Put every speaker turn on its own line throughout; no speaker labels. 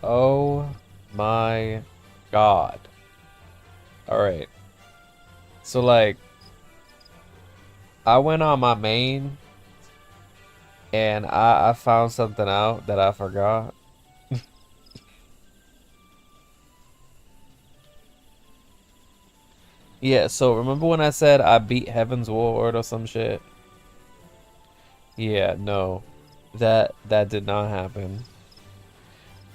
Oh my god. Alright. So like I went on my main and I found something out that I forgot. Yeah, so remember when I said I beat Heaven's Ward or some shit? Yeah, no. That did not happen.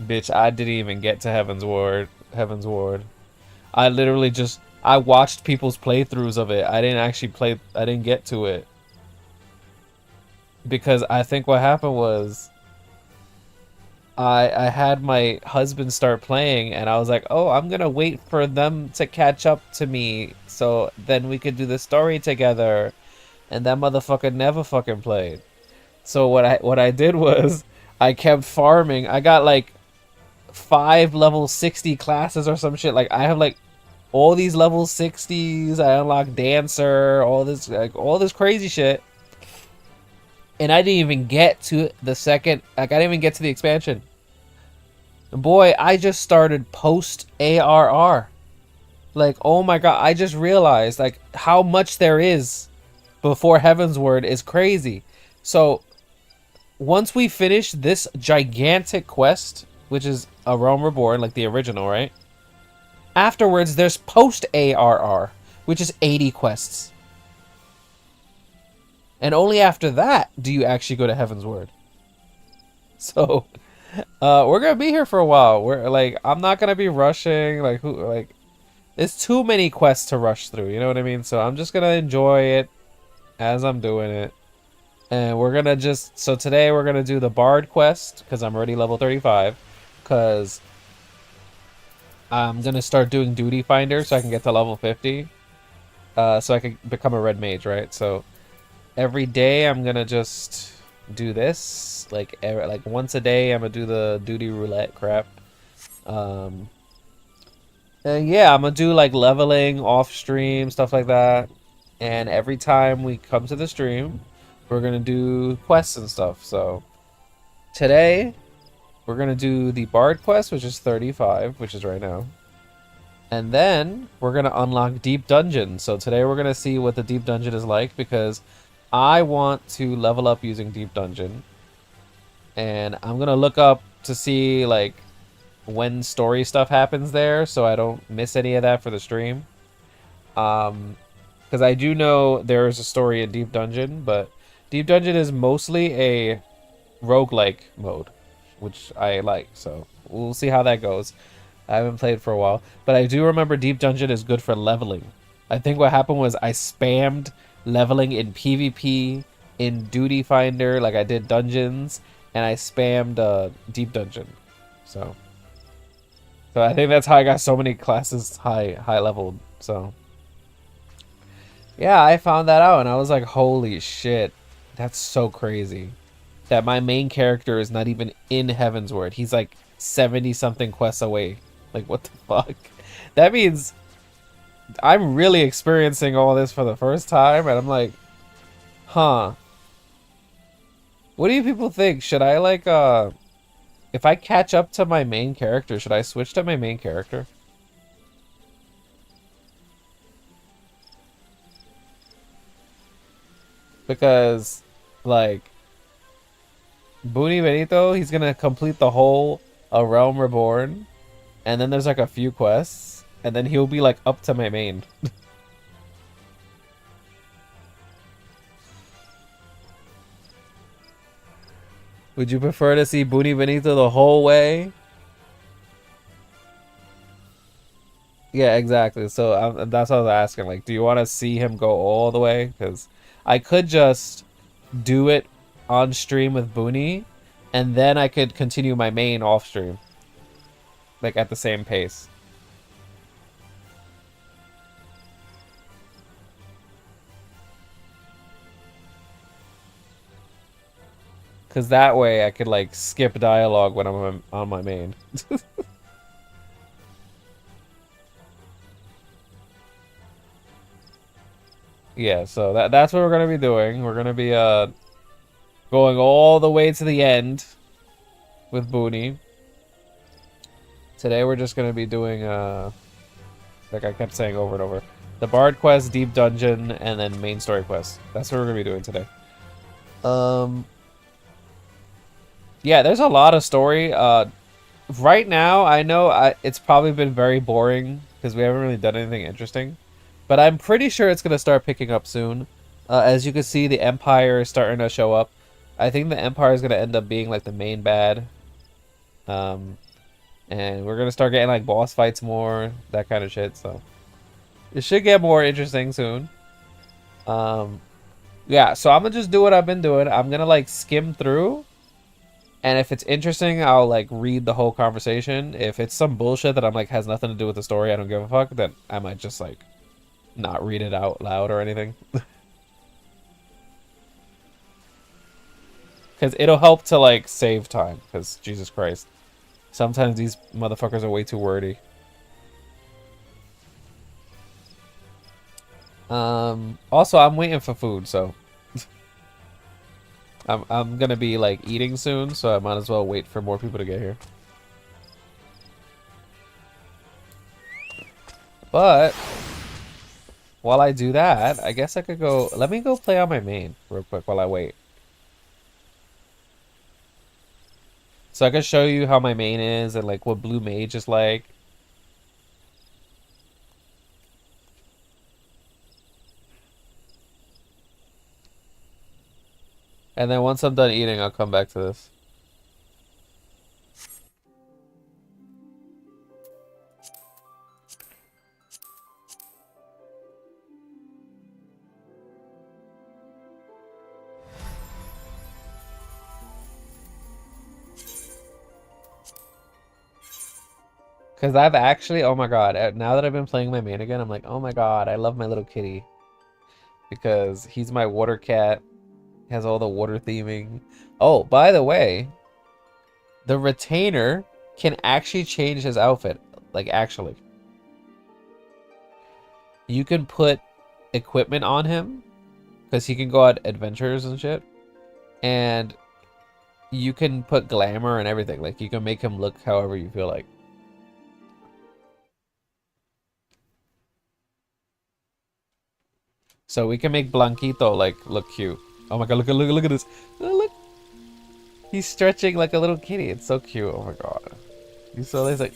Bitch, I didn't even get to Heaven's Ward. Heaven's Ward. I literally just I watched people's playthroughs of it. I didn't actually play I didn't get to it. Because I think what happened was I had my husband start playing and I was like, "Oh, I'm going to wait for them to catch up to me so then we could do the story together." And that motherfucker never fucking played. So what I did was I kept farming. I got like 5 level 60 classes or some shit. Like I have like all these level 60s. I unlocked Dancer, all this crazy shit. And I didn't even get to the second, like I didn't even get to the expansion. Boy, I just started post ARR. Like, oh my god, I just realized like how much there is before Heaven's Word is crazy. So once we finish this gigantic quest, which is A Realm Reborn, like the original, right? Afterwards, there's post ARR, which is 80 quests. And only after that do you actually go to Heaven's Word. So, we're gonna be here for a while. We're like, I'm not gonna be rushing. Like, who? Like, it's too many quests to rush through. You know what I mean? So I'm just gonna enjoy it as I'm doing it. And we're gonna just so today we're gonna do the Bard quest because I'm already level 35. Because I'm gonna start doing Duty Finder so I can get to level 50. So I can become a red mage, right? So every day I'm gonna just do this like once a day. I'm gonna do the duty roulette crap. Um, and yeah, I'm gonna do like leveling off stream stuff like that. And every time we come to the stream, we're gonna do quests and stuff. So today we're gonna do the Bard quest, which is 35, which is right now. And then we're gonna unlock Deep Dungeon. So today we're gonna see what the Deep Dungeon is like because I want to level up using Deep Dungeon. And I'm gonna look up to see like when story stuff happens there so I don't miss any of that for the stream. Because I do know there is a story in Deep Dungeon, but Deep Dungeon is mostly a roguelike mode, which I like, so we'll see how that goes. I haven't played for a while, but I do remember Deep Dungeon is good for leveling. I think what happened was I spammed leveling in PvP, in Duty Finder, like I did dungeons, and I spammed Deep Dungeon. So I think that's how I got so many classes high leveled. So yeah, I found that out and I was like, holy shit, that's so crazy. That my main character is not even in Heaven's Word. He's like 70 something quests away. Like, what the fuck? That means I'm really experiencing all this for the first time, and I'm like, huh. What do you people think? Should I like if I catch up to my main character, should I switch to my main character? Because like Bunni Benito, he's gonna complete the whole A Realm Reborn, and then there's like a few quests, and then he'll be like up to my main. Would you prefer to see Bunni Benito the whole way? Yeah, exactly. So that's what I was asking. Like, do you want to see him go all the way? Because I could just do it on stream with Bunny, and then I could continue my main off stream, like at the same pace. Because that way I could like skip dialogue when I'm on my main. Yeah, so that's what we're gonna be doing. We're gonna be going all the way to the end with Booney. Today we're just gonna be doing like I kept saying over and over, the Bard quest, Deep Dungeon, and then main story quest. That's what we're gonna be doing today. Yeah, there's a lot of story. Right now, I know it's probably been very boring because we haven't really done anything interesting, but I'm pretty sure it's gonna start picking up soon. As you can see, the Empire is starting to show up. I think the Empire is gonna end up being like the main bad. And we're gonna start getting like boss fights more, that kind of shit. So it should get more interesting soon. Yeah. So I'm gonna just do what I've been doing. I'm gonna like skim through, and if it's interesting, I'll like read the whole conversation. If it's some bullshit that I'm like has nothing to do with the story, I don't give a fuck. Then I might just like not read it out loud or anything. Because it'll help to like save time. Because Jesus Christ. Sometimes these motherfuckers are way too wordy. Also, I'm waiting for food, so I'm gonna be like eating soon, so I might as well wait for more people to get here. But while I do that, I guess I could go. Let me go play on my main real quick while I wait. So I can show you how my main is and like what blue mage is like. And then once I'm done eating, I'll come back to this. Because I've actually, oh my god, now that I've been playing my main again, I'm like, oh my god, I love my little kitty. Because he's my water cat. Has all the water theming. Oh, by the way, the retainer can actually change his outfit. Like, actually. You can put equipment on him, because he can go on adventures and shit. And you can put glamour and everything. Like, you can make him look however you feel like. So we can make Blanquito like look cute. Oh my god, look at this. Look. He's stretching like a little kitty. It's so cute. Oh my god. You saw this like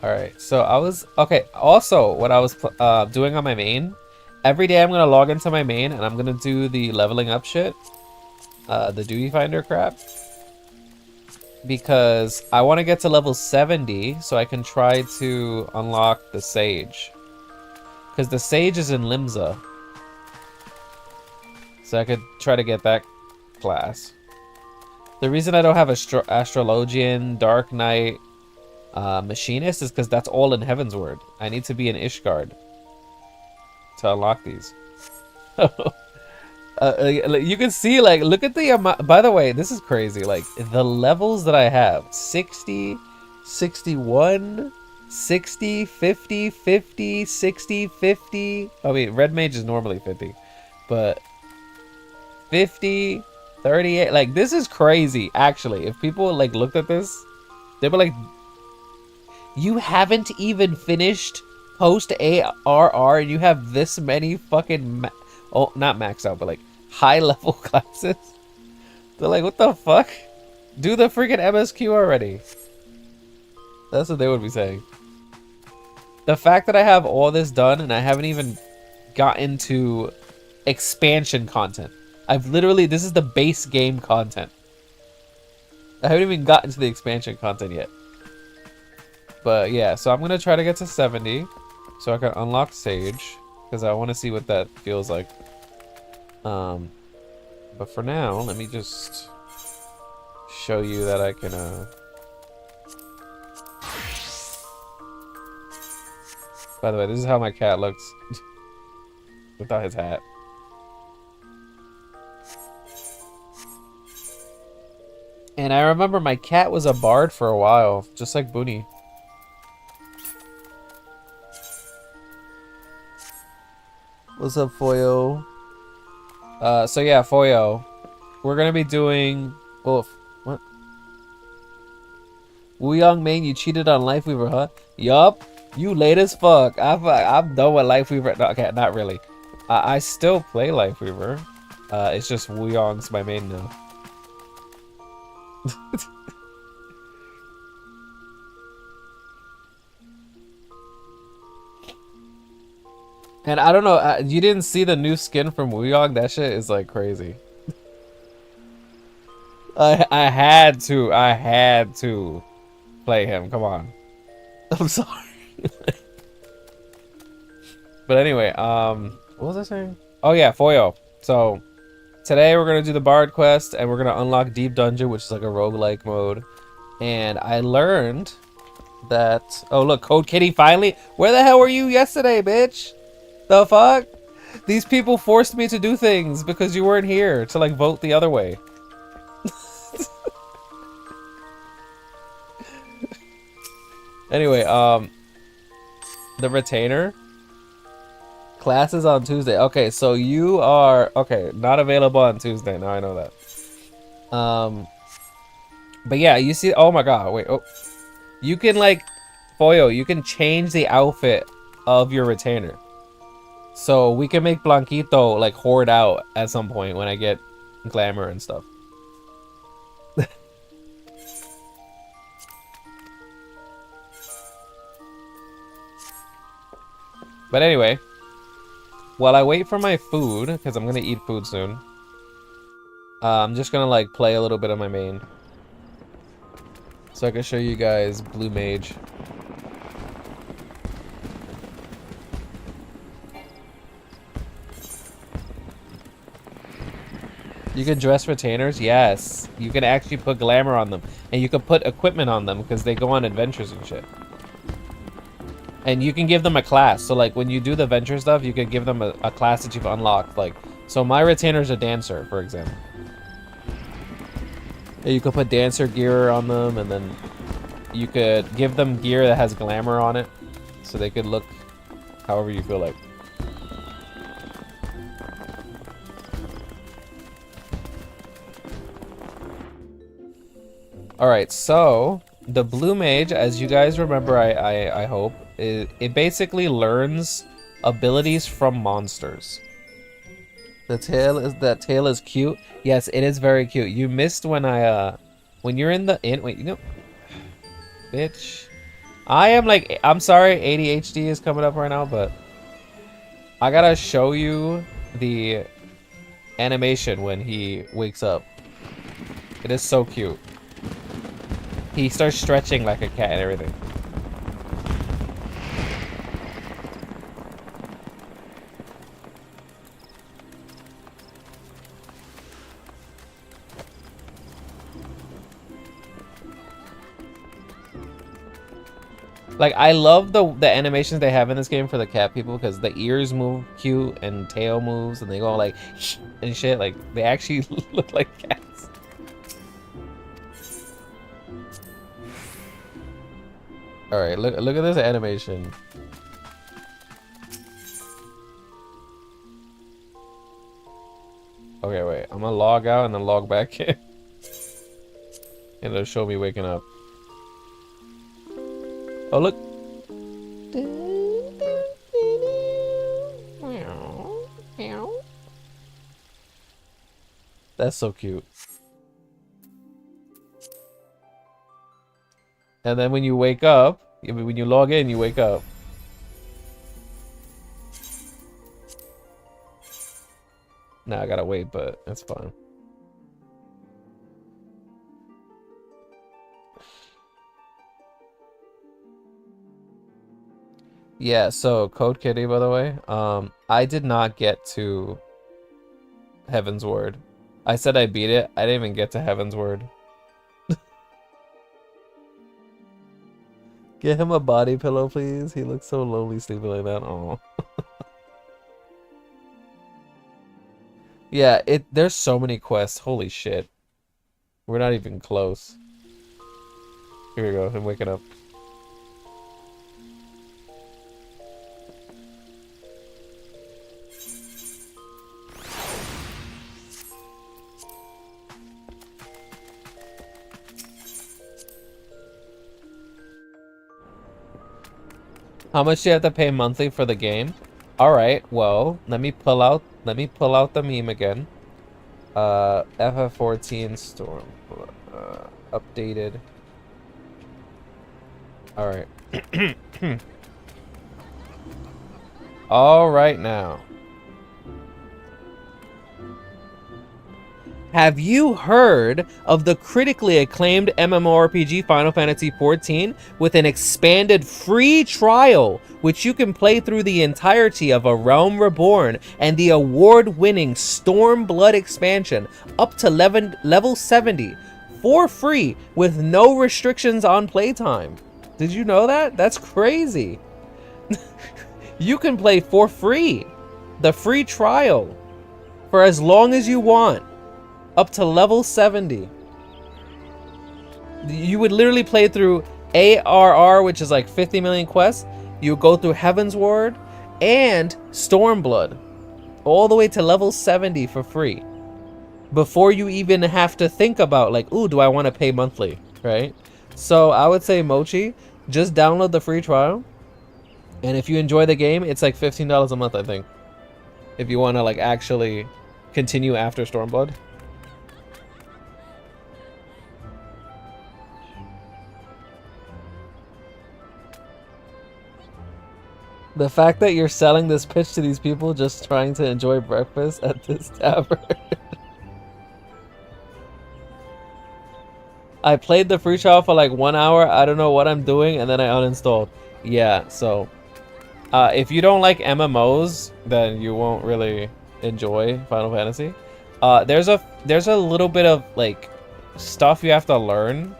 Alright, so I was okay, also what I was doing on my main, every day I'm gonna log into my main and I'm gonna do the leveling up shit. The duty finder crap, because I want to get to level 70 so I can try to unlock the sage, because the sage is in Limsa, so I could try to get that class. The reason I don't have astrologian, dark knight, machinist is because that's all in Heavensward. I need to be an Ishgard to unlock these. You can see, like, look at the amount. By the way, this is crazy. Like, the levels that I have: 60, 61, 60, 50, 50, 60, 50. I mean, red mage is normally 50, but 50, 38. Like, this is crazy, actually. If people, like, looked at this, they'd be like, you haven't even finished post ARR and you have this many fucking, oh, not maxed out, but, like, high level classes. They're like, what the fuck? Do the freaking MSQ already. That's what they would be saying. The fact that I have all this done and I haven't even gotten to expansion content. I've literally, this is the base game content. I haven't even gotten to the expansion content yet. But yeah, so I'm gonna try to get to 70 so I can unlock Sage, because I want to see what that feels like. But for now, let me just show you that I can, By the way, this is how my cat looks without his hat. And I remember my cat was a bard for a while, just like Bunny. What's up, Foyo? So yeah, Foyo. We're gonna be doing... Oh, what? Wu Young Main, you cheated on Lifeweaver, huh? Yup. You late as fuck. I'm done with Lifeweaver. No, okay, not really. I still play Lifeweaver. It's just Wu Yong's my main now. And I don't know, you didn't see the new skin from Wu Yong? That shit is like crazy. I had to play him. Come on. I'm sorry. But anyway, what was I saying? Oh yeah, Foyo. So today we're gonna do the Bard quest and we're gonna unlock Deep Dungeon, which is like a roguelike mode. And I learned that, oh look, Code Kitty finally. Where the hell were you yesterday, bitch? The fuck? These people forced me to do things because you weren't here to like vote the other way. Anyway, the retainer classes on Tuesday. Okay, so you are okay, not available on Tuesday. Now I know that. But yeah, you see, oh my god, wait, oh, you can like, Foyo, you can change the outfit of your retainer. So we can make Blanquito like hoard out at some point when I get glamour and stuff. But anyway, while I wait for my food, because I'm gonna eat food soon, I'm just gonna like play a little bit of my main. So I can show you guys Blue Mage. You can dress retainers? Yes. You can actually put glamour on them. And you can put equipment on them because they go on adventures and shit. And you can give them a class. So like when you do the venture stuff, you can give them a class that you've unlocked. Like, so my retainer's a dancer, for example. And you could put dancer gear on them, and then you could give them gear that has glamour on it. So they could look however you feel like. Alright, so the Blue Mage, as you guys remember, I hope, it basically learns abilities from monsters. That tail is cute. Yes, it is very cute. You missed when when you're in the inn. Wait, you know, bitch. I'm sorry, ADHD is coming up right now, but I gotta show you the animation when he wakes up. It is so cute. He starts stretching like a cat and everything. Like, I love the animations they have in this game for the cat people, because the ears move cute and tail moves and they go like and shit. Like, they actually look like cats. Alright, look at this animation. Okay, wait. I'm gonna log out and then log back in. And it'll show me waking up. Oh, look. That's so cute. And then when you wake up, when you log in, you wake up. Now I gotta wait, but that's fine. Yeah, so Code Kitty, by the way, I did not get to Heaven's Word. I said I beat it. I didn't even get to Heaven's Word. Get him a body pillow, please. He looks so lonely sleeping like that. Oh. Yeah, there's so many quests. Holy shit. We're not even close. Here we go. I'm waking up. How much do you have to pay monthly for the game? All right, well, let me pull out the meme again. FF14 Storm updated. All right. All right now. Have you heard of the critically acclaimed MMORPG Final Fantasy XIV with an expanded free trial, which you can play through the entirety of A Realm Reborn and the award-winning Stormblood expansion up to level 70 for free with no restrictions on playtime? Did you know that? That's crazy. You can play for free, the free trial, for as long as you want. Up to level 70. You would literally play through ARR, which is like 50 million quests. You go through Heaven's Word and Stormblood, all the way to level 70 for free. Before you even have to think about like, ooh, do I want to pay monthly, right? So I would say, Mochi, just download the free trial. And if you enjoy the game, it's like $15 a month, I think. If you want to like actually continue after Stormblood. The fact that you're selling this pitch to these people just trying to enjoy breakfast at this tavern. I played the free trial for like 1 hour. I don't know what I'm doing, and then I uninstalled. Yeah, so if you don't like MMOs, then you won't really enjoy Final Fantasy. There's a little bit of like stuff you have to learn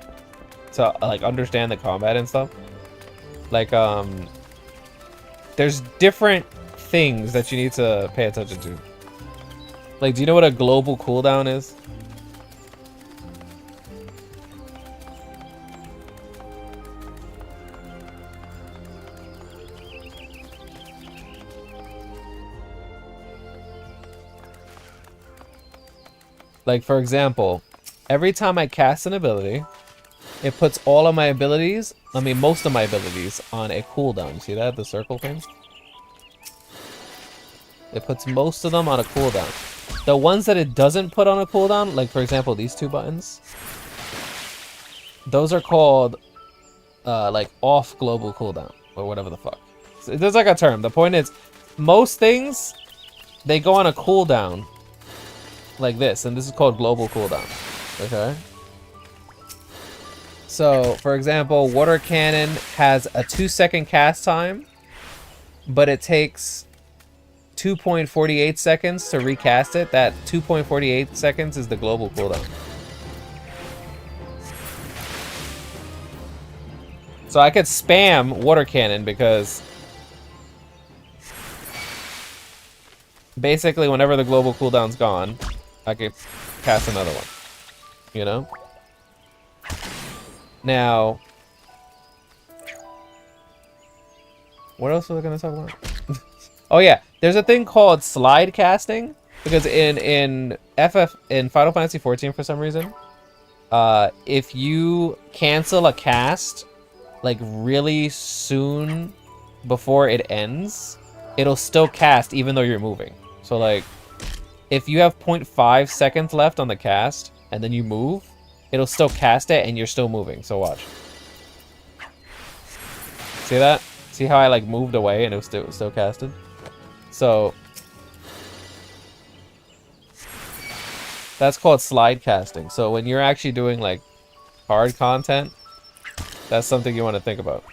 to like understand the combat and stuff. Like there's different things that you need to pay attention to. Like, do you know what a global cooldown is? Like, for example, every time I cast an ability, it puts all of my abilities, most of my abilities, on a cooldown. See that? The circle thing? It puts most of them on a cooldown. The ones that it doesn't put on a cooldown, like for example these two buttons, those are called like off global cooldown, or whatever the fuck. So there's like a term. The point is, most things, they go on a cooldown like this, and this is called global cooldown. Okay? So, for example, Water Cannon has a 2-second cast time, but it takes 2.48 seconds to recast it. That 2.48 seconds is the global cooldown. So I could spam Water Cannon because basically whenever the global cooldown's gone, I could cast another one. You know? Now, what else was I gonna talk about? Oh yeah, there's a thing called slide casting, because in Final Fantasy XIV for some reason, if you cancel a cast like really soon before it ends, it'll still cast even though you're moving. So like, if you have 0.5 seconds left on the cast and then you move, it'll still cast it and you're still moving. So watch. See that? See how I like moved away and it was still casted? So that's called slide casting. So when you're actually doing like hard content, that's something you want to think about.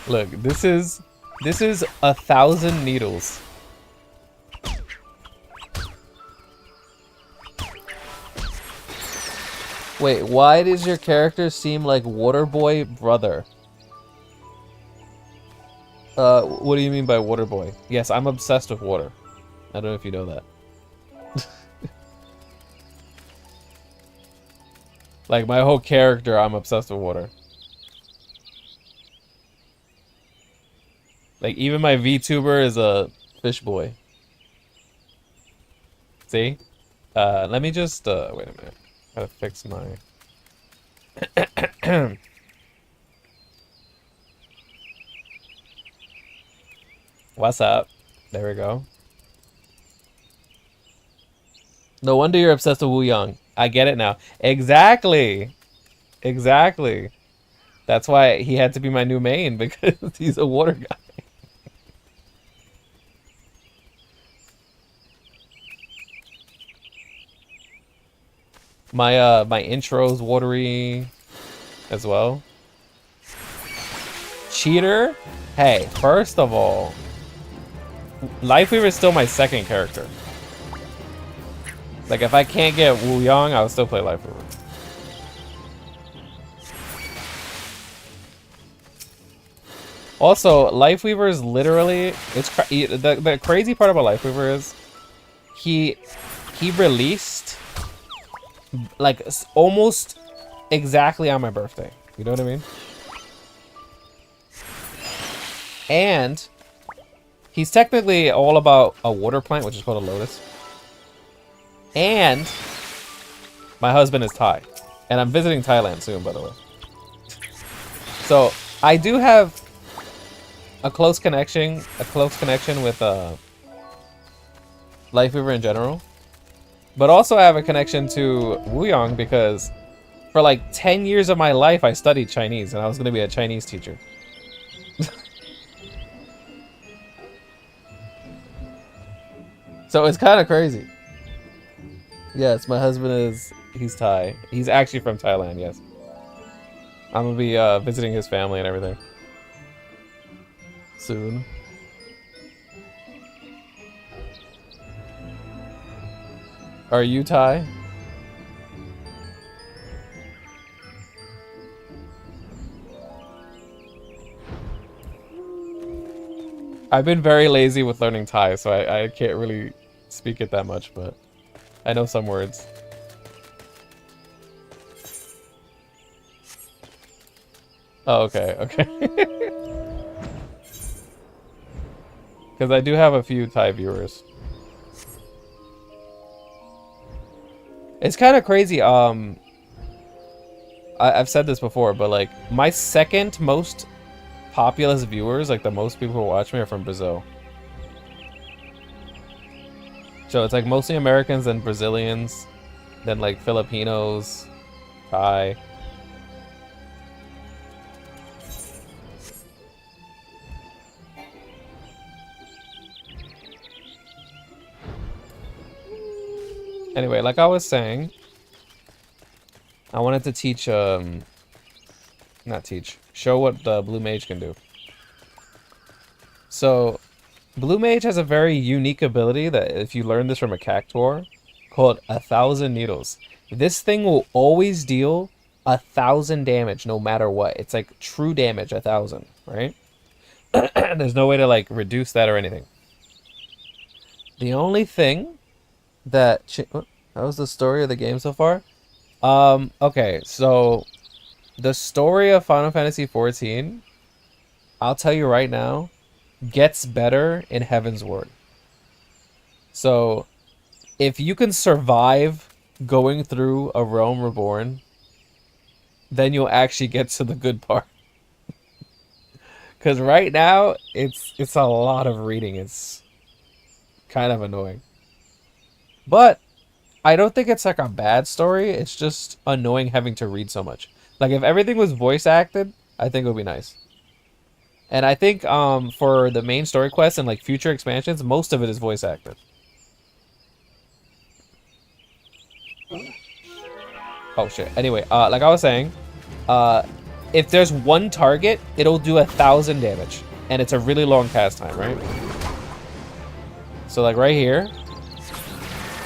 Look, this is 1,000 needles. Wait, why does your character seem like Waterboy brother? What do you mean by Waterboy? Yes, I'm obsessed with water. I don't know if you know that. Like, my whole character, I'm obsessed with water. Like, even my VTuber is a fish boy. See? Let me just, wait a minute. Gotta fix my... What's up? There we go. No wonder you're obsessed with Wu Yang. I get it now. Exactly. Exactly. That's why he had to be my new main, because he's a water guy. My intro's watery as well. Cheater? Hey, first of all, Lifeweaver is still my second character. Like, if I can't get Wu Yang, I'll still play Lifeweaver. Also, Lifeweaver is literally... the crazy part about Lifeweaver is he released like almost exactly on my birthday. You know what I mean? And he's technically all about a water plant, which is called a lotus. And my husband is Thai. And I'm visiting Thailand soon, by the way. So I do have a close connection with Lifeweaver in general. But also I have a connection to Wu Yang because for like 10 years of my life I studied Chinese and I was going to be a Chinese teacher. So it's kind of crazy. Yes, my husband he's Thai. He's actually from Thailand, yes. I'm going to be visiting his family and everything soon. Are you Thai? I've been very lazy with learning Thai, so I can't really speak it that much, but I know some words. Oh, okay, okay. Because I do have a few Thai viewers. It's kind of crazy. I've said this before, but like my second most populous viewers, like the most people who watch me, are from Brazil. So it's like mostly Americans, then Brazilians, then like Filipinos, Thai. Anyway, like I was saying, I wanted to teach, show what the Blue Mage can do. So, Blue Mage has a very unique ability that if you learn this from a cactuar, called 1,000 Needles. This thing will always deal 1,000 damage no matter what. It's like true damage, 1,000, right? There's no way to like reduce that or anything. The only thing that was the story of the game so far. Okay, so the story of Final Fantasy XIV, I'll tell you right now, gets better in Heaven's Word. So if you can survive going through a Realm Reborn, then you'll actually get to the good part. Because right now it's a lot of reading. It's kind of annoying. But I don't think it's like a bad story. It's just annoying having to read so much. Like if everything was voice acted, I think it would be nice. And I think for the main story quests and like future expansions, most of it is voice acted. Oh shit. Anyway, like I was saying, if there's one target, it'll do 1,000 damage. And it's a really long cast time, right? So like right here,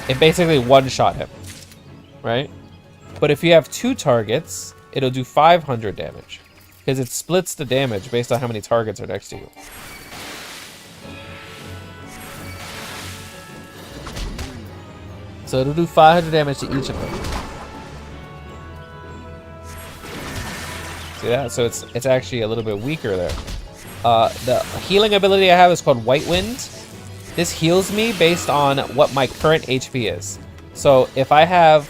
it basically one-shot him, right? But if you have 2 targets, it'll do 500 damage. Because it splits the damage based on how many targets are next to you. So it'll do 500 damage to each of them. See that? So it's actually a little bit weaker there. The healing ability I have is called White Wind. This heals me based on what my current HP is. So if I have...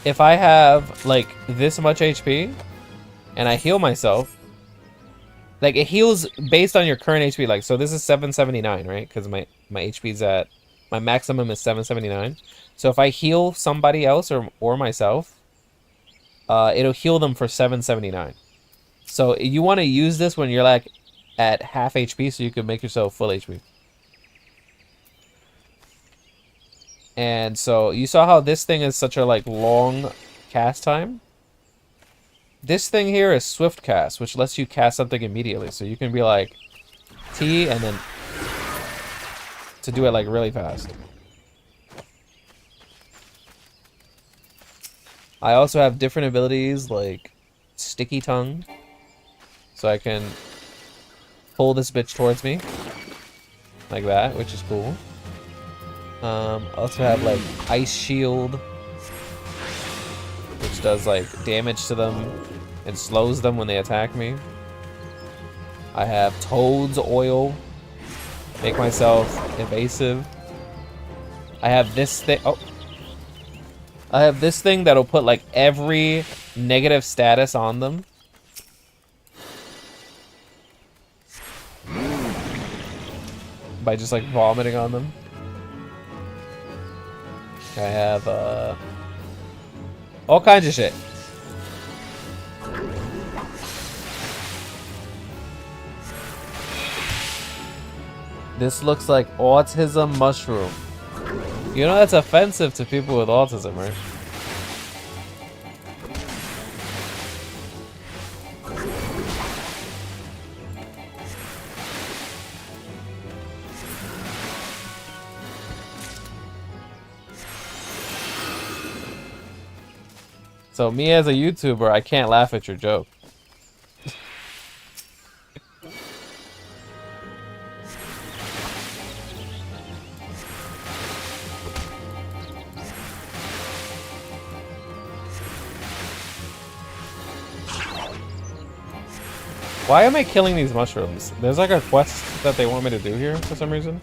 if I have like this much HP and I heal myself, like it heals based on your current HP. Like, so this is 779, right? Because my HP's at, my maximum is 779. So if I heal somebody else or myself, it'll heal them for 779. So you want to use this when you're like at half HP, so you can make yourself full HP. And so you saw how this thing is such a like long cast time. This thing here is swift cast, which lets you cast something immediately. So you can be like T and then to do it like really fast. I also have different abilities like sticky tongue. So I can pull this bitch towards me like that, which is cool. Also have like ice shield, which does like damage to them and slows them when they attack me. I have Toad's oil, make myself evasive. I have this thing. Oh, I have this thing that'll put like every negative status on them. By just like vomiting on them. I have all kinds of shit. This looks like autism mushroom. You know that's offensive to people with autism, right? So me as a YouTuber, I can't laugh at your joke. Why am I killing these mushrooms? There's like a quest that they want me to do here for some reason.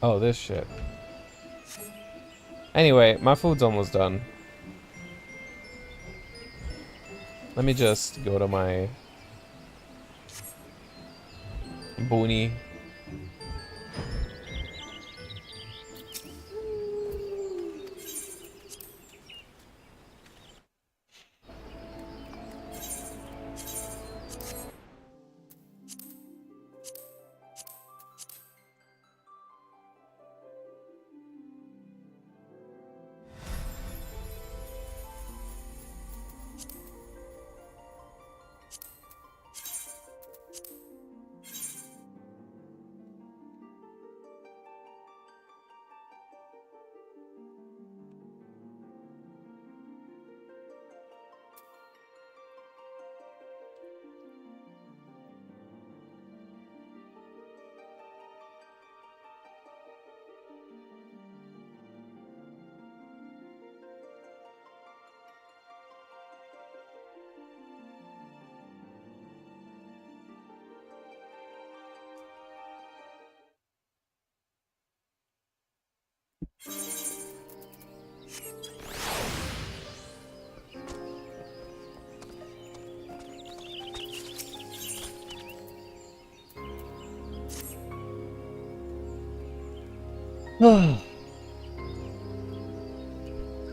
Oh, this shit. Anyway, my food's almost done. Let me just go to my Bunni.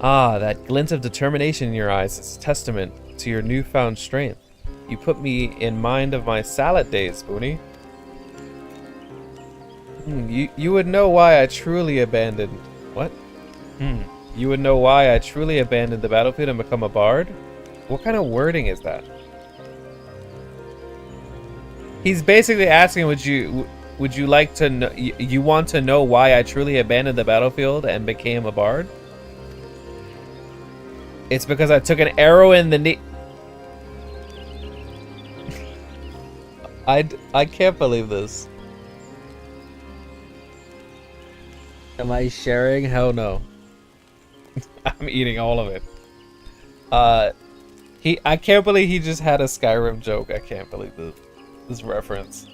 Ah, that glint of determination in your eyes is a testament to your newfound strength. You put me in mind of my salad days, Bunni. You would know why I truly abandoned... What? You would know why I truly abandoned the battlefield and become a bard? What kind of wording is that? He's basically asking, would you like to know... You want to know why I truly abandoned the battlefield and became a bard? It's because I took an arrow in the knee. I can't believe this. Am I sharing? Hell no. I'm eating all of it. I can't believe he just had a Skyrim joke. I can't believe this reference.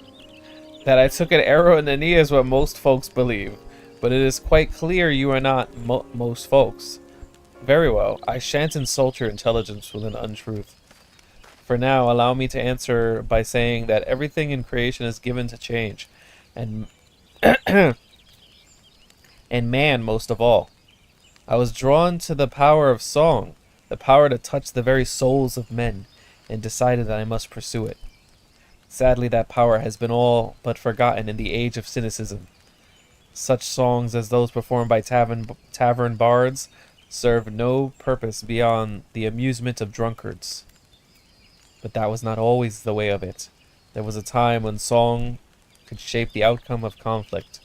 That I took an arrow in the knee is what most folks believe, but it is quite clear you are not most folks. Very well, I shan't insult your intelligence with an untruth. For now, allow me to answer by saying that everything in creation is given to change, and and man most of all. I was drawn to the power of song, the power to touch the very souls of men, and decided that I must pursue it. Sadly, that power has been all but forgotten in the age of cynicism. Such songs as those performed by tavern bards serve no purpose beyond the amusement of drunkards. But that was not always the way of it. There was a time when song could shape the outcome of conflict.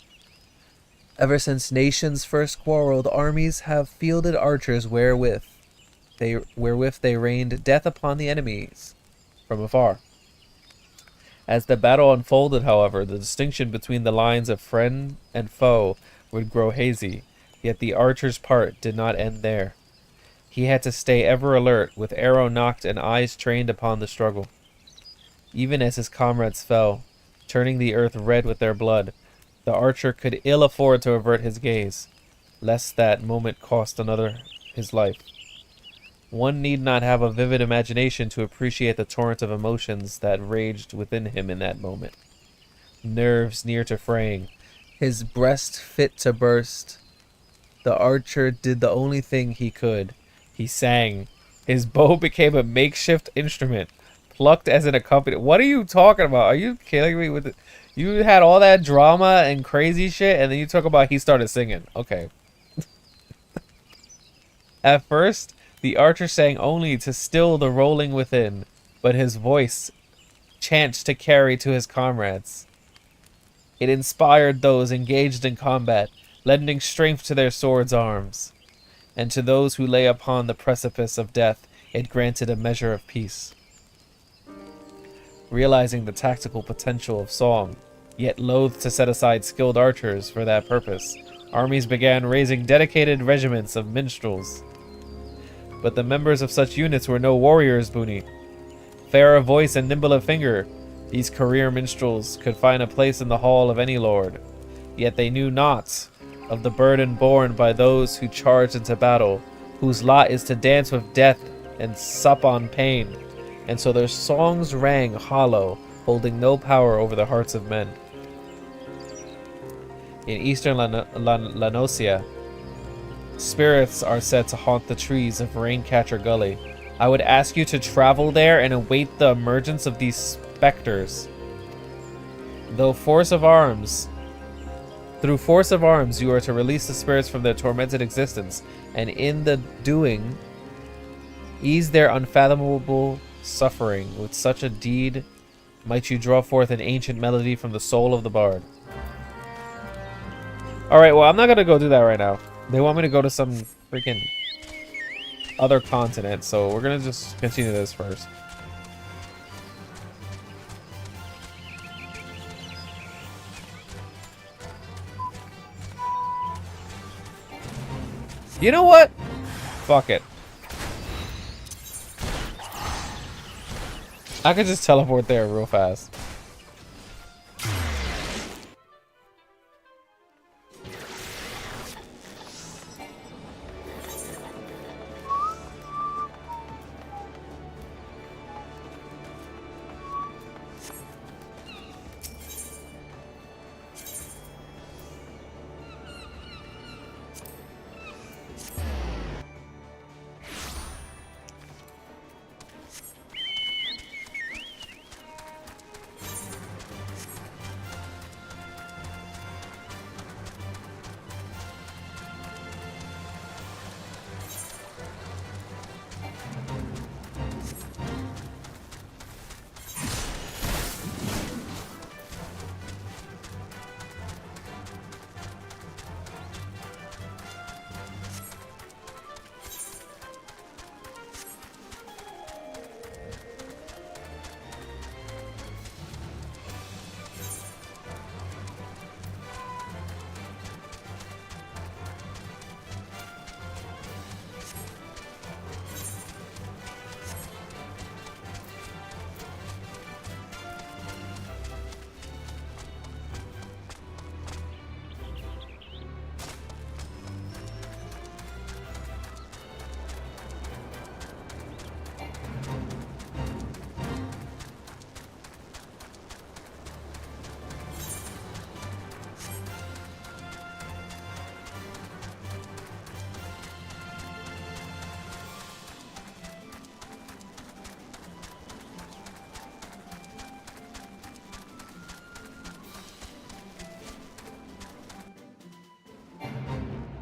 Ever since nations first quarreled, armies have fielded archers wherewith they rained death upon the enemies from afar. As the battle unfolded, however, the distinction between the lines of friend and foe would grow hazy, yet the archer's part did not end there. He had to stay ever alert, with arrow nocked and eyes trained upon the struggle. Even as his comrades fell, turning the earth red with their blood, the archer could ill afford to avert his gaze, lest that moment cost another his life. One need not have a vivid imagination to appreciate the torrent of emotions that raged within him in that moment. Nerves near to fraying, his breast fit to burst. The archer did the only thing he could. He sang. His bow became a makeshift instrument, plucked as an accompaniment. What are you talking about? Are you killing me with it? You had all that drama and crazy shit, and then you talk about he started singing. Okay. At first, the archer sang only to still the rolling within, but his voice chanced to carry to his comrades. It inspired those engaged in combat, lending strength to their swords' arms. And to those who lay upon the precipice of death, it granted a measure of peace. Realizing the tactical potential of song, yet loath to set aside skilled archers for that purpose, armies began raising dedicated regiments of minstrels. But the members of such units were no warriors, Bunni. Fair of voice and nimble of finger, these career minstrels could find a place in the hall of any lord. Yet they knew not of the burden borne by those who charge into battle, whose lot is to dance with death and sup on pain. And so their songs rang hollow, holding no power over the hearts of men. In eastern Lanosia, spirits are said to haunt the trees of Raincatcher Gully. I would ask you to travel there and await the emergence of these specters. Through force of arms, you are to release the spirits from their tormented existence, and in the doing, ease their unfathomable suffering. With such a deed, might you draw forth an ancient melody from the soul of the bard. Alright, well, I'm not gonna go do that right now. They want me to go to some freaking other continent, so we're gonna just continue this first. You know what? Fuck it. I could just teleport there real fast.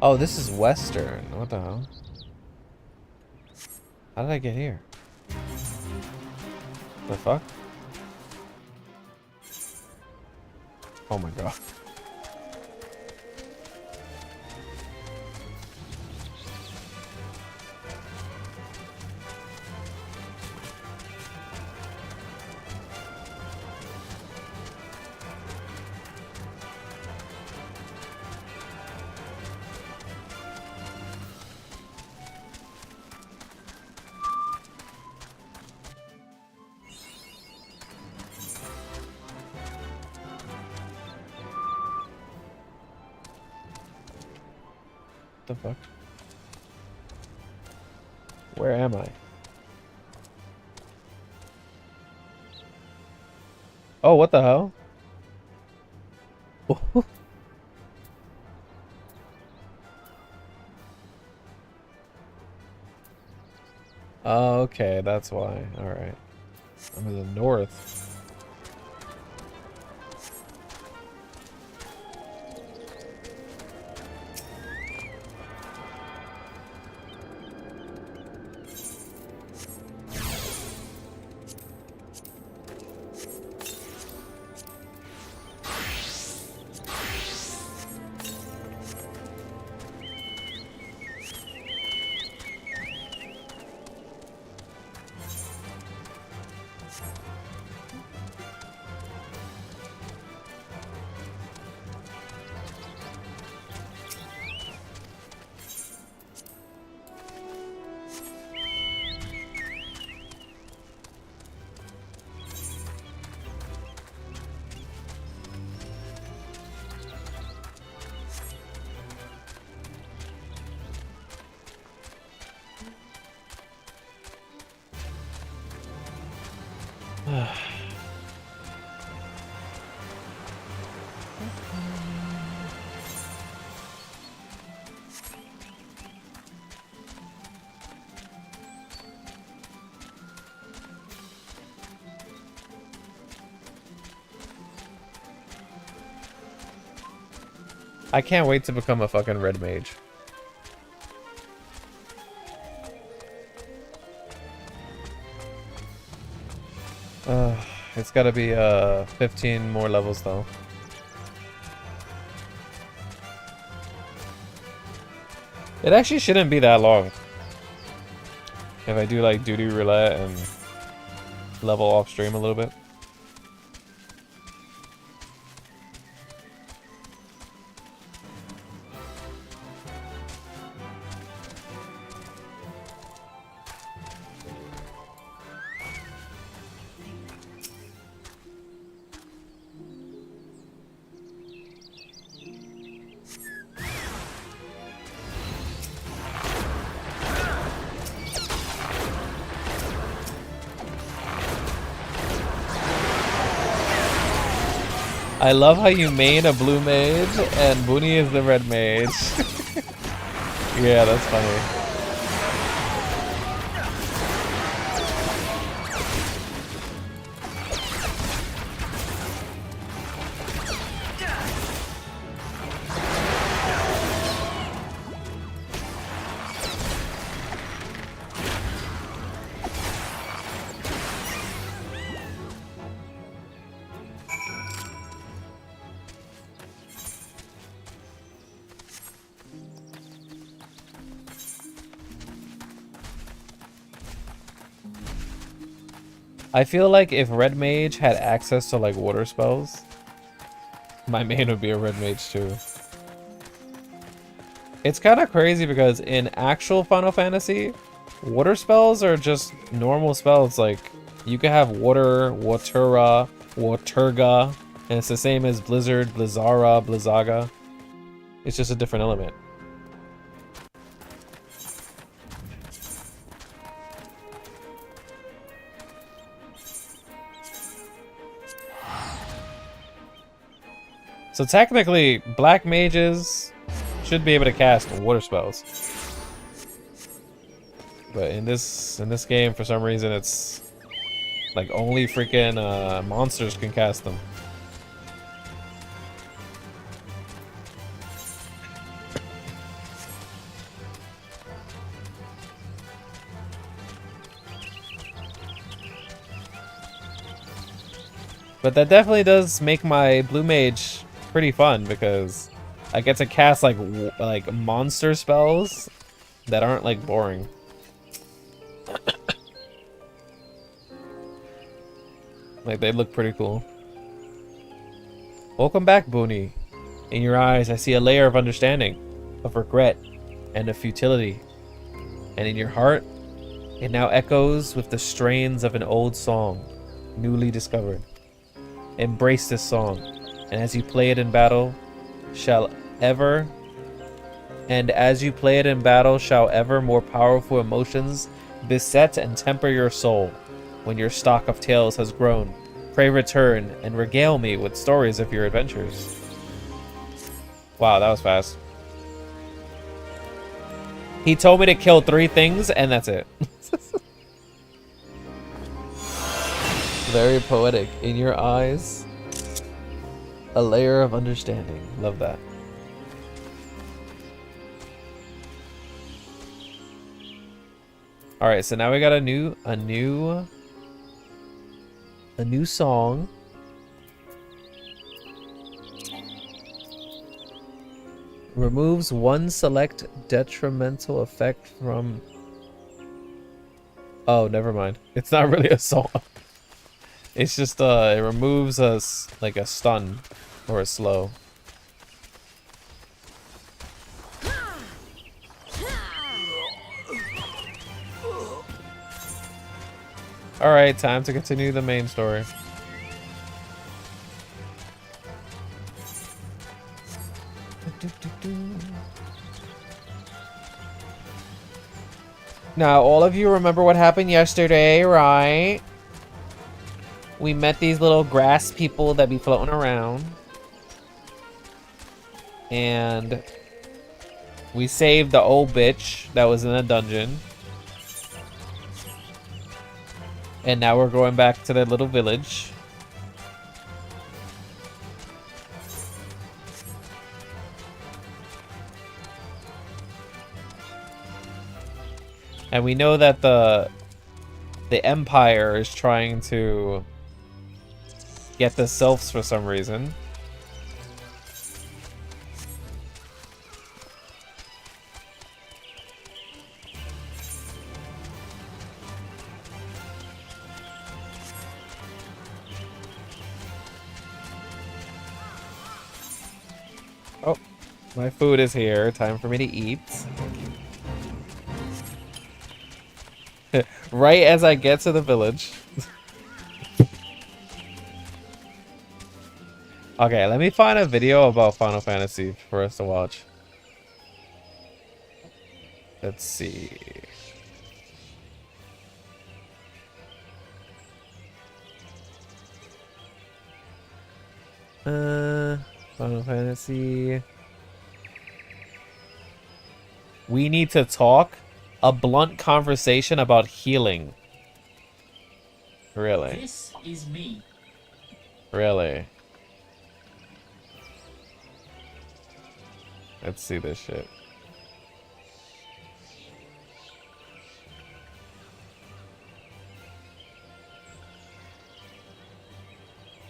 Oh, this is Western. What the hell? How did I get here? The fuck? Oh my god. The fuck? Where am I? Oh, what the hell? Oh, okay, that's why. Alright. I'm in the north. I can't wait to become a fucking red mage. It's gotta be 15 more levels though. It actually shouldn't be that long. If I do like duty roulette and level off stream a little bit. I love how you main a blue mage and Bunni is the red mage. Yeah, that's funny. I feel like if red mage had access to like water spells, my main would be a red mage too. It's kind of crazy because in actual Final Fantasy, water spells are just normal spells. Like you could have water, watura, waturga, and it's the same as blizzard, blizzara, blizzaga. It's just a different element. So technically, black mages should be able to cast water spells. But in this game, for some reason, it's like only freaking monsters can cast them. But that definitely does make my blue mage pretty fun because I get to cast like monster spells that aren't like boring. Like they look pretty cool. Welcome back, Bunni. In your eyes, I see a layer of understanding, of regret, and of futility. And in your heart, it now echoes with the strains of an old song, newly discovered. Embrace this song, and as you play it in battle, shall ever more powerful emotions beset and temper your soul. When your stock of tales has grown, pray return and regale me with stories of your adventures. Wow, that was fast. He told me to kill 3 things, and that's it. Very poetic. In your eyes, a layer of understanding. Love that. All right, so now we got a new song. Removes one select detrimental effect from... Oh, never mind. It's not really a song. It's just it removes like a stun or a slow. Alright, time to continue the main story. Now, all of you remember what happened yesterday, right? We met these little grass people that be floating around. And we saved the old bitch that was in a dungeon. And now we're going back to the little village. And we know that the Empire is trying to get the sylphs for some reason. Oh, my food is here. Time for me to eat. Right as I get to the village. Okay, let me find a video about Final Fantasy for us to watch. Let's see. Final Fantasy. We need to talk. A blunt conversation about healing. Really?
This is me.
Really? Let's see this shit.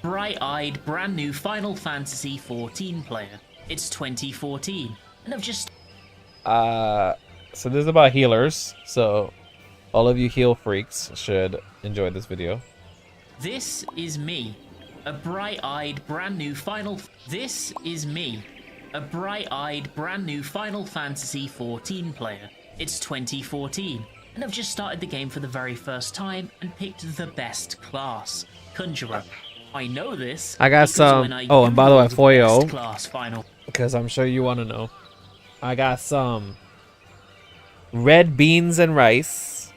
Bright-eyed, brand new Final Fantasy 14 player. It's 2014, and I've just...
So this is about healers, so all of you heal freaks should enjoy this video.
This is me. A bright-eyed, brand new Final... This is me. A bright-eyed, brand new Final Fantasy 14 player. It's 2014, and I've just started the game for the very first time and picked the best class, Conjurer. I know this.
I got some... Oh, and by the way, for you,
class final.
because I'm sure you want to know. I got some red beans and rice.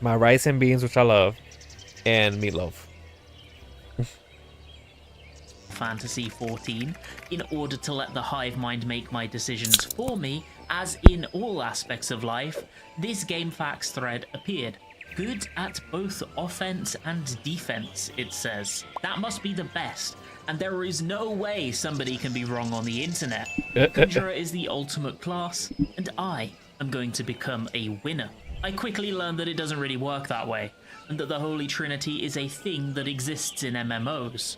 My rice and beans, which I love. And meatloaf.
Fantasy 14 in order to let the hive mind make my decisions for me, as in all aspects of life. This game facts thread appeared. Good at both offense and defense, it says. That must be the best, and there is no way somebody can be wrong on the internet. Conjurer is the ultimate class, and I am going to become a winner. I quickly learned that it doesn't really work that way, and that the Holy Trinity is a thing that exists in MMOs.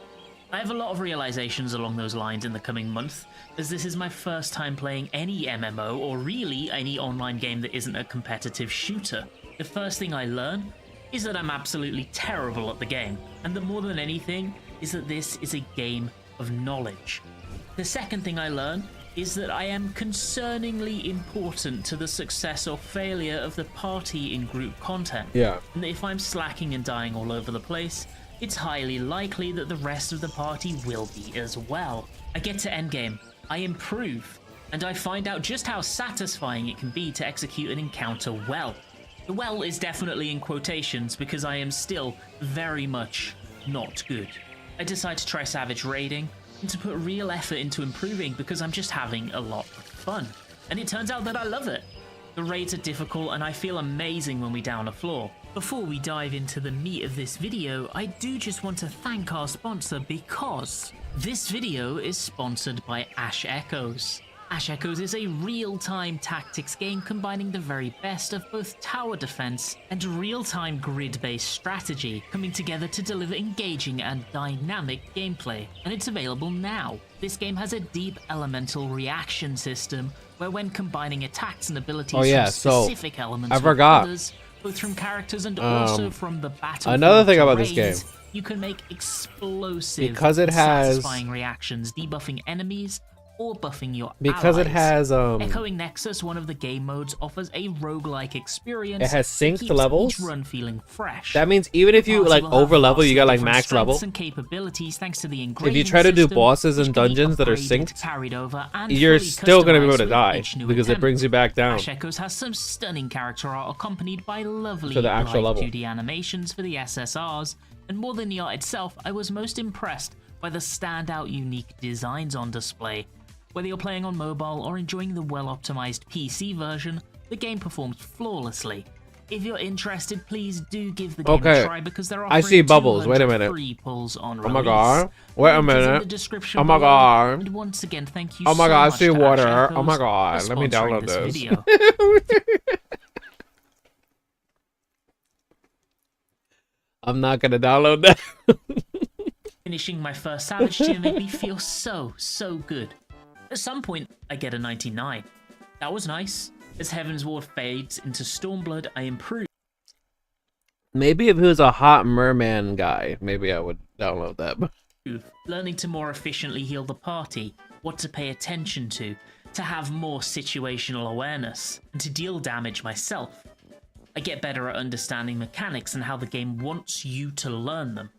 I have a lot of realizations along those lines in the coming month, as this is my first time playing any MMO or really any online game that isn't a competitive shooter. The first thing I learn is that I'm absolutely terrible at the game, and that more than anything is that this is a game of knowledge. The second thing I learn is that I am concerningly important to the success or failure of the party in group content.
Yeah.
And that if I'm slacking and dying all over the place, it's highly likely that the rest of the party will be as well. I get to endgame, I improve, and I find out just how satisfying it can be to execute an encounter well. The well is definitely in quotations because I am still very much not good. I decide to try Savage raiding and to put real effort into improving because I'm just having a lot of fun. And it turns out that I love it. The raids are difficult and I feel amazing when we down a floor. Before we dive into the meat of this video, I do just want to thank our sponsor because this video is sponsored by Ash Echoes. Ash Echoes is a real-time tactics game combining the very best of both tower defense and real-time grid-based strategy, coming together to deliver engaging and dynamic gameplay, and it's available now. This game has a deep elemental reaction system, where when combining attacks and abilities from specific elements with others, both from characters and also from the battle.
Another thing about this game,
you can make explosive,
because it has
satisfying reactions, debuffing enemies or buffing your
because
allies.
It has
Echoing Nexus, one of the game modes, offers a roguelike experience.
It has synced levels.
Each run feeling fresh.
That means even if you like over level, you got like max level.
And capabilities thanks to the
if you try to do bosses and dungeons that are synced,
over
you're still going to be able to die because it brings you back down.
Ash Echoes has some stunning character art accompanied by lovely
to the actual level
2D animations for the SSRs, and more than the art itself, I was most impressed by the standout unique designs on display. Whether you're playing on mobile or enjoying the well-optimized PC version, the game performs flawlessly. If you're interested, please do give the game a try because there are
I see bubbles. Wait a minute.
free pulls on
oh my god. Wait a minute. Oh my god.
And once again, thank you
oh my
so
god, I
much
see
to
water.
Ash
Oh my
Echoes
god.
for
Let me download
sponsoring
this.
video.
I'm not gonna download that.
Finishing my first Savage tier made me feel so good. At some point, I get a 99. That was nice. As Heaven's Ward fades into Stormblood, I improve.
Maybe if he was a hot merman guy, maybe I would download that.
Learning to more efficiently heal the party, what to pay attention to have more situational awareness, and to deal damage myself. I get better at understanding mechanics and how the game wants you to learn them.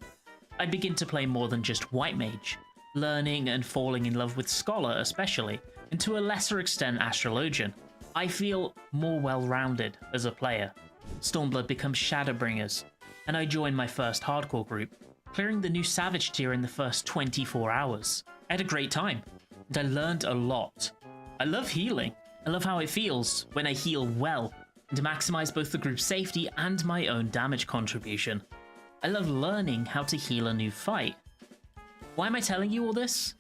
I begin to play more than just White Mage, learning and falling in love with Scholar especially, and to a lesser extent Astrologian. I feel more well-rounded as a player. Stormblood becomes Shadowbringers, and I join my first hardcore group, clearing the new Savage tier in the first 24 hours. I had a great time, and I learned a lot. I love healing. I love how it feels when I heal well, and to maximize both the group's safety and my own damage contribution. I love learning how to heal a new fight. Why am I telling you all this?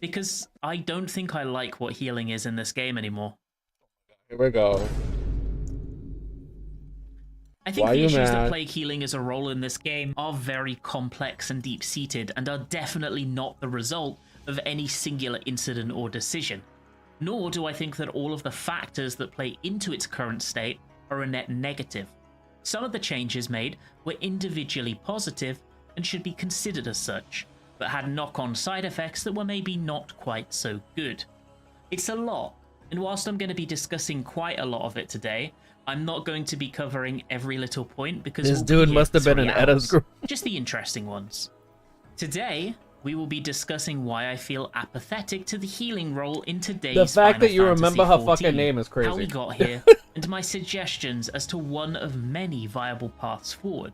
Because I don't think I like what healing is in this game anymore.
Here we go.
I think the issues that plague healing as a role in this game are very complex and deep-seated, and are definitely not the result of any singular incident or decision. Nor do I think that all of the factors that play into its current state are a net negative. Some of the changes made were individually positive and should be considered as such, but had knock-on side effects that were maybe not quite so good. It's a lot, and whilst I'm going to be discussing quite a lot of it today, I'm not going to be covering every little point because
this dude must have been an Edda's group.
Just the interesting ones. Today, we will be discussing why I feel apathetic to the healing role in today's
The fact that you
Final
remember
Fantasy
her fucking
14,
name is crazy.
how we got here, and my suggestions as to one of many viable paths forward.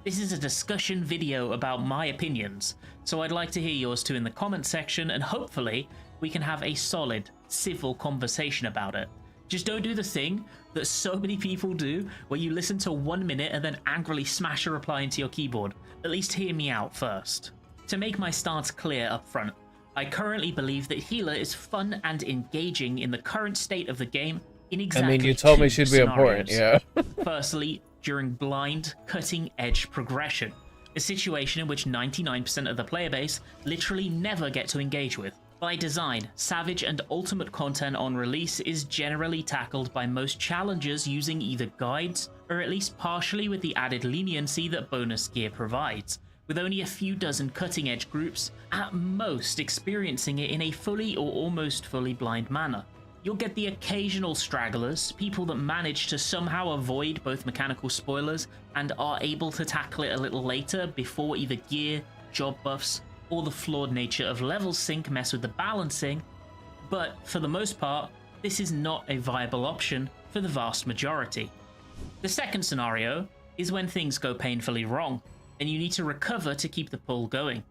This is a discussion video about my opinions, so I'd like to hear yours too in the comment section, and hopefully we can have a solid, civil conversation about it. Just don't do the thing that so many people do, where you listen to 1 minute and then angrily smash a reply into your keyboard. At least hear me out first. To make my stance clear up front, I currently believe that Healer is fun and engaging in the current state of the game in exactly
I mean, you told me
two
she'd be important,
scenarios.
yeah.
Firstly, during blind, cutting-edge progression, a situation in which 99% of the player base literally never get to engage with. By design, Savage and Ultimate content on release is generally tackled by most challengers using either guides, or at least partially with the added leniency that bonus gear provides, with only a few dozen cutting-edge groups at most experiencing it in a fully or almost fully blind manner. You'll get the occasional stragglers, people that manage to somehow avoid both mechanical spoilers and are able to tackle it a little later before either gear, job buffs, or the flawed nature of level sync mess with the balancing, but for the most part, this is not a viable option for the vast majority. The second scenario is when things go painfully wrong, and you need to recover to keep the pull going.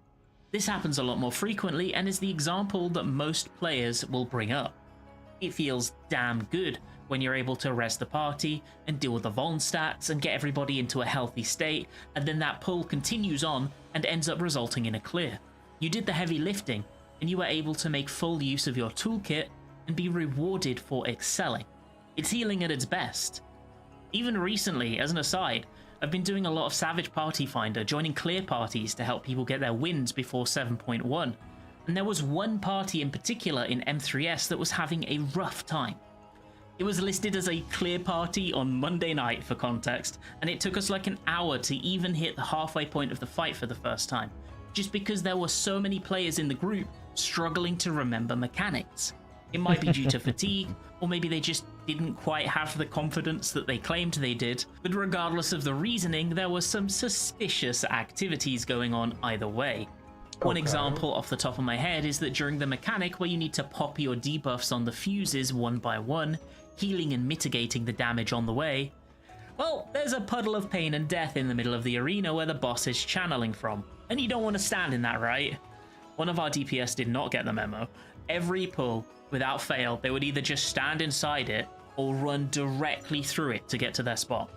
This happens a lot more frequently and is the example that most players will bring up. It feels damn good when you're able to res the party and deal with the Vuln stats and get everybody into a healthy state, and then that pull continues on and ends up resulting in a clear. You did the heavy lifting, and you were able to make full use of your toolkit and be rewarded for excelling. It's healing at its best. Even recently, as an aside, I've been doing a lot of Savage Party Finder, joining clear parties to help people get their wins before 7.1, and there was one party in particular in M3S that was having a rough time. It was listed as a clear party on Monday night for context, and it took us like an hour to even hit the halfway point of the fight for the first time, just because there were so many players in the group struggling to remember mechanics. It might be due to fatigue, or maybe they just didn't quite have the confidence that they claimed they did, but regardless of the reasoning, there were some suspicious activities going on either way. One example off the top of my head is that during the mechanic where you need to pop your debuffs on the fuses one by one, healing and mitigating the damage on the way, well, there's a puddle of pain and death in the middle of the arena where the boss is channeling from, and you don't want to stand in that, right? One of our DPS did not get the memo. Every pull, without fail, they would either just stand inside it or run directly through it to get to their spot.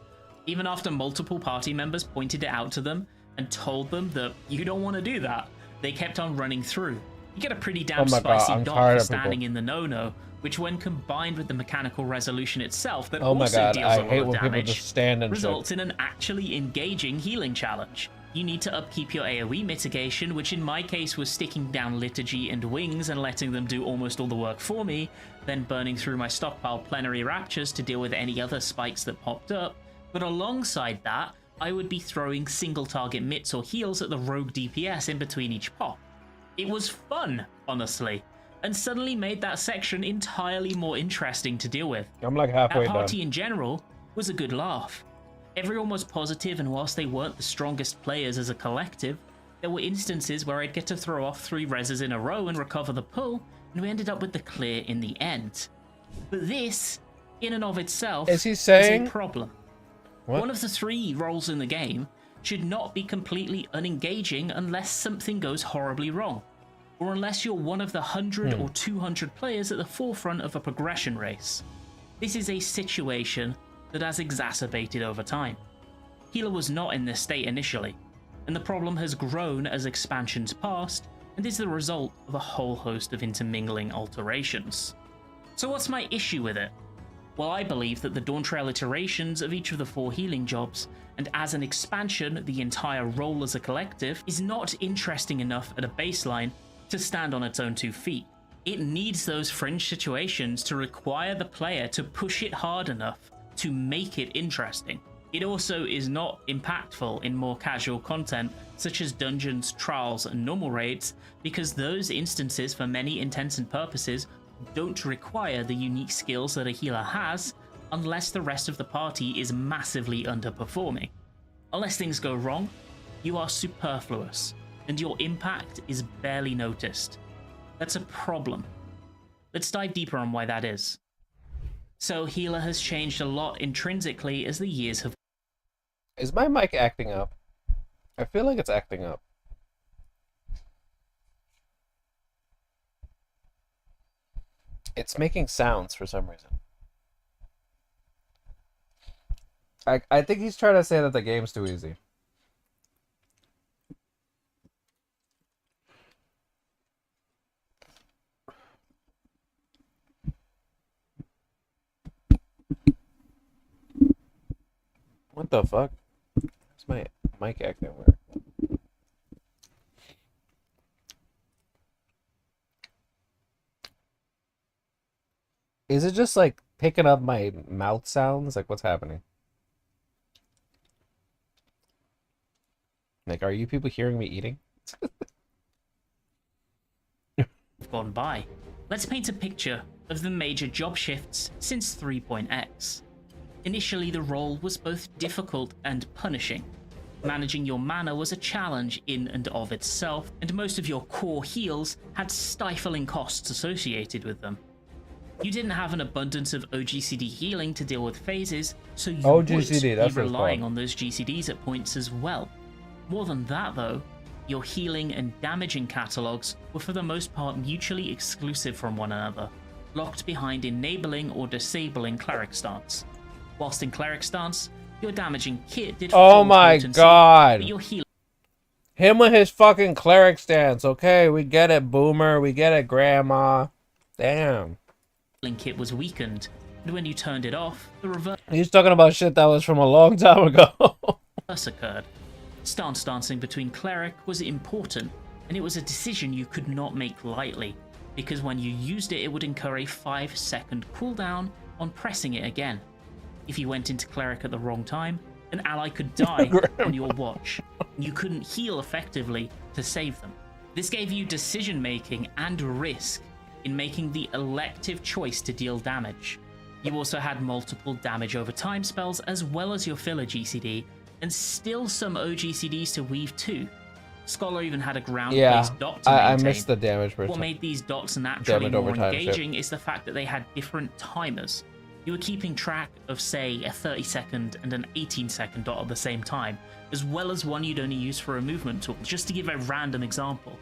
Even after multiple party members pointed it out to them and told them that you don't want to do that, they kept on running through. You get a pretty damn spicy dot for standing in the no-no, which when combined with the mechanical resolution itself that also deals a lot of damage, results in an actually engaging healing challenge. You need to upkeep your AoE mitigation, which in my case was sticking down Liturgy and Wings and letting them do almost all the work for me, then burning through my stockpile Plenary Raptures to deal with any other spikes that popped up, but alongside that, I would be throwing single target mitts or heals at the rogue DPS in between each pop. It was fun, honestly, and suddenly made that section entirely more interesting to deal with.
I'm like halfway
done. That party
done.
in general was a good laugh. Everyone was positive, and whilst they weren't the strongest players as a collective, there were instances where I'd get to throw off 3 reses in a row and recover the pull, and we ended up with the clear in the end. But this, in and of itself, is a problem. What? One of the 3 roles in the game should not be completely unengaging unless something goes horribly wrong, or unless you're one of the 100 or 200 players at the forefront of a progression race. This is a situation that has exacerbated over time. Healer was not in this state initially, and the problem has grown as expansions passed and is the result of a whole host of intermingling alterations. So what's my issue with it? Well, I believe that the Dawntrail iterations of each of the 4 healing jobs, and as an expansion, the entire role as a collective, is not interesting enough at a baseline to stand on its own 2 feet. It needs those fringe situations to require the player to push it hard enough to make it interesting. It also is not impactful in more casual content such as dungeons, trials, and normal raids, because those instances, for many intents and purposes, don't require the unique skills that a healer has unless the rest of the party is massively underperforming. Unless things go wrong, you are superfluous, and your impact is barely noticed. That's a problem. Let's dive deeper on why that is. So healer has changed a lot intrinsically as the years have...
Is my mic acting up? I feel like it's acting up. It's making sounds for some reason. I think he's trying to say that the game's too easy. What the fuck? Where's my mic acting weird? Is it just like picking up my mouth sounds? Like what's happening? Like, are you people hearing me eating?
Gone by. Let's paint a picture of the major job shifts since 3.x. Initially, the role was both difficult and punishing. Managing your mana was a challenge in and of itself, and most of your core heals had stifling costs associated with them. You didn't have an abundance of OGCD healing to deal with phases, so you would be relying on those GCDs at points as well. More than that though, your healing and damaging catalogs were for the most part mutually exclusive from one another, locked behind enabling or disabling cleric stance. Whilst in cleric stance, your damaging kit did
oh my god, your healing him with his fucking cleric stance. Okay, we get it, boomer, we get it, grandma. Damn.
Kit was weakened, and when you turned it off, the reverse.
He's talking about shit that was from a long time ago.
Occurred. Stance dancing between cleric was important, and it was a decision you could not make lightly, because when you used it, it would incur a 5-second cooldown on pressing it again. If you went into cleric at the wrong time, an ally could die on your watch, and you couldn't heal effectively to save them. This gave you decision making and risk in making the elective choice to deal damage. You also had multiple damage over time spells as well as your filler GCD, and still some OGCDs to weave too. Scholar even had a ground-based dot to maintain.
I missed the damage per
What made these dots naturally more engaging is the fact that they had different timers. You were keeping track of, say, a 30-second and an 18-second dot at the same time, as well as one you'd only use for a movement tool, just to give a random example.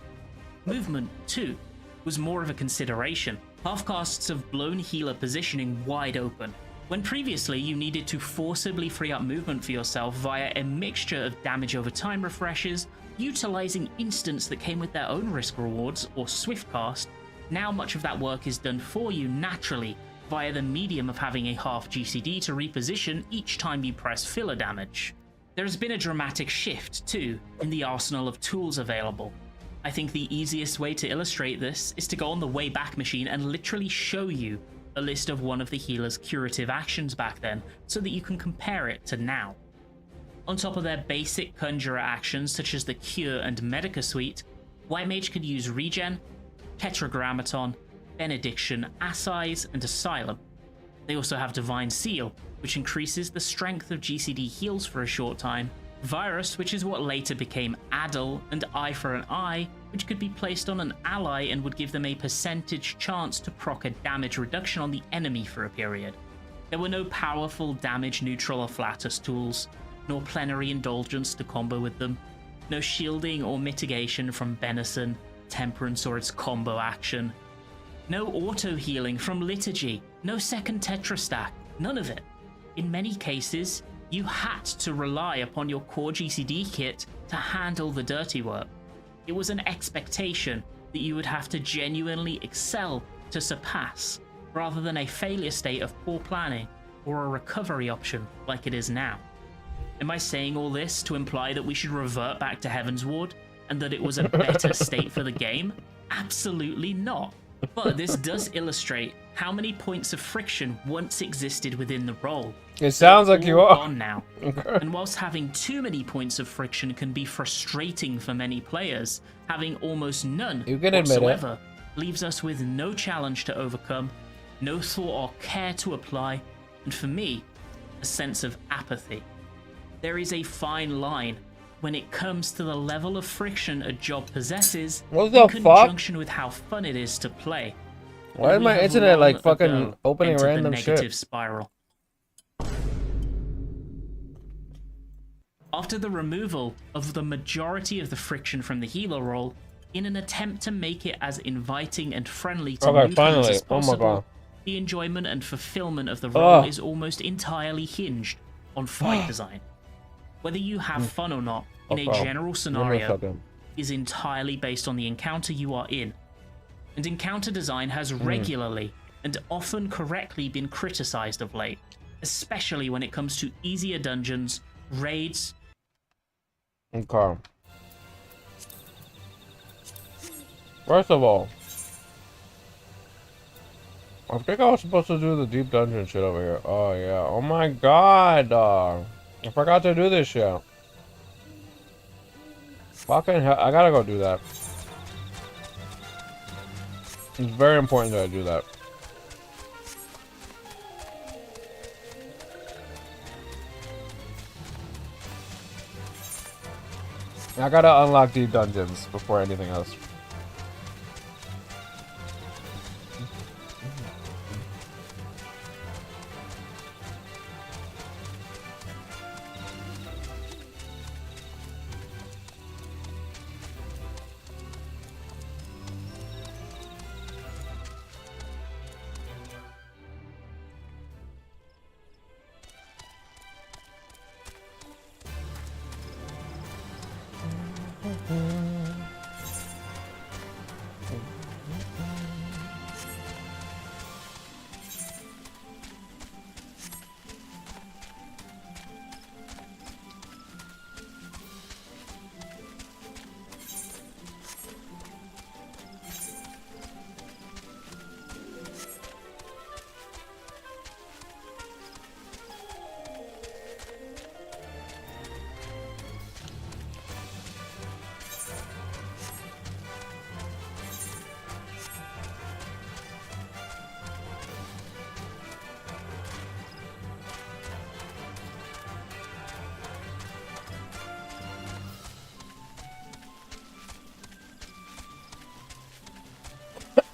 Movement, too, was more of a consideration. Half-casts of blown healer positioning wide open, when previously you needed to forcibly free up movement for yourself via a mixture of damage over time refreshes, utilizing instants that came with their own risk rewards, or swift cast. Now much of that work is done for you naturally via the medium of having a half GCD to reposition each time you press filler damage. There has been a dramatic shift, too, in the arsenal of tools available. I think the easiest way to illustrate this is to go on the Wayback Machine and literally show you a list of one of the healer's curative actions back then, so that you can compare it to now. On top of their basic conjurer actions such as the Cure and Medica suite, White Mage could use Regen, Tetragrammaton, Benediction, Assize, and Asylum. They also have Divine Seal, which increases the strength of GCD heals for a short time, Virus, which is what later became Addle, and Eye for an Eye, which could be placed on an ally and would give them a percentage chance to proc a damage reduction on the enemy for a period. There were no powerful damage neutral or flatus tools, nor plenary indulgence to combo with them, no shielding or mitigation from Benison, Temperance or its combo action, no auto healing from Liturgy, no second Tetra stack, none of it. In many cases, you had to rely upon your core GCD kit to handle the dirty work. It was an expectation that you would have to genuinely excel to surpass, rather than a failure state of poor planning or a recovery option like it is now. Am I saying all this to imply that we should revert back to Heavensward and that it was a better state for the game? Absolutely not. But this does illustrate how many points of friction once existed within the role.
It sounds like you are
gone now. And whilst having too many points of friction can be frustrating for many players, having almost none whatsoever leaves us with no challenge to overcome, no thought or care to apply, and for me, a sense of apathy. There is a fine line when it comes to the level of friction a job possesses in conjunction with how fun it is to play.
Why is my internet like fucking opening random shit?
Spiral. After the removal of the majority of the friction from the healer role, in an attempt to make it as inviting and friendly to newcomers as possible, the enjoyment and fulfillment of the role is almost entirely hinged on fight design. Whether you have fun or not in a general scenario is entirely based on the encounter you are in. And encounter design has regularly and often correctly been criticized of late, especially when it comes to easier dungeons, raids.
Okay. First of all, I think I was supposed to do the deep dungeon shit over here. Oh, yeah. Oh, my God. I forgot to do this shit. Fucking hell. I gotta go do that. It's very important that I do that. I gotta unlock deep dungeons before anything else.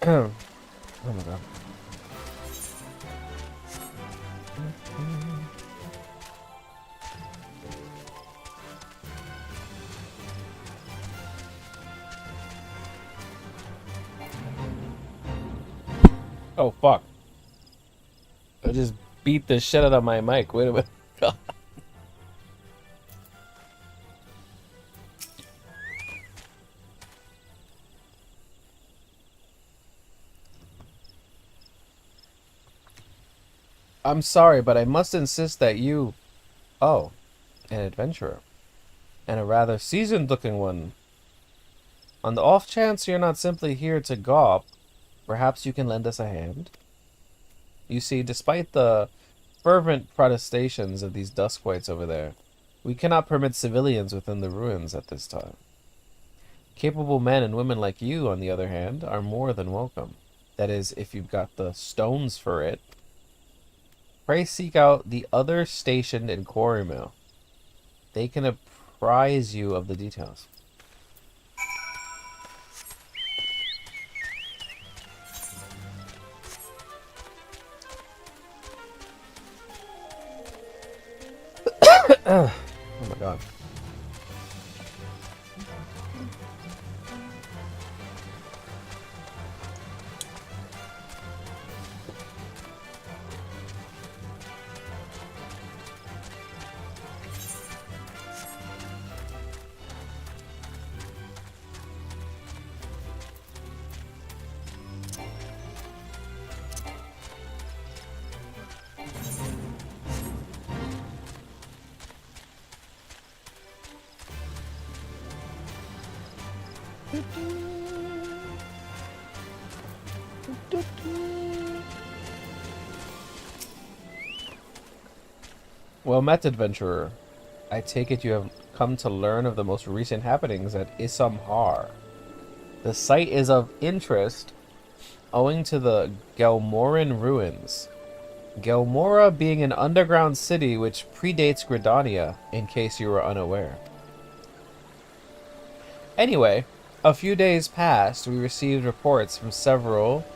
Oh my god. Oh fuck. I just beat the shit out of my mic. Wait a minute. God. I'm sorry, but I must insist that you... Oh, an adventurer. And a rather seasoned-looking one. On the off chance you're not simply here to gawp, perhaps you can lend us a hand? You see, despite the fervent protestations of these Duskwights over there, we cannot permit civilians within the ruins at this time. Capable men and women like you, on the other hand, are more than welcome. That is, if you've got the stones for it. Pray seek out the other stationed in Quarry Mill. They can apprise you of the details. Oh my god. Well met, adventurer. I take it you have come to learn of the most recent happenings at Isamhar. The site is of interest owing to the Gelmoran ruins. Gelmora being an underground city which predates Gridania, in case you were unaware. Anyway, a few days past, we received reports from several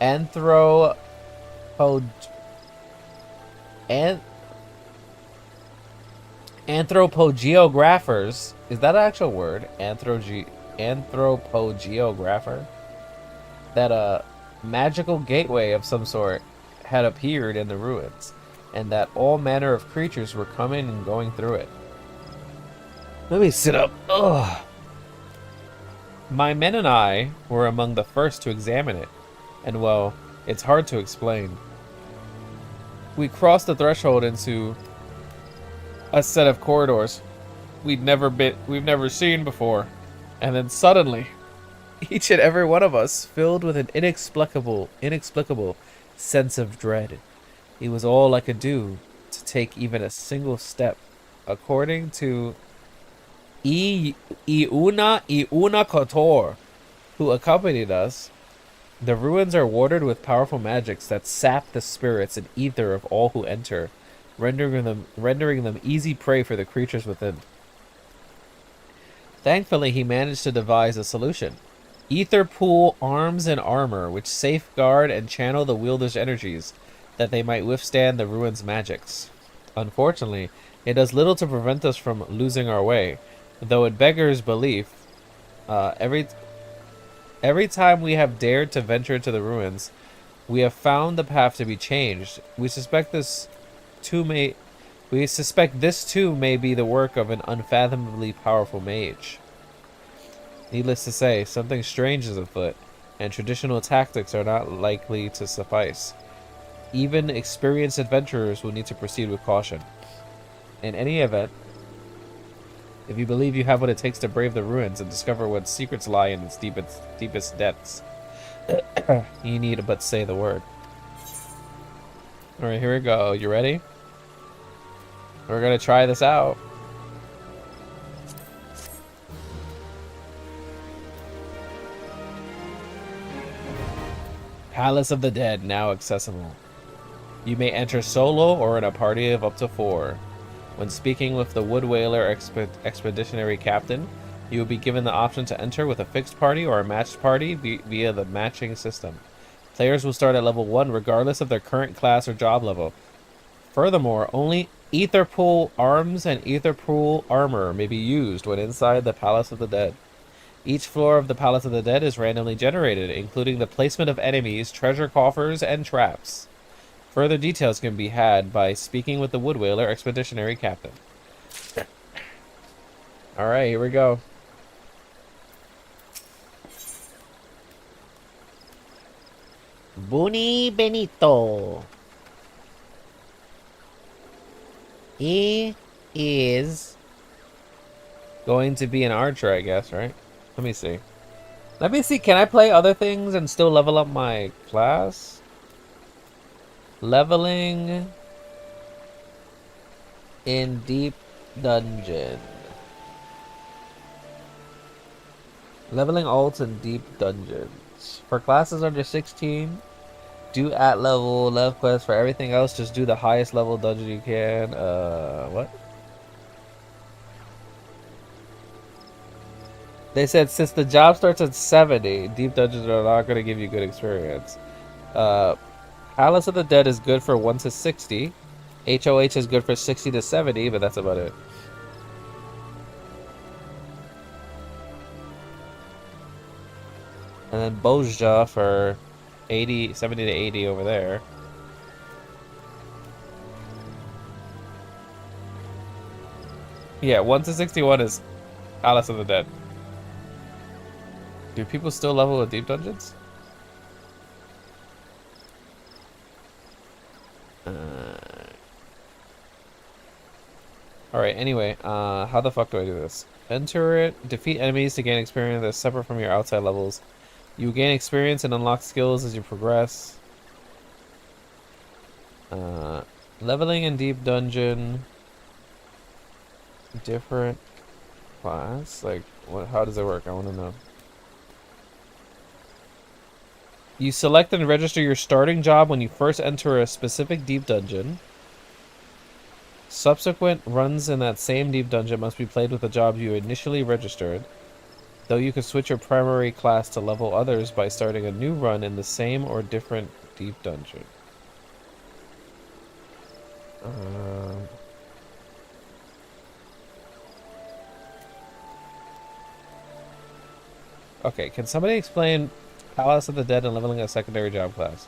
anthropogeographers. Is that an actual word? Anthropogeographer? That a magical gateway of some sort had appeared in the ruins, and that all manner of creatures were coming and going through it. Let me sit up. Ugh. My men and I were among the first to examine it, and well, it's hard to explain. We crossed the threshold into a set of corridors we've never seen before, and then suddenly, each and every one of us filled with an inexplicable sense of dread. It was all I could do to take even a single step. According to Iuna Kotor, who accompanied us, the ruins are watered with powerful magics that sap the spirits and ether of all who enter, rendering them easy prey for the creatures within. Thankfully, he managed to devise a solution. Ether pool arms and armor, which safeguard and channel the wielder's energies, that they might withstand the ruins' magics. Unfortunately, it does little to prevent us from losing our way, though it beggars belief. Every time we have dared to venture into the ruins, we have found the path to be changed. We suspect this too may be the work of an unfathomably powerful mage. Needless to say, something strange is afoot, and traditional tactics are not likely to suffice. Even experienced adventurers will need to proceed with caution. In any event, if you believe you have what it takes to brave the ruins and discover what secrets lie in its deepest depths, you need but say the word. Alright, here we go. You ready? We're gonna try this out. Palace of the Dead, now accessible. You may enter solo or in a party of up to 4. When speaking with the Wood Whaler Expeditionary Captain, you will be given the option to enter with a fixed party or a matched party via the matching system. Players will start at level 1 regardless of their current class or job level. Furthermore, only Ether Pool arms and Ether Pool armor may be used when inside the Palace of the Dead. Each floor of the Palace of the Dead is randomly generated, including the placement of enemies, treasure coffers, and traps. Further details can be had by speaking with the Wood Whaler Expeditionary Captain. Alright, here we go. Bunni Benito. He is going to be an archer, I guess, right? Let me see. Can I play other things and still level up my class? Leveling in Deep Dungeon. Leveling alts in Deep Dungeons. For classes under 16, do at level left quest. For everything else, just do the highest level dungeon you can. What? They said since the job starts at 70, deep dungeons are not going to give you good experience. Palace of the Dead is good for 1 to 60. HOH is good for 60 to 70, but that's about it. And then Bozja for 70 to 80 over there. Yeah, 1 to 61 is Palace of the Dead. Do people still level with deep dungeons? Alright, anyway, how the fuck do I do this? Enter it, defeat enemies to gain experience that's separate from your outside levels. You gain experience and unlock skills as you progress. Leveling in deep dungeon. Different class? Like, what? How does it work? I want to know. You select and register your starting job when you first enter a specific deep dungeon. Subsequent runs in that same deep dungeon must be played with the job you initially registered, though you can switch your primary class to level others by starting a new run in the same or different deep dungeon. Okay, can somebody explain Palace of the Dead and leveling a secondary job class?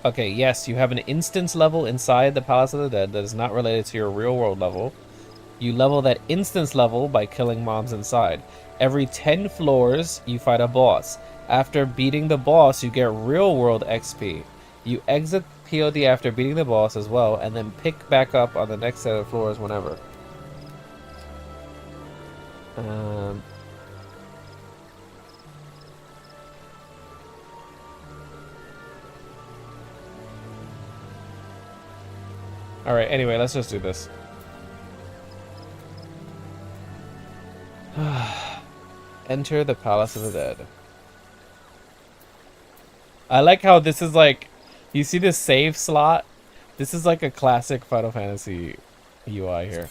Okay, yes, you have an instance level inside the Palace of the Dead that is not related to your real world level. You level that instance level by killing mobs inside. Every 10 floors, you fight a boss. After beating the boss, you get real world XP. You exit POD after beating the boss as well, and then pick back up on the next set of floors whenever. Alright, anyway, let's just do this. Enter the Palace of the Dead. I like how this is like, you see this save slot? This is like a classic Final Fantasy UI here.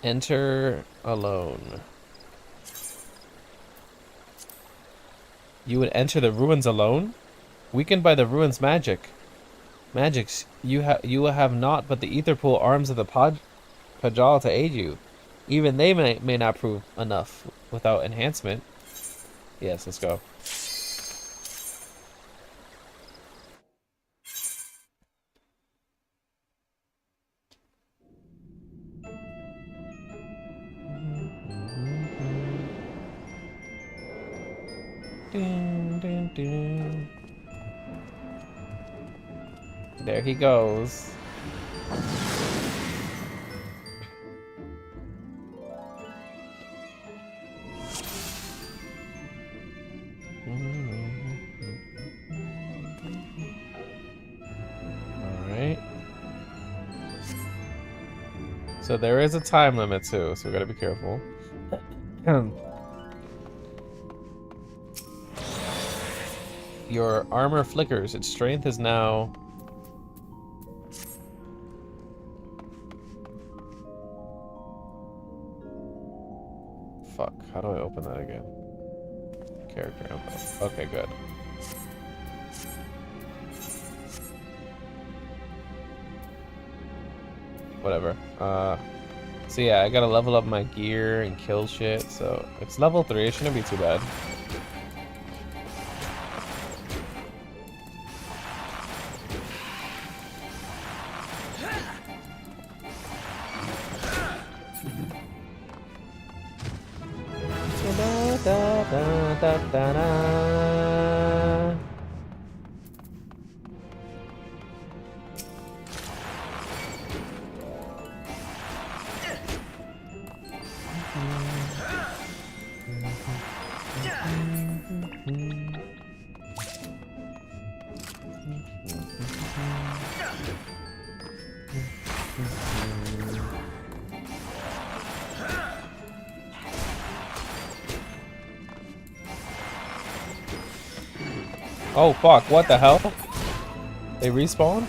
Enter alone. You would enter the ruins alone? Weakened by the ruins' magics, you will have naught but the ether pool arms of the Pajal to aid you. Even they may not prove enough without enhancement. Yes, let's go. Dun, dun, dun. There he goes. Alright. So there is a time limit too, so we gotta be careful. Your armor flickers. Its strength is now... Fuck, how do I open that again? Character info. Okay, good. Whatever. So yeah, I gotta level up my gear and kill shit, so it's level 3, it shouldn't be too bad. Oh fuck, what the hell? They respawn?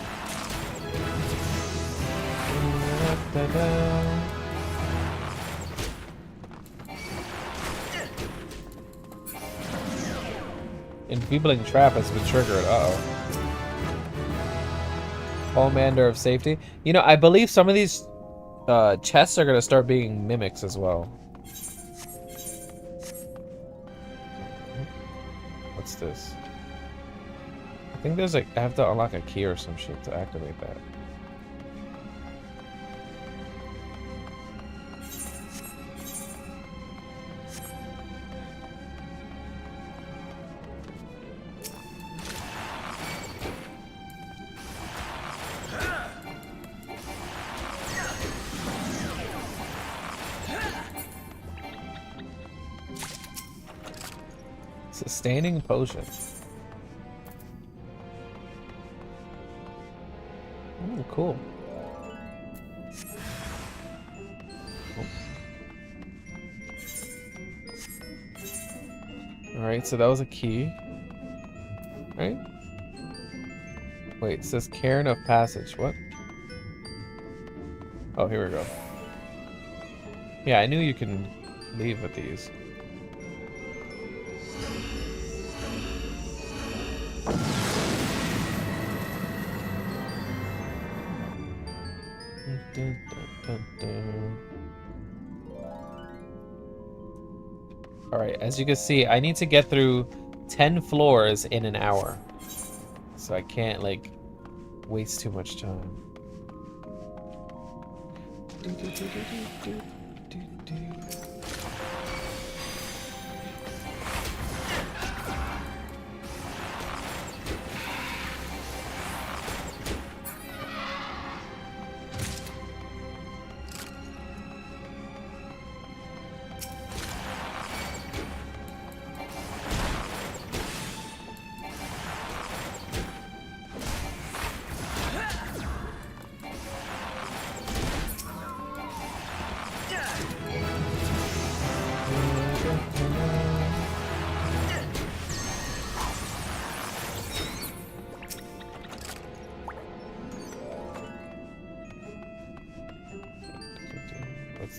Enfeebling trap has been triggered, uh-oh. Commander of safety. You know, I believe some of these chests are gonna start being mimics as well. What's this? I think there's like, I have to unlock a key or some shit to activate that. Sustaining potion. Ooh, cool. Alright, so that was a key. Right? Wait, it says Cairn of Passage. What? Oh, here we go. Yeah, I knew you can leave with these. Alright, as you can see, I need to get through 10 floors in an hour. So I can't, like, waste too much time.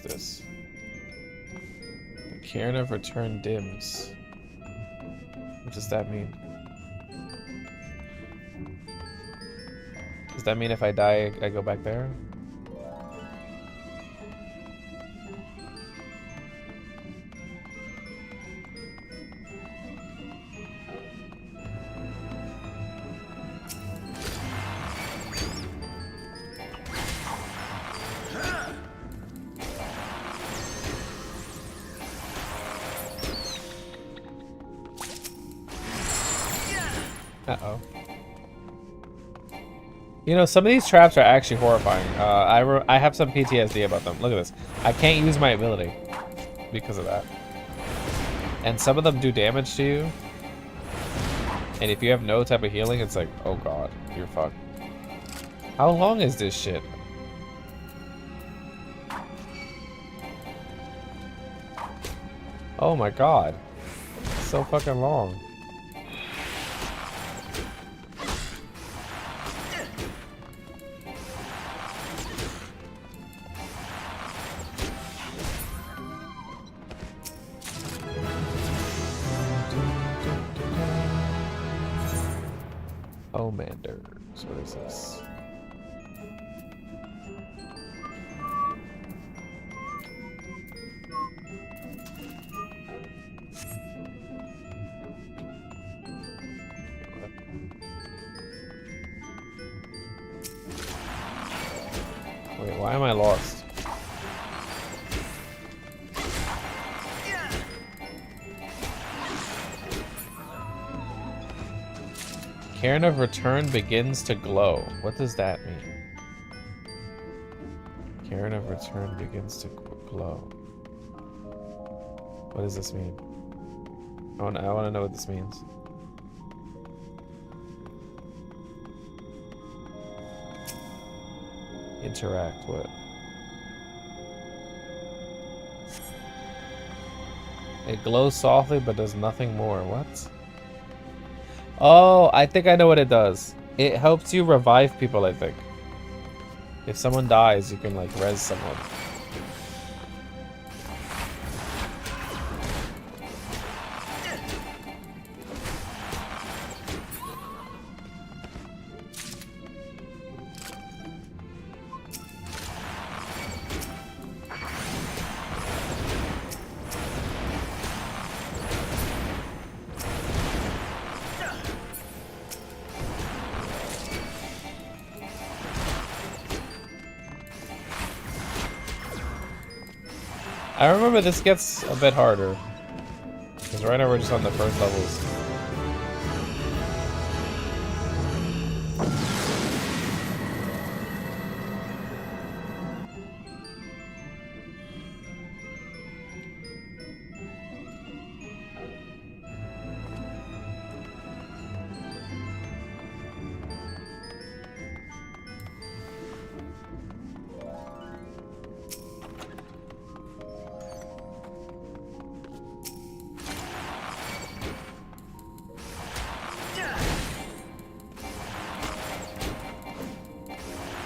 this? The cairn of return dims. What does that mean? Does that mean if I die, I go back there? Uh-oh. You know, some of these traps are actually horrifying. I have some PTSD about them. Look at this. I can't use my ability because of that. And some of them do damage to you. And if you have no type of healing, it's like, oh god, you're fucked. How long is this shit? Oh my god. It's so fucking long. Omanders. What is this? Wait, why am I lost? Cairn of Return begins to glow. What does that mean? Cairn of Return begins to glow. What does this mean? I want to know what this means. Interact, what? It glows softly but does nothing more. What? Oh, I think I know what it does. It helps you revive people, I think. If someone dies, you can like res someone. I remember this gets a bit harder. Because right now we're just on the first levels.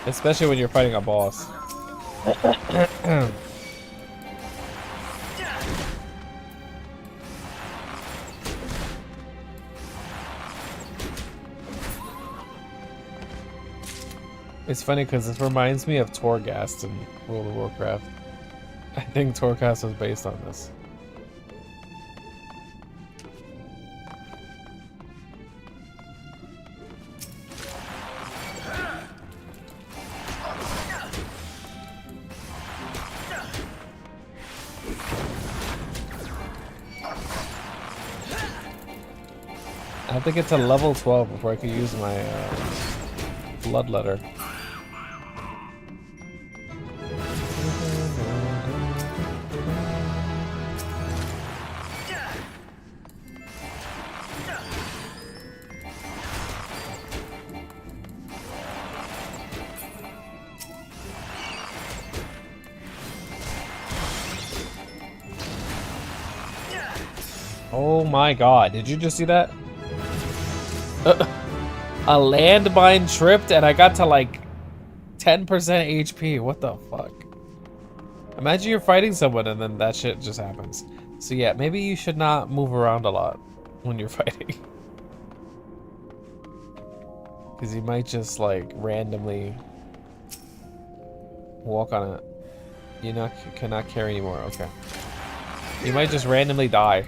Especially when you're fighting a boss. It's funny because this reminds me of Torghast in World of Warcraft. I think Torghast was based on this. I have to get to level 12 before I can use my bloodletter. Oh my god, did you just see that? A landmine tripped and I got to like 10% HP. What the fuck? Imagine you're fighting someone and then that shit just happens. So yeah, maybe you should not move around a lot when you're fighting. Because you might just like randomly walk on it. You cannot carry anymore. Okay. You might just randomly die.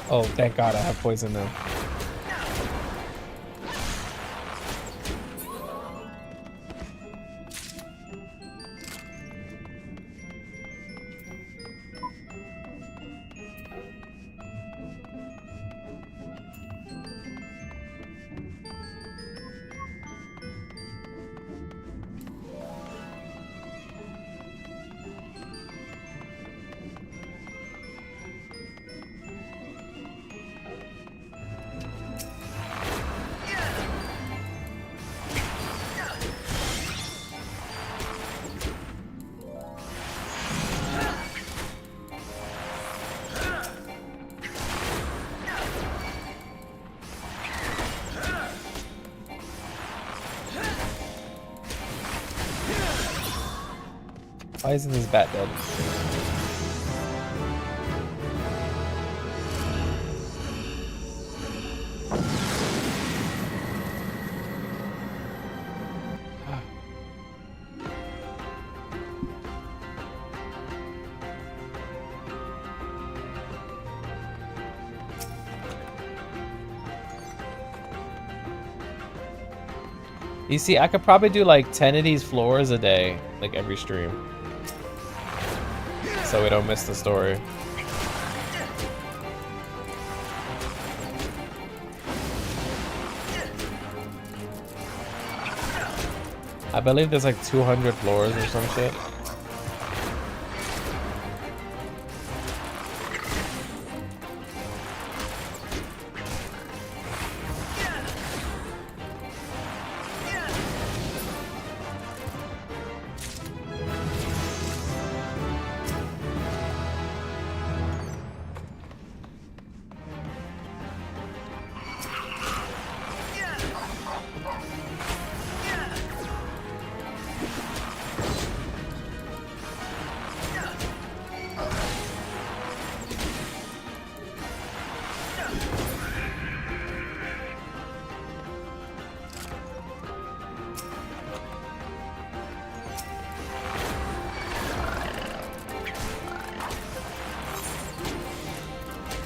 Oh, thank God I have poison now. Why isn't this bat dead? You see, I could probably do like 10 of these floors a day, like every stream. So we don't miss the story. I believe there's like 200 floors or some shit.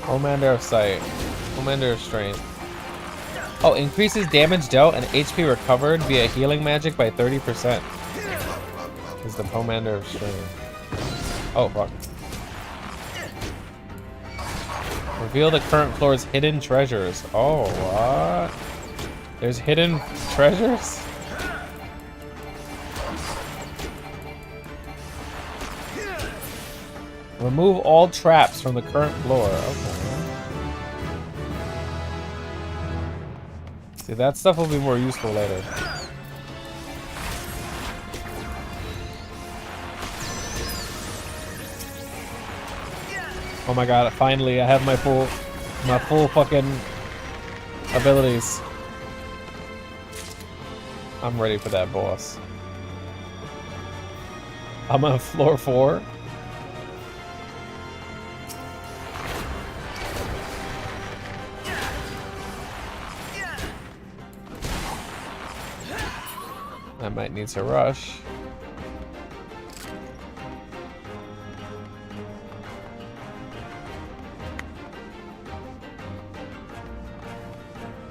Commander of Sight. Commander of Strength. Oh, increases damage dealt and HP recovered via healing magic by 30%. Is the Commander of Strength. Oh, fuck. Reveal the current floor's hidden treasures. Oh, what? There's hidden treasures? Remove all traps from the current floor. Okay. See, that stuff will be more useful later. Oh my god, finally I have my full fucking abilities. I'm ready for that boss. I'm on floor 4. I might need to rush.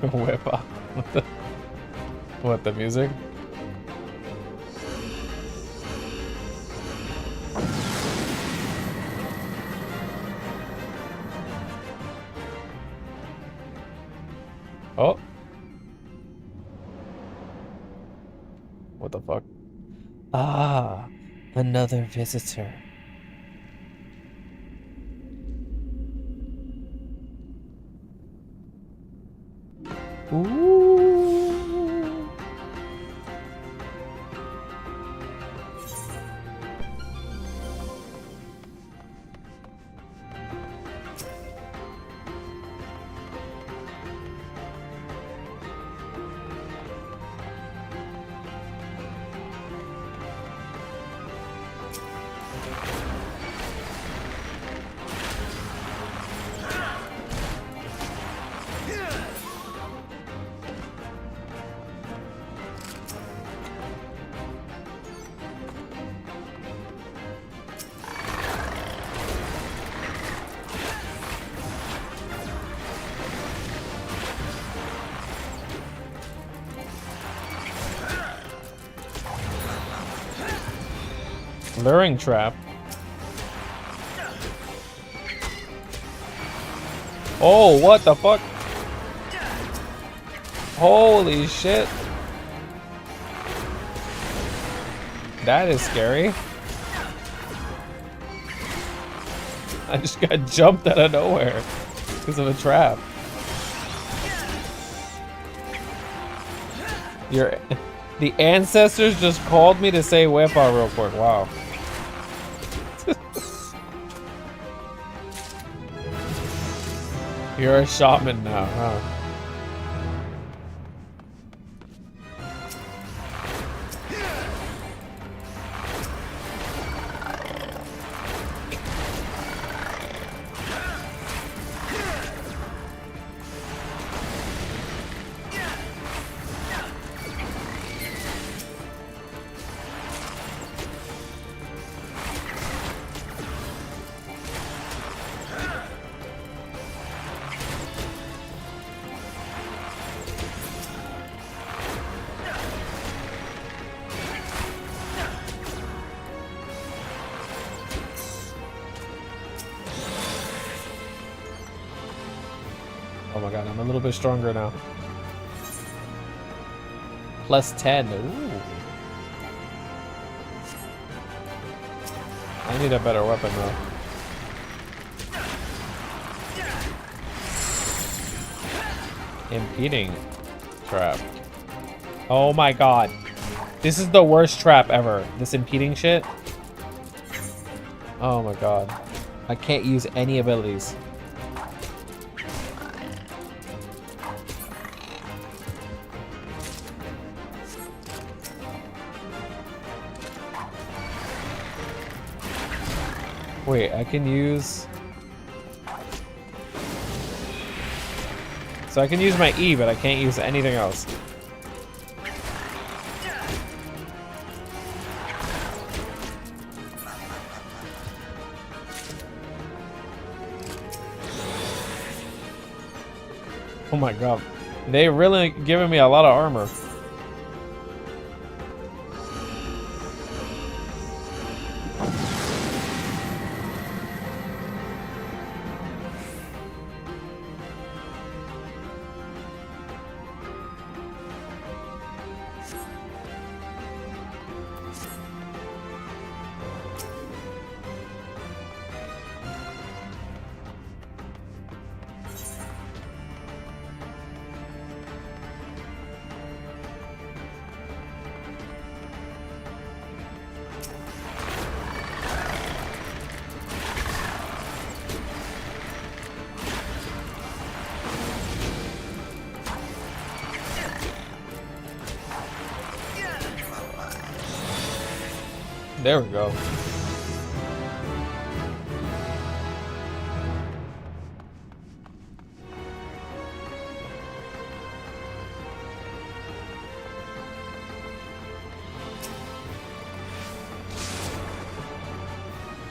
Whip up. What, the music? Oh. What the fuck? Ah, another visitor. Ooh. Luring trap. Oh, what the fuck? Holy shit. That is scary. I just got jumped out of nowhere because of a trap. The ancestors just called me to say wepa real quick. Wow. You're a shaman now, huh? Oh my god, I'm a little bit stronger now. Plus 10. Ooh. I need a better weapon though. Impeding trap. Oh my god. This is the worst trap ever. This impeding shit. Oh my god. I can't use any abilities. Wait, I can use... So I can use my E, but I can't use anything else. Oh my god. They really giving me a lot of armor. There we go.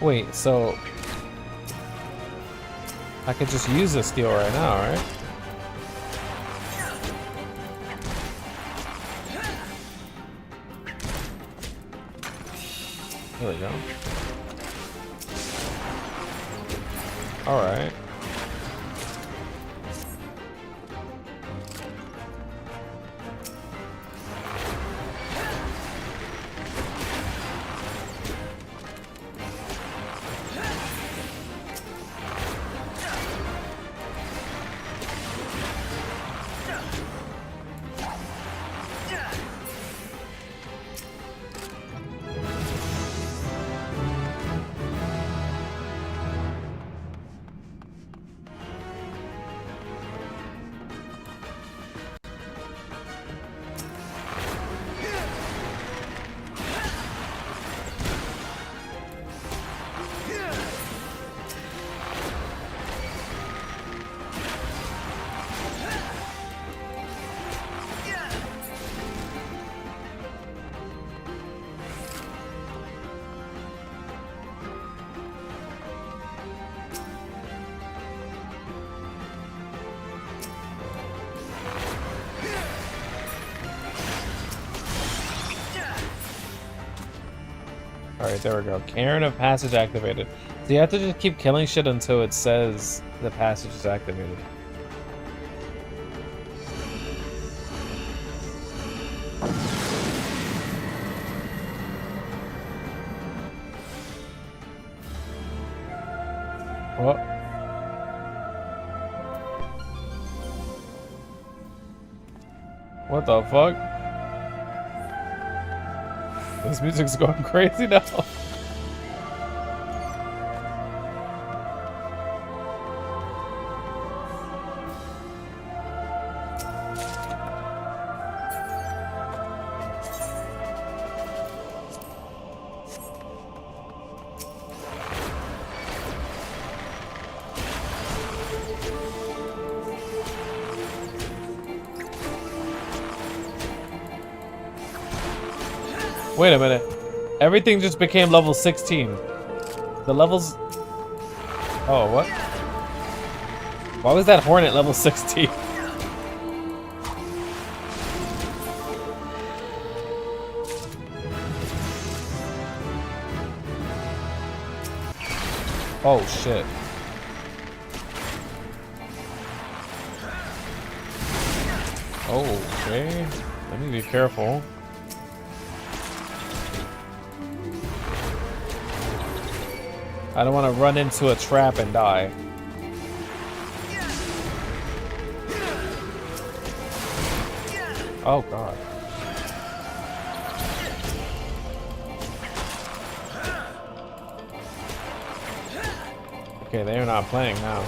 Wait, so I could just use this steel right now, right? There we go. All right. Alright, there we go. Cairn of passage activated. So you have to just keep killing shit until it says the passage is activated. What? What the fuck? This music's going crazy now. Wait a minute. Everything just became level 16. The levels... Oh, what? Why was that Hornet level 16? Oh, shit. Oh, okay. Let me be careful. I don't want to run into a trap and die. Oh god. Okay, they're not playing now.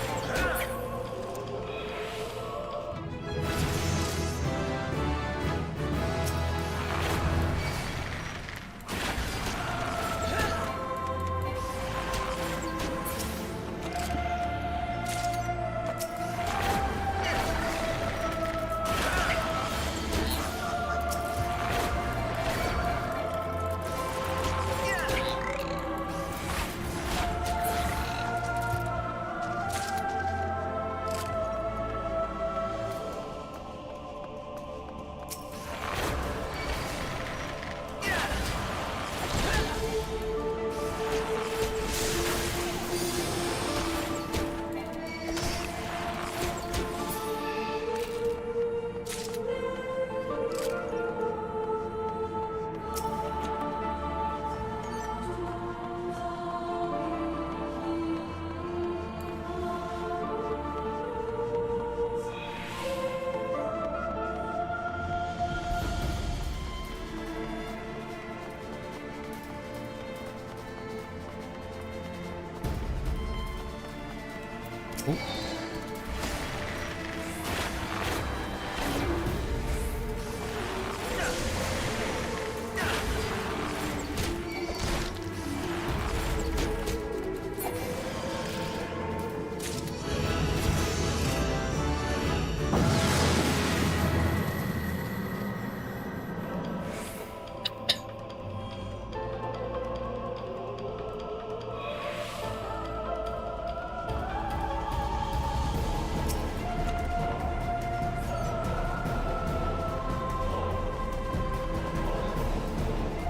Ooh.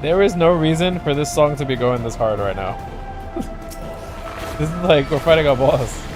There is no reason for this song to be going this hard right now. This is like we're fighting a boss.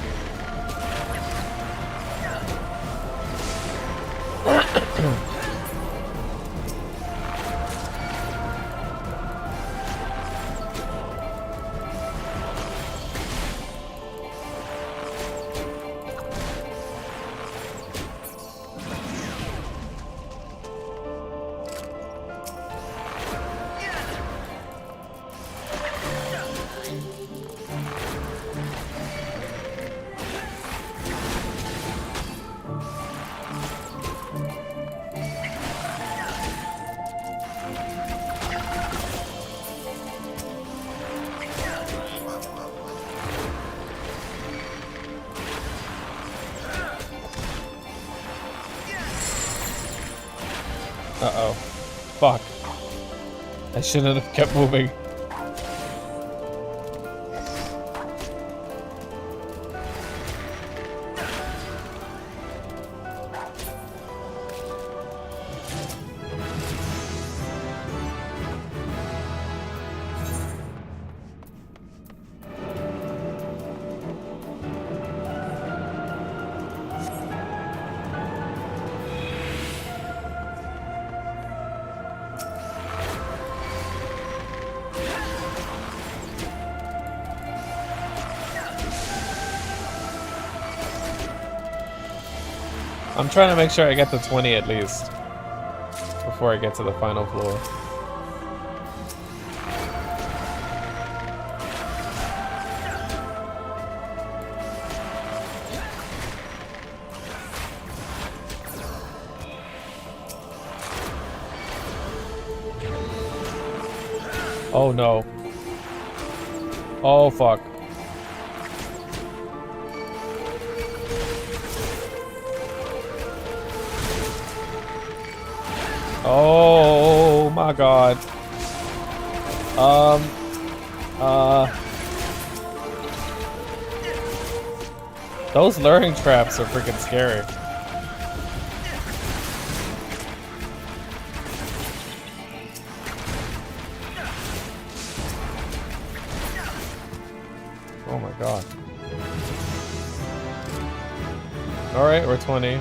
Uh-oh. Fuck. I shouldn't have kept moving. I'm trying to make sure I get to 20 at least before I get to the final floor. Oh no. Oh fuck. Oh my god. Those luring traps are freaking scary. Oh my god. Alright, we're 20.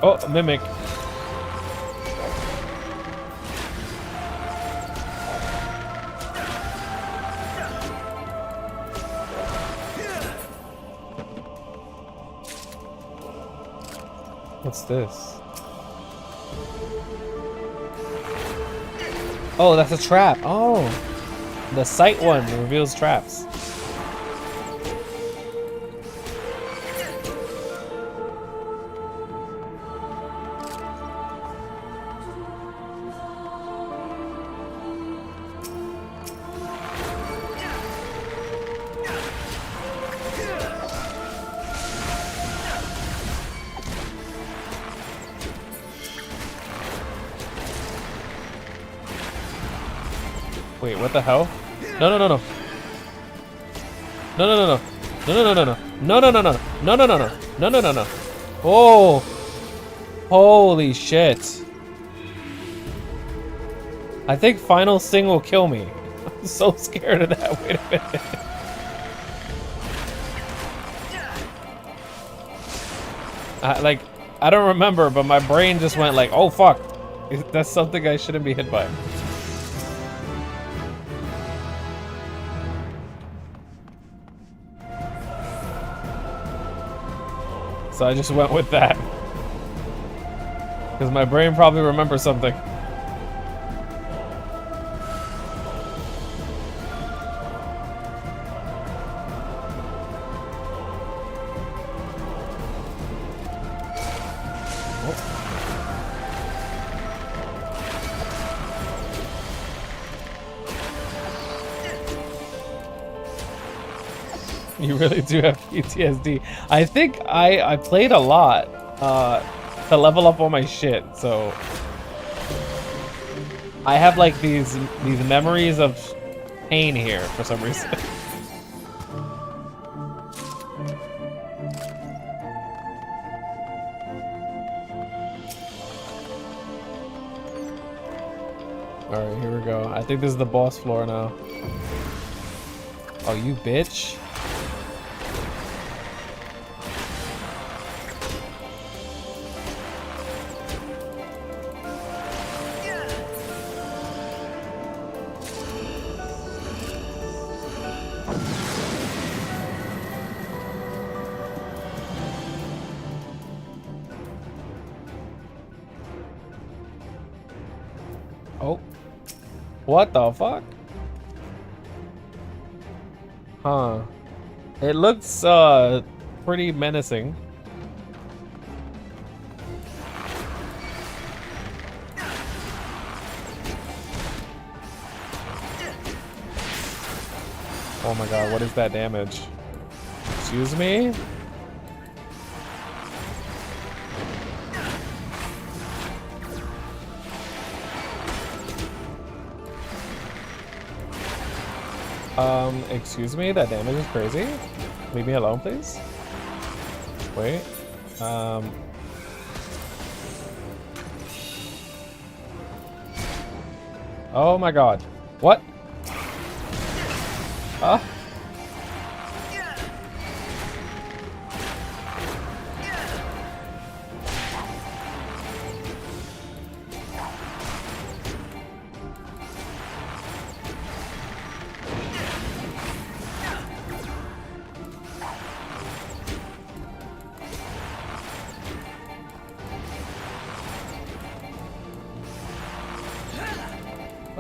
Oh, mimic. What's this? Oh, that's a trap. Oh, the sight one reveals traps. Wait, what the hell? No, no, no, no. No, no, no, no. No, no, no, no, no. No, no, no, no. No, no, no, no. No, no, no, no. Oh. Holy shit. I think final sting will kill me. I'm so scared of that. Wait a minute. Like, I don't remember, but my brain just went like, oh fuck. That's something I shouldn't be hit by. So I just went with that. Because my brain probably remembers something. You really do have PTSD. I think I played a lot to level up all my shit, so I have like these memories of pain here for some reason. Alright, here we go. I think this is the boss floor now. Oh, you bitch. Oh. What the fuck? Huh. It looks pretty menacing. Oh my god, what is that damage? Excuse me? Excuse me, that damage is crazy. Leave me alone, please. Wait. Oh my god. What? Huh?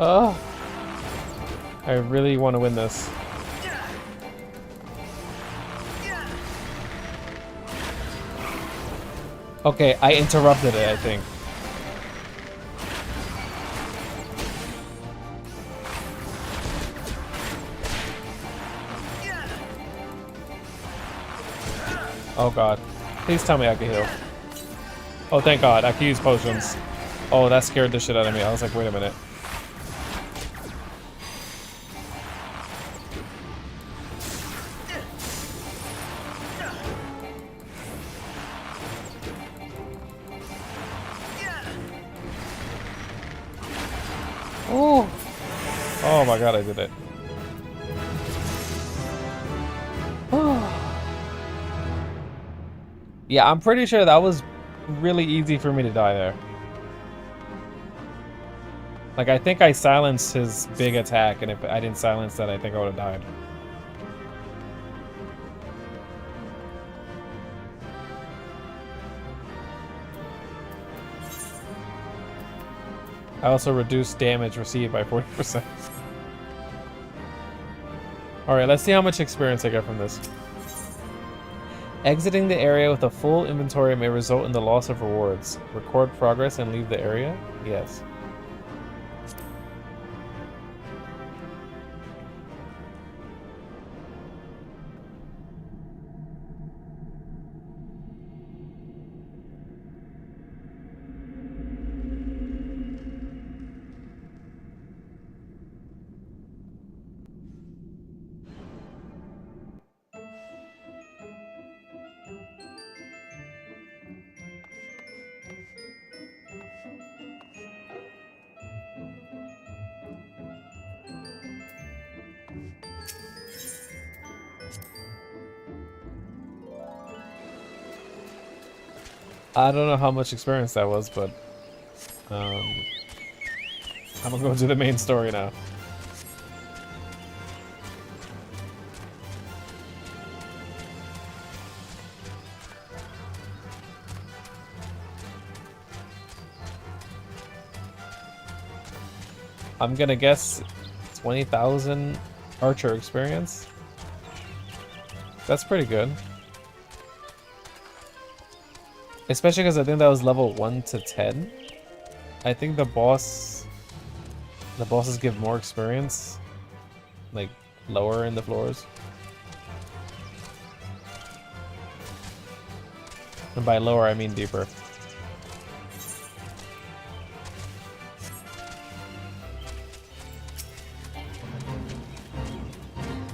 Oh, I really want to win this. Okay, I interrupted it, I think. Oh god. Please tell me I can heal. Oh, thank god, I can use potions. Oh, that scared the shit out of me. I was like, wait a minute. Oh! Oh my god, I did it. Yeah, I'm pretty sure that was really easy for me to die there. Like, I think I silenced his big attack, and if I didn't silence that, I think I would have died. I also reduced damage received by 40%. Alright, let's see how much experience I get from this. Exiting the area with a full inventory may result in the loss of rewards. Record progress and leave the area? Yes. I don't know how much experience that was, but I'm gonna go to the main story now. I'm gonna guess 20,000 archer experience. That's pretty good. Especially because I think that was level 1 to 10. I think the bosses give more experience, like lower in the floors. And by lower, I mean deeper.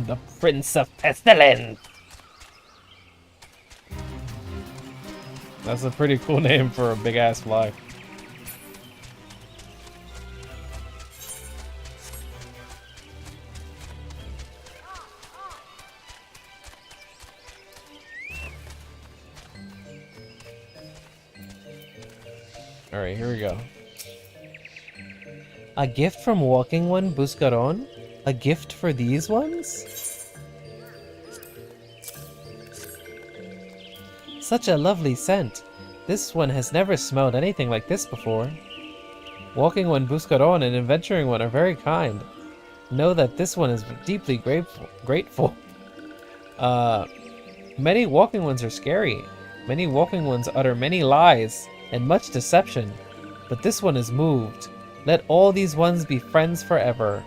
The Prince of Pestilence! That's a pretty cool name for a big-ass fly. Alright, here we go. A gift from Walking One Buscaron? A gift for these ones? Such a lovely scent. This one has never smelled anything like this before. Walking One Buscaron and Adventuring One are very kind. Know that this one is deeply grateful. Many Walking Ones are scary. Many Walking Ones utter many lies and much deception. But this one is moved. Let all these ones be friends forever.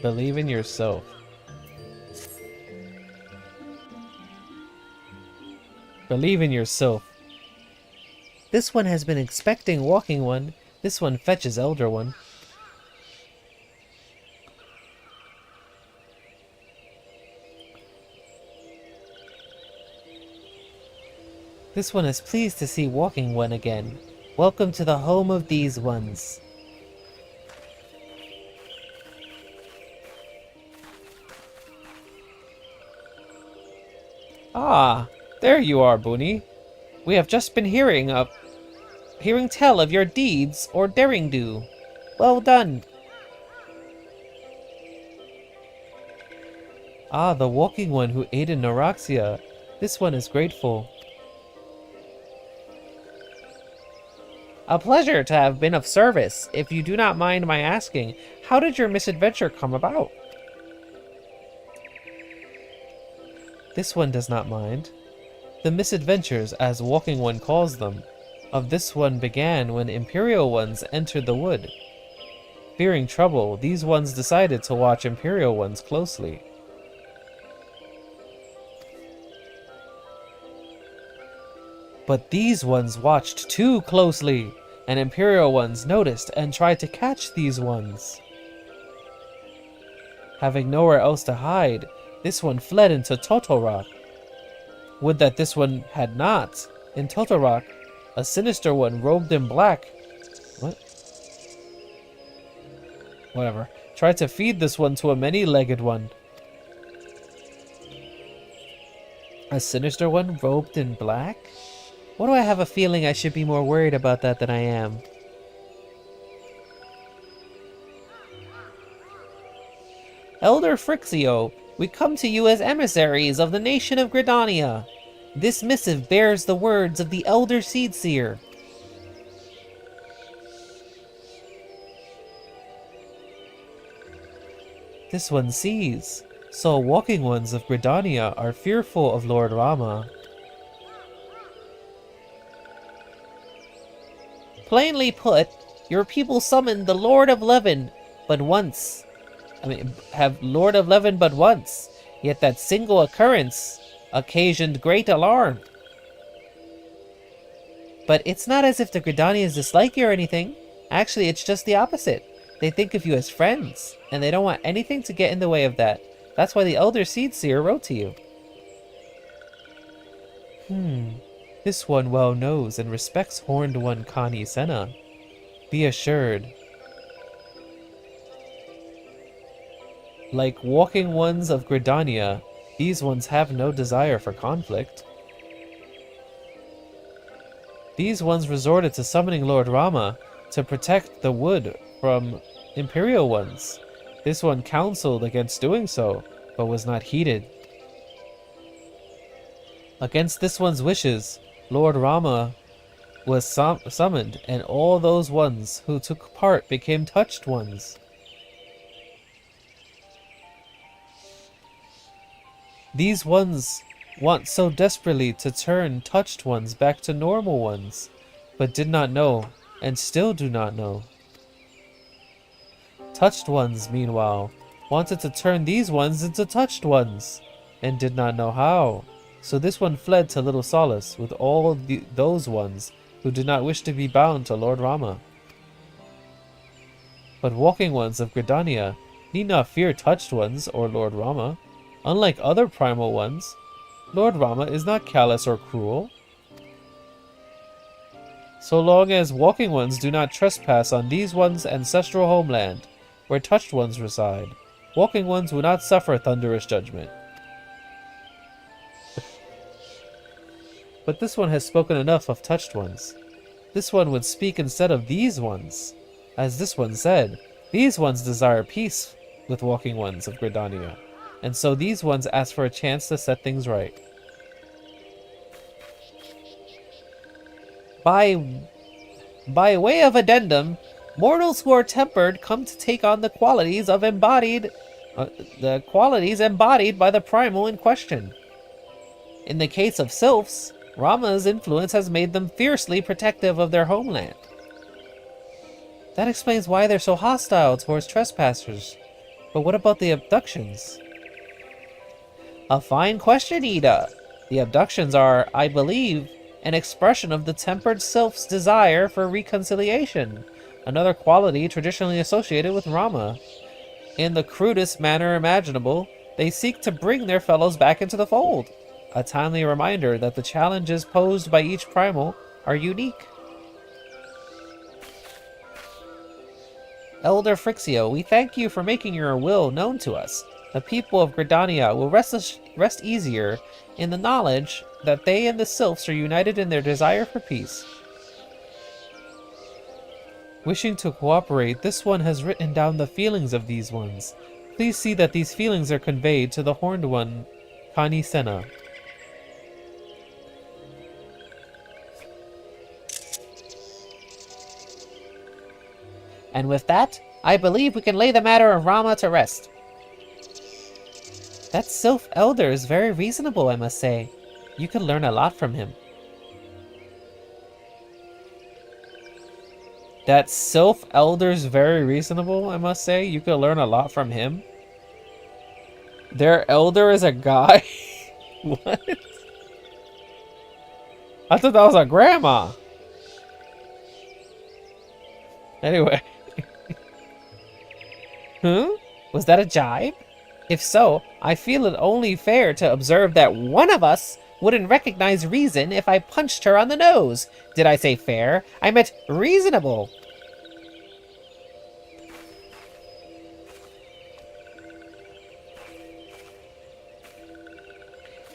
Believe in yourself. Believe in yourself. This one has been expecting Walking One. This one fetches Elder One. This one is pleased to see Walking One again. Welcome to the home of these ones. Ah, there you are, Bunni. We have just been hearing tell of your deeds or daring do. Well done. Ah, the Walking One who aided Naraxia. This one is grateful. A pleasure to have been of service. If you do not mind my asking, how did your misadventure come about? This one does not mind. The misadventures, as Walking One calls them, of this one began when Imperial Ones entered the wood. Fearing trouble, these ones decided to watch Imperial Ones closely. But these ones watched too closely, and Imperial Ones noticed and tried to catch these ones. Having nowhere else to hide, this one fled into Totorak. Would that this one had not. In Totorak, a sinister one robed in black. What? Whatever. Tried to feed this one to a many-legged one. A sinister one robed in black? Why do I have a feeling I should be more worried about that than I am? Elder Frixio, we come to you as emissaries of the nation of Gridania. This missive bears the words of the Elder Seedseer. This one sees. So Walking Ones of Gridania are fearful of Lord Rama. Plainly put, your people summoned the Lord of Levin but once. Have Lord of Levin but once, yet that single occurrence occasioned great alarm. But it's not as if the Gridanians dislike you or anything. Actually, it's just the opposite. They think of you as friends, and they don't want anything to get in the way of that. That's why the Elder Seedseer wrote to you. This one well knows and respects Horned One Kani Senna. Be assured. Like Walking Ones of Gridania, these ones have no desire for conflict. These ones resorted to summoning Lord Rama to protect the wood from Imperial Ones. This one counseled against doing so, but was not heeded. Against this one's wishes, Lord Rama was summoned, and all those ones who took part became touched ones. These ones want so desperately to turn touched ones back to normal ones, but did not know, and still do not know. Touched ones, meanwhile, wanted to turn these ones into touched ones, and did not know how. So this one fled to Little Solace with all those ones who did not wish to be bound to Lord Rama. But Walking Ones of Gridania need not fear touched ones or Lord Rama. Unlike other primal ones, Lord Rama is not callous or cruel. So long as Walking Ones do not trespass on these ones' ancestral homeland, where touched ones reside, Walking Ones will not suffer thunderous judgment. But this one has spoken enough of touched ones. This one would speak instead of these ones. As this one said, these ones desire peace with Walking Ones of Gridania, and so these ones ask for a chance to set things right. By way of addendum, mortals who are tempered come to take on the qualities embodied by the primal in question. In the case of sylphs, Rama's influence has made them fiercely protective of their homeland. That explains why they're so hostile towards trespassers. But what about the abductions? A fine question, Ida. The abductions are, I believe, an expression of the tempered sylph's desire for reconciliation, another quality traditionally associated with Rama. In the crudest manner imaginable, they seek to bring their fellows back into the fold, a timely reminder that the challenges posed by each primal are unique. Elder Frixio, we thank you for making your will known to us. The people of Gridania will rest easier in the knowledge that they and the sylphs are united in their desire for peace. Wishing to cooperate, this one has written down the feelings of these ones. Please see that these feelings are conveyed to the horned one, Kani Sena. And with that, I believe we can lay the matter of Rama to rest. That Sylph Elder is very reasonable, I must say. You could learn a lot from him. That Sylph Elder's very reasonable, I must say. You could learn a lot from him. Their elder is a guy? What? I thought that was a grandma. Anyway. Huh? Was that a jibe? If so, I feel it only fair to observe that one of us wouldn't recognize reason if I punched her on the nose. Did I say fair? I meant reasonable.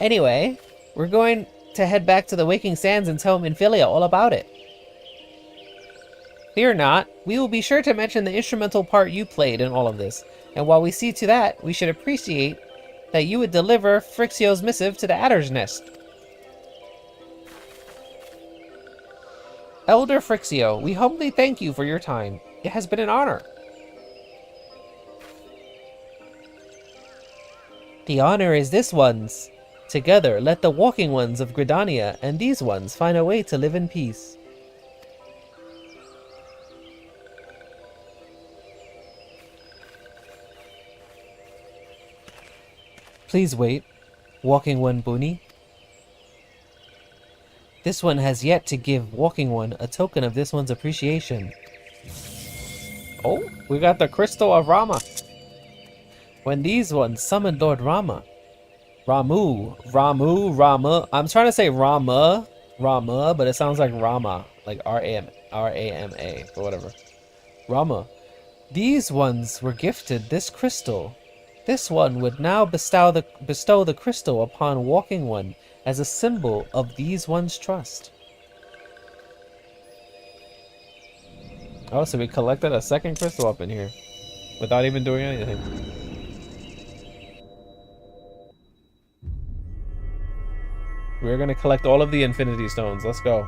Anyway, we're going to head back to the Waking Sands and tell Minfilia all about it. Fear not, we will be sure to mention the instrumental part you played in all of this, and while we see to that, we should appreciate that you would deliver Frixio's missive to the Adder's Nest. Elder Frixio, we humbly thank you for your time. It has been an honor. The honor is this one's. Together, let the walking ones of Gridania and these ones find a way to live in peace. Please wait. Walking One Bunni. This one has yet to give Walking One a token of this one's appreciation. Oh, we got the Crystal of Rama. When these ones summoned Lord Rama. Rama. I'm trying to say Rama, but it sounds like Rama, like R-A-M-A, but whatever. Rama. These ones were gifted this crystal. This one would now bestow the crystal upon Walking One as a symbol of these one's trust. Oh, so we collected a second crystal up in here without even doing anything. We're gonna collect all of the Infinity Stones. Let's go.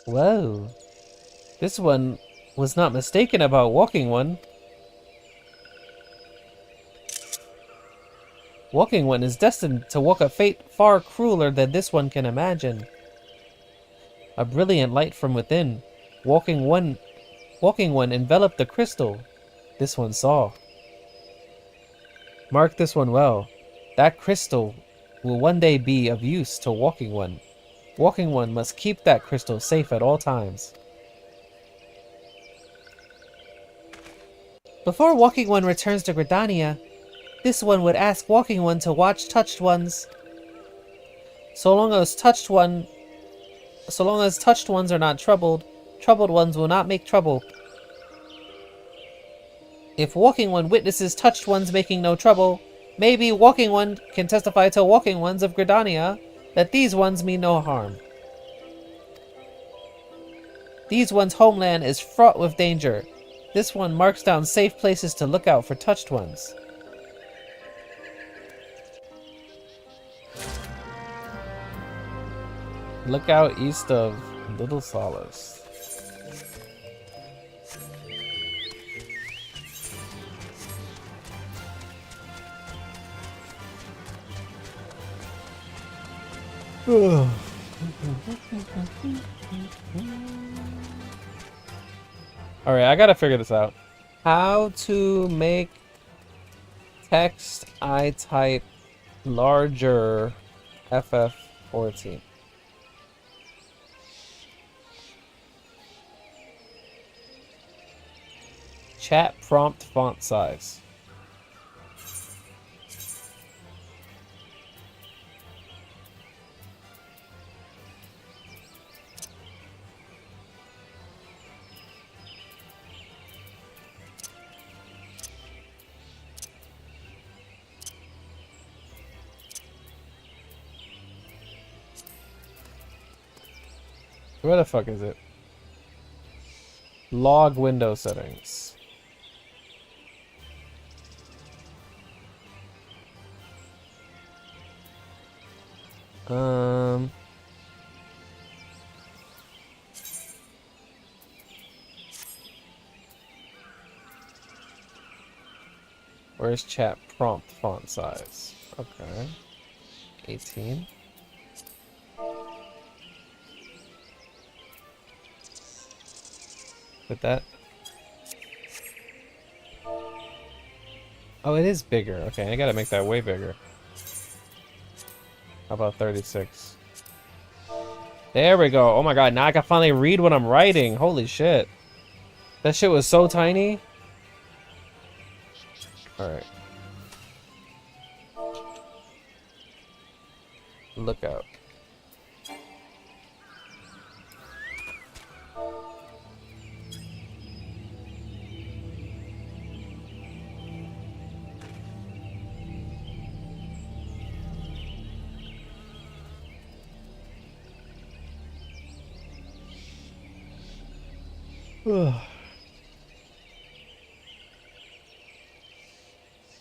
Whoa. This one was not mistaken about Walking One. Walking One is destined to walk a fate far crueler than this one can imagine. A brilliant light from within, Walking One enveloped the crystal. This one saw. Mark this one well. That crystal will one day be of use to Walking One. Walking One must keep that crystal safe at all times. Before Walking One returns to Gridania, this one would ask Walking One to watch touched ones. So long as touched ones are not troubled, troubled ones will not make trouble. If Walking One witnesses touched ones making no trouble, maybe Walking One can testify to Walking Ones of Gridania that these ones mean no harm. These ones' homeland is fraught with danger. This one marks down safe places to look out for touched ones. Look out east of Little Solace. Alright, I gotta figure this out. How to make text I type larger FF14. Chat prompt font size. Where the fuck is it? Log window settings. Where's chat prompt font size? Okay. 18. With that. Oh, it is bigger. Okay, I gotta make that way bigger. How about 36? There we go. Oh my god, now I can finally read what I'm writing. Holy shit. That shit was so tiny. Alright. Look out.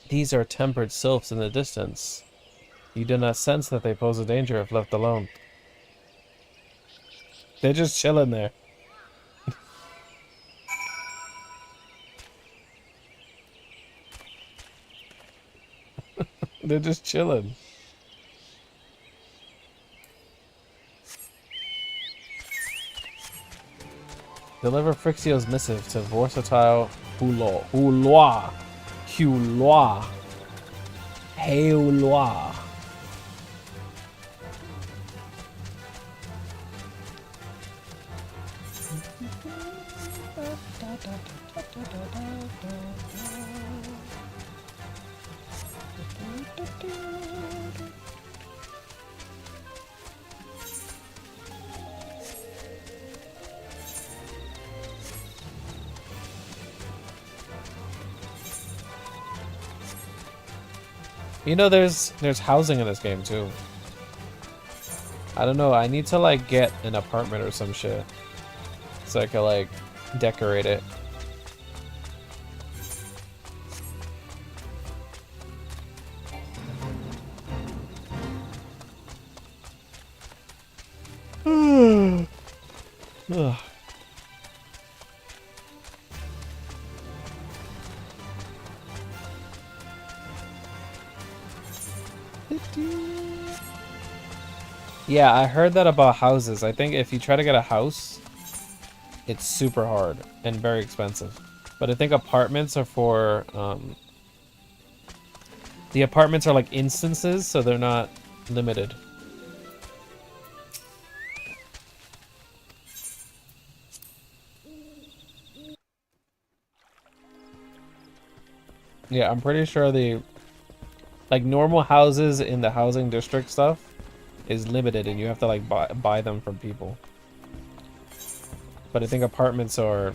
These are tempered sylphs in the distance. You do not sense that they pose a danger if left alone. They're just chilling there. They're just chilling. Deliver Frixio's missive to versatile Huloa. Heuloa. You know, there's housing in this game too. I don't know. I need to like get an apartment or some shit so I can like decorate it. Ugh. Yeah, I heard that about houses. I think if you try to get a house, it's super hard and very expensive. But I think apartments are for, the apartments are like instances, so they're not limited. Yeah, I'm pretty sure the, like normal houses in the housing district stuff is limited and you have to like buy them from people. But I think apartments are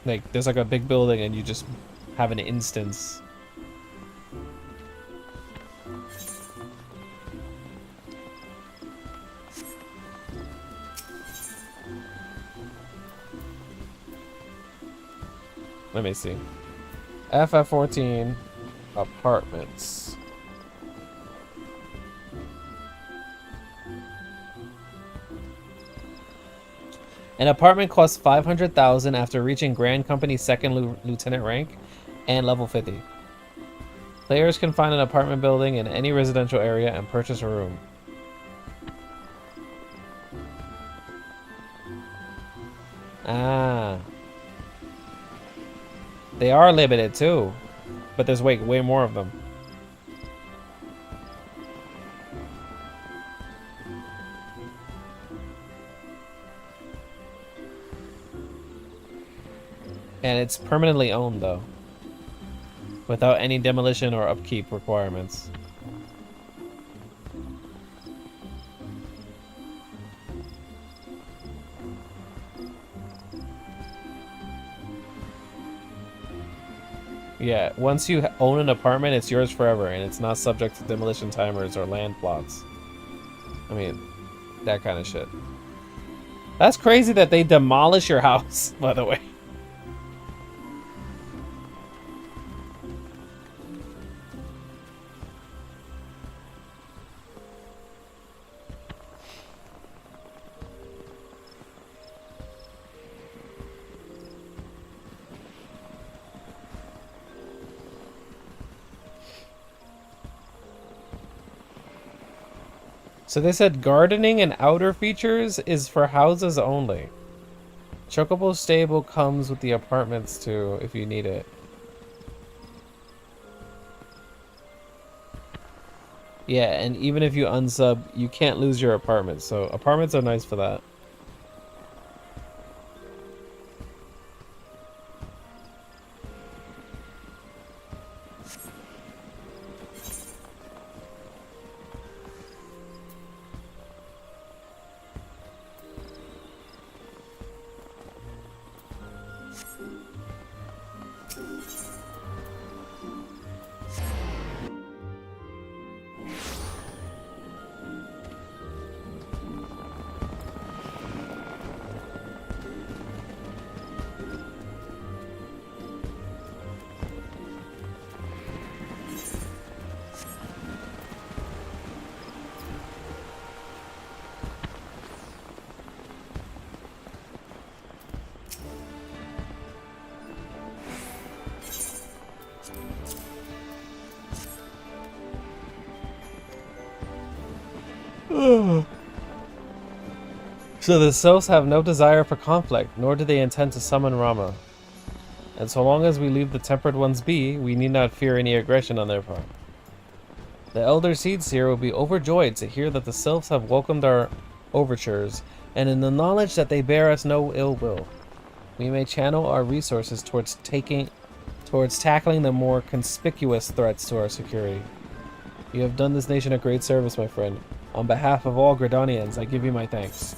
like there's like a big building and you just have an instance. Let me see. FF14 apartments. An apartment costs 500,000 after reaching Grand Company second lieutenant rank and level 50. Players can find an apartment building in any residential area and purchase a room. Ah. They are limited too, but there's way more of them. And it's permanently owned though, without any demolition or upkeep requirements. Yeah, once you own an apartment, it's yours forever, and it's not subject to demolition timers or land plots. I mean, that kind of shit. That's crazy that they demolish your house, by the way. So they said gardening and outer features is for houses only. Chocobo stable comes with the apartments too, if you need it. Yeah, and even if you unsub, you can't lose your apartment. So apartments are nice for that. So the Sylphs have no desire for conflict, nor do they intend to summon Rama. And so long as we leave the Tempered Ones be, we need not fear any aggression on their part. The Elder Seedseer will be overjoyed to hear that the Sylphs have welcomed our overtures, and in the knowledge that they bear us no ill will, we may channel our resources towards tackling the more conspicuous threats to our security. You have done this nation a great service, my friend. On behalf of all Gridanians, I give you my thanks.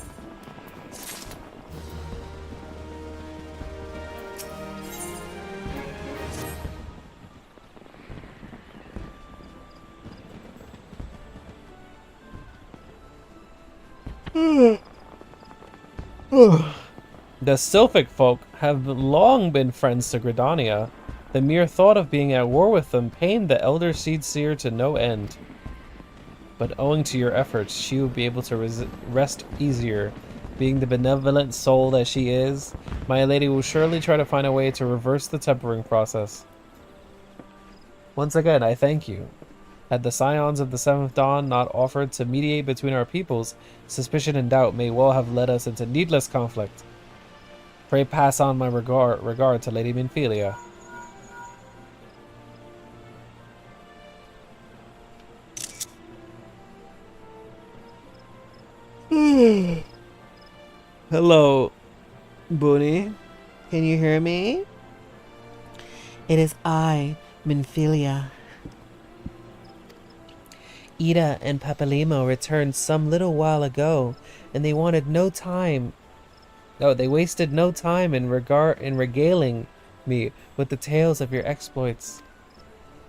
The Sylphic folk have long been friends to Gridania. The mere thought of being at war with them pained the Elder Seedseer to no end. But owing to your efforts, she will be able to rest easier. Being the benevolent soul that she is, my lady will surely try to find a way to reverse the tempering process. Once again, I thank you. Had the Scions of the Seventh Dawn not offered to mediate between our peoples, suspicion and doubt may well have led us into needless conflict. Pray pass on my regard to Lady Minfilia. Hello, Bunny. Can you hear me?
It is I, Minfilia.
Ida and Papalimo returned some little while ago, and they wanted no time. No, they wasted no time in regaling me with the tales of your exploits.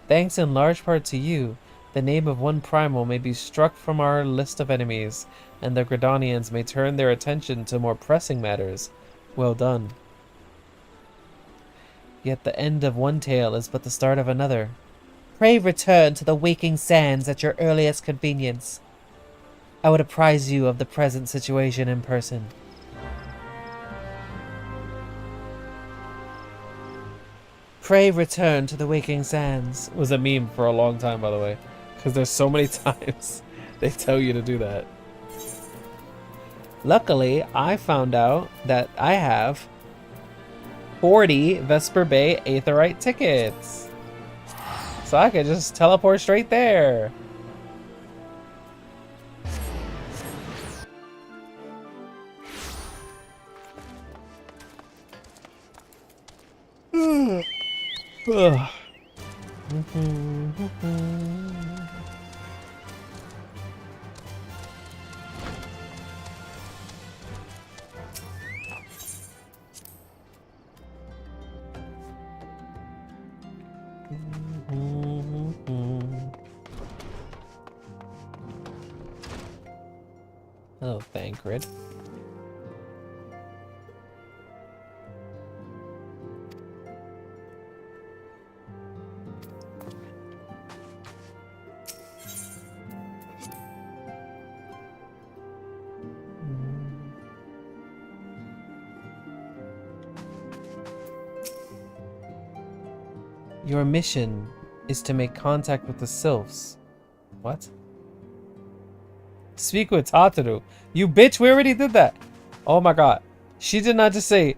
Thanks in large part to you, the name of one primal may be struck from our list of enemies, and the Gridanians may turn their attention to more pressing matters. Well done. Yet the end of one tale is but the start of another. Pray return to the waking sands at your earliest convenience. I would apprise you of the present situation in person.
Pray return to the waking sands.
Was a meme for a long time, by the way, because there's so many times they tell you to do that. Luckily, I found out that I have 40 Vesper Bay Aetheryte tickets. So I could just teleport straight there. Ugh. Hello, Thancred. Your mission is to make contact with the sylphs. What? Speak with Tataru. You bitch, we already did that. Oh my god. She did not just say,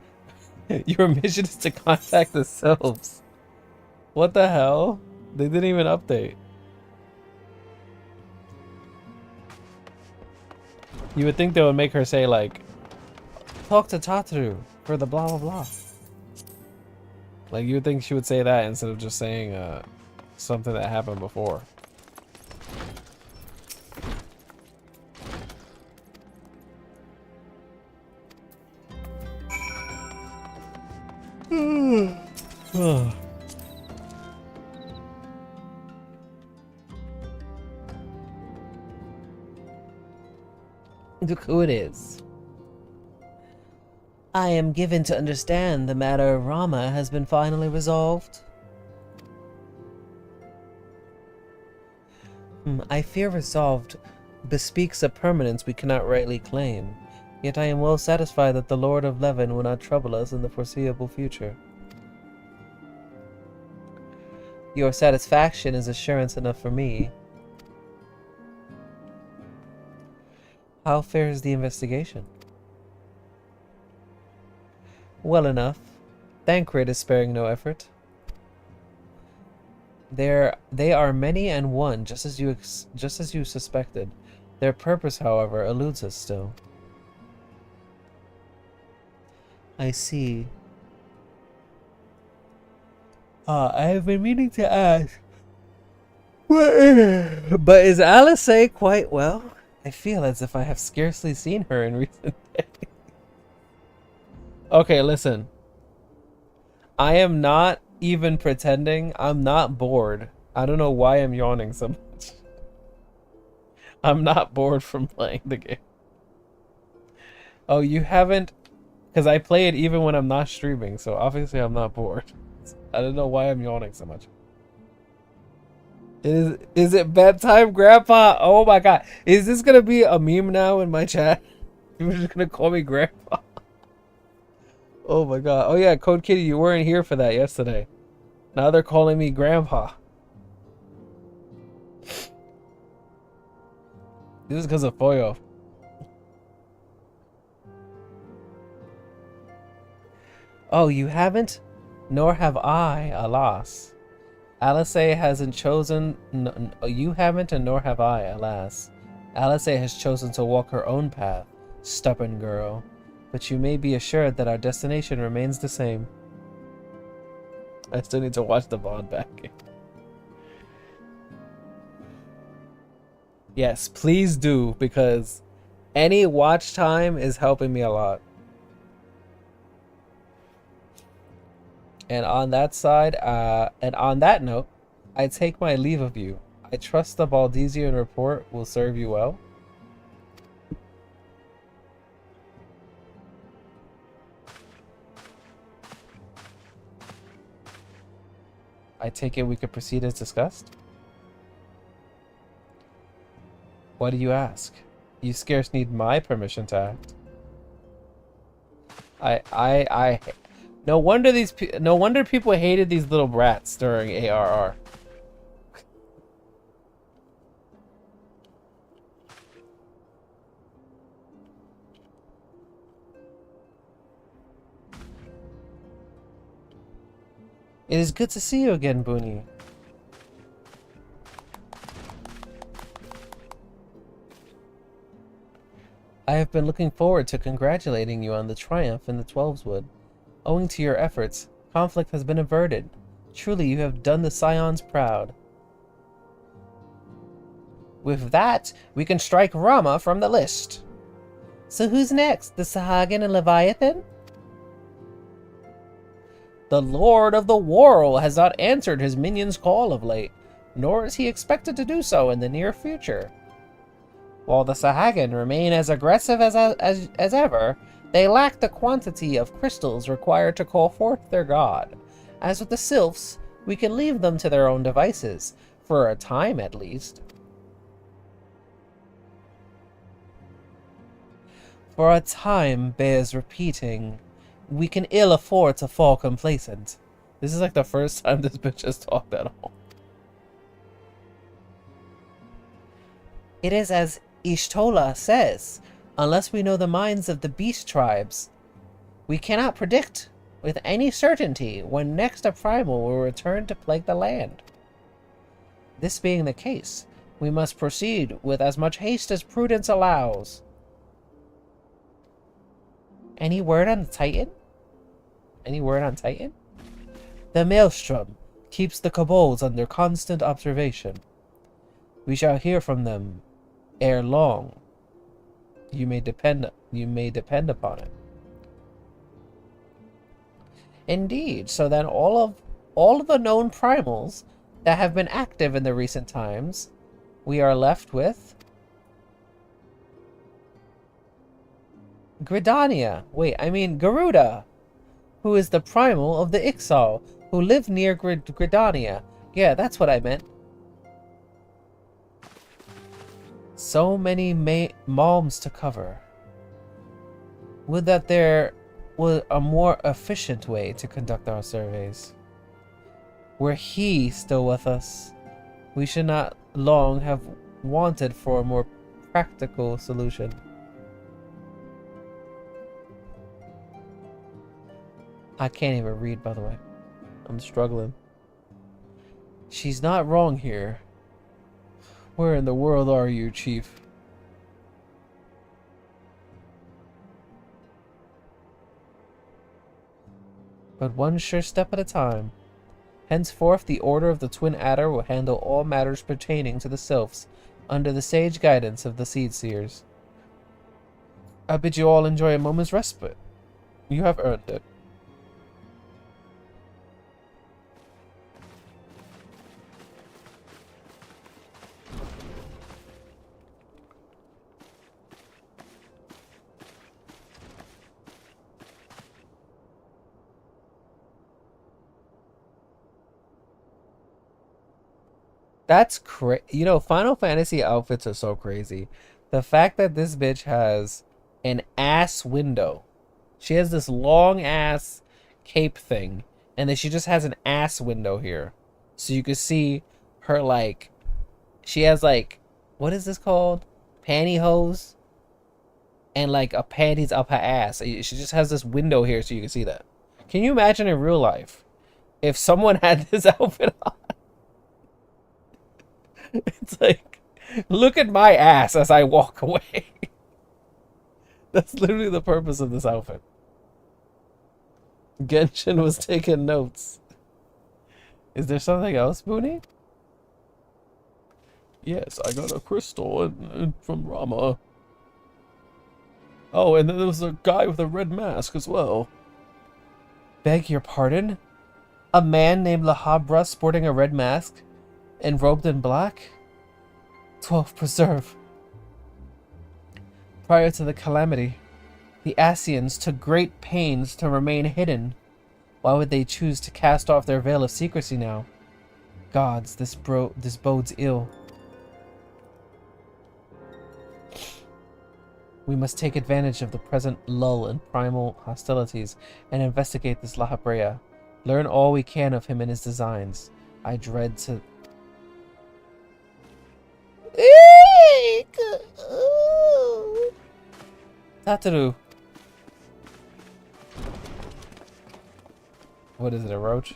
your mission is to contact the sylphs. What the hell? They didn't even update. You would think they would make her say like, talk to Tataru for the blah blah blah. Like, you would think she would say that instead of just saying something that happened before. Look who it is. I am given to understand the matter of Rama has been finally resolved. I fear resolved bespeaks a permanence we cannot rightly claim, yet I am well satisfied that the Lord of Levin will not trouble us in the foreseeable future. Your satisfaction is assurance enough for me. How fares the investigation? Well enough. Thancred is sparing no effort. They are many and one, just as you suspected. Their purpose, however, eludes us still. I see. I have been meaning to ask. But is Alice quite well? I feel as if I have scarcely seen her in recent days. Okay, listen. I am not even pretending. I'm not bored. I don't know why I'm yawning so much. I'm not bored from playing the game. Oh, you haven't? Because I play it even when I'm not streaming, so obviously I'm not bored. I don't know why I'm yawning so much. Is it bedtime, Grandpa? Oh my god. Is this gonna be a meme now in my chat? You're just gonna call me Grandpa? Oh my god. Oh yeah, Code Kitty, you weren't here for that yesterday. Now they're calling me Grandpa. This is because of Foyo. Oh, you haven't? Nor have I, alas. Alice hasn't chosen... you haven't, and nor have I, alas. Alice has chosen to walk her own path. Stubborn girl. But you may be assured that our destination remains the same. I still need to watch the VOD back. Yes, please do, because any watch time is helping me a lot. And on that side, and on that note, I take my leave of you. I trust the Baldesian report will serve you well. I take it we could proceed as discussed? What do you ask? You scarce need my permission to act. No wonder no wonder people hated these little brats during ARR.
It is good to see you again, Bunny. I have been looking forward to congratulating you on the triumph in the Twelveswood. Owing to your efforts, conflict has been averted. Truly, you have done the Scions proud.
With that, we can strike Rama from the list.
So who's next? The Sahagin and Leviathan?
The Lord of the World has not answered his minions' call of late, nor is he expected to do so in the near future. While the Sahagin remain as aggressive as ever, they lack the quantity of crystals required to call forth their god. As with the Sylphs, we can leave them to their own devices, for a time at least.
For a time bears repeating. We can ill afford to fall complacent.
This is like the first time this bitch has talked at all.
It is as Ishtola says, unless we know the minds of the beast tribes, we cannot predict with any certainty when next a primal will return to plague the land. This being the case, we must proceed with as much haste as prudence allows. Any word on the Titan?
Any word on Titan?
The Maelstrom keeps the kobolds under constant observation. We shall hear from them ere long. You may depend upon it.
Indeed, so then all of the known primals that have been active in the recent times, we are left with Garuda, who is the primal of the Ixal, who live near Gridania. Yeah, that's what I meant.
So many malms to cover. Would that there were a more efficient way to conduct our surveys. Were he still with us, we should not long have wanted for a more practical solution.
I can't even read, by the way. I'm struggling.
She's not wrong here.
Where in the world are you, Chief?
But one sure step at a time. Henceforth, the Order of the Twin Adder will handle all matters pertaining to the Sylphs, under the sage guidance of the Seed Seers.
I bid you all enjoy a moment's respite. You have earned it. That's crazy. You know, Final Fantasy outfits are so crazy. The fact that this bitch has an ass window. She has this long ass cape thing. And then she just has an ass window here. So you can see her, like, she has, like, what is this called? Pantyhose. And, like, a panties up her ass. She just has this window here so you can see that. Can you imagine in real life if someone had this outfit on? It's like, look at my ass as I walk away. That's literally the purpose of this outfit. Genshin was taking notes. Is there something else, Bunny? Yes, I got a crystal from Rama. Oh, and then there was a guy with a red mask as well.
Beg your pardon? A man named Lahabra sporting a red mask? And robed in black? 12 preserve. Prior to the calamity, the Asians took great pains to remain hidden. Why would they choose to cast off their veil of secrecy now? Gods, this bodes ill.
We must take advantage of the present lull in primal hostilities and investigate this La Habrea. Learn all we can of him and his designs. I dread to... Tataru. What is it, a roach?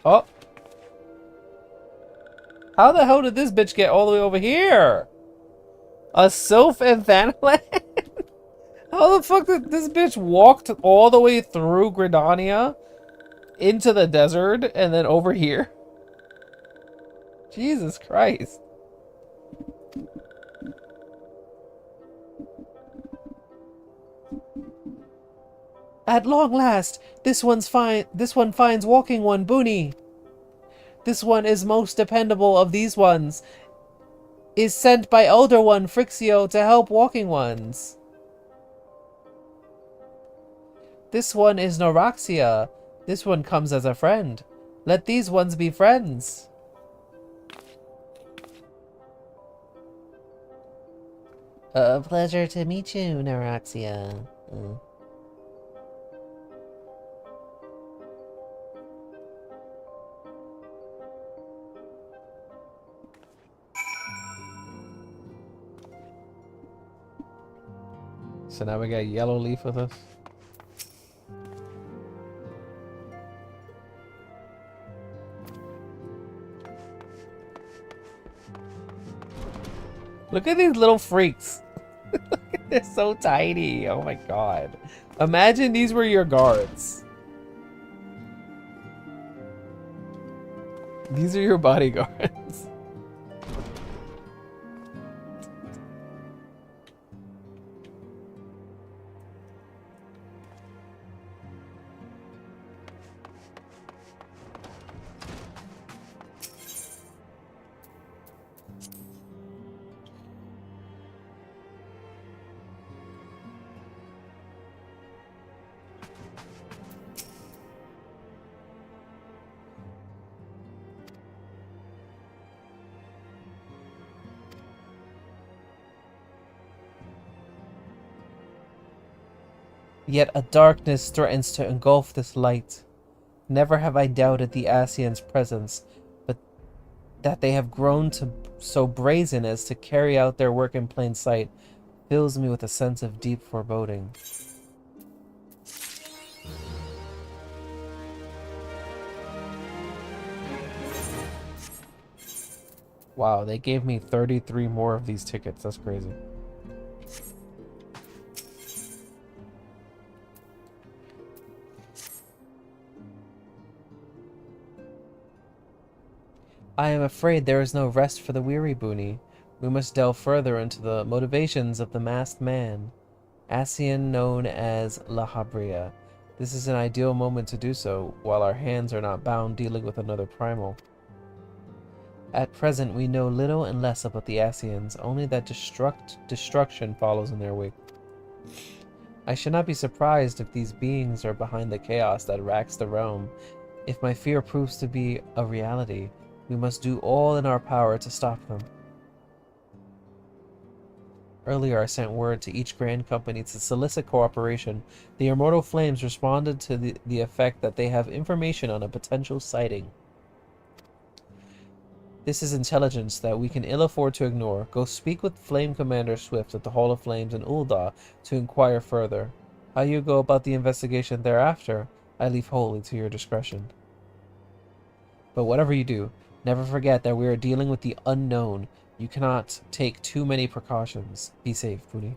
Oh! How the hell did this bitch get all the way over here? A sylph and Thanalan? How the fuck did this bitch walk all the way through Gridania into the desert and then over here? Jesus Christ. At long last, this one finds walking one, Bunni. This one is most dependable of these ones. Is sent by elder one, Frixio, to help walking ones. This one is Noraxia. This one comes as a friend. Let these ones be friends. A pleasure to meet you, Noraxia. So now we got Yellow Leaf with us. Look at these little freaks. They're so tiny. Oh my god. Imagine these were your guards. These are your bodyguards. Yet a darkness threatens to engulf this light. Never have I doubted the Asians' presence, but that they have grown to so brazen as to carry out their work in plain sight fills me with a sense of deep foreboding. Wow, they gave me 33 more of these tickets. That's crazy. I am afraid there is no rest for the weary, Bunni. We must delve further into the motivations of the masked man, Asian known as La Habrea. This is an ideal moment to do so, while our hands are not bound dealing with another primal. At present, we know little and less about the Asians, only that destruction follows in their wake. I should not be surprised if these beings are behind the chaos that racks the realm. If my fear proves to be a reality, we must do all in our power to stop them. Earlier, I sent word to each Grand Company to solicit cooperation. The Immortal Flames responded to the effect that they have information on a potential sighting. This is intelligence that we can ill afford to ignore. Go speak with Flame Commander Swift at the Hall of Flames in Ul'dah to inquire further. How you go about the investigation thereafter, I leave wholly to your discretion. But whatever you do, never forget that we are dealing with the unknown. You cannot take too many precautions. Be safe, Bunni.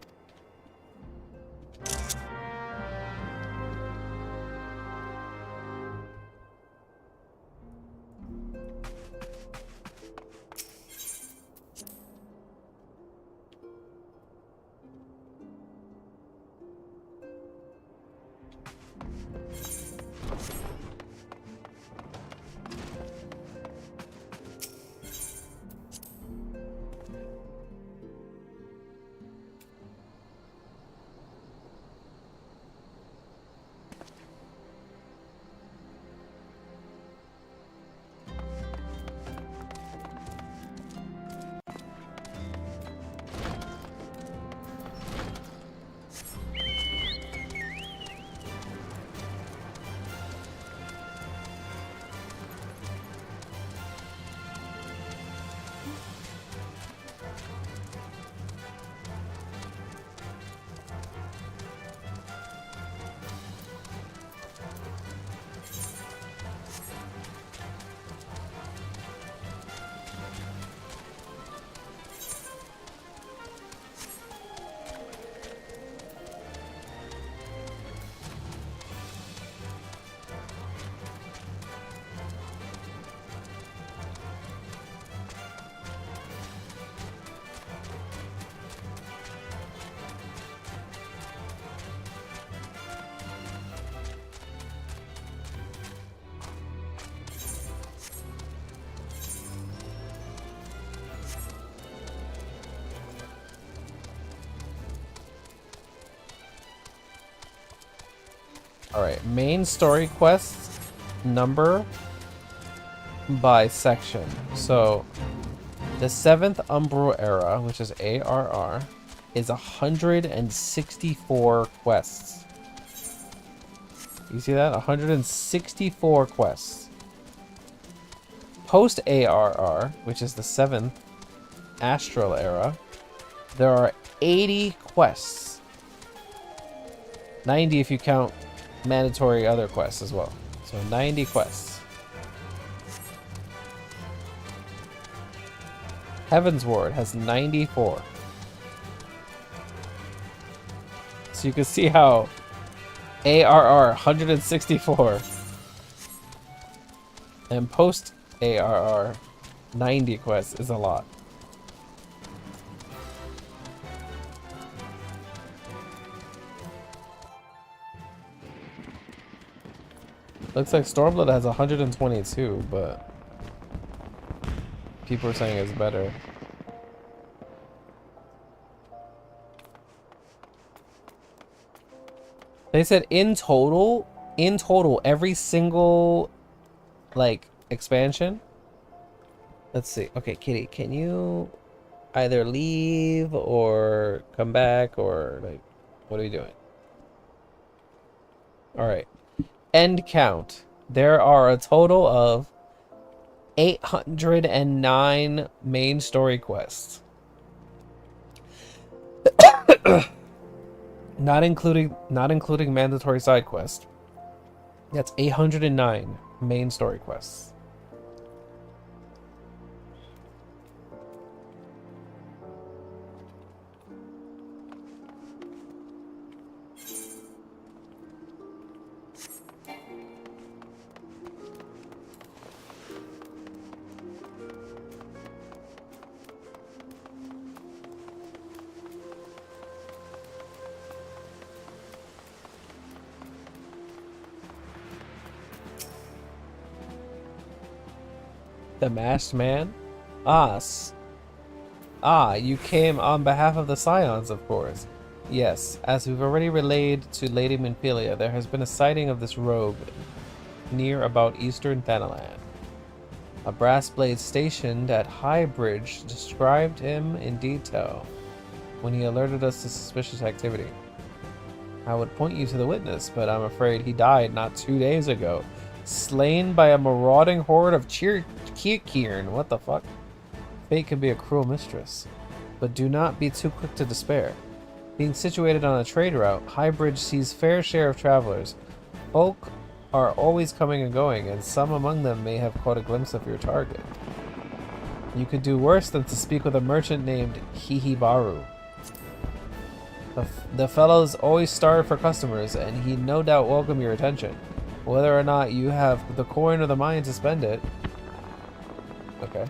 Alright, main story quests number by section. So, the 7th Umbral Era, which is ARR, is 164 quests. You see that? 164 quests. Post ARR, which is the 7th Astral Era, there are 80 quests. 90 if you count mandatory other quests as well. So 90 quests. Heaven's Ward has 94. So you can see how ARR 164 and post ARR 90 quests is a lot. Looks like Stormblood has 122, but people are saying it's better. They said in total, every single, like, expansion. Let's see. Okay, Kitty, can you either leave or come back or, like, what are we doing? All right. End count. There are a total of 809 main story quests. Not including mandatory side quests. That's 809 main story quests. The Masked Man? You came on behalf of the Scions, of course. Yes, as we've already relayed to Lady Minfilia, there has been a sighting of this rogue near about eastern Thanalan. A brass blade stationed at High Bridge described him in detail when he alerted us to suspicious activity. I would point you to the witness, but I'm afraid he died not 2 days ago. Slain by a marauding horde of Kirn. What the fuck? Fate can be a cruel mistress. But do not be too quick to despair. Being situated on a trade route, Highbridge sees fair share of travelers. Folk are always coming and going, and some among them may have caught a glimpse of your target. You could do worse than to speak with a merchant named Hihibaru. The fellow's always starved for customers, and he'd no doubt welcome your attention. Whether or not you have the coin or the mind to spend it. Okay.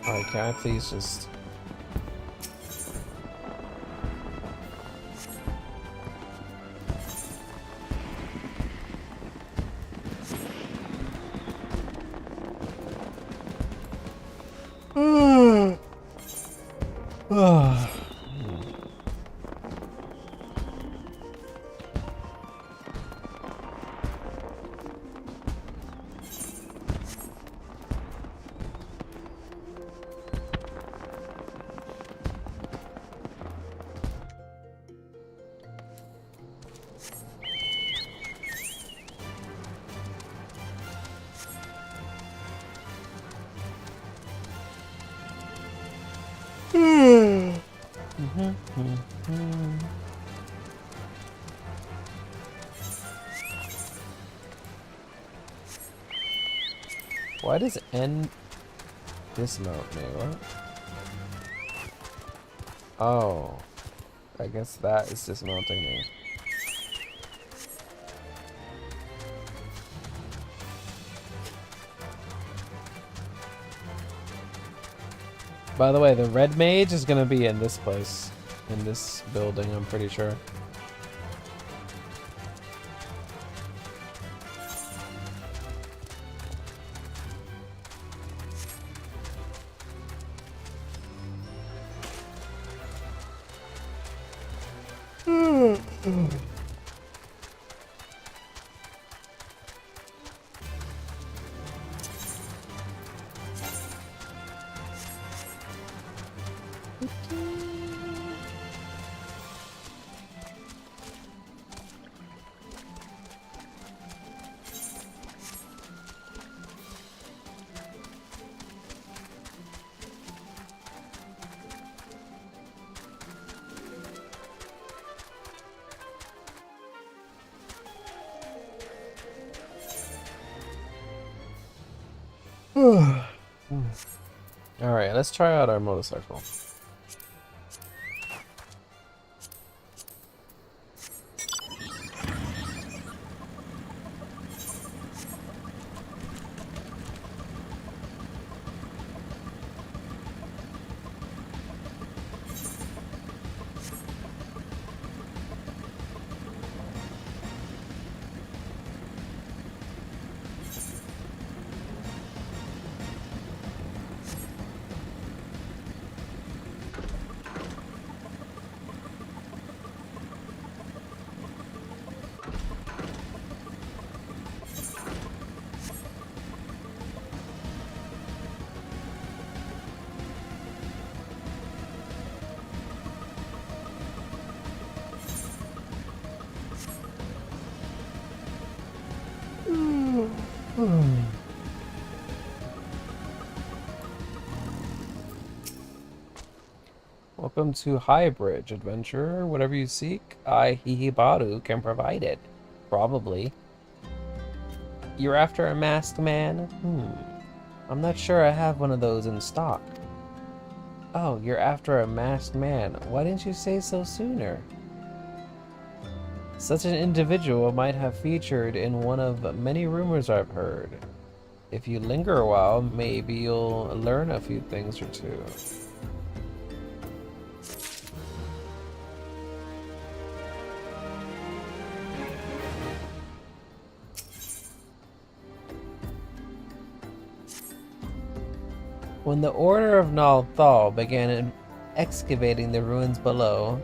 Alright, can I please just... Why does N dismount me? What? Oh. I guess that is dismounting me. By the way, the red mage is gonna be in this place. In this building, I'm pretty sure. Alright, let's try out our motorcycle. Welcome to Highbridge, adventurer. Whatever you seek, I, Hihibaru, can provide it. Probably. You're after a masked man? I'm not sure I have one of those in stock. Oh, you're after a masked man. Why didn't you say so sooner? Such an individual might have featured in one of many rumors I've heard. If you linger a while, maybe you'll learn a few things or two. When the Order of Nalthal began excavating the ruins below,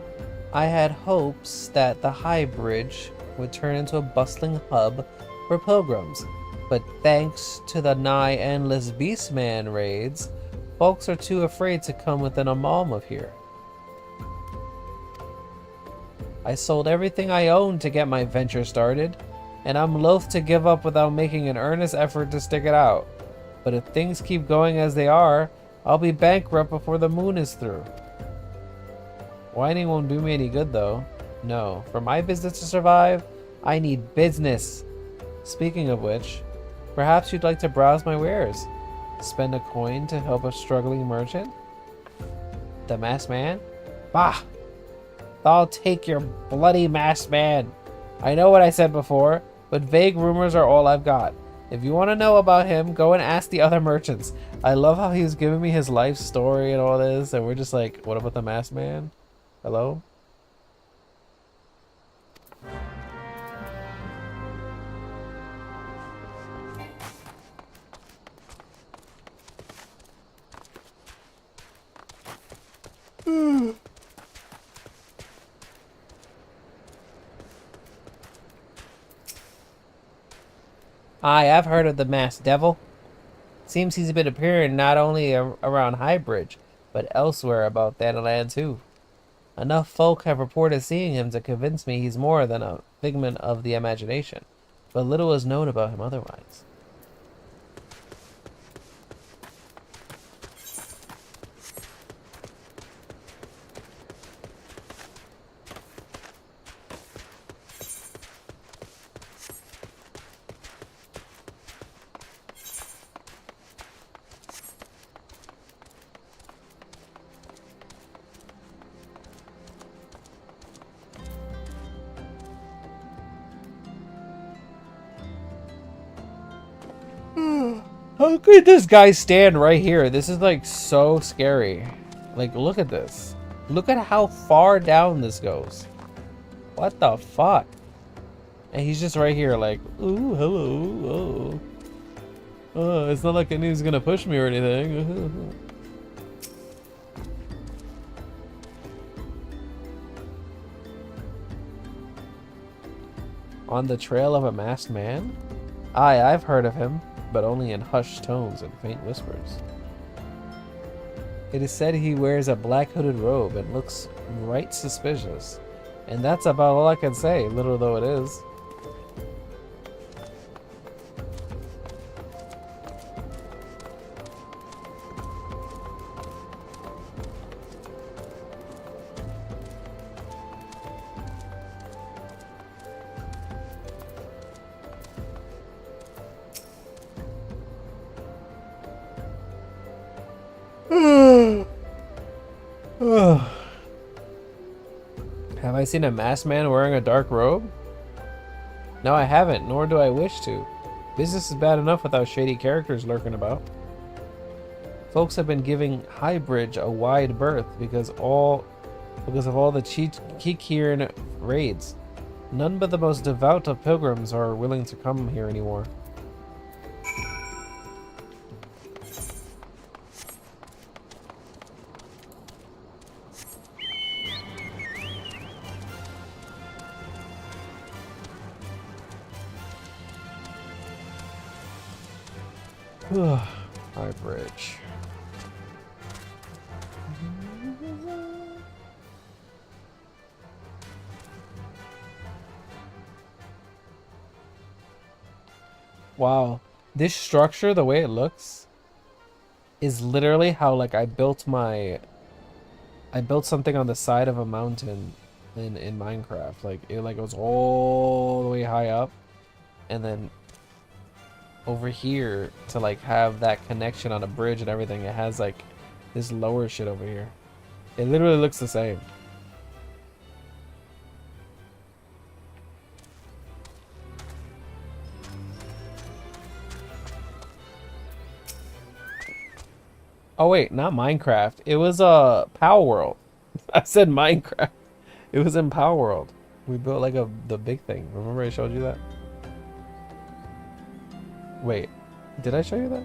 I had hopes that the High Bridge would turn into a bustling hub for pilgrims, but thanks to the nigh endless Beastman raids, folks are too afraid to come within a mile of here. I sold everything I owned to get my venture started, and I'm loath to give up without making an earnest effort to stick it out. But if things keep going as they are, I'll be bankrupt before the moon is through. Whining won't do me any good though. No, for my business to survive, I need business. Speaking of which, perhaps you'd like to browse my wares. Spend a coin to help a struggling merchant? The masked man? Bah! I'll take your bloody masked man. I know what I said before, but vague rumors are all I've got. If you want to know about him, go and ask the other merchants. I love how he was giving me his life story and all this, and we're just like, what about the masked man? Hello? Aye, I've heard of the masked devil. Seems he's been appearing not only around Highbridge, but elsewhere about that land too. Enough folk have reported seeing him to convince me he's more than a figment of the imagination, but little is known about him otherwise. How could this guy stand right here? This is like so scary. Like, look at this. Look at how far down this goes. What the fuck? And he's just right here like, ooh, hello, oh. It's not like he's gonna push me or anything. On the trail of a masked man? Aye, I've heard of him, but only in hushed tones and faint whispers. It is said he wears a black hooded robe and looks right suspicious. And that's about all I can say, little though it is. I seen a masked man wearing a dark robe? No, I haven't, nor do I wish to. Business is bad enough without shady characters lurking about. Folks have been giving Highbridge a wide berth because of all the Kikiran raids. None but the most devout of pilgrims are willing to come here anymore. Highbridge. Wow, this structure, the way it looks, is literally how like I built something on the side of a mountain in Minecraft. Like it goes all the way high up, and then over here to like have that connection on a bridge and everything, it has like this lower shit over here. It literally looks the same. Oh wait, not Minecraft. It was Power World. I said Minecraft. It was in Power World. We built like the big thing. Remember I showed you that? Wait, did I show you that?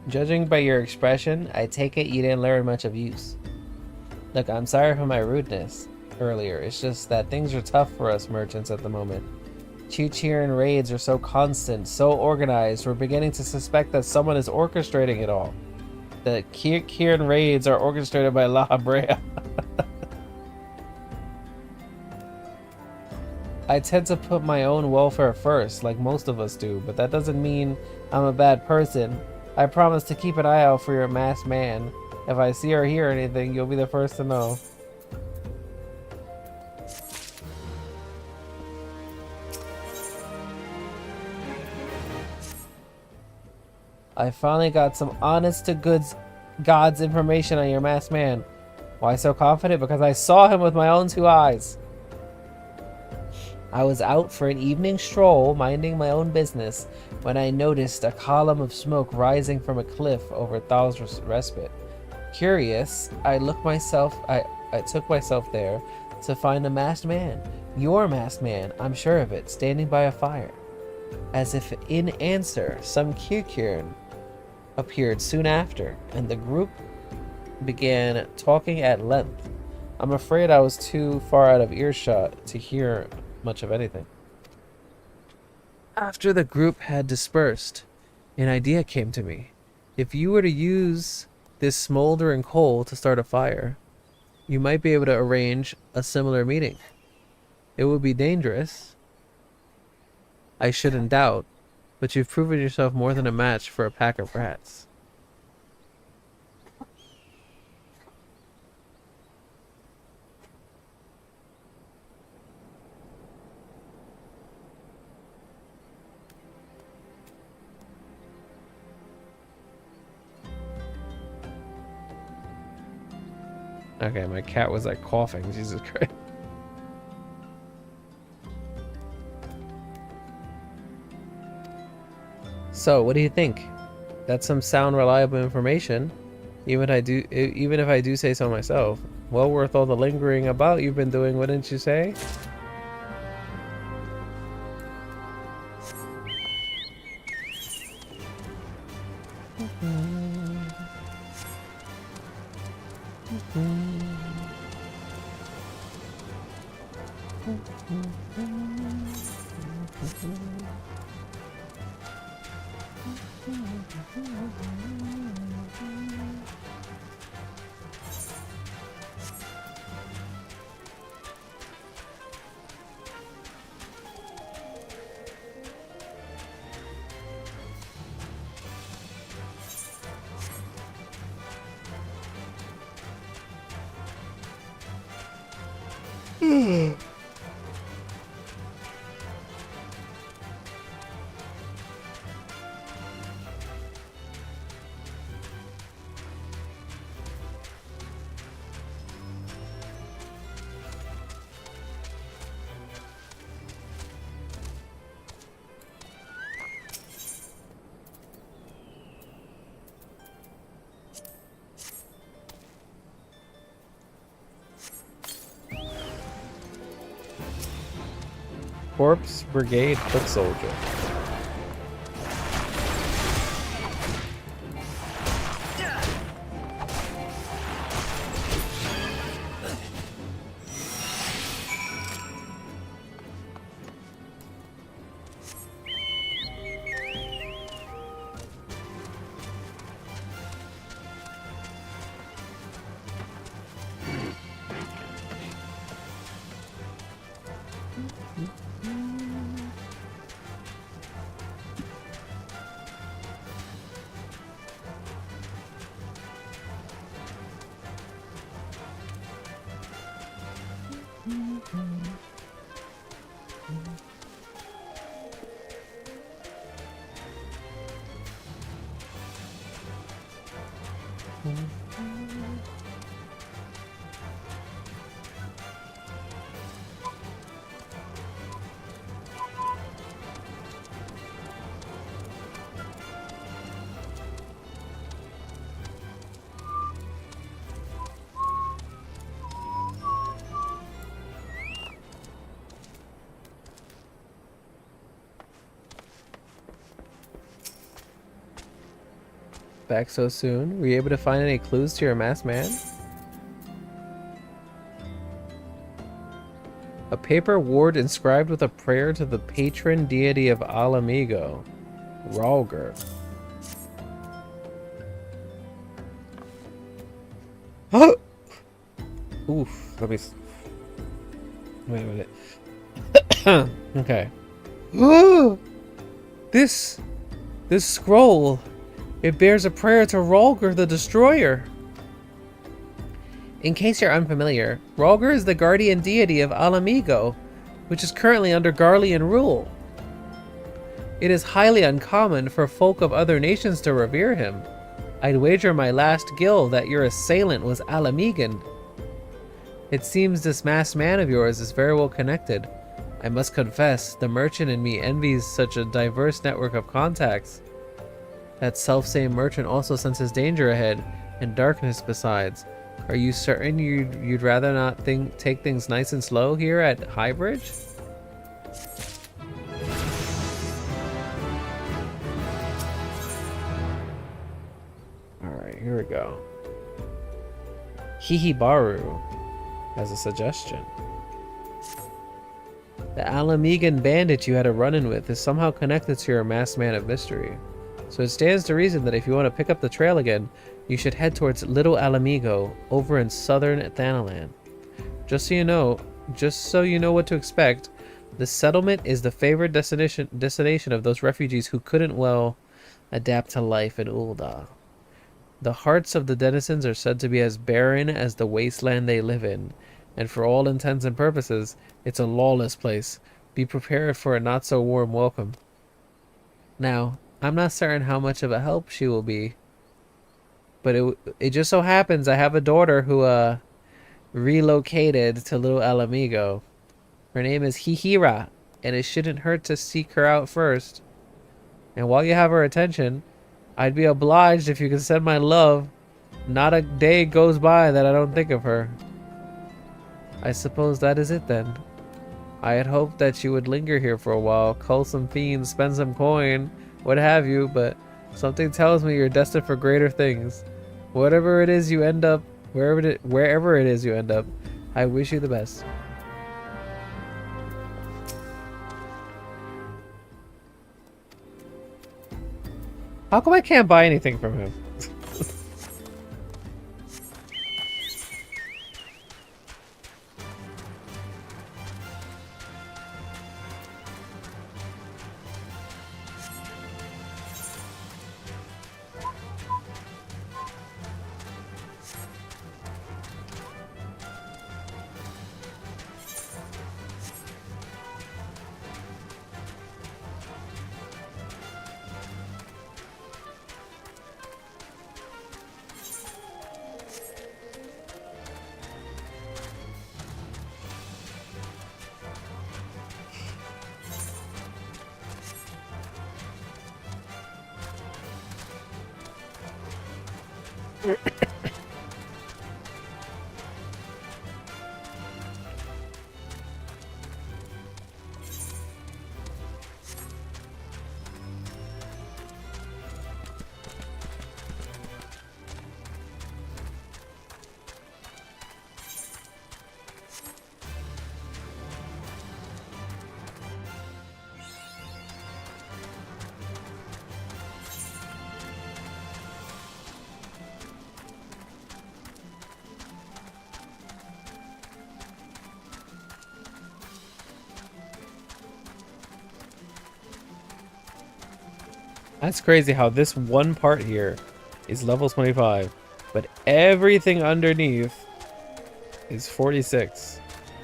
Judging by your expression, I take it you didn't learn much of use. Look, I'm sorry for my rudeness earlier. It's just that things are tough for us merchants at the moment. Chichiran raids are so constant, so organized, we're beginning to suspect that someone is orchestrating it all. The Kiran raids are orchestrated by La Habrea. I tend to put my own welfare first, like most of us do, but that doesn't mean I'm a bad person. I promise to keep an eye out for your masked man. If I see or hear anything, you'll be the first to know. I finally got some honest to God's information on your masked man. Why so confident? Because I saw him with my own two eyes. I was out for an evening stroll, minding my own business, when I noticed a column of smoke rising from a cliff over Thal's Respite. Curious, I took myself there to find a masked man. Your masked man, I'm sure of it, standing by a fire. As if in answer, some Kirkiran appeared soon after, and the group began talking at length. I'm afraid I was too far out of earshot to hear much of anything. After the group had dispersed, an idea came to me. If you were to use this smoldering coal to start a fire, you might be able to arrange a similar meeting. It would be dangerous, I shouldn't doubt, but you've proven yourself more than a match for a pack of rats. Okay, my cat was like coughing, Jesus Christ. So, what do you think? That's some sound, reliable information. Even if I do say so myself. Well worth all the lingering about you've been doing, wouldn't you say? Corpse Brigade foot soldier. Back so soon? Were you able to find any clues to your masked man? A paper ward inscribed with a prayer to the patron deity of Alamigo, Ralger. Oof, let me... Wait a minute. Okay. This scroll... It bears a prayer to Ralger the Destroyer. In case you're unfamiliar, Ralger is the guardian deity of Alamigo, which is currently under Garlean rule. It is highly uncommon for folk of other nations to revere him. I'd wager my last gill that your assailant was Alamigan. It seems this masked man of yours is very well connected. I must confess, the merchant in me envies such a diverse network of contacts. That self-same merchant also senses danger ahead, and darkness besides. Are you certain you'd rather not take things nice and slow here at Highbridge? Alright, here we go. Hihibaru has a suggestion. The Alamigan bandit you had a run-in with is somehow connected to your masked man of mystery. So it stands to reason that if you want to pick up the trail again, you should head towards Little Alamigo over in southern Thanalan. Just so you know what to expect, the settlement is the favored destination of those refugees who couldn't well adapt to life in Ul'dah. The hearts of the denizens are said to be as barren as the wasteland they live in, and for all intents and purposes, it's a lawless place. Be prepared for a not so warm welcome. Now, I'm not certain how much of a help she will be, but it just so happens I have a daughter who relocated to Little Alamigo. Her name is Hihira, and it shouldn't hurt to seek her out first. And while you have her attention, I'd be obliged if you could send my love. Not a day goes by that I don't think of her. I suppose that is it then. I had hoped that you would linger here for a while, cull some fiends, spend some coin, what have you, but something tells me you're destined for greater things. Whatever it is you end up, wherever it is you end up, I wish you the best. How come I can't buy anything from him? That's crazy how this one part here is level 25, but everything underneath is 46,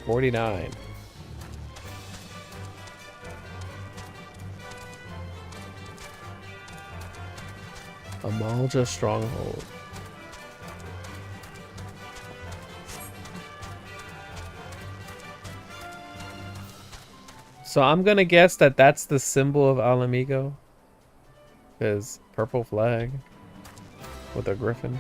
49. Amalja Stronghold. So I'm gonna guess that that's the symbol of Alamigo. Because purple flag with a griffin.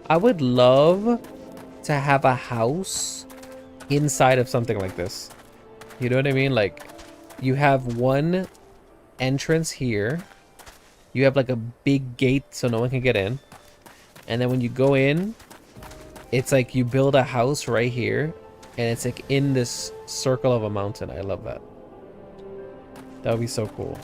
I would love to have a house inside of something like this. You know what I mean? Like, you have one entrance here. You have like a big gate so no one can get in. And then when you go in, it's like you build a house right here. And it's like in this circle of a mountain. I love that. That would be so cool.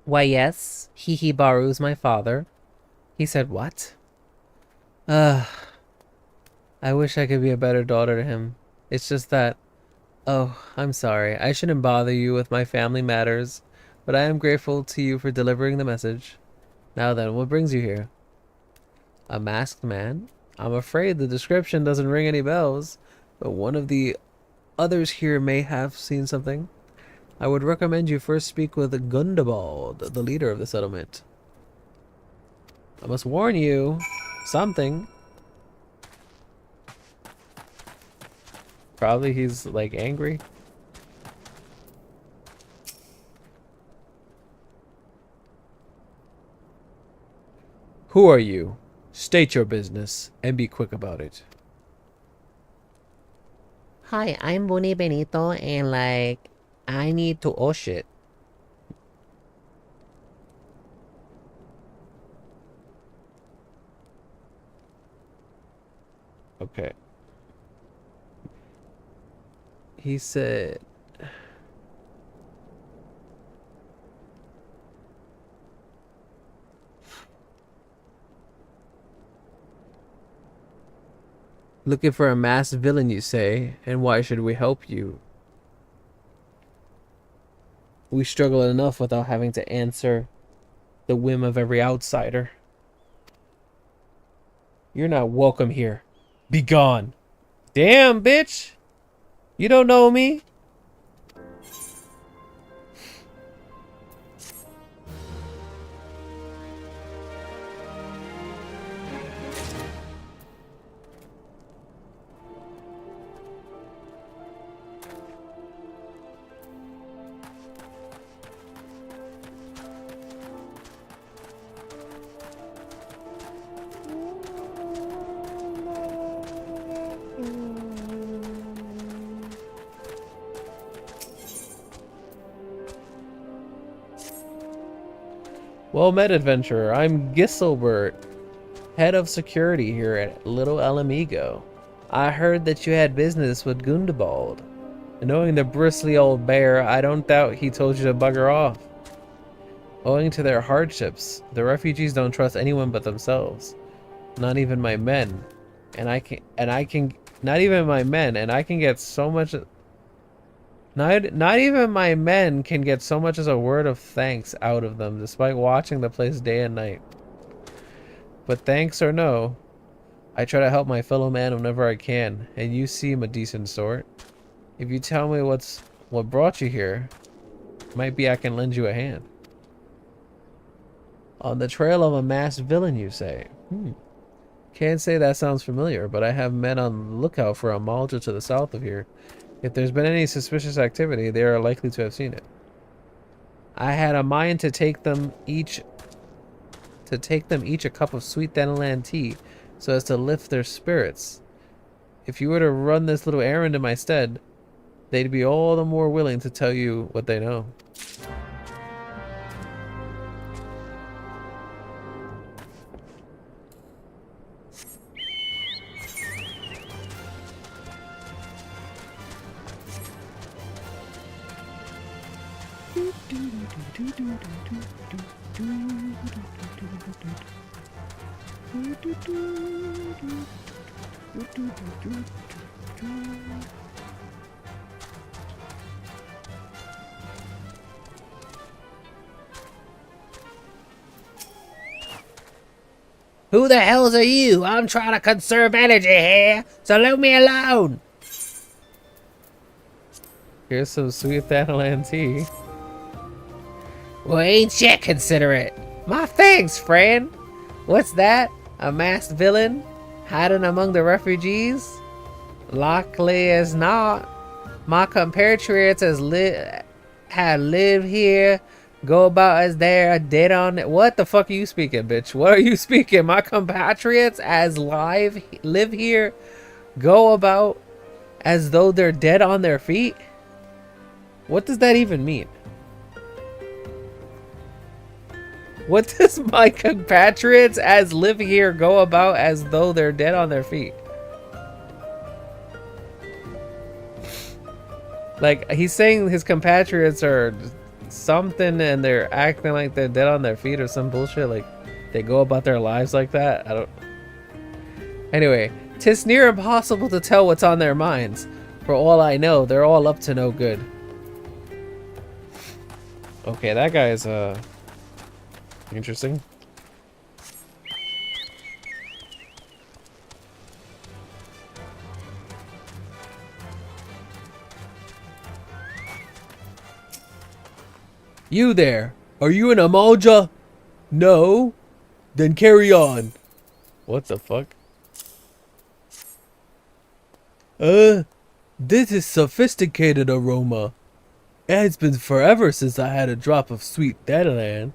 Why, yes, Hihibaru's my father. He said, what? I wish I could be a better daughter to him. It's just that... Oh, I'm sorry. I shouldn't bother you with my family matters, but I am grateful to you for delivering the message. Now then, what brings you here? A masked man? I'm afraid the description doesn't ring any bells, but one of the others here may have seen something. I would recommend you first speak with Gundabald, the leader of the settlement. I must warn you, something. Probably he's like angry. Who are you? State your business and be quick about it.
Hi, I'm Bunni Benito, and like, I need to oh shit.
Okay. He said... Looking for a masked villain, you say? And why should we help you? We struggle enough without having to answer the whim of every outsider. You're not welcome here. Be gone. Damn, bitch. You don't know me? Well met, adventurer. I'm Giselbert, head of security here at Little Alamigo. I heard that you had business with Gundabald. And knowing the bristly old bear, I don't doubt he told you to bugger off. Owing to their hardships, the refugees don't trust anyone but themselves. Not even my men. And I can not even my men, and I can get so much Not even my men can get so much as a word of thanks out of them, despite watching the place day and night. But thanks or no, I try to help my fellow man whenever I can, and you seem a decent sort. If you tell me what brought you here, might be I can lend you a hand. On the trail of a masked villain, you say? Can't say that sounds familiar, but I have men on the lookout for a Malja to the south of here. If there's been any suspicious activity, they are likely to have seen it. I had a mind to take them each a cup of sweet dandelion tea, so as to lift their spirits. If you were to run this little errand in my stead, they'd be all the more willing to tell you what they know.
Who the hells are you? I'm trying to conserve energy here, so leave me alone.
Here's some sweet dandelion tea.
Well, ain't shit considerate. My thanks, friend. What's that? A masked villain? Hiding among the refugees? Likely as not. My compatriots have lived here, go about as they're dead on it. What the fuck are you speaking, bitch? What are you speaking? My compatriots live here, go about as though they're dead on their feet? What does that even mean? What does my compatriots as live here go about as though they're dead on their feet? Like, he's saying his compatriots are something and they're acting like they're dead on their feet or some bullshit. Like, they go about their lives like that. I don't... Anyway, 'tis near impossible to tell what's on their minds. For all I know, they're all up to no good. Okay, that guy is, interesting. You there? Are you an Amalja? No? Then carry on. What the fuck? This is sophisticated aroma. It's been forever since I had a drop of sweet dandelion.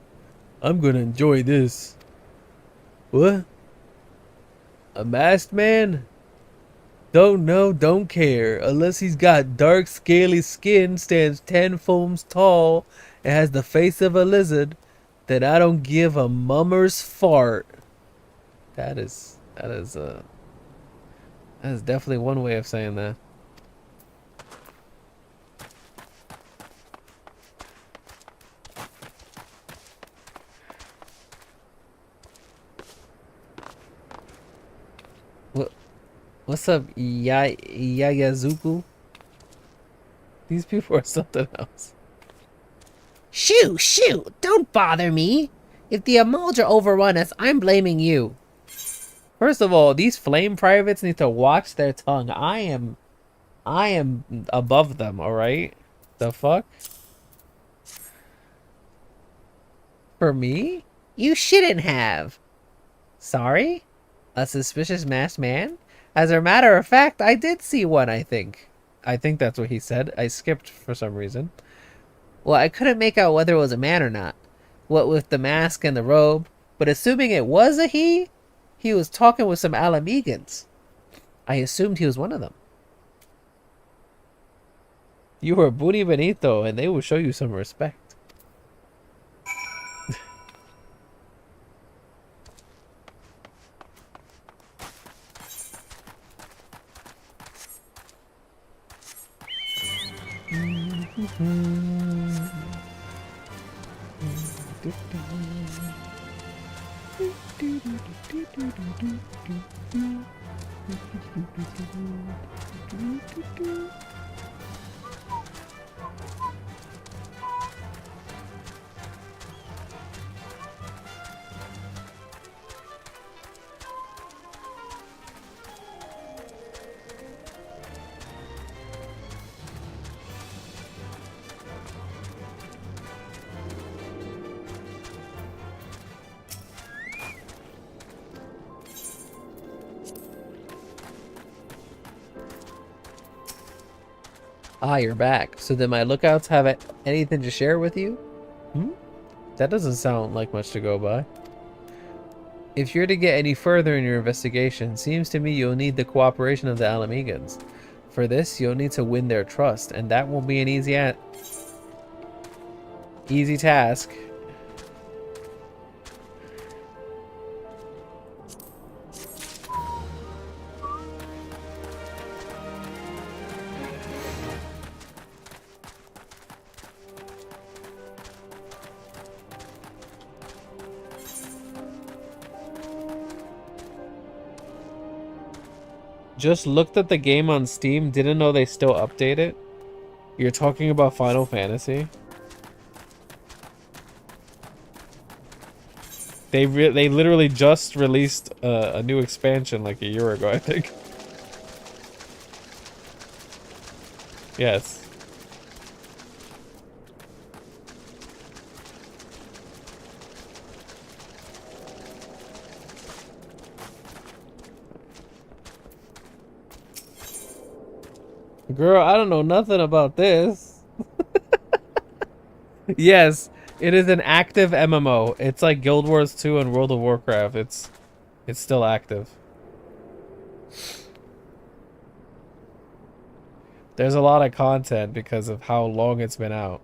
I'm gonna enjoy this. What? A masked man? Don't know, don't care. Unless he's got dark, scaly skin, stands 10 foams tall, and has the face of a lizard, then I don't give a mummer's fart. That is definitely one way of saying that. What's up, Yayazuku? These people are something else. Shoot, don't bother me. If the Amalja overrun us, I'm blaming you.
First of all, these flame privates need to watch their tongue. I am above them, alright? The fuck? For me?
You shouldn't have. Sorry? A suspicious masked man? As a matter of fact, I did see one, I think.
I think that's what he said. I skipped for some reason.
Well, I couldn't make out whether it was a man or not. What with the mask and the robe. But assuming it was a he was talking with some Alamegans. I assumed he was one of them.
You were Bunni Benito, and they will show you some respect. Ah, you're back. So did my lookouts have anything to share with you? Hmm? That doesn't sound like much to go by. If you're to get any further in your investigation, seems to me you'll need the cooperation of the Alamegans. For this, you'll need to win their trust, and that won't be an easy task. Just looked at the game on Steam, didn't know they still update it. You're talking about Final Fantasy? They literally just released a new expansion like a year ago, I think. Yes. Girl, I don't know nothing about this. Yes, it is an active MMO. It's like Guild Wars 2 and World of Warcraft. It's still active. There's a lot of content because of how long it's been out.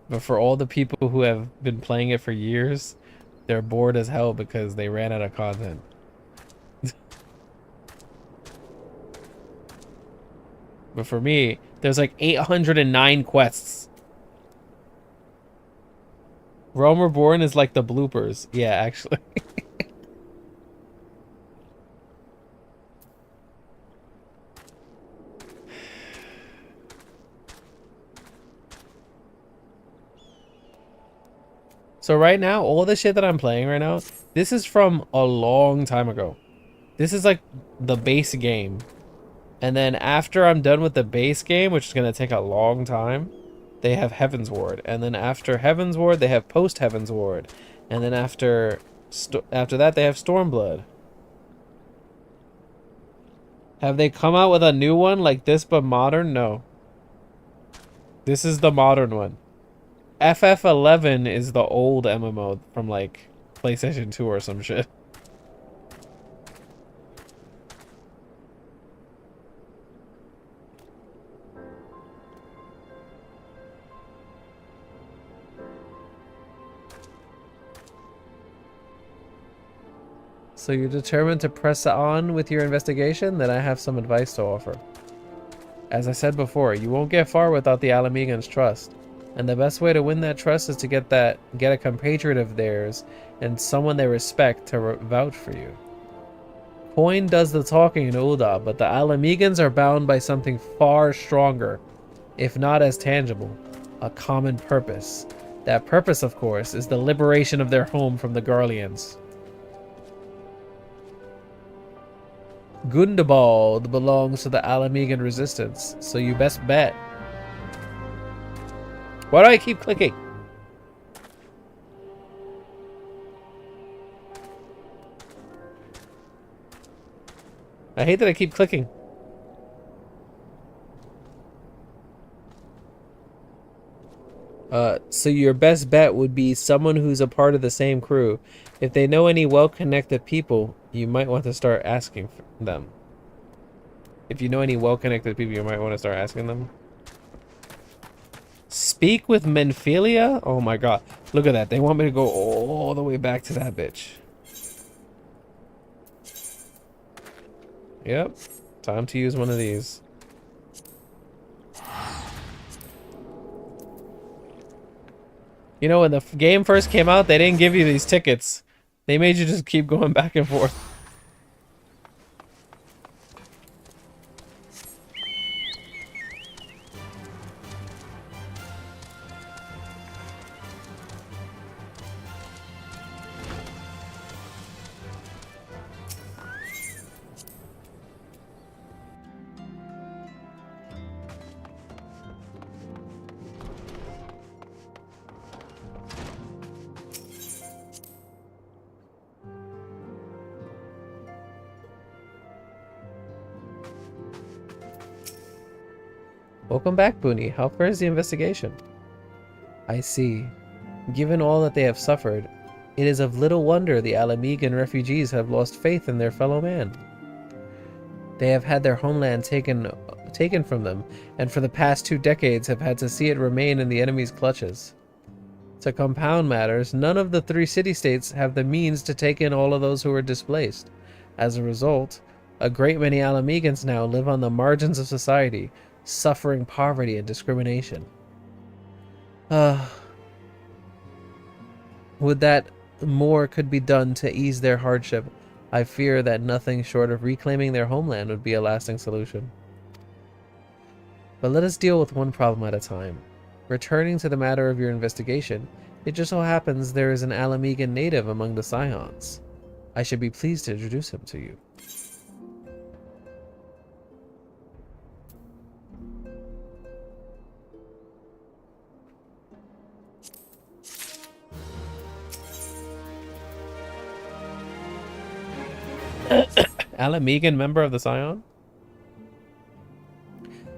But for all the people who have been playing it for years, they're bored as hell because they ran out of content. But for me, there's like 809 quests. Realm Reborn is like the bloopers. Yeah, actually. So right now, all the shit that I'm playing right now, this is from a long time ago. This is like the base game. And then after I'm done with the base game, which is going to take a long time, they have Heaven's Ward. And then after Heaven's Ward, they have Post Heaven's Ward. And then after that, they have Stormblood. Have they come out with a new one like this but modern? No. This is the modern one. FF11 is the old MMO from like PlayStation 2 or some shit. So you're determined to press on with your investigation? Then I have some advice to offer. As I said before, you won't get far without the Alamegans' trust. And the best way to win that trust is to get a compatriot of theirs and someone they respect to vouch for you. Coin does the talking in Ul'dah, but the Alamegans are bound by something far stronger, if not as tangible, a common purpose. That purpose, of course, is the liberation of their home from the Garleans. Gundabald belongs to the Alamegan resistance, so you best bet. Why do I keep clicking? I hate that I keep clicking. So your best bet would be someone who's a part of the same crew. If they know any well-connected people, you might want to start asking them. If you know any well-connected people, you might want to start asking them. Speak with Menphilia? Oh my god. Look at that. They want me to go all the way back to that bitch. Yep. Time to use one of these. You know, when the game first came out, they didn't give you these tickets. They made you just keep going back and forth. Welcome back, Bunny. How far is the investigation? I see. Given all that they have suffered, it is of little wonder the Alamegan refugees have lost faith in their fellow man. They have had their homeland taken from them, and for the past 2 decades have had to see it remain in the enemy's clutches. To compound matters, none of the 3 city-states have the means to take in all of those who are displaced. As a result, a great many Alamegans now live on the margins of society, suffering poverty and discrimination. Would that more could be done to ease their hardship, I fear that nothing short of reclaiming their homeland would be a lasting solution. But let us deal with one problem at a time. Returning to the matter of your investigation, it just so happens there is an Alamegan native among the Scions. I should be pleased to introduce him to you. Alamegan member of the Scion?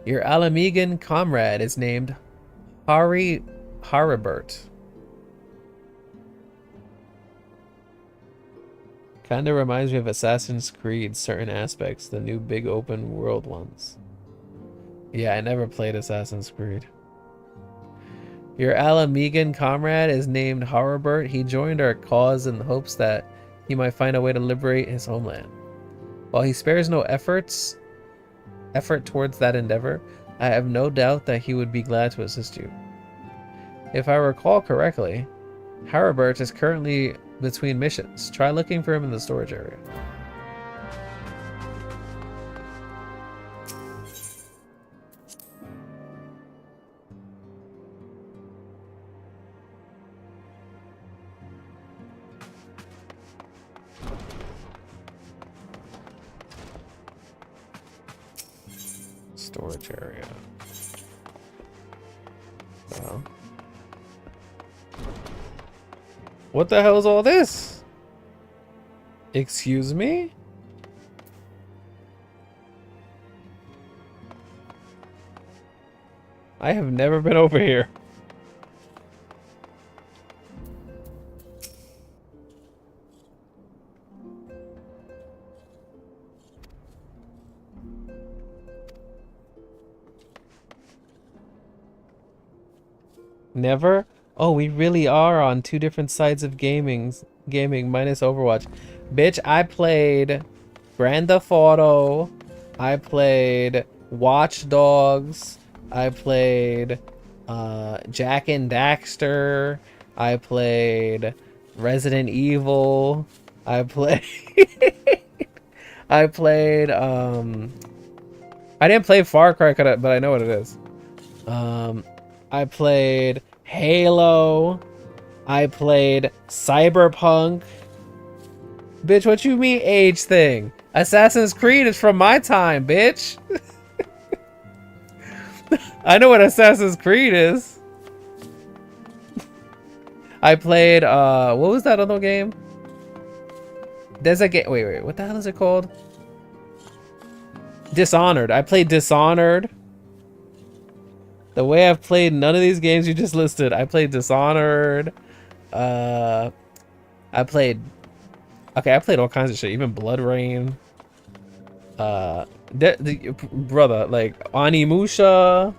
Your Alamegan comrade is named Haribert. Kinda reminds me of Assassin's Creed, certain aspects, the new big open world ones. Yeah, I never played Assassin's Creed. Your Alamegan comrade is named Haribert. He joined our cause in the hopes that he might find a way to liberate his homeland. While he spares no effort towards that endeavor, I have no doubt that he would be glad to assist you. If I recall correctly, Haribert is currently between missions. Try looking for him in the storage area. Storage area. Wow. What the hell is all this? Excuse me? I have never been over here. Never? Oh, we really are on 2 different sides of gaming minus Overwatch. Bitch, I played Grand Theft Auto. I played Watch Dogs. I played Jak and Daxter. I played Resident Evil. I played I played I didn't play Far Cry, but I know what it is. I played Halo. I played Cyberpunk. Bitch, what you mean age thing? Assassin's Creed is from my time, bitch. I know what Assassin's Creed is. I played, what was that other game? There's a game, wait, what the hell is it called? Dishonored. I played Dishonored. The way I've played none of these games you just listed. I played Dishonored. I played all kinds of shit. Even Blood Rain. Brother, like Onimusha.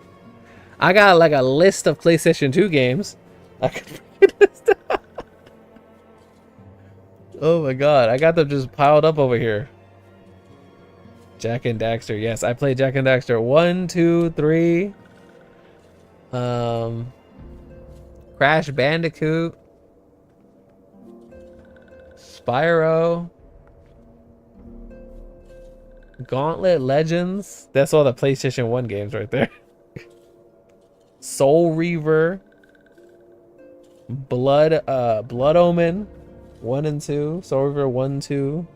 I got like a list of PlayStation 2 games. I could Oh my god, I got them just piled up over here. Jak and Daxter. Yes, I played Jak and Daxter 1, 2, 3. Crash Bandicoot, Spyro, Gauntlet Legends. That's all the PlayStation 1 games right there. Soul Reaver, Blood Omen 1 and 2, Soul Reaver 1, 2.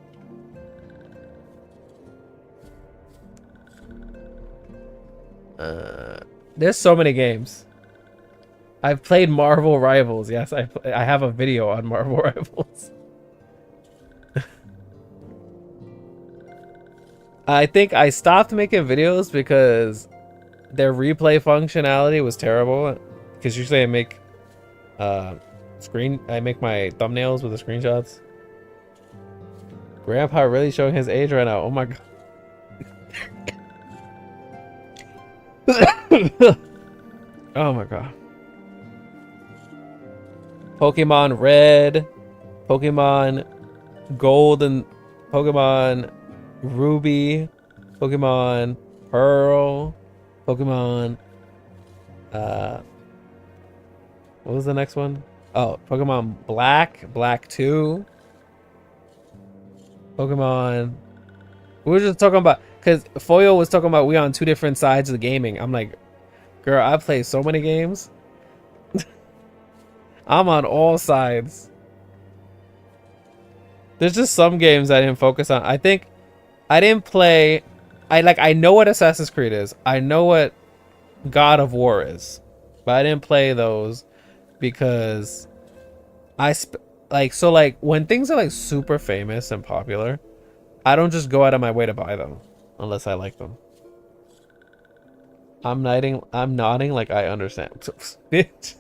There's so many games. I've played Marvel Rivals. Yes, I have a video on Marvel Rivals. I think I stopped making videos because their replay functionality was terrible because usually I make I make my thumbnails with the screenshots. Grandpa really showing his age right now. Oh my god. Oh my god. Pokemon Red, Pokemon Gold, and Pokemon Ruby, Pokemon Pearl, Pokemon what was the next one? Oh, Pokemon Black, Black 2, Pokemon. We were just talking about, because Foil was talking about we on two different sides of the gaming. I'm like, girl, I play so many games. I'm on all sides. There's just some games I didn't focus on. I think I didn't play. I know what Assassin's Creed is. I know what God of War is, but I didn't play those because when things are like super famous and popular, I don't just go out of my way to buy them unless I like them. I'm nodding like I understand. Bitch.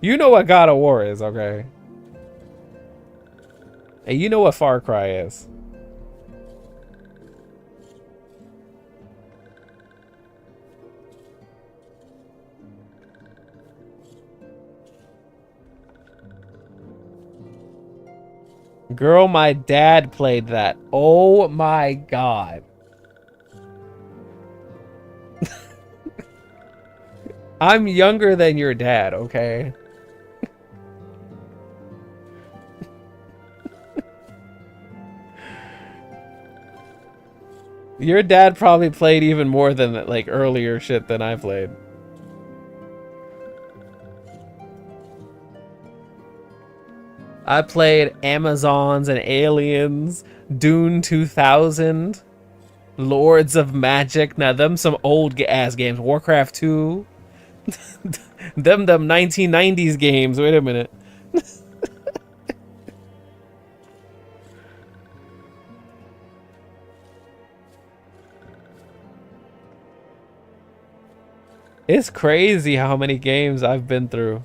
You know what God of War is, okay? And you know what Far Cry is. Girl, my dad played that. Oh my god. I'm younger than your dad, okay? Your dad probably played even more than like earlier shit than I played. I played Amazons and Aliens, Dune 2000, Lords of Magic. Now them some old ass games. Warcraft 2. them 1990s games. Wait a minute. It's crazy how many games I've been through.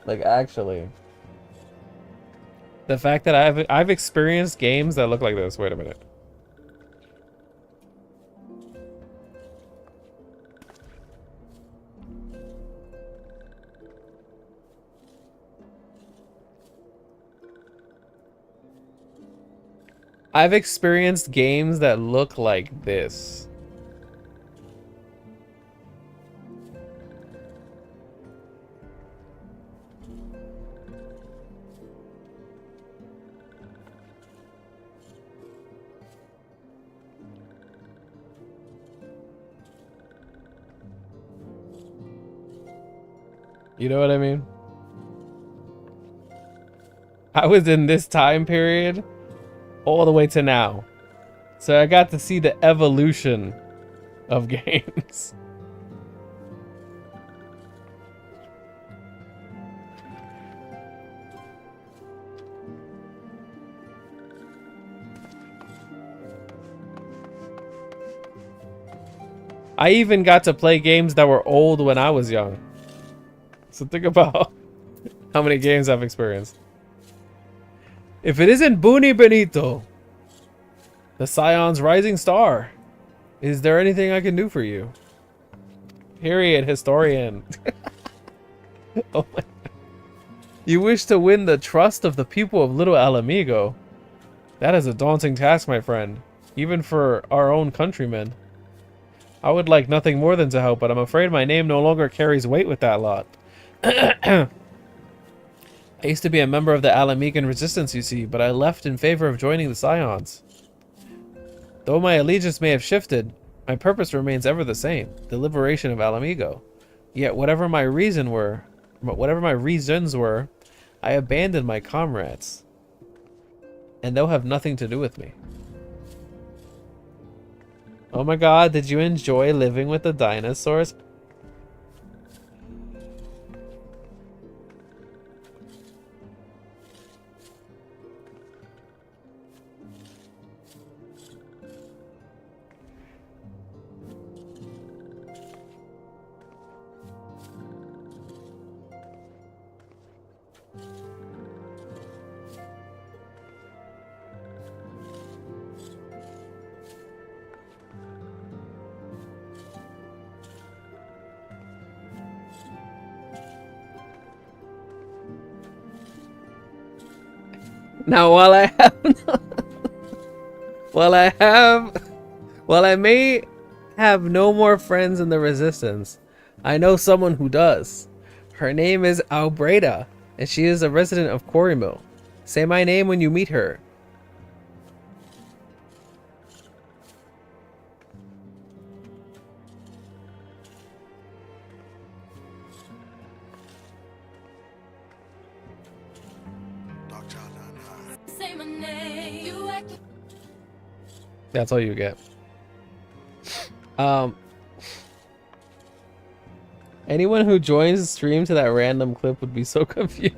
Like, actually. The fact that I've experienced games that look like this. Wait a minute. I've experienced games that look like this. You know what I mean? I was in this time period all the way to now. So I got to see the evolution of games. I even got to play games that were old when I was young. So think about how many games I've experienced. If it isn't Bunni Benito, the Scion's rising star, is there anything I can do for you? Period, historian. Oh my. You wish to win the trust of the people of Little Alamigo. That is a daunting task, my friend, even for our own countrymen. I would like nothing more than to help, but I'm afraid my name no longer carries weight with that lot. I used to be a member of the Alamigan resistance, you see, but I left in favor of joining the Scions. Though my allegiance may have shifted, my purpose remains ever the same, the liberation of Alamigo. Yet whatever my reasons were, I abandoned my comrades, and they'll have nothing to do with me. Oh my god, did you enjoy living with the dinosaurs? Now, while I may have no more friends in the Resistance, I know someone who does. Her name is Albreda, and she is a resident of Quarry Mill. Say my name when you meet her.
Say my name. You act
That's all you get. Anyone who joins the stream to that random clip would be so confused.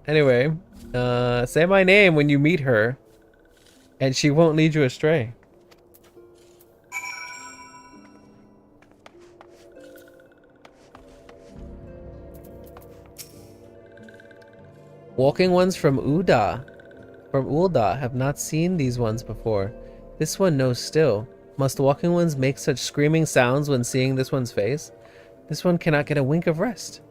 Anyway, say my name when you meet her, and she won't lead you astray. Walking ones from Ulda have not seen these ones before. This one knows still. Must walking ones make such screaming sounds when seeing this one's face? This one cannot get a wink of rest.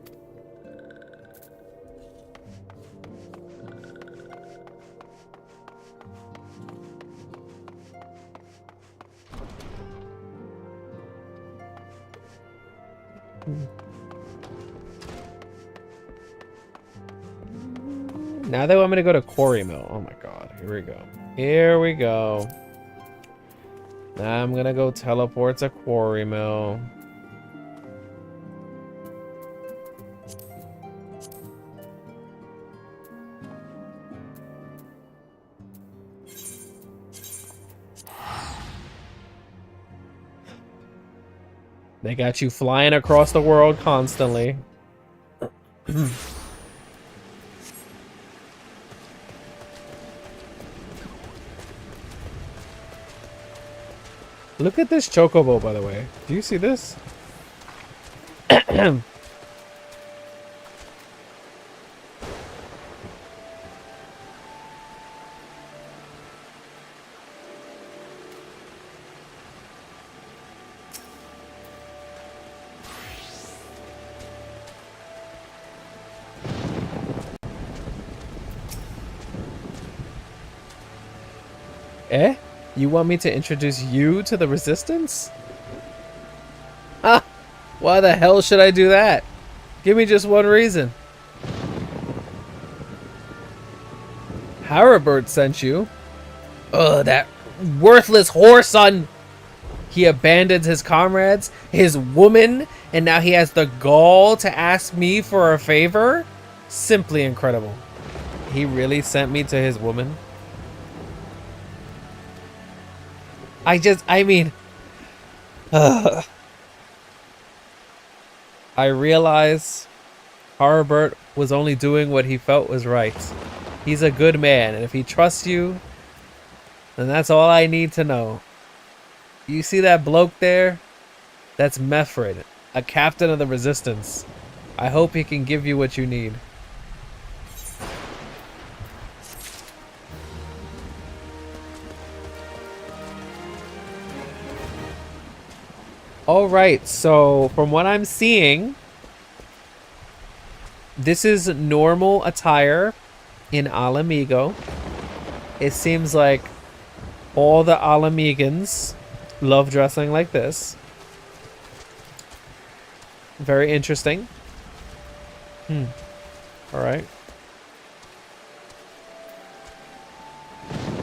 Now they want me to go to Quarry Mill. Oh my god, here we go. Here we go. Now I'm gonna go teleport to Quarry Mill. They got you flying across the world constantly. Look at this chocobo, by the way. Do you see this? Eh? You want me to introduce you to the Resistance? Ah! Why the hell should I do that? Give me just one reason. Harabird sent you. Ugh, that worthless whoreson! He abandons his comrades, his woman, and now he has the gall to ask me for a favor? Simply incredible. He really sent me to his woman? I mean, I realize Harbert was only doing what he felt was right. He's a good man, and if he trusts you, then that's all I need to know. You see that bloke there? That's Mefred, a captain of the Resistance. I hope he can give you what you need. Alright, so from what I'm seeing, this is normal attire in Alamigo. It seems like all the Alamigans love dressing like this. Very interesting. Alright.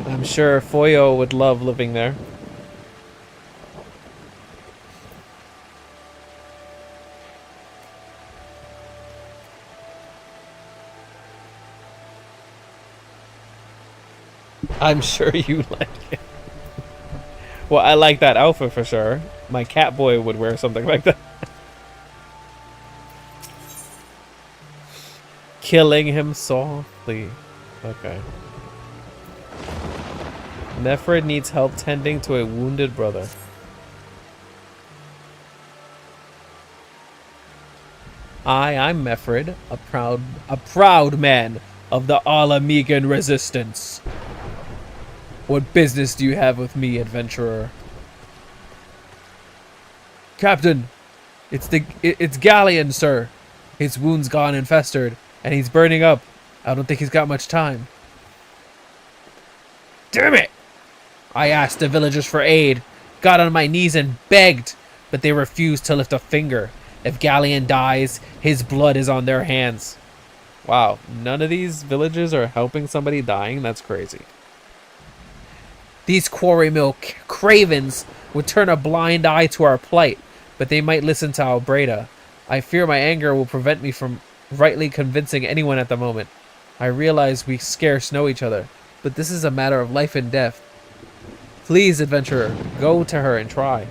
I'm sure Foyo would love living there. I'm sure you like it. Well, I like that outfit for sure. My cat boy would wear something like that. Killing him softly. Okay. Mefred needs help tending to a wounded brother. I'm Mefred, a proud man of the Alamigan Resistance. What business do you have with me, adventurer? Captain, It's Galleon, sir. His wound's gone and festered, and he's burning up. I don't think he's got much time. Damn it! I asked the villagers for aid, got on my knees and begged, but they refused to lift a finger. If Galleon dies, his blood is on their hands. Wow, none of these villagers are helping somebody dying? That's crazy. These quarry mill cravens would turn a blind eye to our plight, but they might listen to Albreda. I fear my anger will prevent me from rightly convincing anyone at the moment. I realize we scarce know each other, but this is a matter of life and death. Please, adventurer, go to her and try.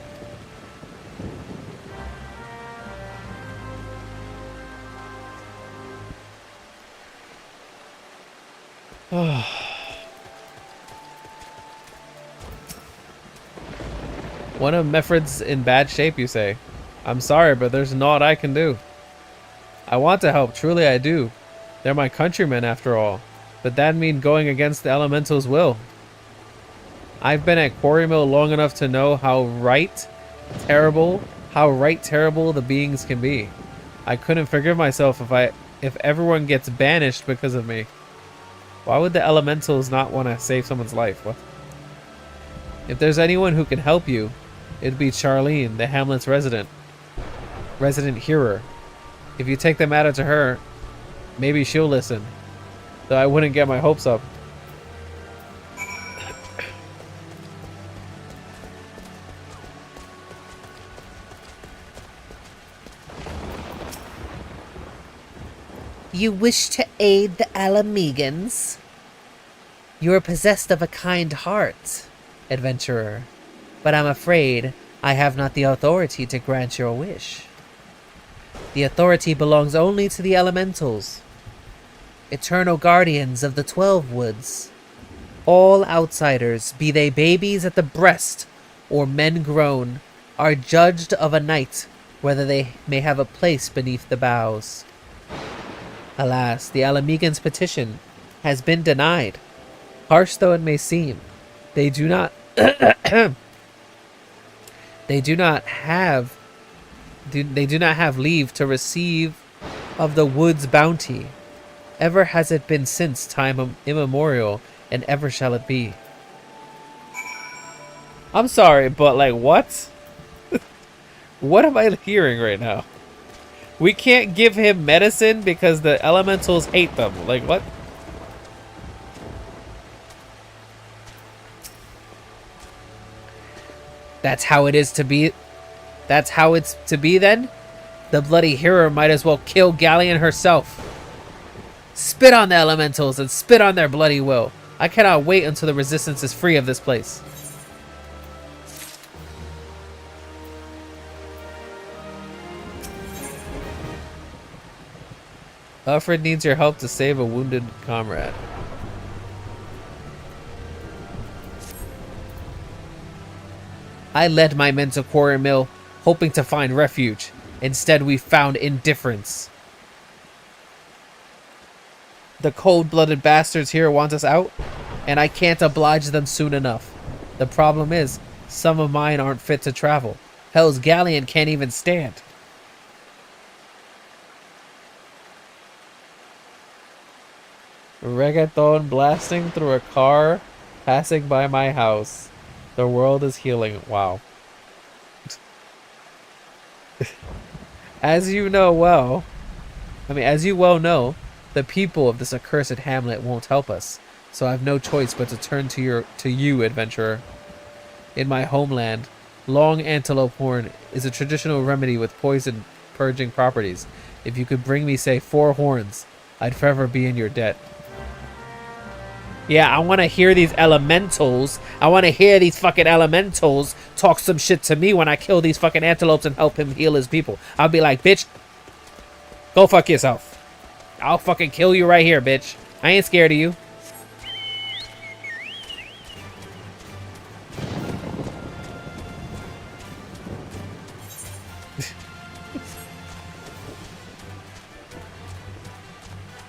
One of Meffred's in bad shape, you say? I'm sorry, but there's naught I can do. I want to help, truly I do. They're my countrymen, after all. But that means going against the elemental's will. I've been at Quarry Mill long enough to know how terrible the beings can be. I couldn't forgive myself if everyone gets banished because of me. Why would the elementals not want to save someone's life? What? If there's anyone who can help you, it'd be Charlene, the hamlet's resident hearer. If you take the matter to her, maybe she'll listen. Though I wouldn't get my hopes up.
You wish to aid the Alamegans? You are possessed of a kind heart, adventurer, but I'm afraid I have not the authority to grant your wish. The authority belongs only to the elementals, eternal guardians of the 12 Woods. All outsiders, be they babies at the breast or men grown, are judged of a night whether they may have a place beneath the boughs. Alas, the Alamegans' petition has been denied. Harsh though it may seem, they do not have leave to receive of the wood's bounty. Ever has it been since time immemorial, and ever shall it be. I'm sorry, but like what? What am I hearing right now? We can't give him medicine because the elementals hate them. Like, what? That's how it is to be. That's how it's to be then? The bloody hero might as well kill Galleon herself. Spit on the elementals and spit on their bloody will. I cannot wait until the resistance is free of this place. Alfred needs your help to save a wounded comrade. I led my men to Quarry Mill, hoping to find refuge. Instead, we found indifference. The cold-blooded bastards here want us out, and I can't oblige them soon enough. The problem is, some of mine aren't fit to travel. Hell's Galleon can't even stand. Reggaeton blasting through a car, passing by my house. The world is healing. Wow. As you well know, the people of this accursed hamlet won't help us, so I've no choice but to turn to you, adventurer. In my homeland, long antelope horn is a traditional remedy with poison purging properties. If you could bring me, say, 4 horns, I'd forever be in your debt. Yeah, I want to hear these elementals. I want to hear these fucking elementals talk some shit to me when I kill these fucking antelopes and help him heal his people. I'll be like, bitch, go fuck yourself. I'll fucking kill you right here, bitch. I ain't scared of you.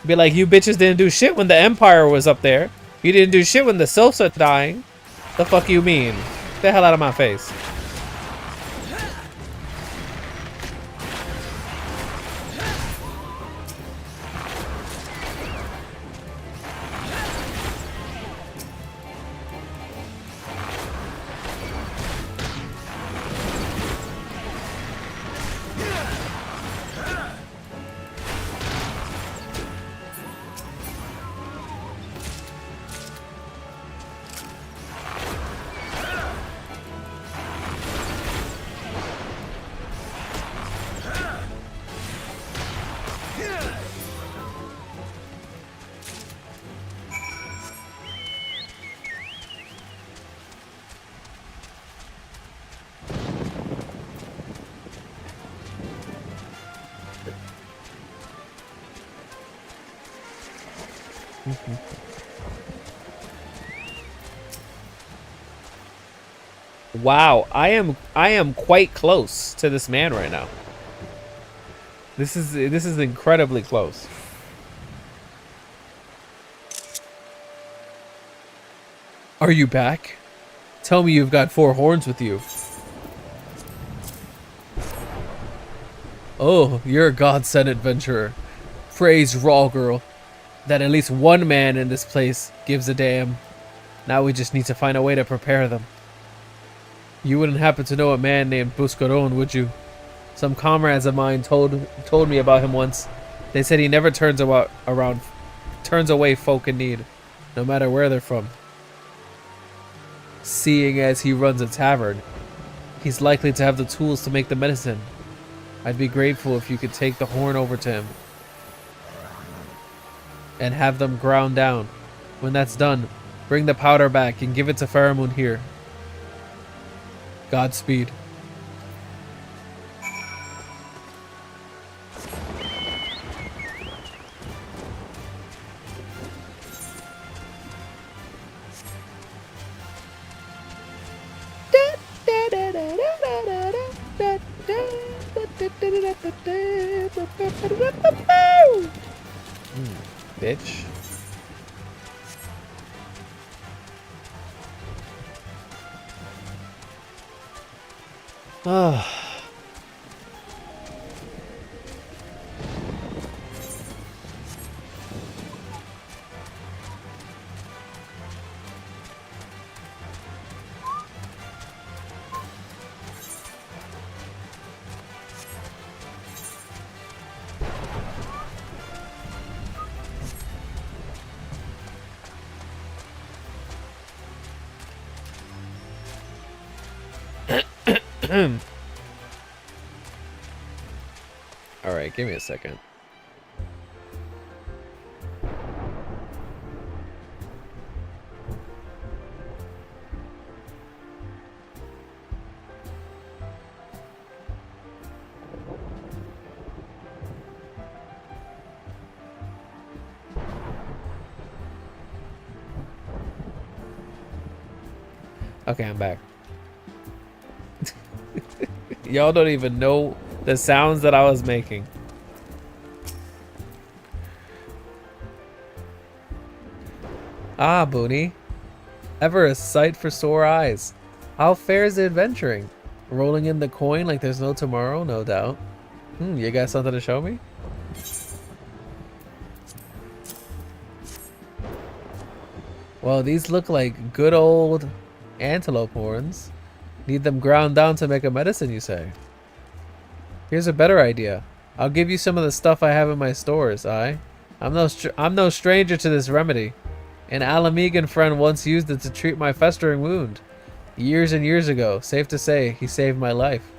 Be like, you bitches didn't do shit when the Empire was up there. You didn't do shit when the Sylphs are dying. The fuck you mean? Get the hell out of my face.
Wow, I am quite close to this man right now. This is incredibly close. Are you back? Tell me you've got 4 horns with you. Oh, you're a godsend adventurer. Praise Raw Girl. That at least one man in this place gives a damn. Now we just need to find a way to prepare them. You wouldn't happen to know a man named Buscaron, would you? Some comrades of mine told me about him once. They said he never turns away folk in need, no matter where they're from. Seeing as he runs a tavern, he's likely to have the tools to make the medicine. I'd be grateful if you could take the horn over to him and have them ground down. When that's done, bring the powder back and give it to Pheromone here. Godspeed. Bitch. Ah. All right, give me a second. Okay, I'm back. Y'all don't even know the sounds that I was making. Ah, Bunny. Ever a sight for sore eyes. How fares the adventuring? Rolling in the coin like there's no tomorrow, no doubt. You got something to show me? Well, these look like good old antelope horns. Need them ground down to make a medicine, you say? Here's a better idea. I'll give you some of the stuff I have in my stores, I'm no stranger to this remedy. An Alamegan friend once used it to treat my festering wound. Years and years ago, safe to say, he saved my life.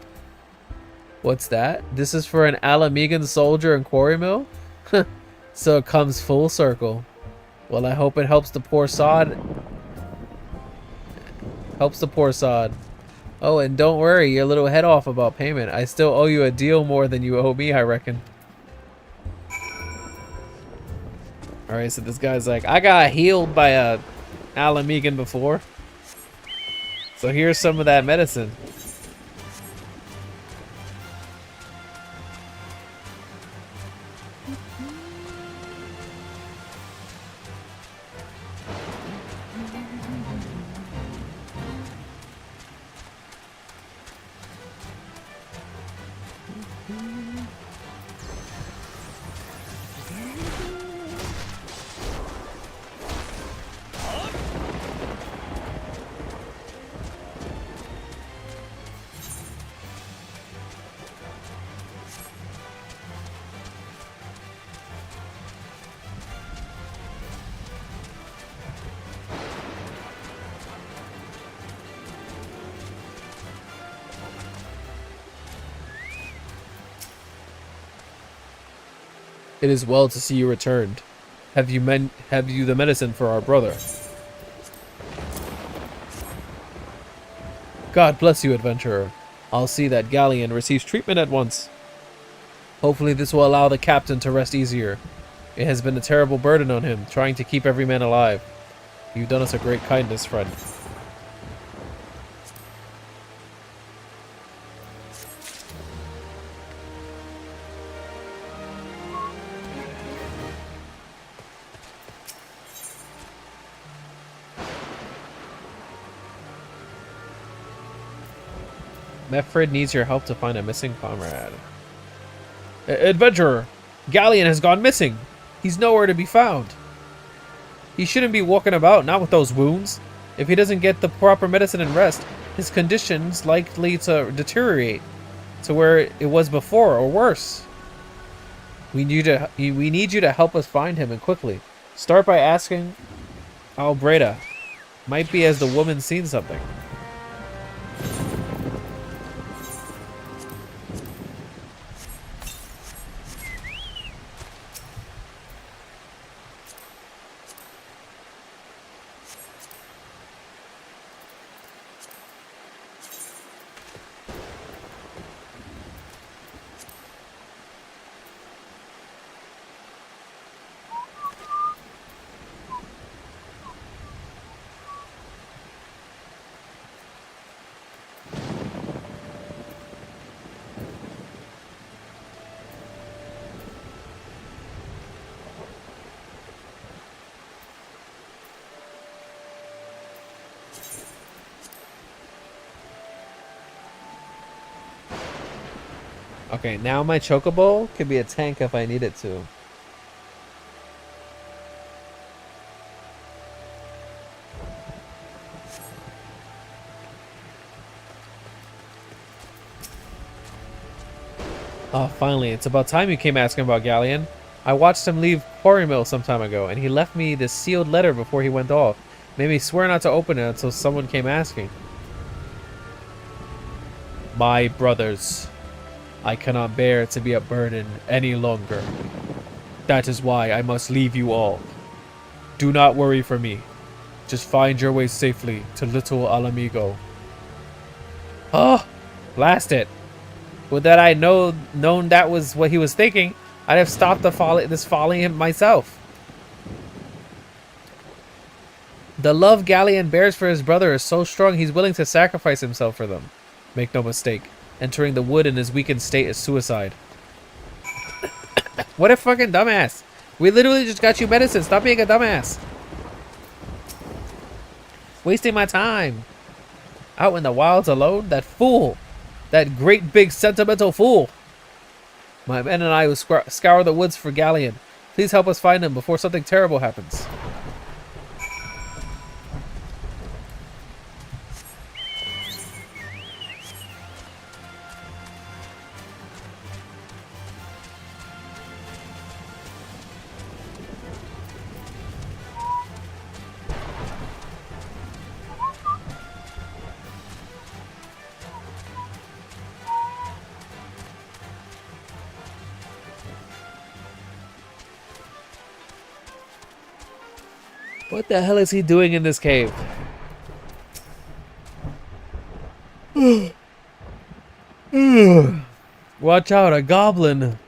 What's that? This is for an Alamegan soldier in Quarry Mill? So it comes full circle. Well, I hope it helps the poor sod. Oh, and don't worry your little head off about payment. I still owe you a deal more than you owe me, I reckon. Alright, so this guy's like, I got healed by a Alamegan before. So here's some of that medicine. It is well to see you returned. Have you the medicine for our brother? God bless you, adventurer. I'll see that Galleon receives treatment at once. Hopefully this will allow the captain to rest easier. It has been a terrible burden on him, trying to keep every man alive. You've done us a great kindness, friend. Mefred needs your help to find a missing comrade. Adventurer! Galleon has gone missing! He's nowhere to be found. He shouldn't be walking about, not with those wounds. If he doesn't get the proper medicine and rest, his condition's likely to deteriorate to where it was before, or worse. We need you to help us find him, and quickly. Start by asking Albreda. Might be as the woman's seen something. Okay, now my chocobo could be a tank if I need it to. Oh, finally. It's about time you came asking about Galleon. I watched him leave Quarry Mill some time ago, and he left me this sealed letter before he went off. Made me swear not to open it until someone came asking. My brothers, I cannot bear to be a burden any longer. That is why I must leave you all. Do not worry for me. Just find your way safely to Little Alamigo. Oh, blast it. Would that I known that was what he was thinking, I'd have stopped this folly myself. The love Galleon bears for his brother is so strong he's willing to sacrifice himself for them. Make no mistake, entering the wood in his weakened state is suicide. What a fucking dumbass. We literally just got you medicine. Stop being a dumbass. Wasting my time. Out in the wilds alone? That fool. That great big sentimental fool. My men and I will scour the woods for Galleon. Please help us find him before something terrible happens. What the hell is he doing in this cave? Watch out, a goblin.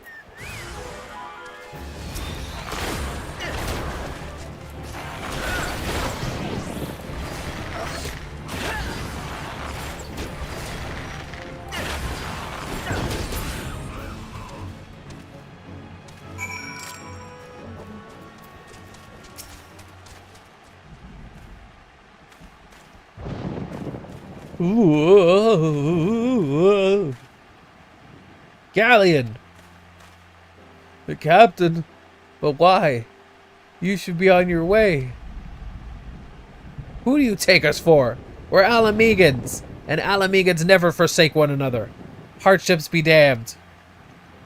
Ooh. Galleon! The captain? But why? You should be on your way. Who do you take us for? We're Alamegans, and Alamegans never forsake one another. Hardships be damned.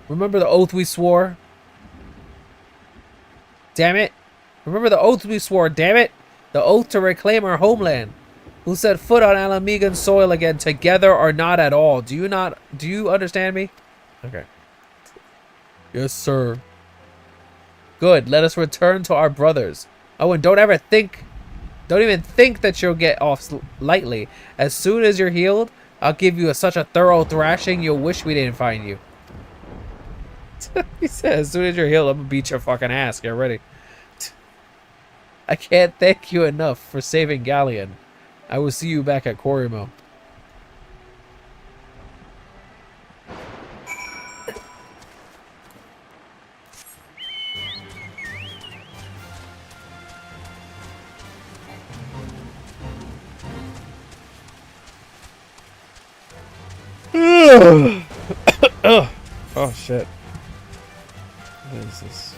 Remember the oath we swore? Damn it. Remember the oath we swore, damn it. The oath to reclaim our homeland. Who set foot on Alamegan soil again, together or not at all. Do you understand me? Okay. Yes, sir. Good. Let us return to our brothers. Oh, and don't even think that you'll get off lightly. As soon as you're healed, I'll give you such a thorough thrashing you'll wish we didn't find you. He said, as soon as you're healed, I'm gonna beat your fucking ass. Get ready. I can't thank you enough for saving Galleon. I will see you back at Korimo. Oh shit. What is this?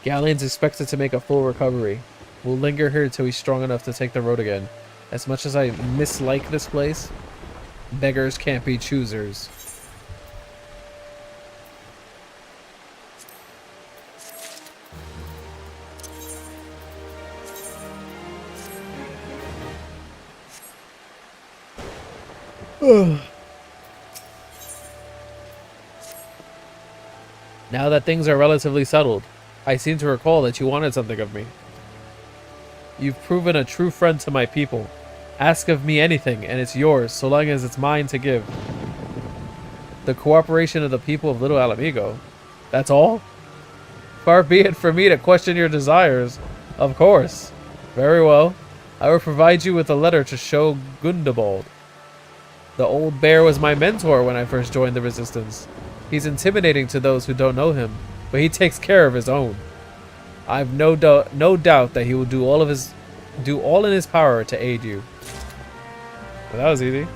Galleon's expected to make a full recovery. We'll linger here until he's strong enough to take the road again. As much as I mislike this place, beggars can't be choosers. Now that things are relatively settled, I seem to recall that you wanted something of me. You've proven a true friend to my people. Ask of me anything, and it's yours, so long as it's mine to give. The cooperation of the people of Little Alamigo. That's all? Far be it for me to question your desires. Of course. Very well. I will provide you with a letter to show Gundabald. The old bear was my mentor when I first joined the resistance. He's intimidating to those who don't know him, but he takes care of his own. I've no doubt that he will do all in his power to aid you. Well, that was easy.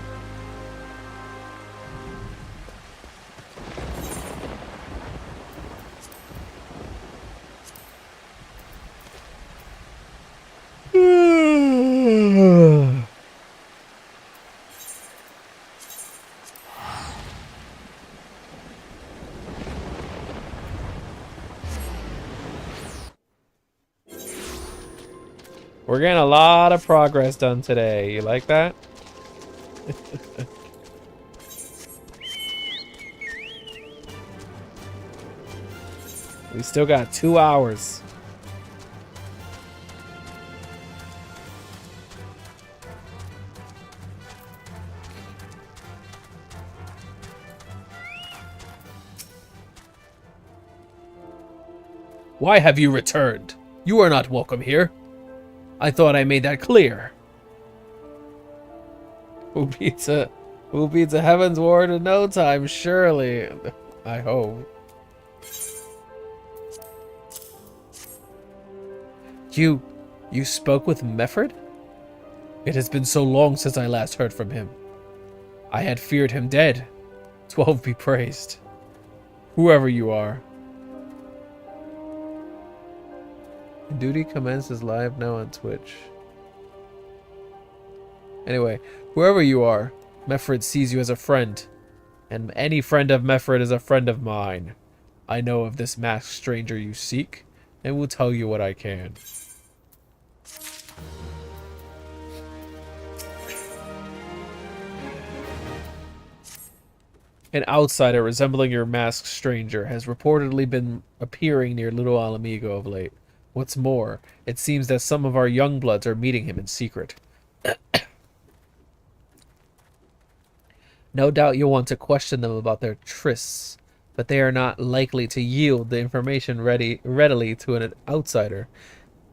We're getting a lot of progress done today. You like that? We still got 2 hours. Why have you returned? You are not welcome here. I thought I made that clear. Who beats a Heaven's Ward in no time, surely. I hope. You spoke with Mefford? It has been so long since I last heard from him. I had feared him dead. 12 be praised. Whoever you are. Duty commences live now on Twitch. Anyway, whoever you are, Mefford sees you as a friend. And any friend of Mefford is a friend of mine. I know of this masked stranger you seek, and will tell you what I can. An outsider resembling your masked stranger has reportedly been appearing near Little Alamigo of late. What's more, it seems that some of our young bloods are meeting him in secret. No doubt you'll want to question them about their trysts, but they are not likely to yield the information readily to an outsider.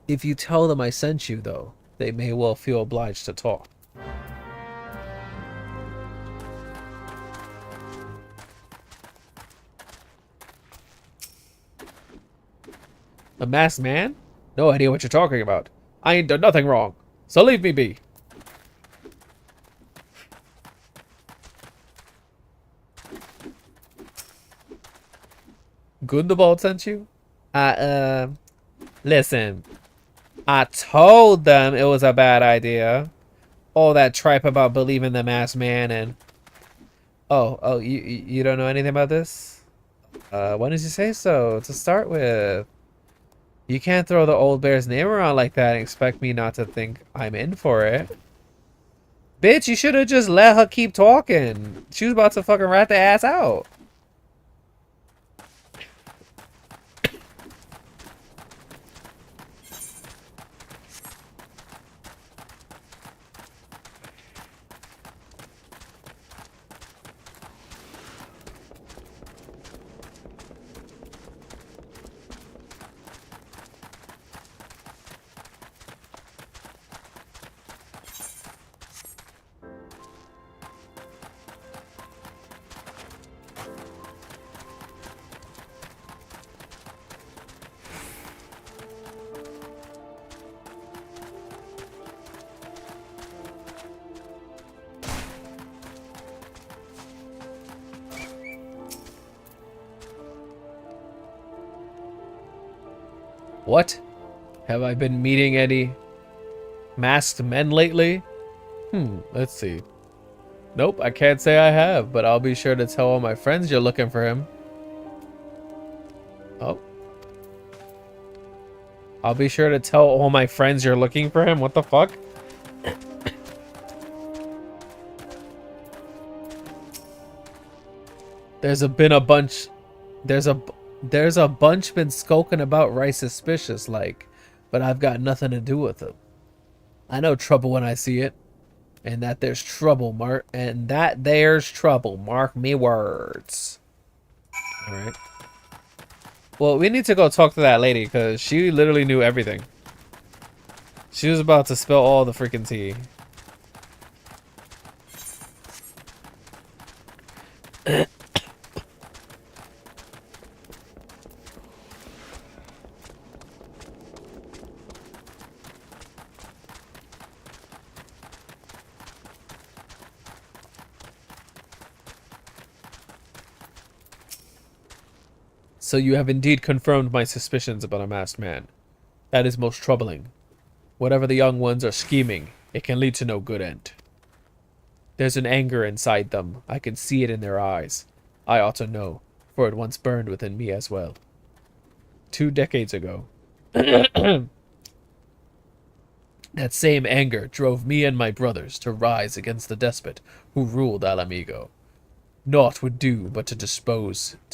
If you tell them I sent you, though, they may well feel obliged to talk. A masked man? No idea what you're talking about. I ain't done nothing wrong, so leave me be. Gundabald sent you? Listen. I told them it was a bad idea. All that tripe about believing the masked man and... Oh, you don't know anything about this? Why did you say so to start with? You can't throw the old bear's name around like that and expect me not to think I'm in for it. Bitch, you should have just let her keep talking. She was about to fucking rat the ass out. What? Have I been meeting any masked men lately? Let's see. Nope, I can't say I have, but I'll be sure to tell all my friends you're looking for him. Oh. I'll be sure to tell all my friends you're looking for him. What the fuck? There's a bunch been skulking about right suspicious like, but I've got nothing to do with them. I know trouble when I see it. And that there's trouble, mark me words. Alright. Well, we need to go talk to that lady, because she literally knew everything. She was about to spill all the freaking tea. So you have indeed confirmed my suspicions about a masked man. That is most troubling. Whatever the young ones are scheming, it can lead to no good end. There's an anger inside them. I can see it in their eyes. I ought to know, for it once burned within me as well. 2 decades ago, that same anger drove me and my brothers to rise against the despot who ruled Alamigo. Naught would do but to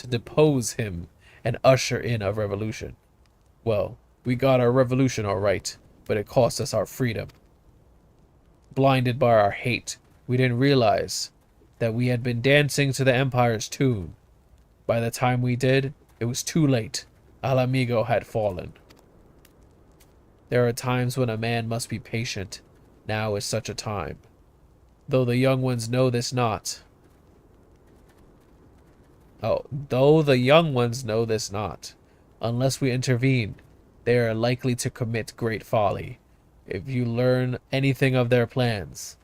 depose him and usher in a revolution. Well, we got our revolution all right, but it cost us our freedom. Blinded by our hate, we didn't realize that we had been dancing to the Empire's tune. By the time we did, it was too late. Alamigo had fallen. There are times when a man must be patient. Now is such a time. Though the young ones know this not. Though the young ones know this not. Unless we intervene, they are likely to commit great folly. If you learn anything of their plans,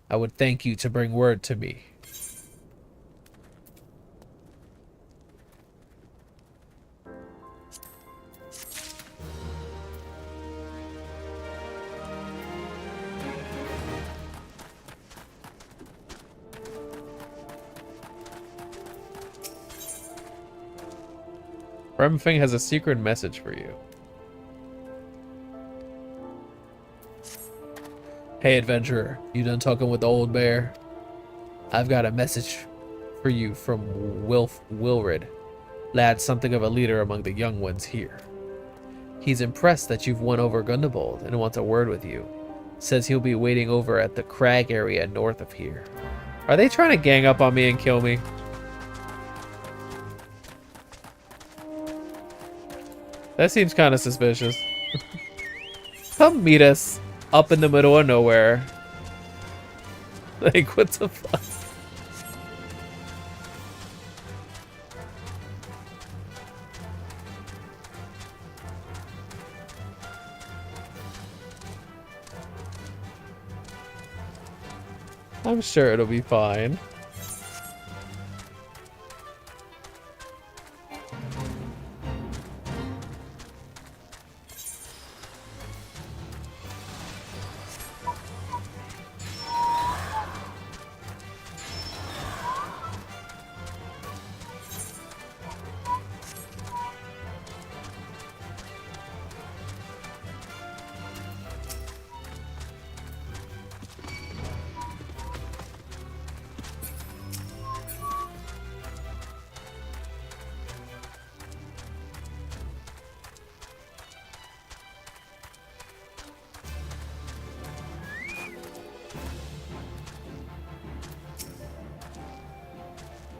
I would thank you to bring word to me. Remfing has a secret message for you. Hey adventurer, you done talking with the old bear? I've got a message for you from Wilrid. Lad, something of a leader among the young ones here. He's impressed that you've won over Gundebold and wants a word with you. Says he'll be waiting over at the crag area north of here. Are they trying to gang up on me and kill me? That seems kind of suspicious. Come meet us up in the middle of nowhere. Like, what the fuck? I'm sure it'll be fine.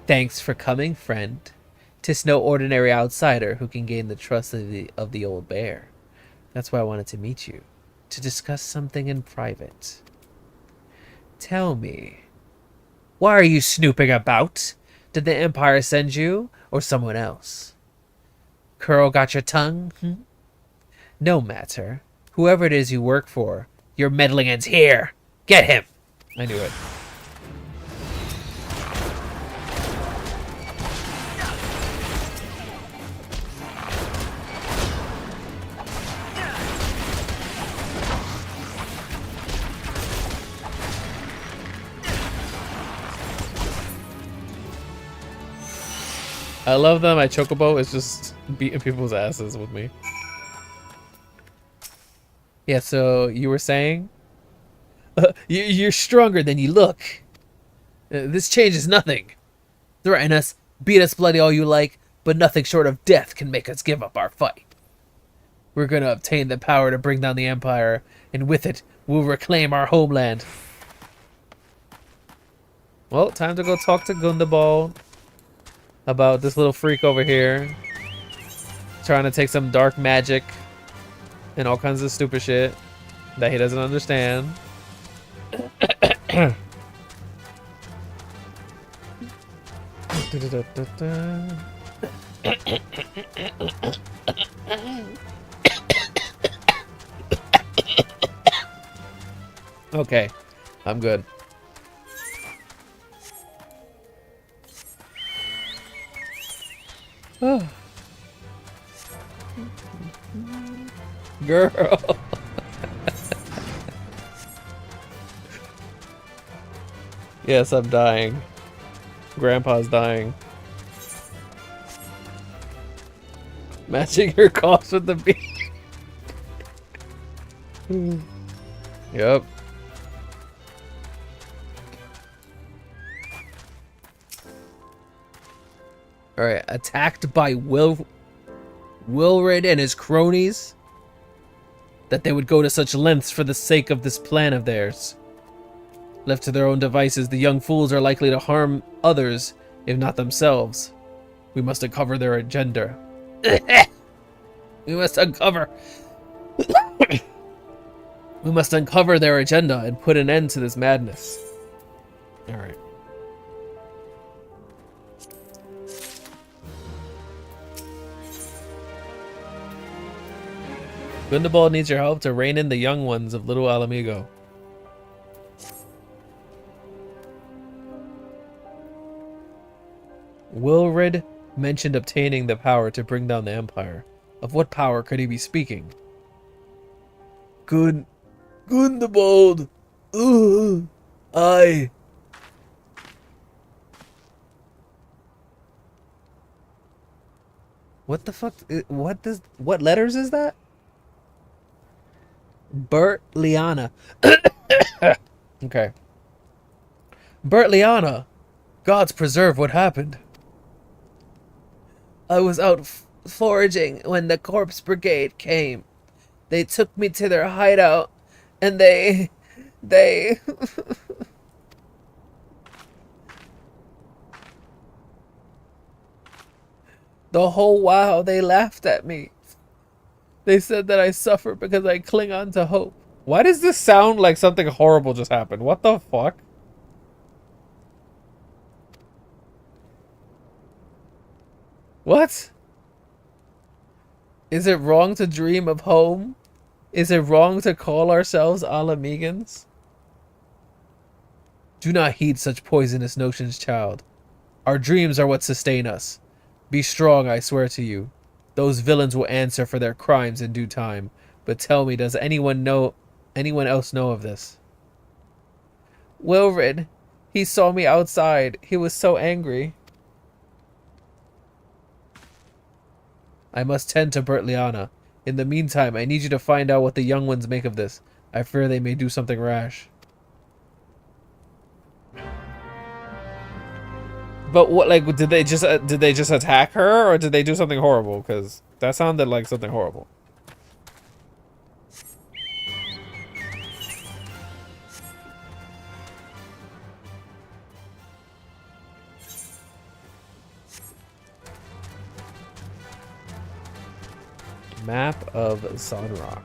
Thanks for coming, friend. 'Tis no ordinary outsider who can gain the trust of the old bear. That's why I wanted to meet you, to discuss something in private. Tell me, why are you snooping about? Did the Empire send you, or someone else? Curl got your tongue? No matter. Whoever it is you work for, your meddling ends here. Get him!
I knew it. I love that my chocobo is just beating people's asses with me. Yeah, so you were saying? You're stronger than you look. This changes nothing. Threaten us, beat us bloody all you like, but nothing short of death can make us give up our fight. We're gonna obtain the power to bring down the Empire, and with it, we'll reclaim our homeland. Well, time to go talk to Gundabald about this little freak over here trying to take some dark magic and all kinds of stupid shit that he doesn't understand. Okay, I'm good. Girl. Yes, I'm dying. Grandpa's dying. Matching your coughs with the beat. Yep. Alright, attacked by Wilrid and his cronies? That they would go to such lengths for the sake of this plan of theirs. Left to their own devices, the young fools are likely to harm others, if not themselves. We must uncover their agenda. We must uncover... We must uncover their agenda and put an end to this madness. Alright. Gundabald needs your help to rein in the young ones of Little Alamigo. Wilrid mentioned obtaining the power to bring down the Empire. Of what power could he be speaking? Gundabald! I... What the fuck? What letters is that? Bert Liana. Okay. Bert Liana. Gods preserve what happened. I was out foraging when the corpse brigade came. They took me to their hideout and they the whole while they laughed at me. They said that I suffer because I cling on to hope. Why does this sound like something horrible just happened? What the fuck? What? Is it wrong to dream of home? Is it wrong to call ourselves Alamegans? Do not heed such poisonous notions, child. Our dreams are what sustain us. Be strong, I swear to you. Those villains will answer for their crimes in due time. But tell me, does anyone else know of this? Wilrid. He saw me outside. He was so angry. I must tend to Bert Liana. In the meantime, I need you to find out what the young ones make of this. I fear they may do something rash. But what, like, did they just attack her, or did they do something horrible? Because that sounded like something horrible. Map of Sunrock.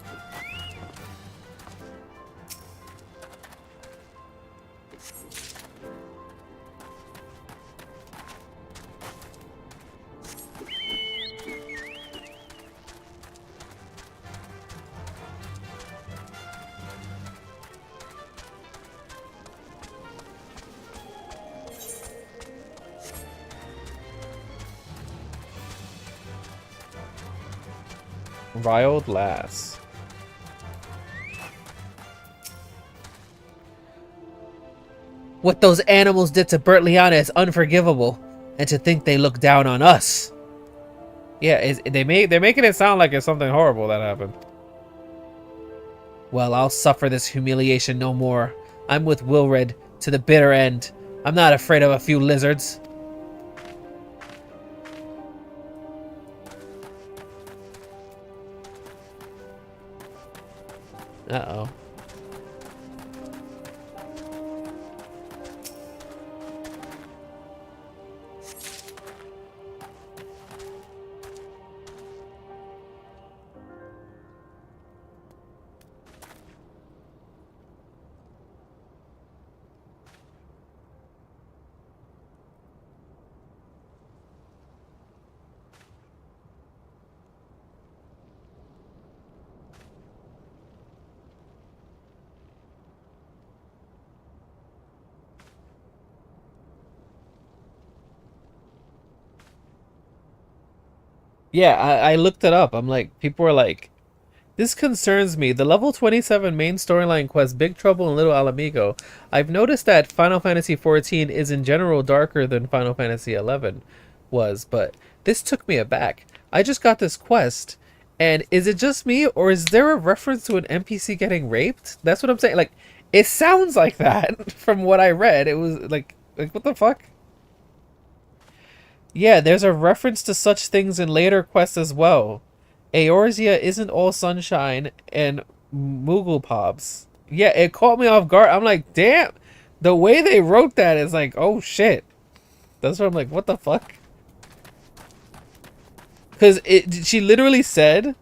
Riled Lass.
What those animals did to Bertliana is unforgivable. And to think they look down on us.
Yeah, they're making it sound like it's something horrible that happened.
Well, I'll suffer this humiliation no more. I'm with Wilred to the bitter end. I'm not afraid of a few lizards.
Uh-oh. Yeah, I looked it up. I'm like, people were like, this concerns me. The level 27 main storyline quest, Big Trouble in Little Alamigo. I've noticed that Final Fantasy XIV is in general darker than Final Fantasy XI was, but this took me aback. I just got this quest, and is it just me, or is there a reference to an NPC getting raped? That's what I'm saying. Like, it sounds like that from what I read. It was like what the fuck? Yeah, there's a reference to such things in later quests as well. Eorzea isn't all sunshine and Moogle Pobs. Yeah, it caught me off guard. I'm like, damn. The way they wrote that is like, oh shit. That's what I'm like, what the fuck? Because she literally said,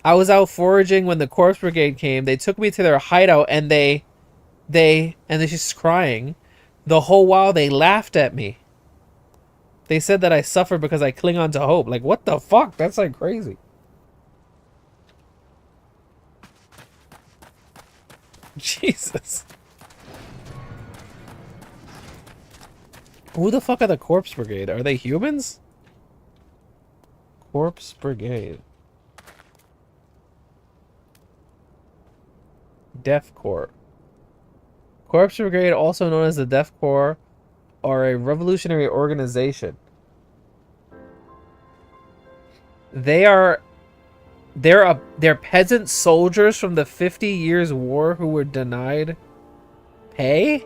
I was out foraging when the Corpse Brigade came. They took me to their hideout and and then she's crying. The whole while they laughed at me. They said that I suffered because I cling on to hope. Like, what the fuck? That's like crazy. Jesus. Who the fuck are the Corpse Brigade? Are they humans? Corpse Brigade. Death Corps. Corpse Brigade, also known as the Death Corps, are a revolutionary organization. They're peasant soldiers from the 50 Years' War who were denied pay?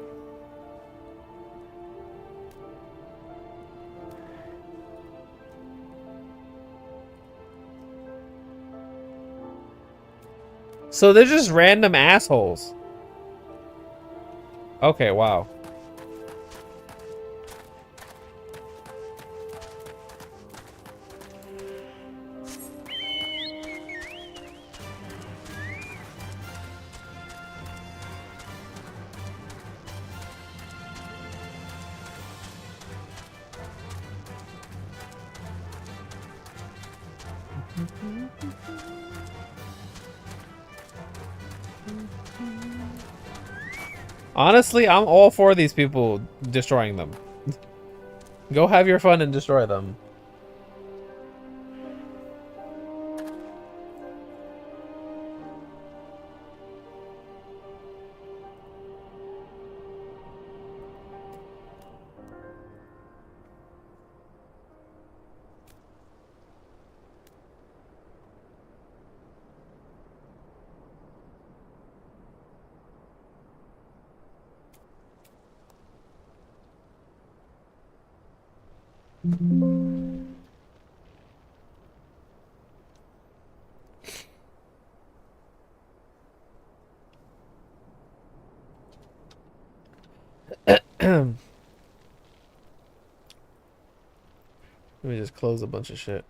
So they're just random assholes. Okay, wow. Honestly, I'm all for these people destroying them. Go have your fun and destroy them. Let me just close a bunch of shit.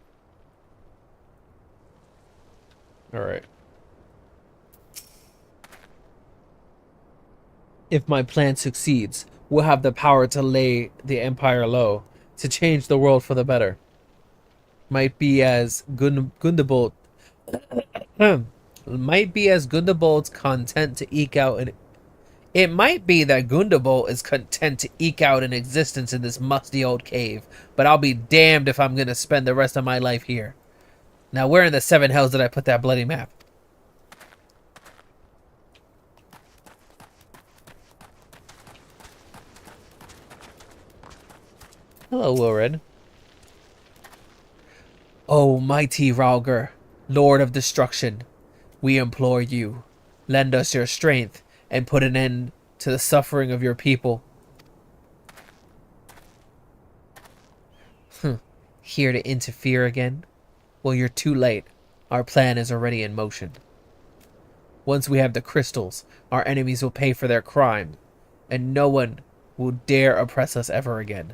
If my plan succeeds, we'll have the power to lay the Empire low, to change the world for the better. Might be as Gundebold might be as Gundebold's content to eke out an It might be that Gundebold is content to eke out an existence in this musty old cave, but I'll be damned if I'm gonna spend the rest of my life here. Now, where in the seven hells did I put that bloody map? Hello, Wilred. O mighty Rauger, Lord of Destruction, we implore you, lend us your strength and put an end to the suffering of your people. Here to interfere again? Well, you're too late. Our plan is already in motion. Once we have the crystals, our enemies will pay for their crime, and no one will dare oppress us ever again.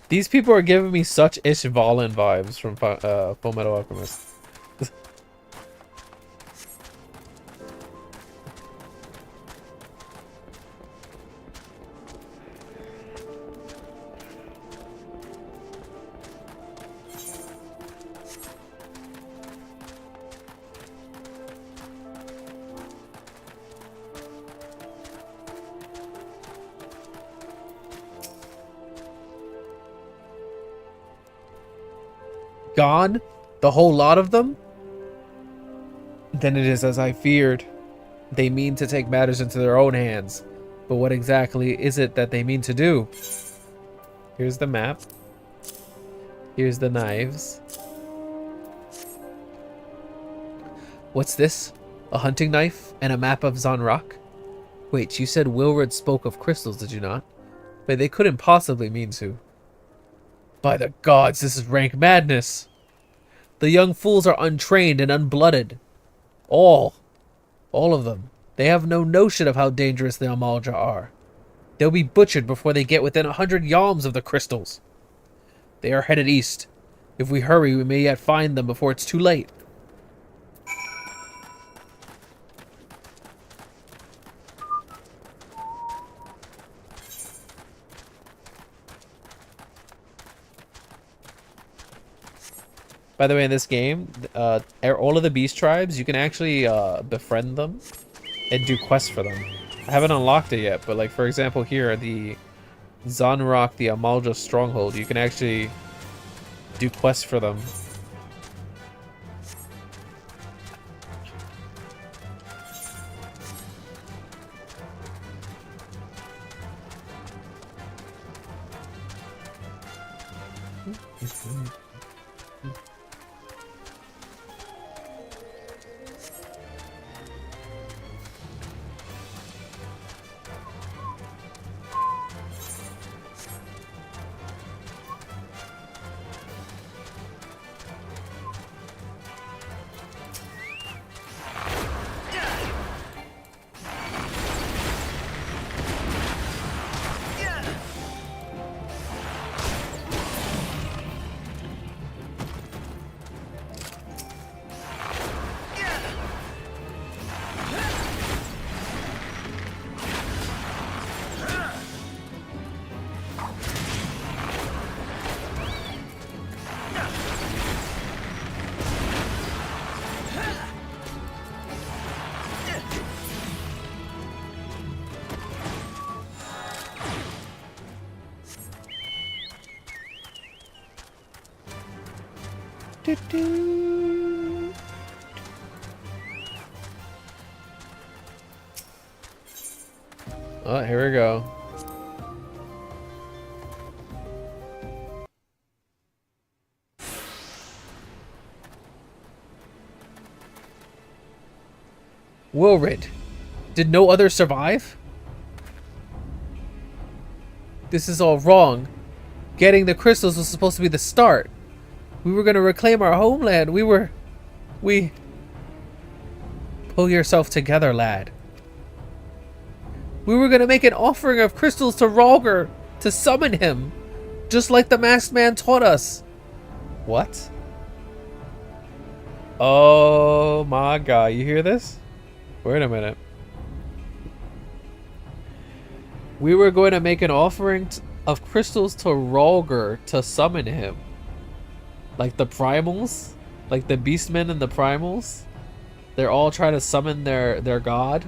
These people are giving me such Ishvalan vibes from Full Metal Alchemist. Gone? The whole lot of them? Then it is as I feared. They mean to take matters into their own hands. But what exactly is it that they mean to do? Here's the map. Here's the knives. What's this? A hunting knife and a map of Zanrak? Wait, you said Wilred spoke of crystals, did you not? But they couldn't possibly mean to. By the gods, this is rank madness. The young fools are untrained and unblooded. All of them. They have no notion of how dangerous the Amalja are. They'll be butchered before they get within 100 yalms of the crystals. They are headed east. If we hurry, we may yet find them before it's too late. By the way, in this game, all of the beast tribes, you can actually befriend them and do quests for them. I haven't unlocked it yet, but like for example here, the Zanrak, the Amalja stronghold, you can actually do quests for them. Oh, here we go. Wilred, did no others survive? This is all wrong. Getting the crystals was supposed to be the start. We were going to reclaim our homeland. We... Pull yourself together, lad. We were going to make an offering of crystals to Rauger to summon him, just like the masked man taught us. What? Oh my god, you hear this? Wait a minute. We were going to make an offering of crystals to Rolger to summon him. Like the primals? Like the beastmen and the primals? They're all trying to summon their god.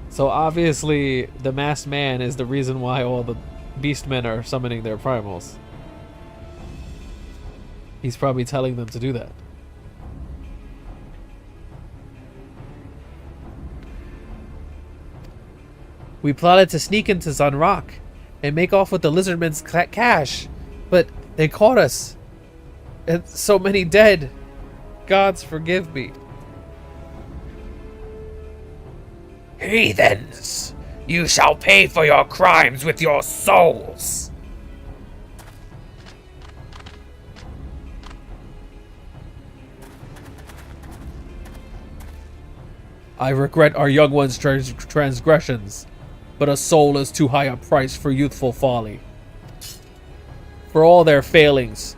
So obviously the masked man is the reason why all the beastmen are summoning their primals. He's probably telling them to do that. We plotted to sneak into Zunrock and make off with the lizardmen's cash, but they caught us. And so many dead. Gods forgive me.
Heathens! You shall pay for your crimes with your souls!
I regret our young ones' transgressions, but a soul is too high a price for youthful folly. For all their failings,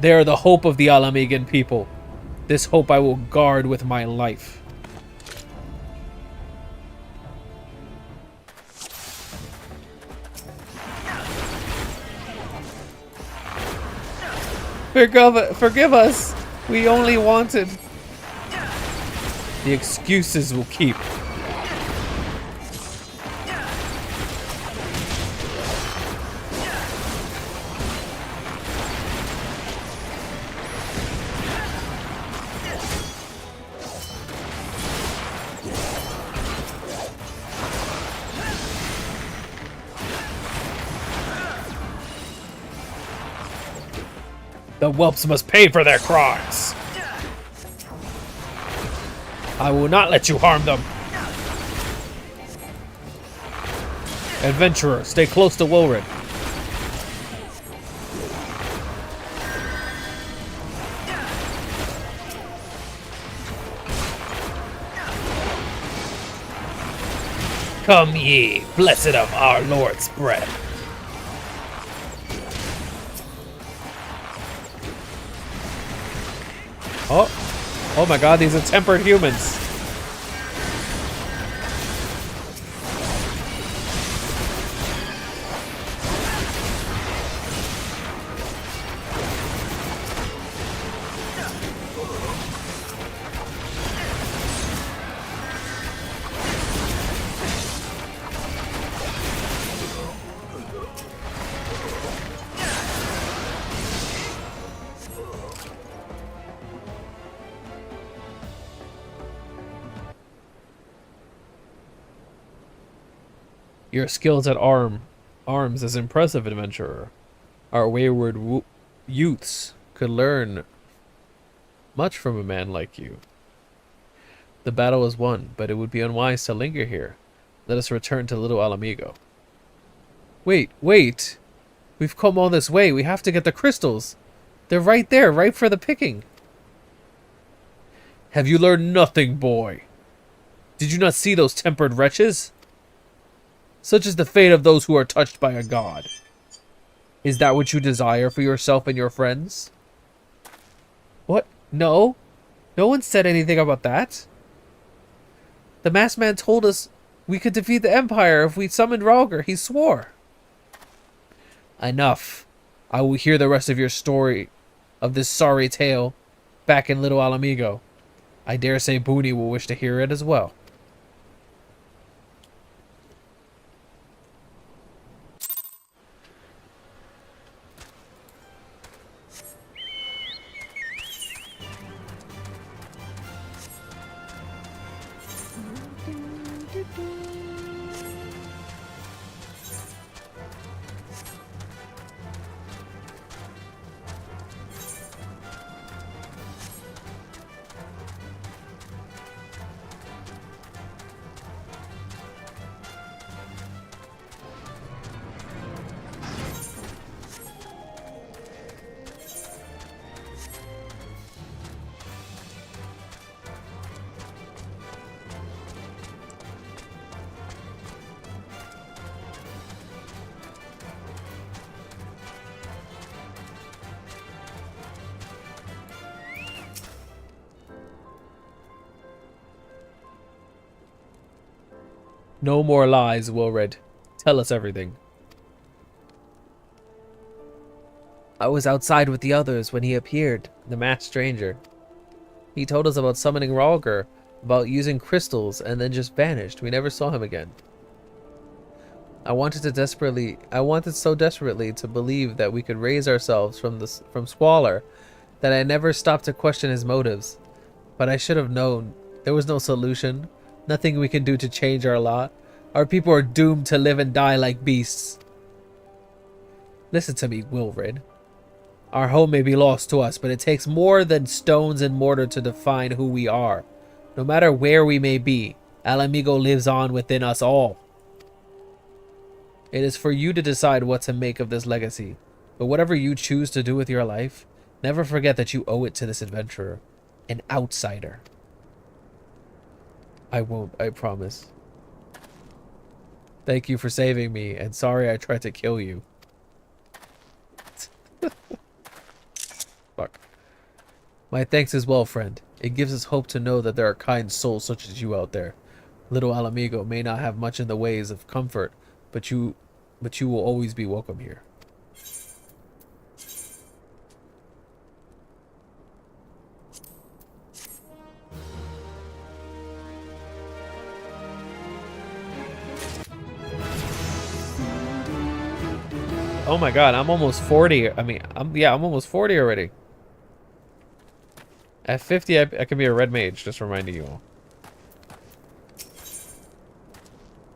they are the hope of the Alamigan people. This hope I will guard with my life. Forgive us. We only wanted... The excuses will keep. The whelps must pay for their crimes. I will not let you harm them. Adventurer, stay close to Wilred.
Come ye, blessed of our Lord's bread.
Oh my god, these are tempered humans. Your skills at arms is impressive, adventurer. Our wayward youths could learn much from a man like you. The battle is won, but it would be unwise to linger here. Let us return to Little Alamigo. Wait! We've come all this way. We have to get the crystals. They're right there, ripe for the picking. Have you learned nothing, boy? Did you not see those tempered wretches? Such is the fate of those who are touched by a god. Is that what you desire for yourself and your friends? What? No. No one said anything about that. The masked man told us we could defeat the Empire if we summoned Ralger. He swore. Enough. I will hear the rest of your story of this sorry tale back in Little Alamigo. I dare say Bunni will wish to hear it as well. No more lies, Wilred. Tell us everything. I was outside with the others when he appeared, the masked stranger. He told us about summoning Ralger, about using crystals, and then just vanished. We never saw him again. I wanted so desperately to believe that we could raise ourselves from squalor that I never stopped to question his motives. But I should have known. There was no solution. Nothing we can do to change our lot. Our people are doomed to live and die like beasts. Listen to me, Wilred. Our home may be lost to us, but it takes more than stones and mortar to define who we are. No matter where we may be, Alamigo lives on within us all. It is for you to decide what to make of this legacy, but whatever you choose to do with your life, never forget that you owe it to this adventurer, an outsider. I won't, I promise. Thank you for saving me, and sorry I tried to kill you. Fuck. My thanks as well, friend. It gives us hope to know that there are kind souls such as you out there. Little Alamigo may not have much in the ways of comfort, but you will always be welcome here. Oh my god, I'm almost 40. I'm almost 40 already. At 50, I can be a red mage, just reminding you all.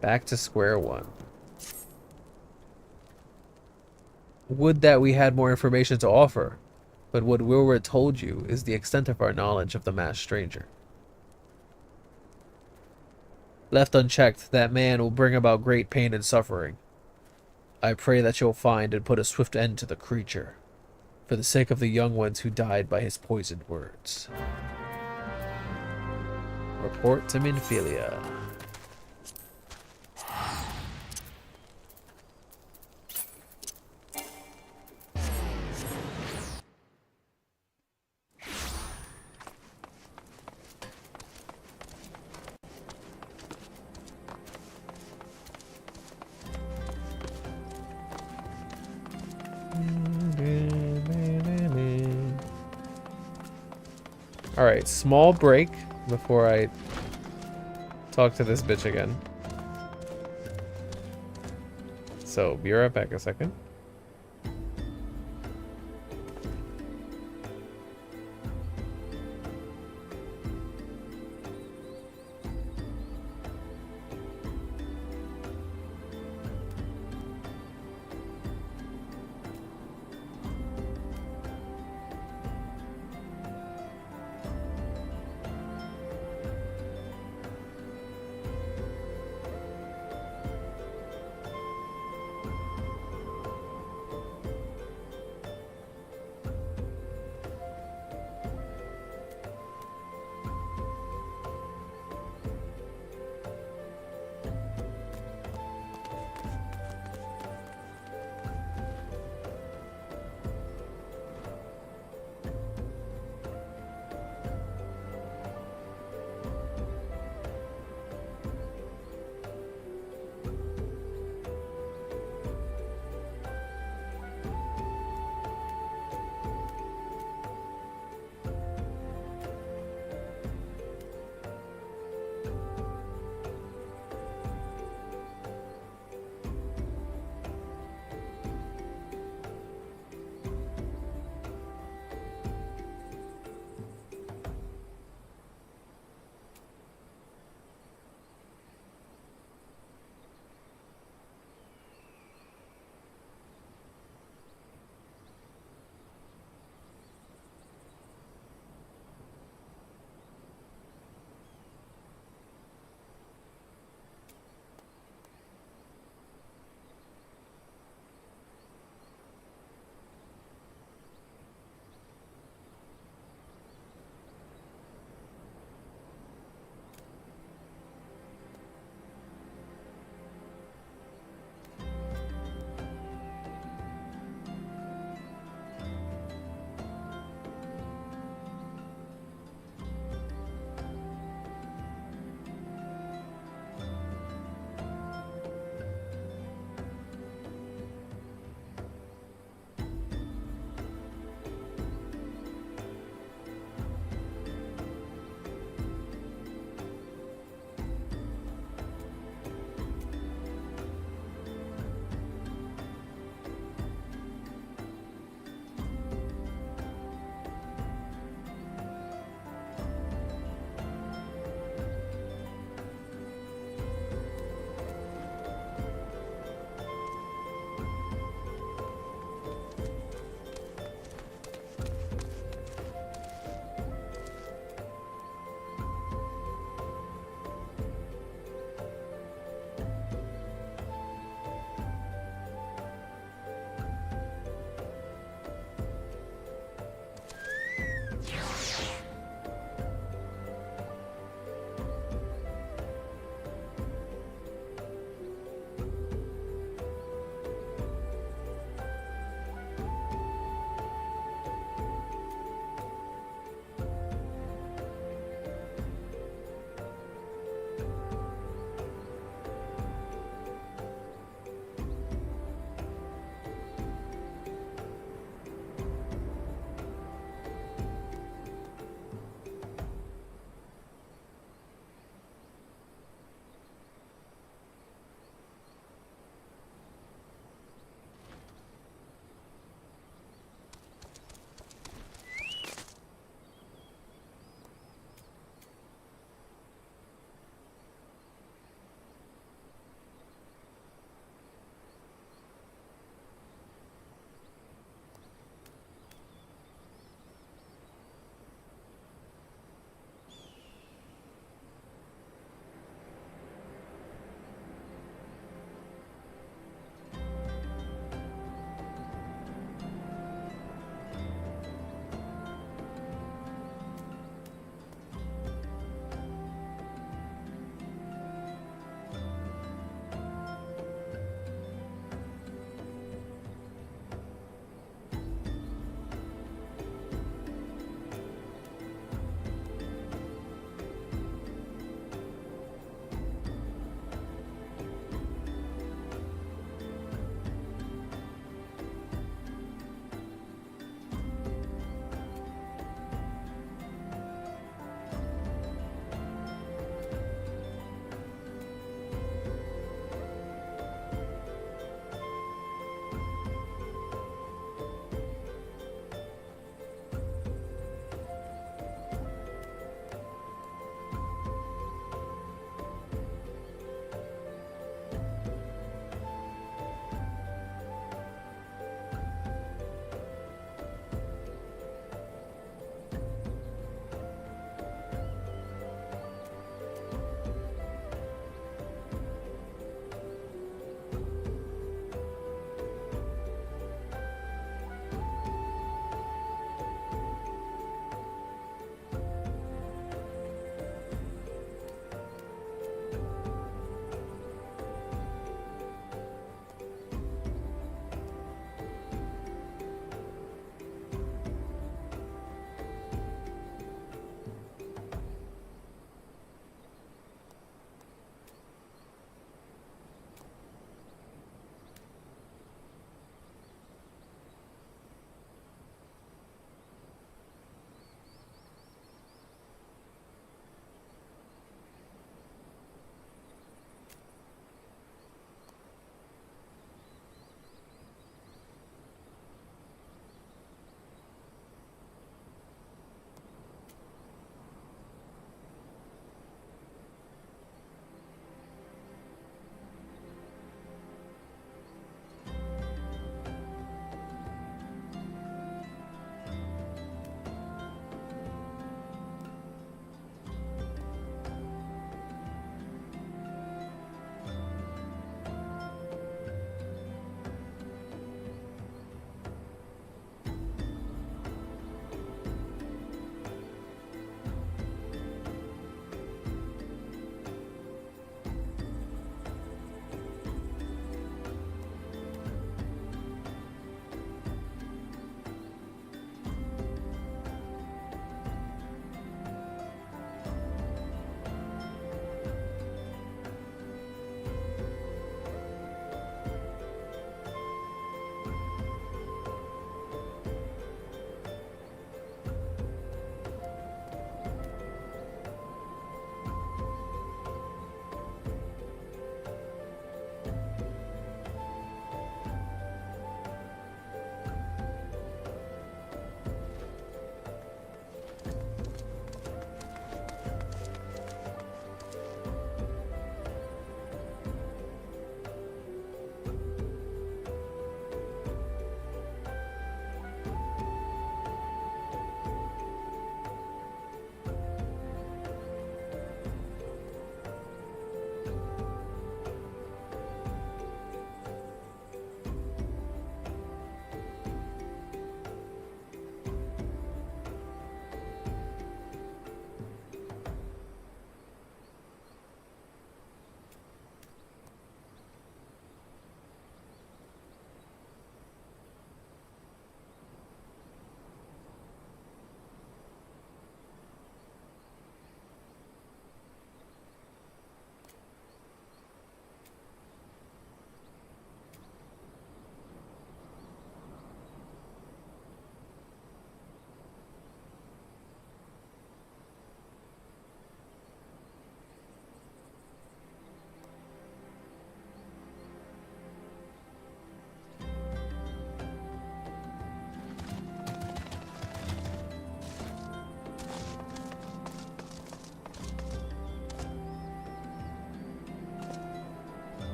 Back to square one. Would that we had more information to offer, but what Wilred told you is the extent of our knowledge of the masked stranger. Left unchecked, that man will bring about great pain and suffering. I pray that you'll find and put a swift end to the creature, for the sake of the young ones who died by his poisoned words. Report to Minfilia. Alright, small break before I talk to this bitch again. So, be right back a second.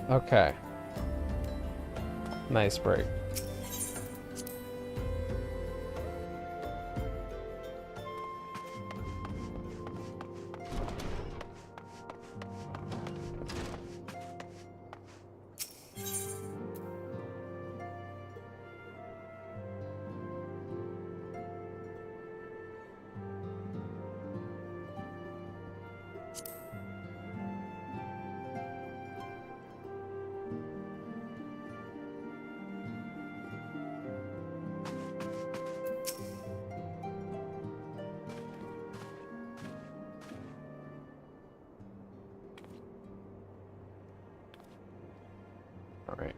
Okay. Nice break. All right.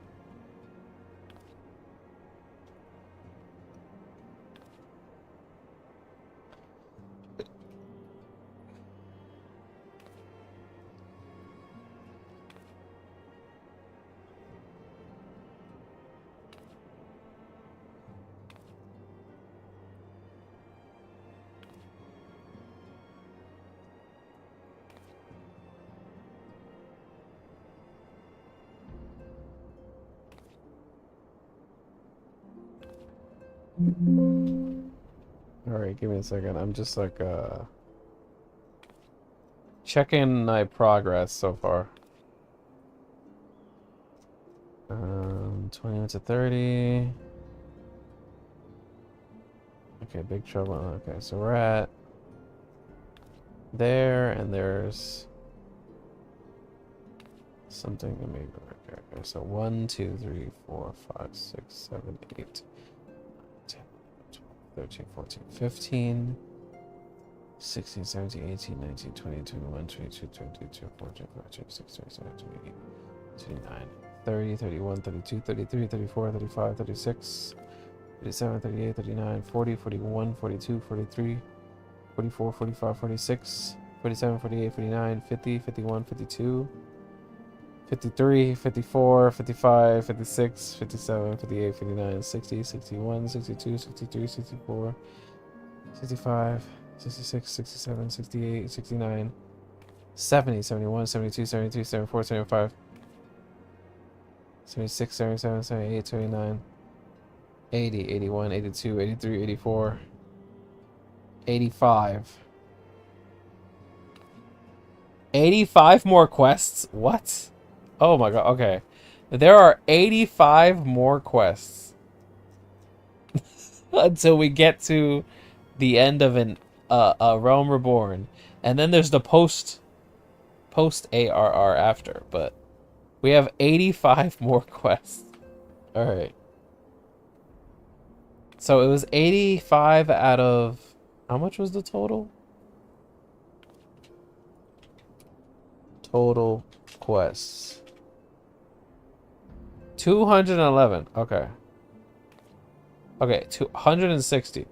All right, give me a second. I'm just like checking my progress so far. 20 minutes to 30. Okay, big trouble. Okay, so we're at there, and there's something to make right there. Okay, so 1, 2, 3, 4, 5, 6, 7, 8, 10, 12, 13, 14, 15, 16, 17, 18, 19, 20, 21, 22, 22, 24, 25, 26, 27, 28, 29, 30, 31, 32, 33, 34, 35, 36, 37, 38, 39, 40, 41, 42, 43, 44, 45, 46, 47, 48, 49, 50, 51, 52, 53, 54, 55, 56, 57, 58, 59, 60, 61, 62, 63, 64, 65, 66, 67, 68, 69, 70, 71, 72, 73, 74, 75, 76, 77, 78, 79, 80, 81, 82, 83, 84, 85. 85 more quests? What? Oh my god, okay. There are 85 more quests until we get to the end of a Realm Reborn. And then there's the post ARR after, but we have 85 more quests. All right. So it was 85 out of how much was the total? Total quests. 211. Okay. Okay, 260.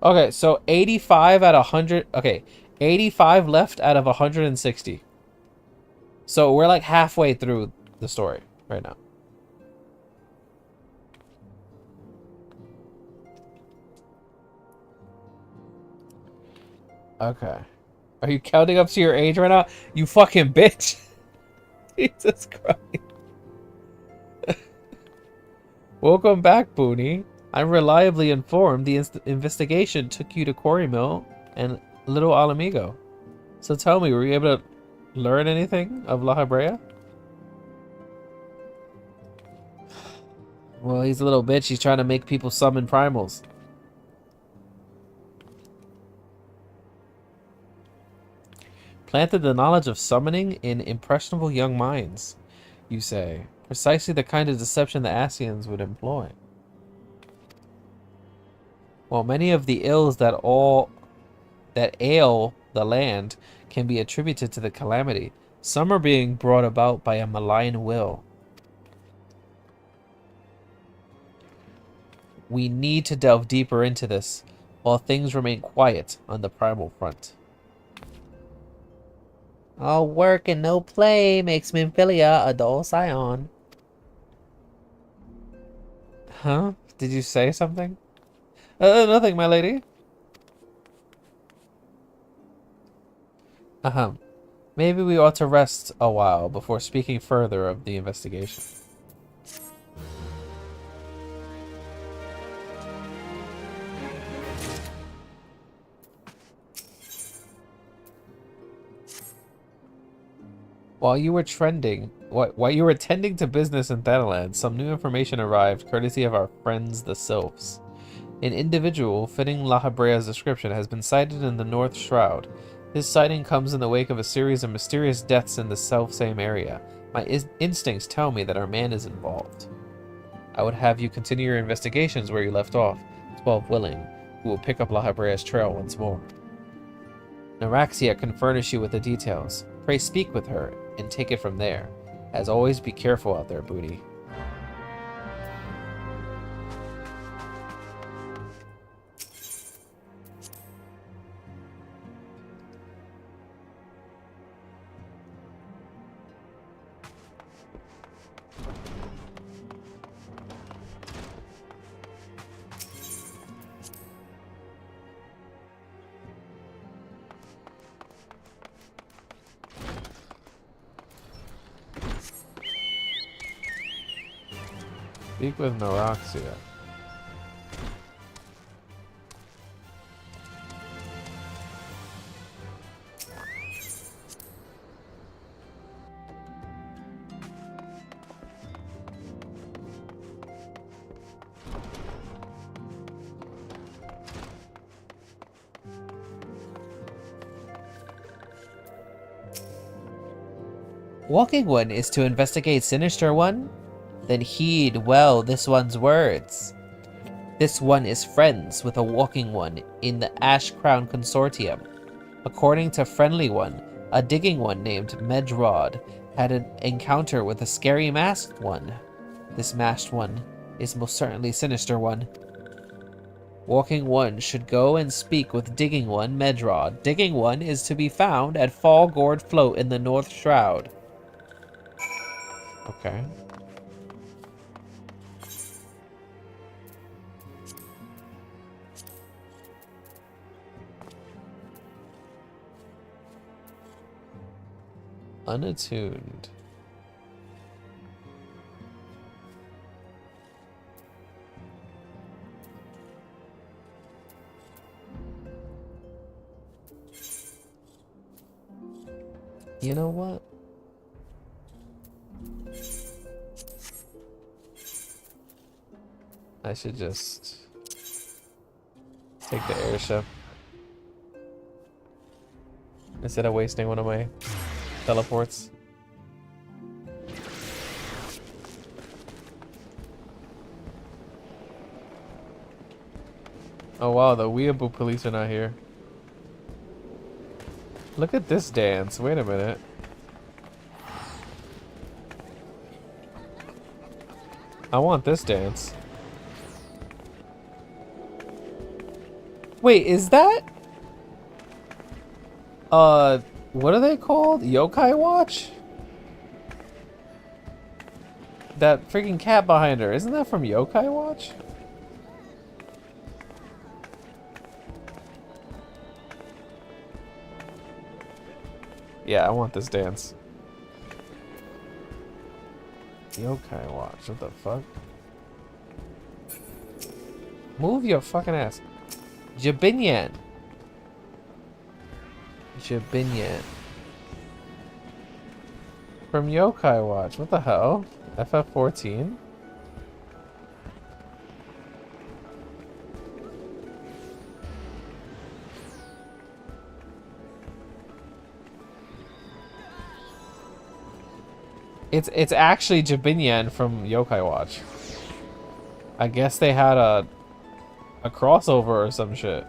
Okay, so 85 out of 100. Okay, 85 left out of 160. So we're like halfway through the story right now. Okay. Are you counting up to your age right now? You fucking bitch. Jesus Christ. Welcome back, Bunny. I'm reliably informed the investigation took you to Quarry Mill and Little Alamigo. So tell me, were you able to learn anything of La Habrea? Well, he's a little bitch. He's trying to make people summon primals. Planted the knowledge of summoning in impressionable young minds, you say. Precisely the kind of deception the Asians would employ. While many of the ills that ail the land can be attributed to the calamity, some are being brought about by a malign will. We need to delve deeper into this, while things remain quiet on the primal front.
All work and no play makes Minfilia a dull scion.
Huh? Did you say something? Nothing, my lady. Maybe we ought to rest a while before speaking further of the investigation. While you were tending to business in Thanaland, some new information arrived, courtesy of our friends the Sylphs. An individual fitting La Habrea's description has been sighted in the North Shroud. His sighting comes in the wake of a series of mysterious deaths in the self-same area. My instincts tell me that our man is involved. I would have you continue your investigations where you left off, 12 willing, who will pick up La Habrea's trail once more. Naraxia can furnish you with the details. Pray speak with her, and take it from there. As always, be careful out there, Booty. Speak with Naraxia.
Walking One is to investigate Sinister One? Then heed well this one's words. This one is friends with a Walking One in the Ash Crown Consortium. According to Friendly One, a digging one named Medrod had an encounter with a scary masked one. This masked one is most certainly Sinister One. Walking One should go and speak with Digging One, Medrod. Digging One is to be found at Fall Gourd Float in the North Shroud.
Okay. Unattuned. You know what? I should just take the airship instead of wasting one of my teleports. Oh wow, the Weeaboo police are not here. Look at this dance. Wait a minute. I want this dance. Wait, is that? What are they called? Yokai Watch? That freaking cat behind her, isn't that from Yokai Watch? Yeah, I want this dance. Yokai Watch, what the fuck? Move your fucking ass. Jabinyan. Jabinyan. From Yokai Watch, what the hell? FF14? It's actually Jabinyan from Yokai Watch. I guess they had a crossover or some shit.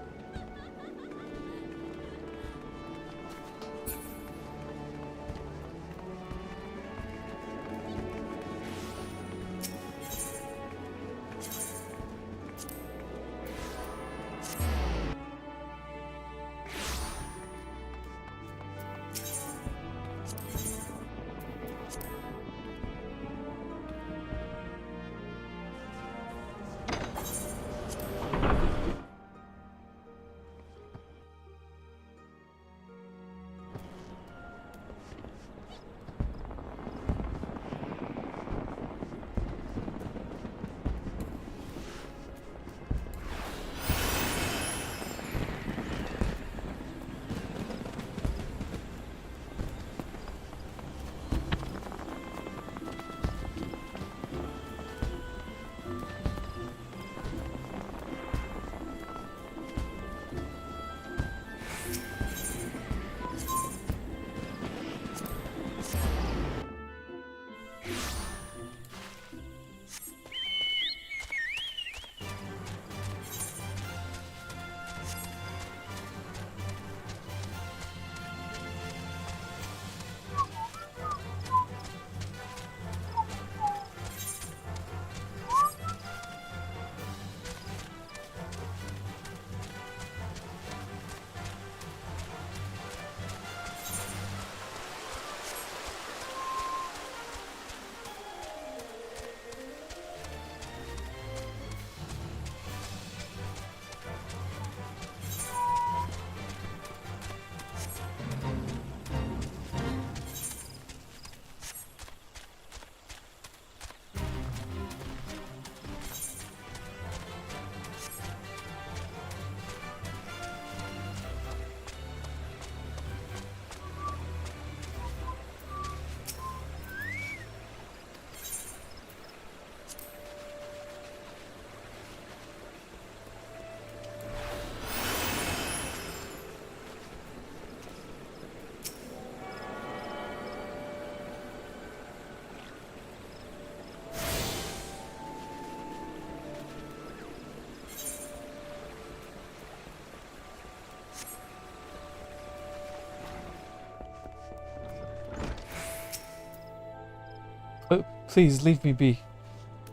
Please leave me be.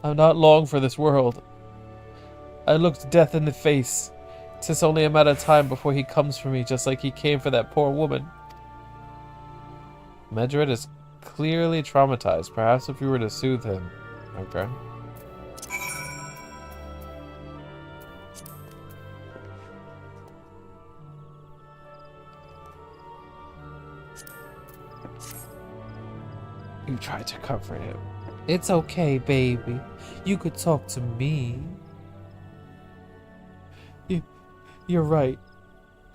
I'm not long for this world. I looked death in the face. 'Tis only a matter of time before he comes for me, just like he came for that poor woman. Medred is clearly traumatized. Perhaps if you were to soothe him. Okay. You tried to comfort him. It's okay, baby. You could talk to me. You're right.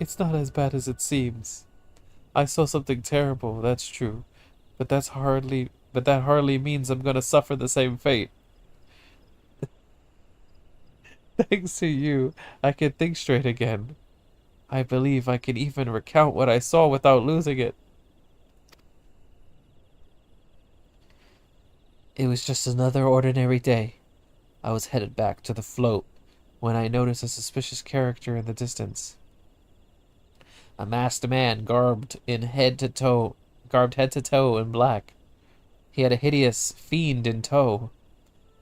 It's not as bad as it seems. I saw something terrible, that's true. But that hardly means I'm gonna suffer the same fate. Thanks to you, I can think straight again. I believe I can even recount what I saw without losing it. It was just another ordinary day. I was headed back to the float when I noticed a suspicious character in the distance. A masked man garbed head to toe in black. He had a hideous fiend in tow,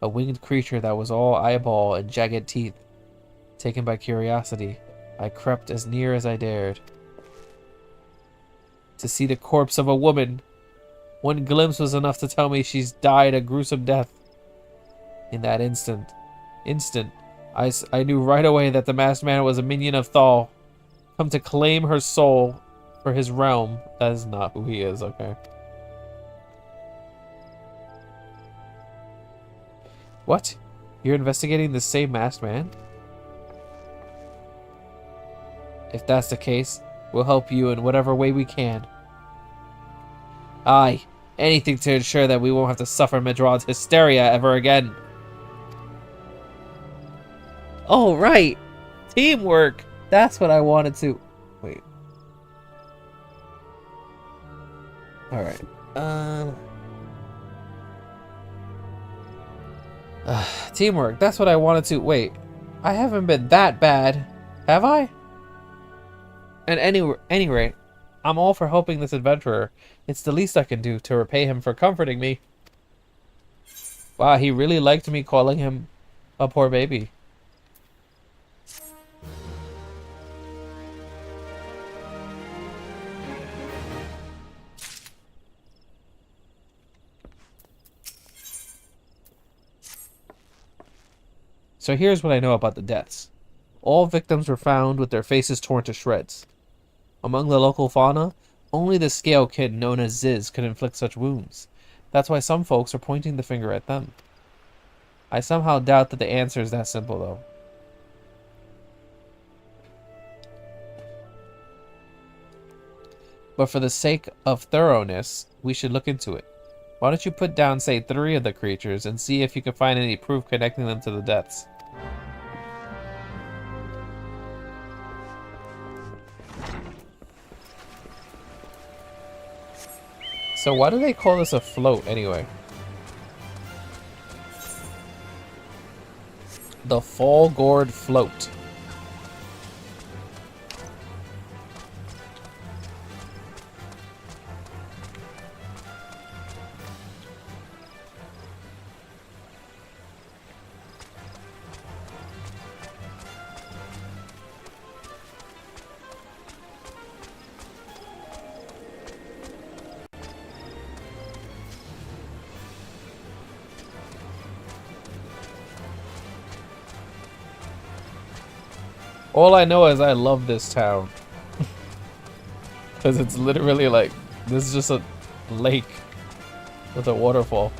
a winged creature that was all eyeball and jagged teeth. Taken by curiosity, I crept as near as I dared. To see the corpse of a woman. One glimpse was enough to tell me she's died a gruesome death. In that instant, I knew right away that the masked man was a minion of Thal, come to claim her soul for his realm. That is not who he is, okay? What? You're investigating the same masked man? If that's the case, we'll help you in whatever way we can. Aye, anything to ensure that we won't have to suffer Medrod's hysteria ever again. Oh, right! Teamwork! That's what I wanted to... Wait. Alright. Teamwork. That's what I wanted to... Wait. I haven't been that bad. Have I? At any rate, I'm all for helping this adventurer. It's the least I can do to repay him for comforting me. Wow, he really liked me calling him a poor baby. So here's what I know about the deaths. All victims were found with their faces torn to shreds. Among the local fauna, only the scale kid known as Ziz could inflict such wounds. That's why some folks are pointing the finger at them. I somehow doubt that the answer is that simple, though. But for the sake of thoroughness, we should look into it. Why don't you put down, say, 3 of the creatures and see if you can find any proof connecting them to the deaths. So why do they call this a float anyway? The Fall Gourd Float. All I know is I love this town. Because it's literally like, this is just a lake with a waterfall.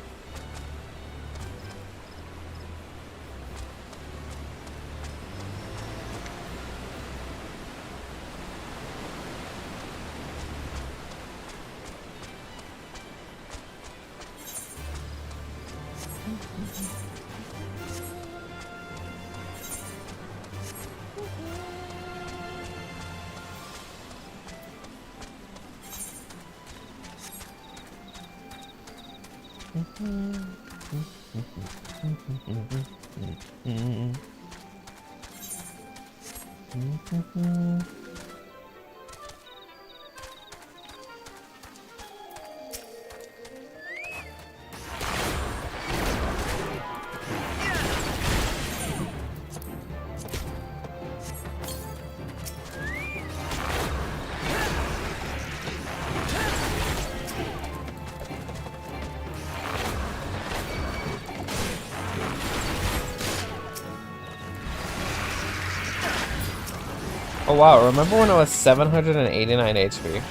Oh wow, remember when I was 789 HP?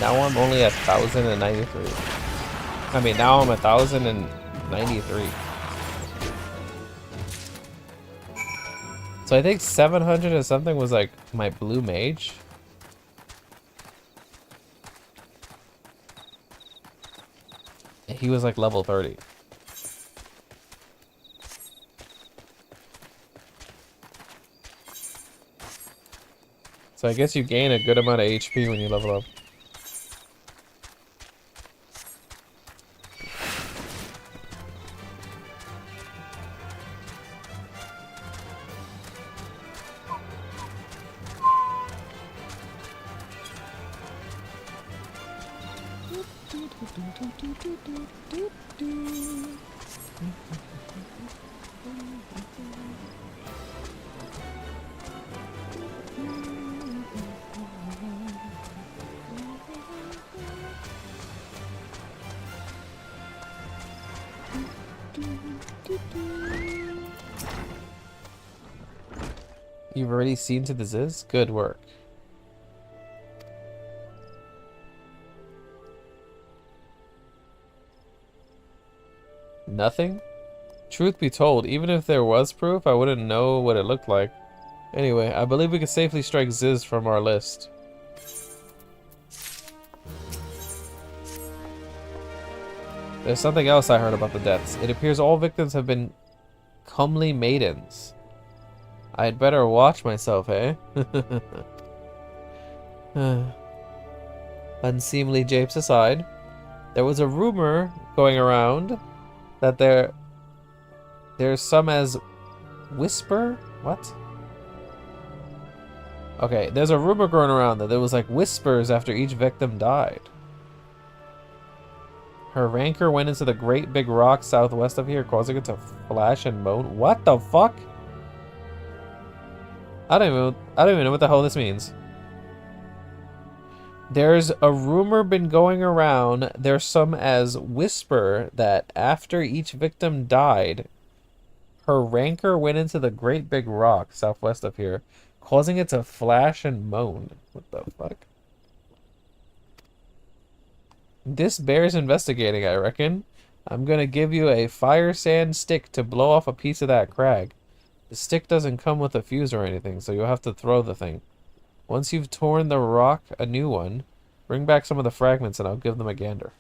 Now I'm only 1,093. I mean, now I'm 1,093. So I think 700 and something was like my blue mage. He was like level 30. So I guess you gain a good amount of HP when you level up. You've already seen to the Ziz? Good work. Nothing? Truth be told, even if there was proof, I wouldn't know what it looked like. Anyway, I believe we could safely strike Ziz from our list. There's something else I heard about the deaths. It appears all victims have been comely maidens. I'd better watch myself, eh? Unseemly japes aside, there was a rumor going around that there's some as whisper? What? Okay, there's a rumor going around that there was like whispers after each victim died. Her rancor went into the great big rock southwest of here, causing it to flash and moan. What the fuck? I don't even know what the hell this means. There's a rumor been going around, there's some as whisper, that after each victim died, her rancor went into the great big rock southwest of here, causing it to flash and moan. What the fuck? This bears investigating, I reckon. I'm gonna give you a fire sand stick to blow off a piece of that crag. The stick doesn't come with a fuse or anything, so you'll have to throw the thing. Once you've torn the rock a new one, bring back some of the fragments and I'll give them a gander.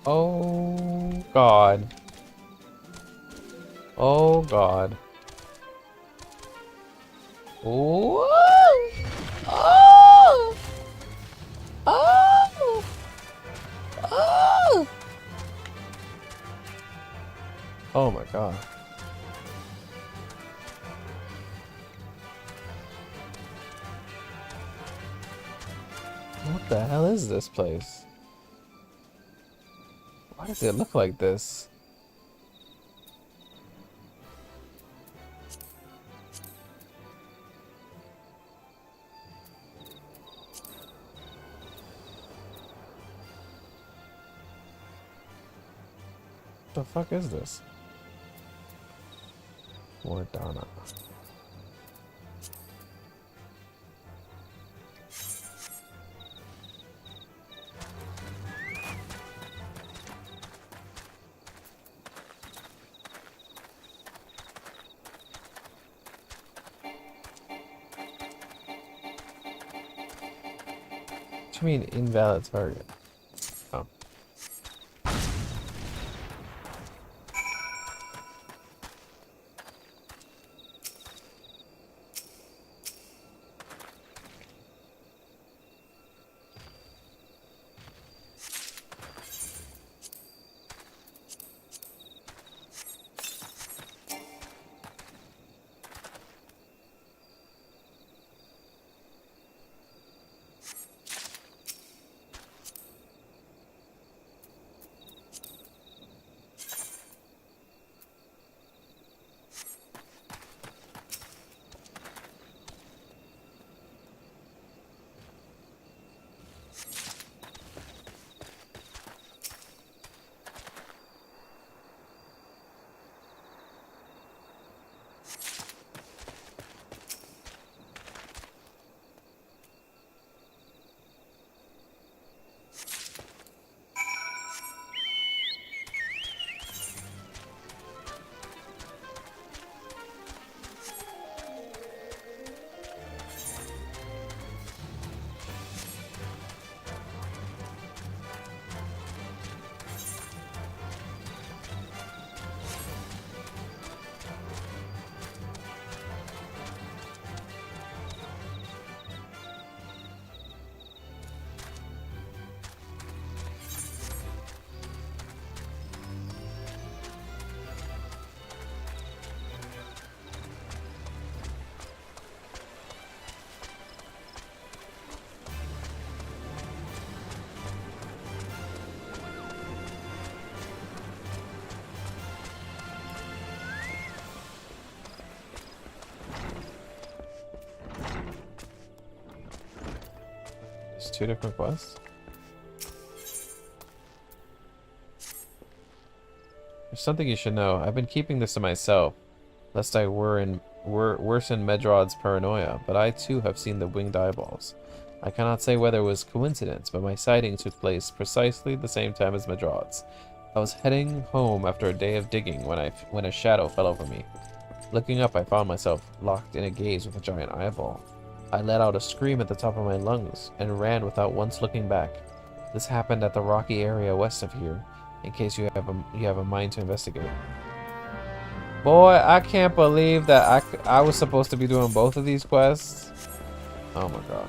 Oh God. Oh God. Oh! Oh! Oh! Oh! Oh my God. What the hell is this place? Why does it look like this? The fuck is this? Mordana. What do you mean invalid target? Oh. There's two different quests. There's something you should know. I've been keeping this to myself, lest I worsen Medrod's paranoia, but I too have seen the winged eyeballs. I cannot say whether it was coincidence, but my sighting took place precisely the same time as Medrod's. I was heading home after a day of digging when a shadow fell over me. Looking up, I found myself locked in a gaze with a giant eyeball. I let out a scream at the top of my lungs and ran without once looking back. This happened at the rocky area west of here, in case you have a mind to investigate. Boy, I can't believe that I was supposed to be doing both of these quests. Oh my god.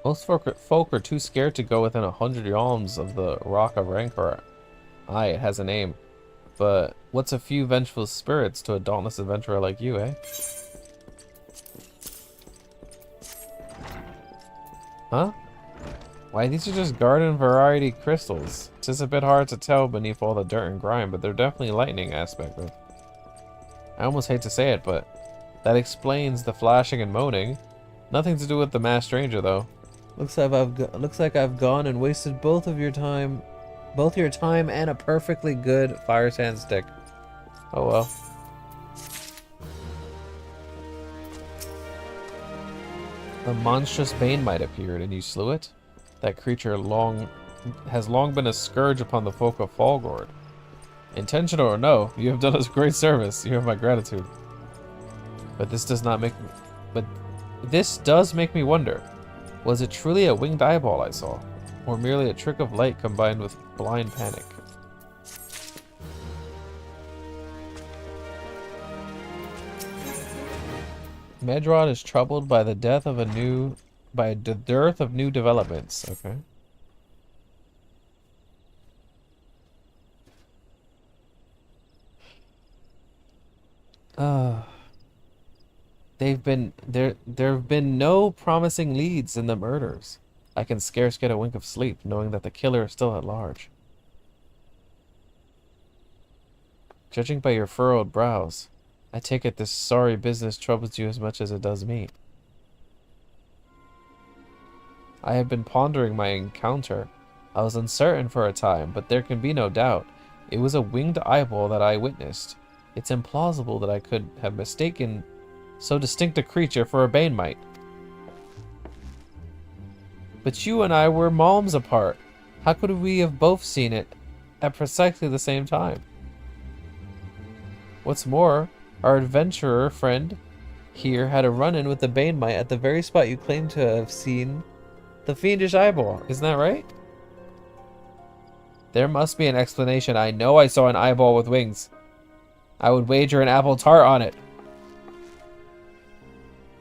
Most folk are too scared to go within 100 yalms of the Rock of Rancor. Aye, it has a name. But what's a few vengeful spirits to a dauntless adventurer like you, eh? Huh? Why, these are just garden variety crystals. It's just a bit hard to tell beneath all the dirt and grime, but they're definitely lightning aspect of. I almost hate to say it, but that explains the flashing and moaning. Nothing to do with the masked stranger, though.
Looks like I've gone and wasted both your time and a perfectly good fire sand stick.
Oh well. A monstrous bane might appeared, and you slew it? That creature has long been a scourge upon the folk of Falgord. Intentional or no, you have done us great service. You have my gratitude. But this does make me wonder. Was it truly a winged eyeball I saw? Or merely a trick of light combined with blind panic? Medrod is troubled by the dearth of new developments. Okay. There have been no promising leads in the murders. I can scarce get a wink of sleep, knowing that the killer is still at large. Judging by your furrowed brows, I take it this sorry business troubles you as much as it does me. I have been pondering my encounter. I was uncertain for a time, but there can be no doubt. It was a winged eyeball that I witnessed. It's implausible that I could have mistaken so distinct a creature for a bane mite. But you and I were malms apart. How could we have both seen it at precisely the same time? What's more, our adventurer friend here had a run-in with the bane mite at the very spot you claim to have seen the fiendish eyeball. Isn't that right? There must be an explanation. I know I saw an eyeball with wings. I would wager an apple tart on it.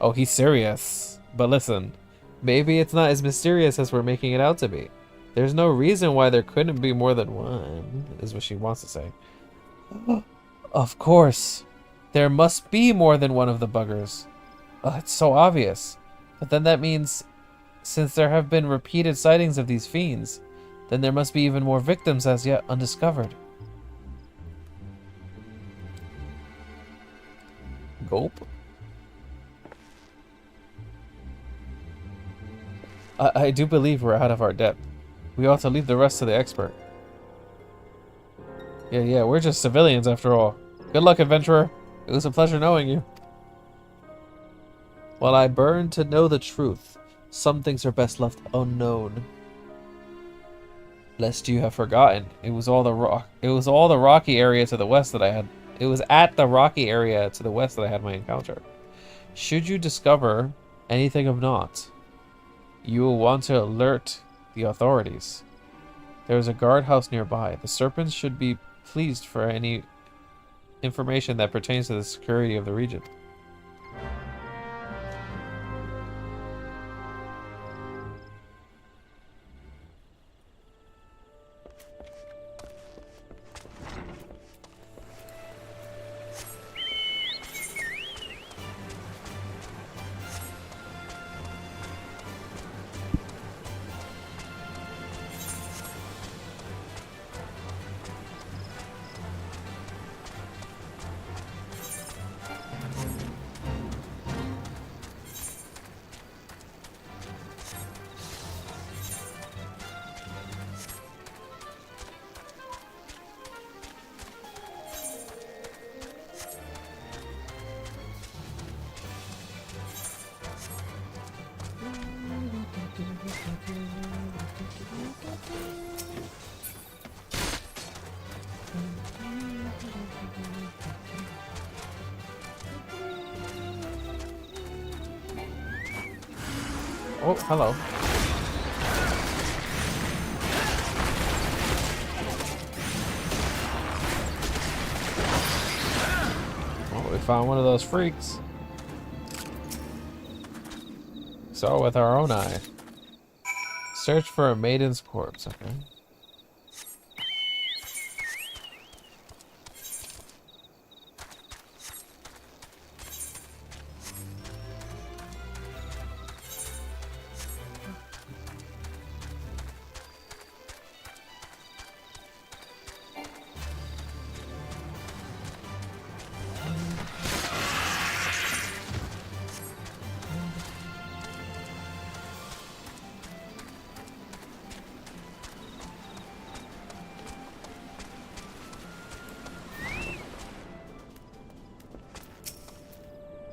Oh, he's serious. But listen, maybe it's not as mysterious as we're making it out to be. There's no reason why there couldn't be more than one, is what she wants to say. Of course. There must be more than one of the buggers. It's so obvious. But then that means, since there have been repeated sightings of these fiends, then there must be even more victims as yet undiscovered. Gulp. I do believe we're out of our depth. We ought to leave the rest to the expert. Yeah, we're just civilians after all. Good luck, adventurer. It was a pleasure knowing you. While I burn to know the truth, some things are best left unknown. Lest you have forgotten, it was all the rocky area to the west that I had. It was at the rocky area to the west that I had my encounter. Should you discover anything of naught, you will want to alert the authorities. There is a guardhouse nearby. The serpents should be pleased for any information that pertains to the security of the region. Oh, hello. Oh, we found one of those freaks. So with our own eye. Search for a maiden's corpse. Okay.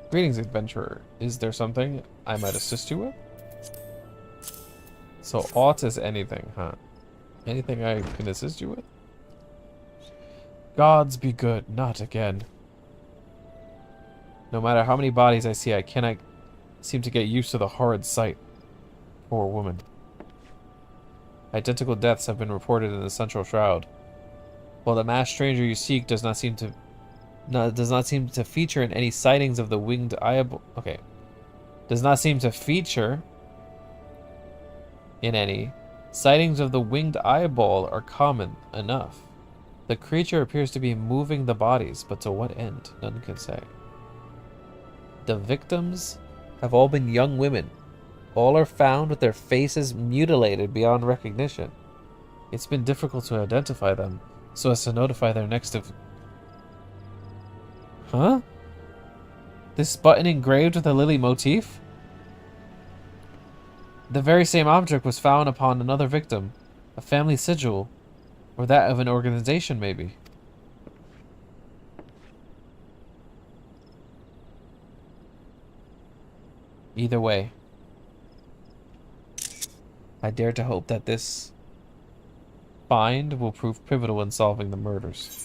Greetings, adventurer. Is there something I might assist you with? So, aught is anything, huh? Anything I can assist you with? Gods be good, not again. No matter how many bodies I see, I cannot seem to get used to the horrid sight. Poor woman. Identical deaths have been reported in the central shroud. While the masked stranger you seek does not seem to feature in any sightings of the winged eyeball. Okay. Does not seem to feature in any sightings of the winged eyeball are common enough. The creature appears to be moving the bodies, but to what end? None can say. The victims have all been young women. All are found with their faces mutilated beyond recognition. It's been difficult to identify them, so as to notify their next of... Huh? This button engraved with a lily motif? The very same object was found upon another victim. A family sigil. Or that of an organization, maybe. Either way, I dare to hope that this find will prove pivotal in solving the murders.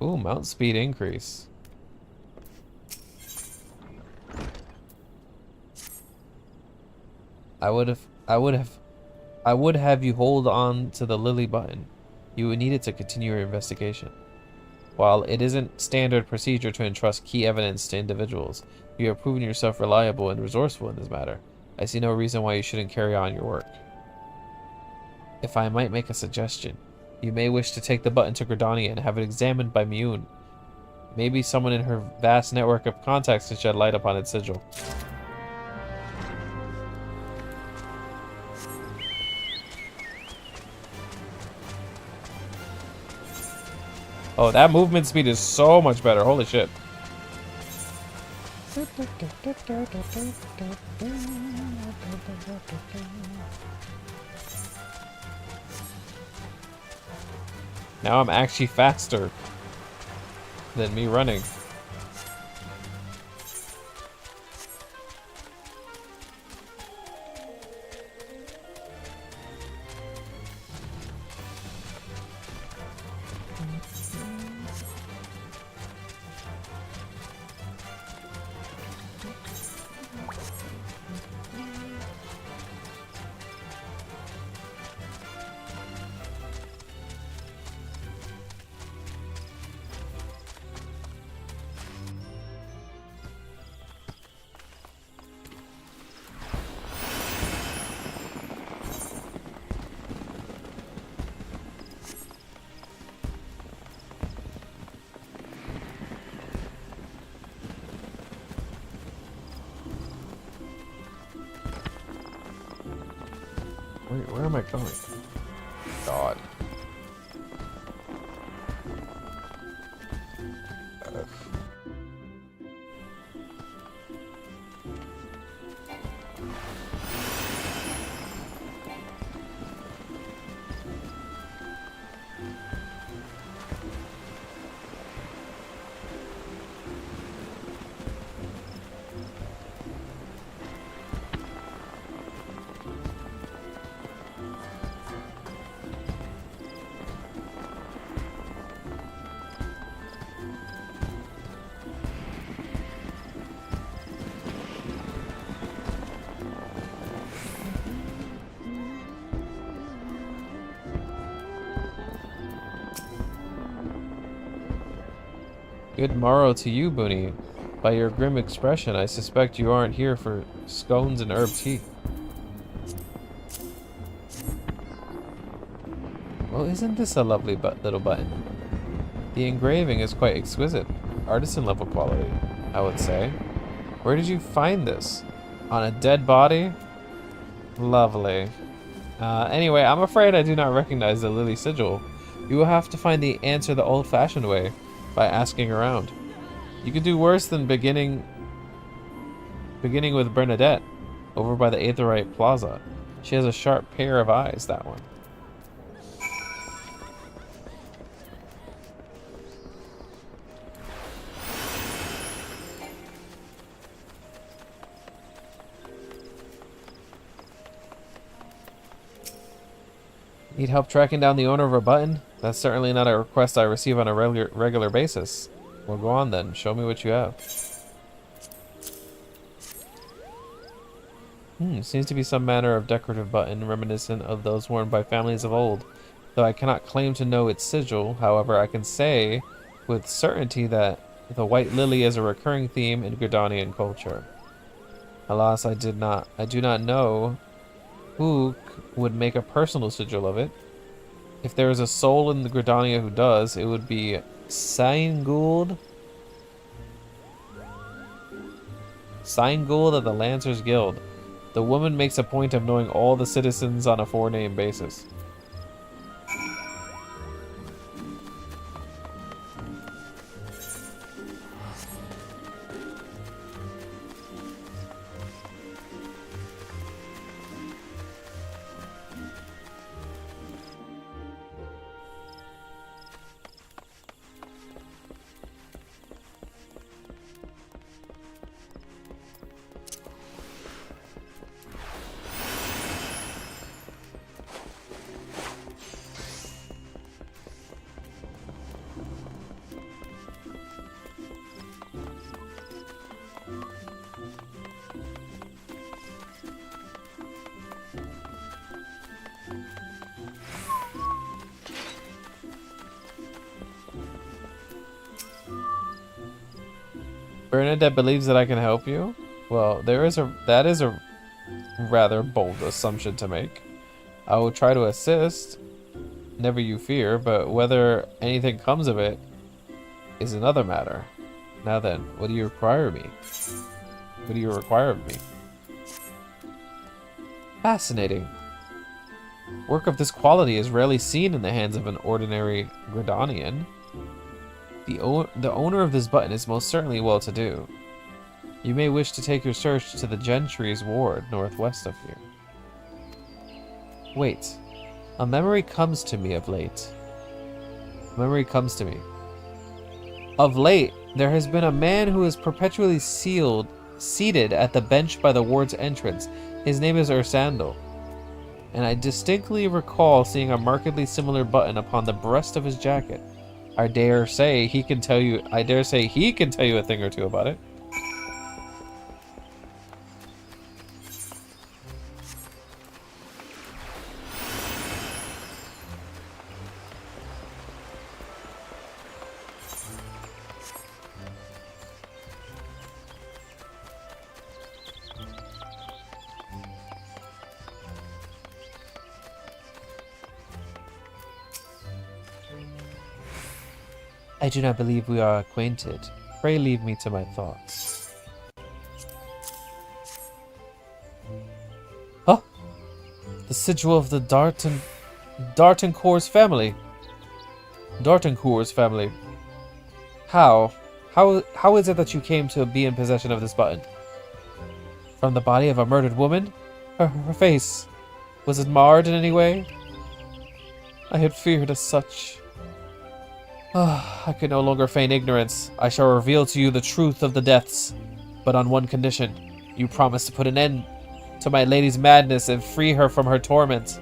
Ooh, mount speed increase. I would have you hold on to the lily button. You would need it to continue your investigation. While it isn't standard procedure to entrust key evidence to individuals, you have proven yourself reliable and resourceful in this matter. I see no reason why you shouldn't carry on your work. If I might make a suggestion, you may wish to take the button to Gridania and have it examined by Mune. Maybe someone in her vast network of contacts can shed light upon its sigil. Oh, that movement speed is so much better. Holy shit. Now I'm actually faster than me running. Wait, where am I going? God. Ugh. Good morrow to you, Bunny. By your grim expression, I suspect you aren't here for scones and herb tea. Well, isn't this a lovely little button? The engraving is quite exquisite. Artisan level quality, I would say. Where did you find this? On a dead body? Lovely. Anyway, I'm afraid I do not recognize the lily sigil. You will have to find the answer the old-fashioned way, by asking around. You could do worse than beginning with Bernadette, over by the Aetherite Plaza. She has a sharp pair of eyes, that one. Need help tracking down the owner of a button? That's certainly not a request I receive on a regular basis. Well, go on then. Show me what you have. Seems to be some manner of decorative button reminiscent of those worn by families of old. Though I cannot claim to know its sigil, however, I can say with certainty that the white lily is a recurring theme in Gridanian culture. Alas, I do not know who would make a personal sigil of it. If there is a soul in the Gridania who does, it would be Sign-Gould. Sign-Gould of the Lancers Guild. The woman makes a point of knowing all the citizens on a four-name basis. Bernadette believes that I can help you? Well, that is a rather bold assumption to make. I will try to assist, never you fear, but whether anything comes of it is another matter. Now then, what do you require of me? What do you require of me? Fascinating. Work of this quality is rarely seen in the hands of an ordinary Gridanian. The owner of this button is most certainly well-to-do. You may wish to take your search to the Gentry's ward northwest of here. Wait. A memory comes to me of late. Of late, there has been a man who is perpetually seated at the bench by the ward's entrance. His name is Ursandal. And I distinctly recall seeing a markedly similar button upon the breast of his jacket. I dare say he can tell you a thing or two about it. I do not believe we are acquainted. Pray leave me to my thoughts. Huh? The sigil of the Dartancourt's family. How is it that you came to be in possession of this button? From the body of a murdered woman? Her face. Was it marred in any way? I had feared as such. I can no longer feign ignorance. I shall reveal to you the truth of the deaths, but on one condition. You promise to put an end to my lady's madness and free her from her torment.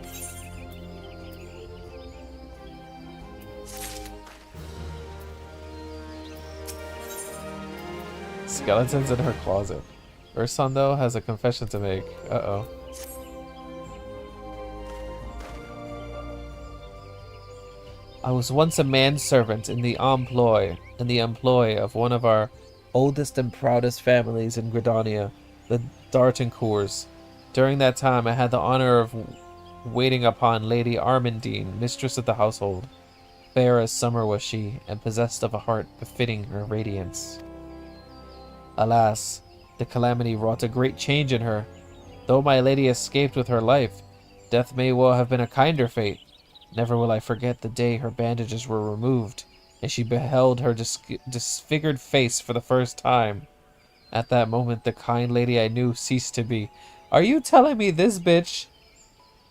Skeletons in her closet. Urson, though, has a confession to make. Uh-oh. I was once a manservant in the employ in the employ of one of our oldest and proudest families in Gridania, the Dartancours. During that time, I had the honor of waiting upon Lady Armandine, mistress of the household. Fair as summer was she, and possessed of a heart befitting her radiance. Alas, the calamity wrought a great change in her. Though my lady escaped with her life, death may well have been a kinder fate. Never will I forget the day her bandages were removed, and she beheld her disfigured face for the first time. At that moment, the kind lady I knew ceased to be. Are you telling me this bitch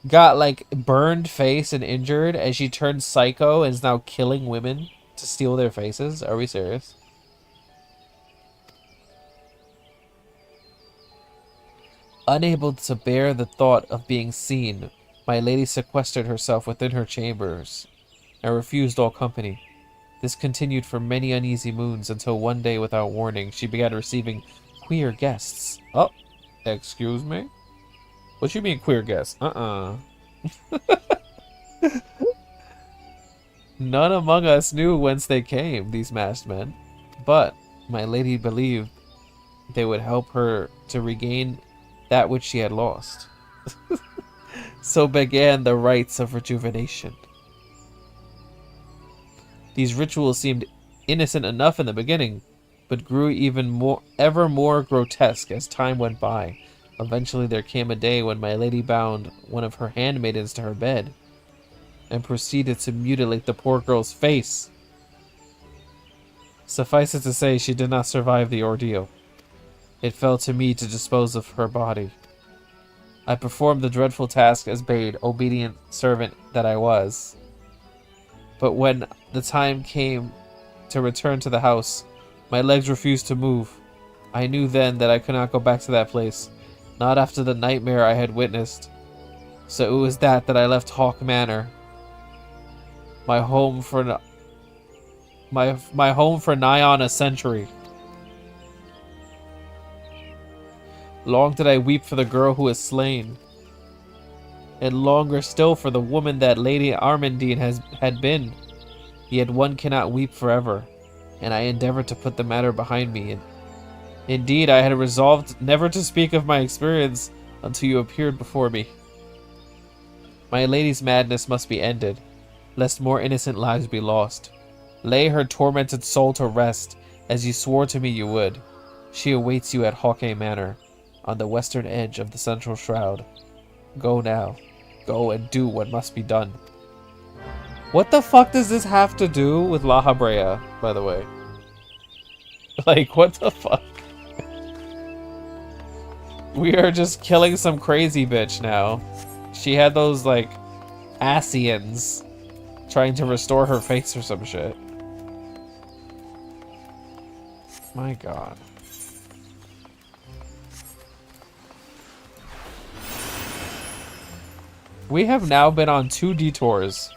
got, like, burned face and injured, and she turned psycho and is now killing women to steal their faces? Are we serious? Unable to bear the thought of being seen, my lady sequestered herself within her chambers and refused all company. This continued for many uneasy moons until one day, without warning, she began receiving queer guests. Oh, excuse me? What you mean queer guests? None among us knew whence they came, these masked men, but my lady believed they would help her to regain that which she had lost. So began the rites of rejuvenation. These rituals seemed innocent enough in the beginning, but grew ever more grotesque as time went by. Eventually there came a day when my lady bound one of her handmaidens to her bed and proceeded to mutilate the poor girl's face. Suffice it to say, she did not survive the ordeal. It fell to me to dispose of her body. I performed the dreadful task as bade, obedient servant that I was. But when the time came to return to the house, my legs refused to move. I knew then that I could not go back to that place, not after the nightmare I had witnessed. So it was that I left Hawk Manor, my home for nigh on a century. Long did I weep for the girl who was slain, and longer still for the woman that Lady Armandine had been. Yet one cannot weep forever, and I endeavored to put the matter behind me. Indeed, I had resolved never to speak of my experience until you appeared before me. My lady's madness must be ended, lest more innocent lives be lost. Lay her tormented soul to rest, as you swore to me you would. She awaits you at Hawkeye Manor, on the western edge of the central shroud. Go now. Go and do what must be done. What the fuck does this have to do with La Habrea, by the way? Like, what the fuck? We are just killing some crazy bitch now. She had those, like, Asians trying to restore her face or some shit. My god. We have now been on 2 detours.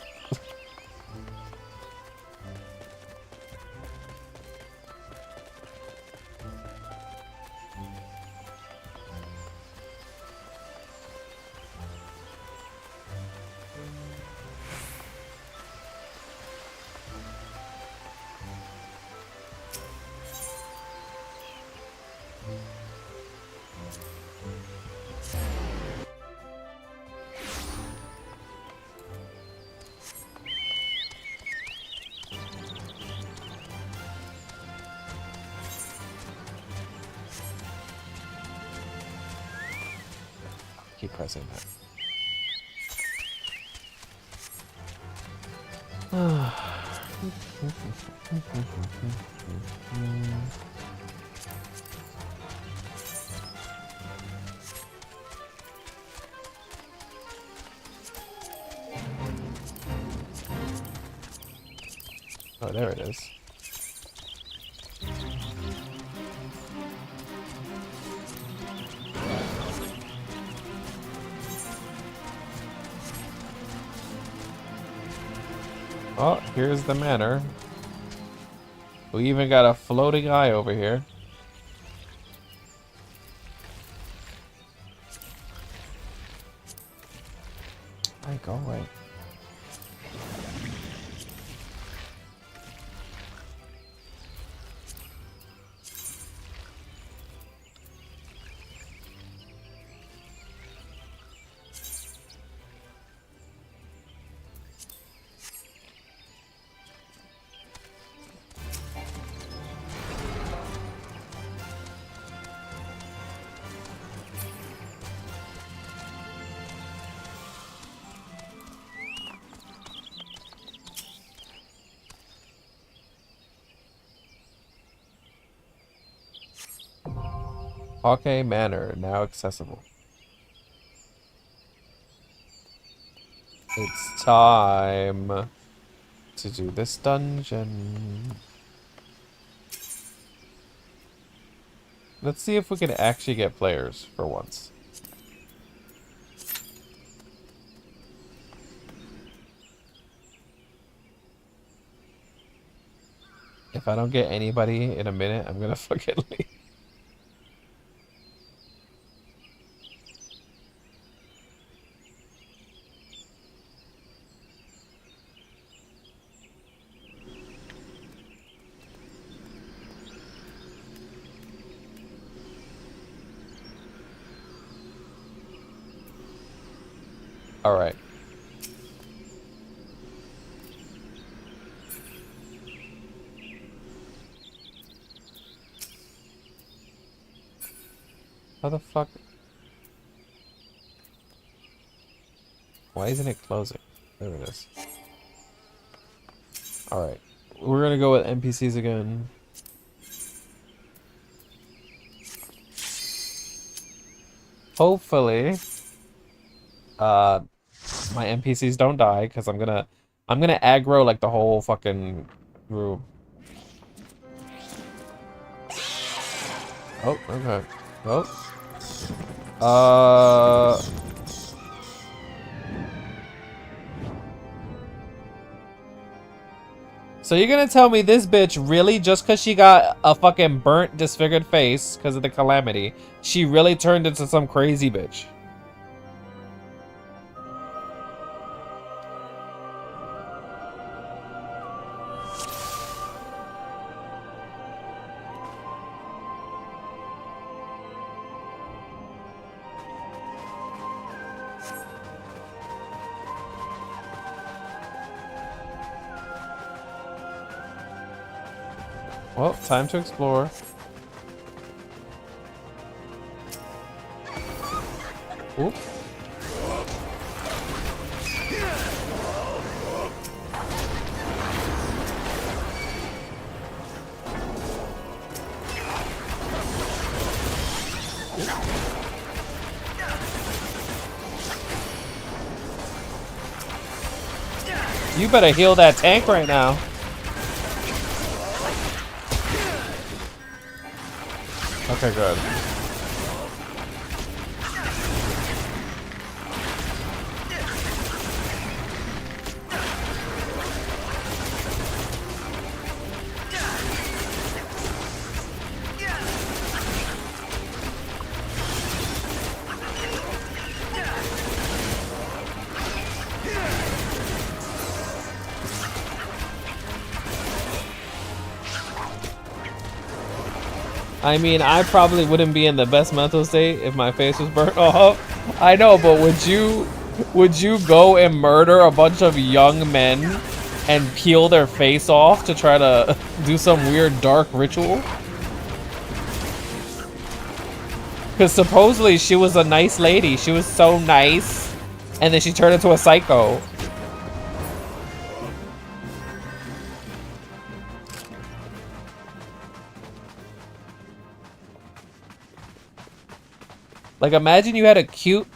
Keep pressing that. Oh, there it is. Oh, here's the manor. We even got a floating eye over here. I go away. Hawkeye Manor, now accessible. It's time to do this dungeon. Let's see if we can actually get players for once. If I don't get anybody in a minute, I'm gonna fucking leave. All right. How the fuck? Why isn't it closing? There it is. Alright. We're gonna go with NPCs again. Hopefully, my NPCs don't die, because I'm gonna aggro like the whole fucking group. Oh, okay. Oh. So you're gonna tell me this bitch really, just because she got a fucking burnt, disfigured face because of the calamity, she really turned into some crazy bitch? Well, time to explore. Oop. You better heal that tank right now. Okay, good. I mean, I probably wouldn't be in the best mental state if my face was burnt off. I know, but would you go and murder a bunch of young men and peel their face off to try to do some weird dark ritual? Because supposedly she was a nice lady. She was so nice, and then she turned into a psycho. Like, imagine you had a cute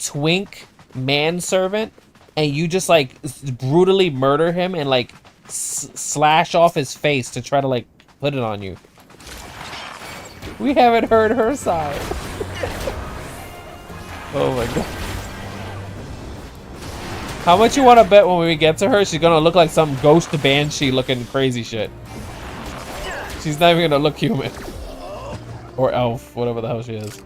twink manservant and you just like brutally murder him and like slash off his face to try to like put it on you. We haven't heard her side. Oh my god. How much you want to bet when we get to her she's gonna look like some ghost banshee looking crazy shit? She's not even gonna look human. Or elf, whatever the hell she is.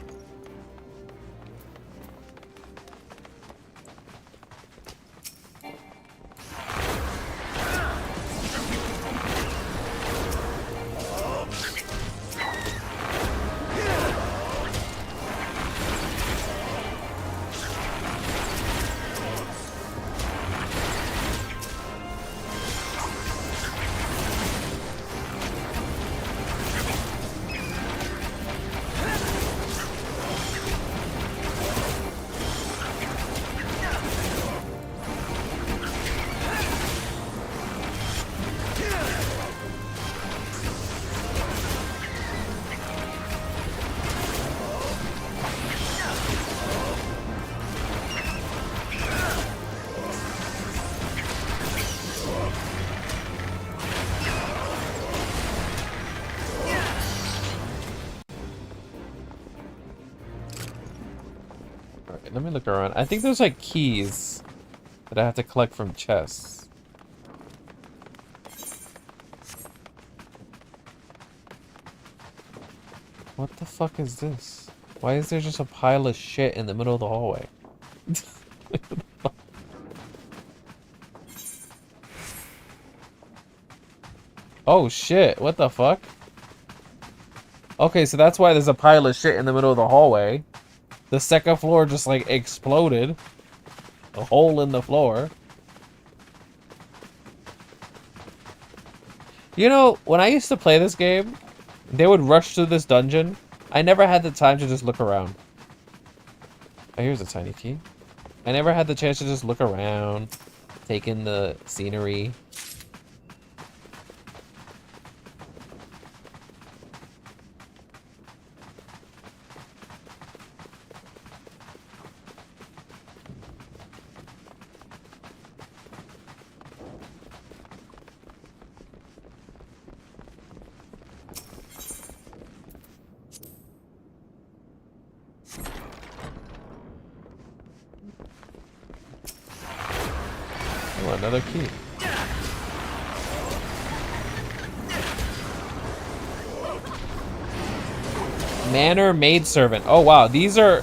Alright, let me look around. I think there's like keys that I have to collect from chests. What the fuck is this? Why is there just a pile of shit in the middle of the hallway? Oh shit, what the fuck? Okay, so that's why there's a pile of shit in the middle of the hallway. The second floor just like exploded. A hole in the floor. You know, when I used to play this game, they would rush through this dungeon. I never had the time to just look around. Oh, here's a tiny key. I never had the chance to just look around, take in the scenery. Oh, another key. Manor maidservant. Oh wow, these are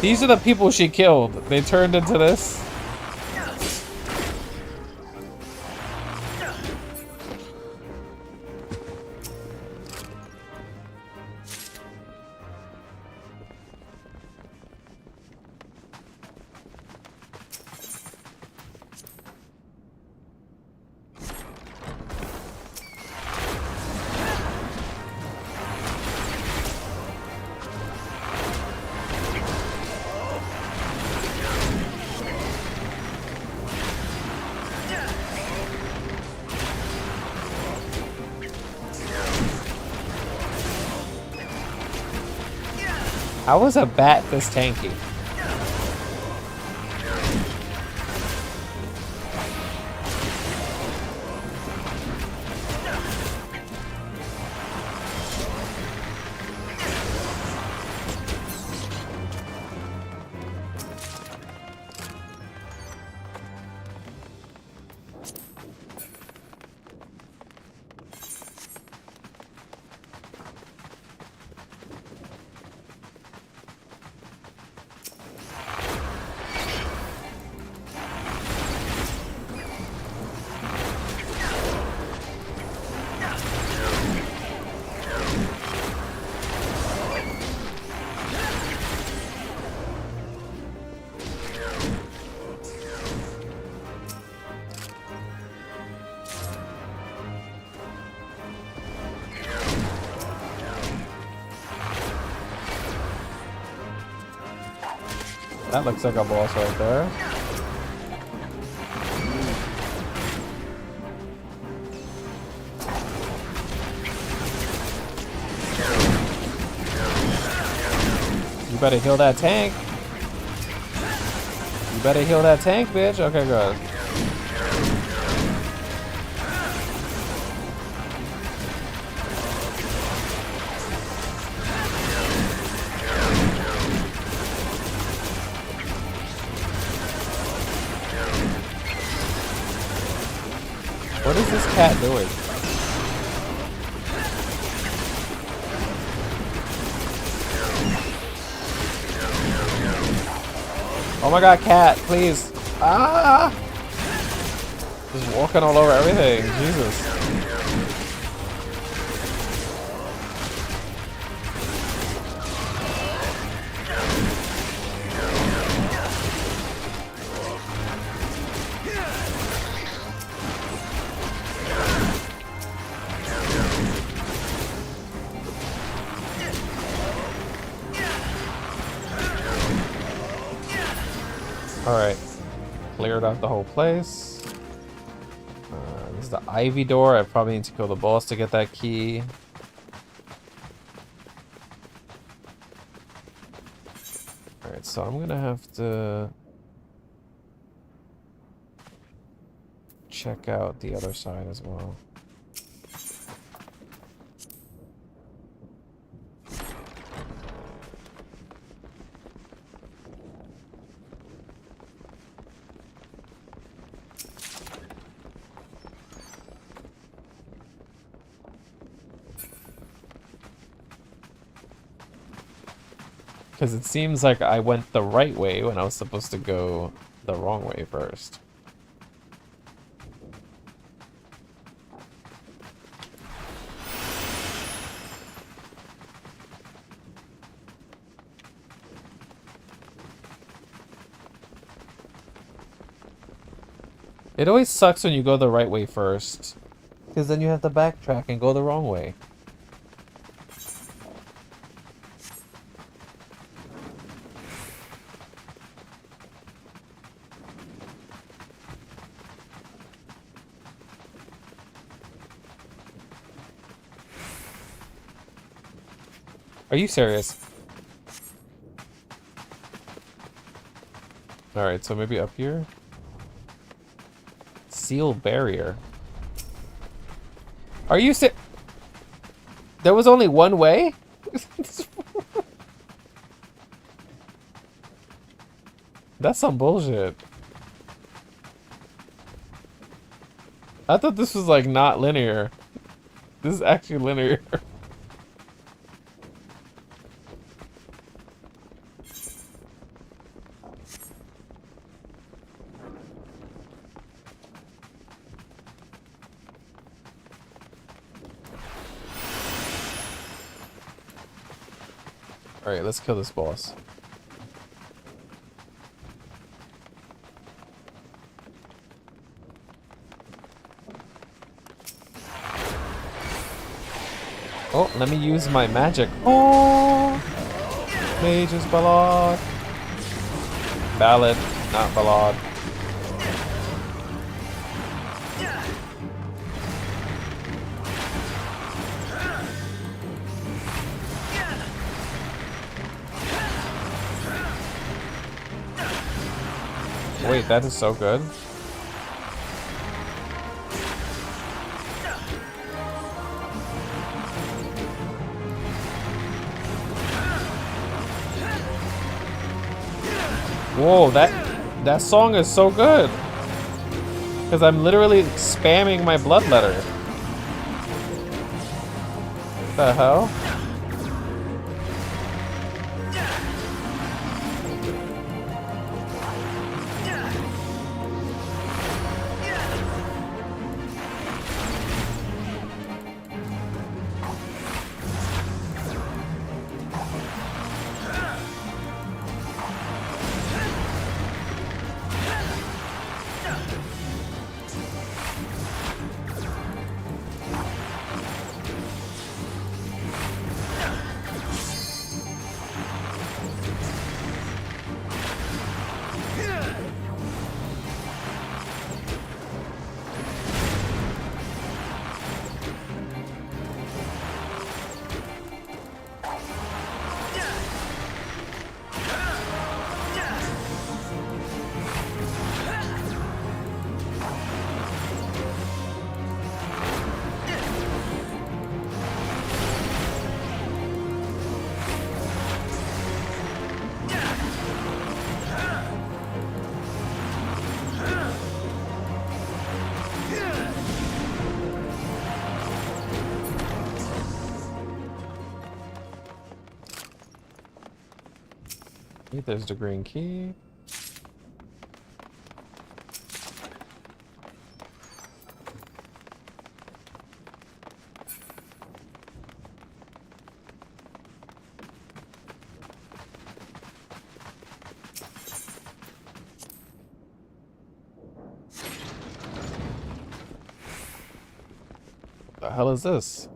the people she killed. They turned into this. How is a bat this tanky? That looks like a boss right there. You better heal that tank. You better heal that tank, bitch. Okay, good. What is this cat doing? Oh my god, cat, please. Ah! Just walking all over everything. Jesus. Alright, cleared out the whole place. This is the Ivy door. I probably need to kill the boss to get that key. Alright, so I'm gonna have to check out the other side as well. Because it seems like I went the right way when I was supposed to go the wrong way first. It always sucks when you go the right way first. Because then you have to backtrack and go the wrong way. Are you serious? Alright, so maybe up here? Seal barrier. Are you There was only one way? That's some bullshit. I thought this was like not linear. This is actually linear. Alright, let's kill this boss. Oh, let me use my magic. Oh! Mage's Ballad. Ballad, not ballad. Wait, that is so good. Whoa, that song is so good. Because I'm literally spamming my bloodletter. What the hell? There's the green key. What the hell is this?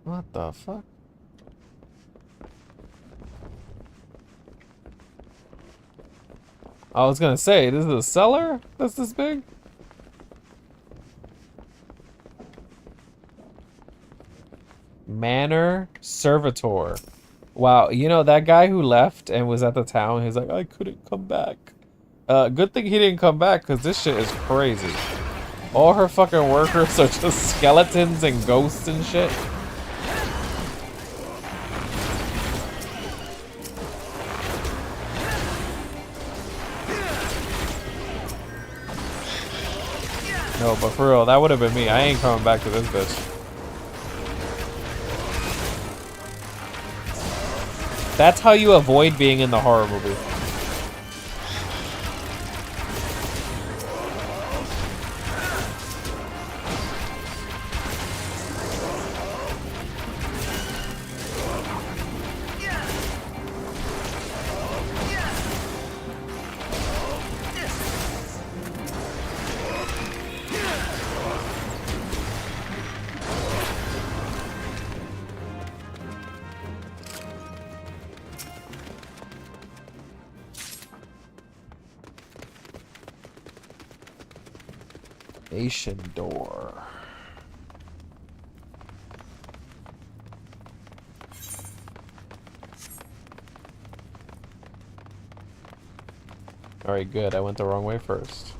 What the fuck? I was gonna say, this is a cellar that's this big? Manor Servitor. Wow, you know, that guy who left and was at the town, he's like, I couldn't come back. Good thing he didn't come back, because this shit is crazy. All her fucking workers are just skeletons and ghosts and shit. No, but for real, that would have been me. I ain't coming back to this bitch. That's how you avoid being in the horror movie. Nation door. Alright, good. I went the wrong way first.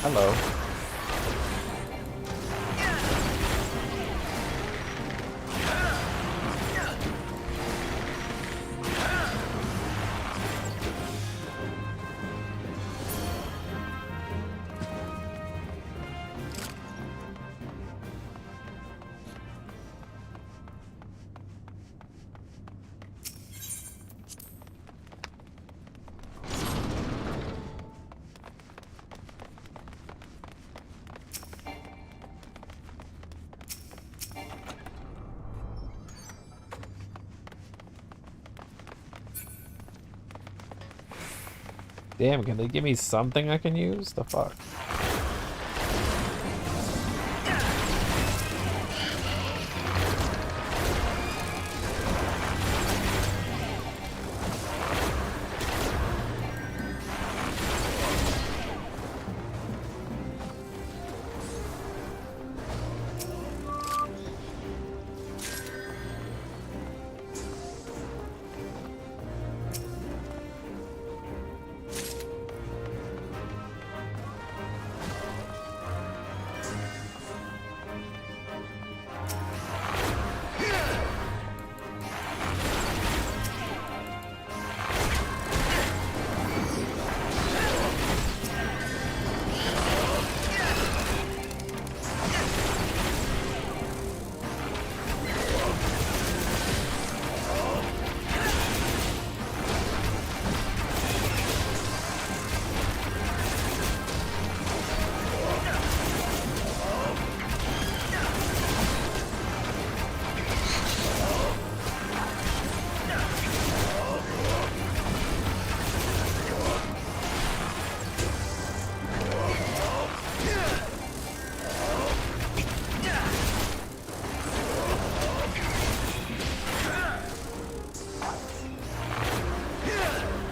Hello. Damn, can they give me something I can use? The fuck?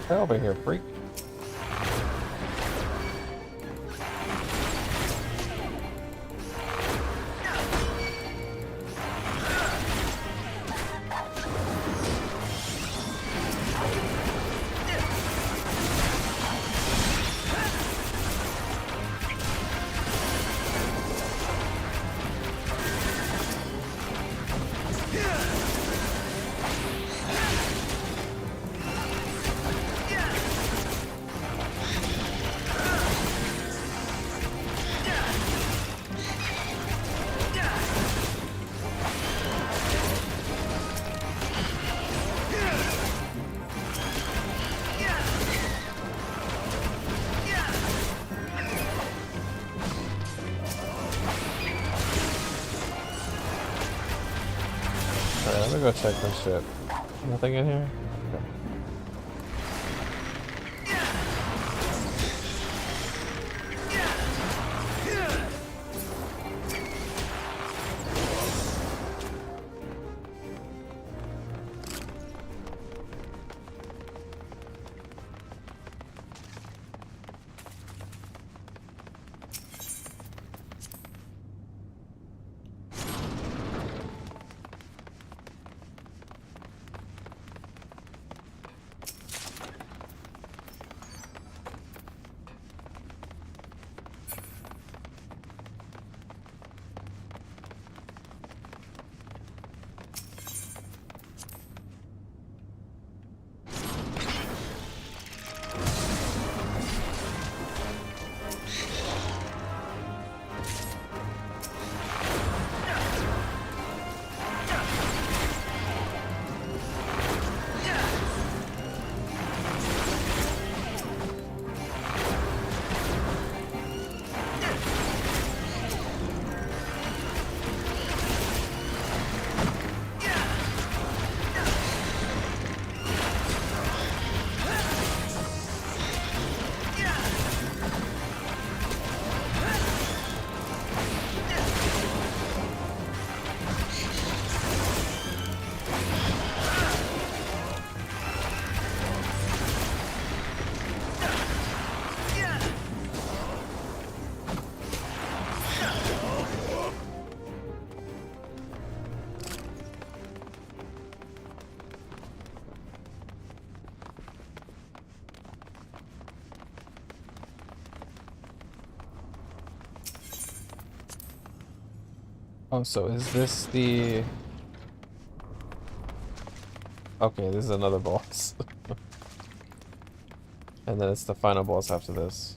Get over here, freak. Alright, let me go check this shit. Nothing in here? Okay. Oh, so is this the... Okay, this is another boss. And then it's the final boss after this.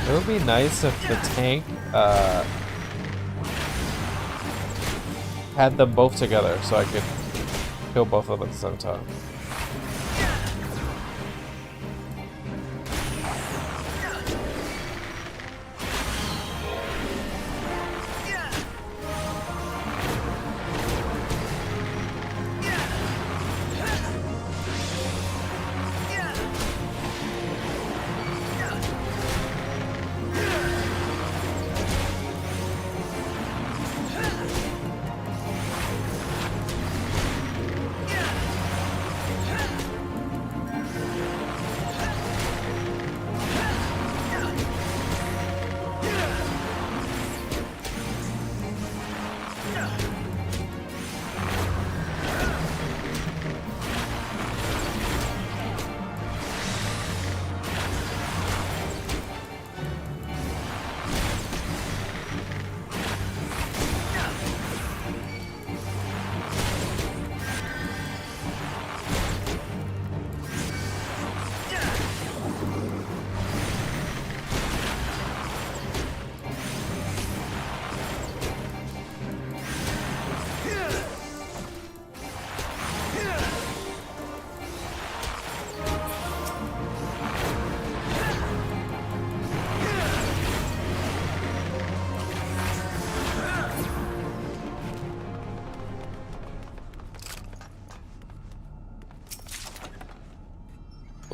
It would be nice if the tank had them both together so I could kill both of them at the same time.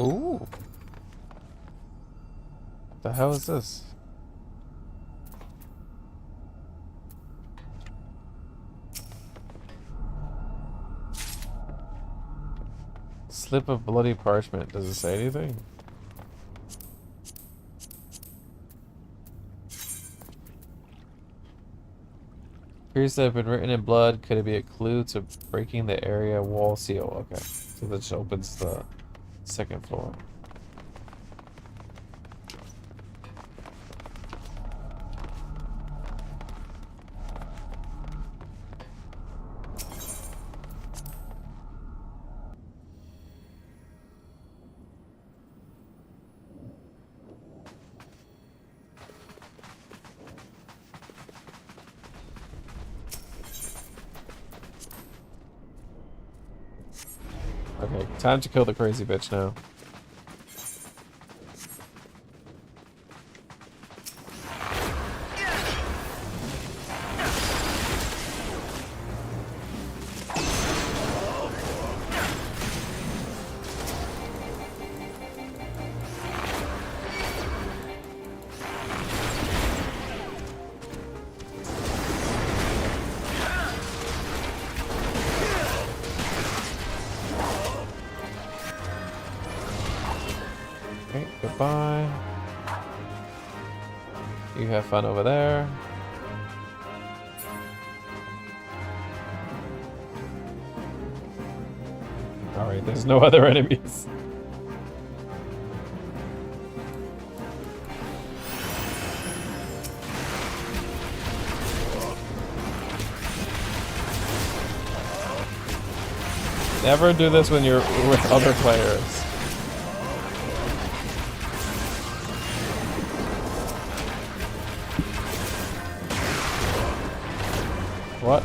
Ooh. The hell is this? Slip of bloody parchment. Does it say anything? Appears to have been written in blood. Could it be a clue to breaking the area wall seal? Okay. So that just opens the second floor. Okay, time to kill the crazy bitch now. Okay, goodbye. You have fun over there. Alright, there's no other enemies. Never do this when you're with other players. What?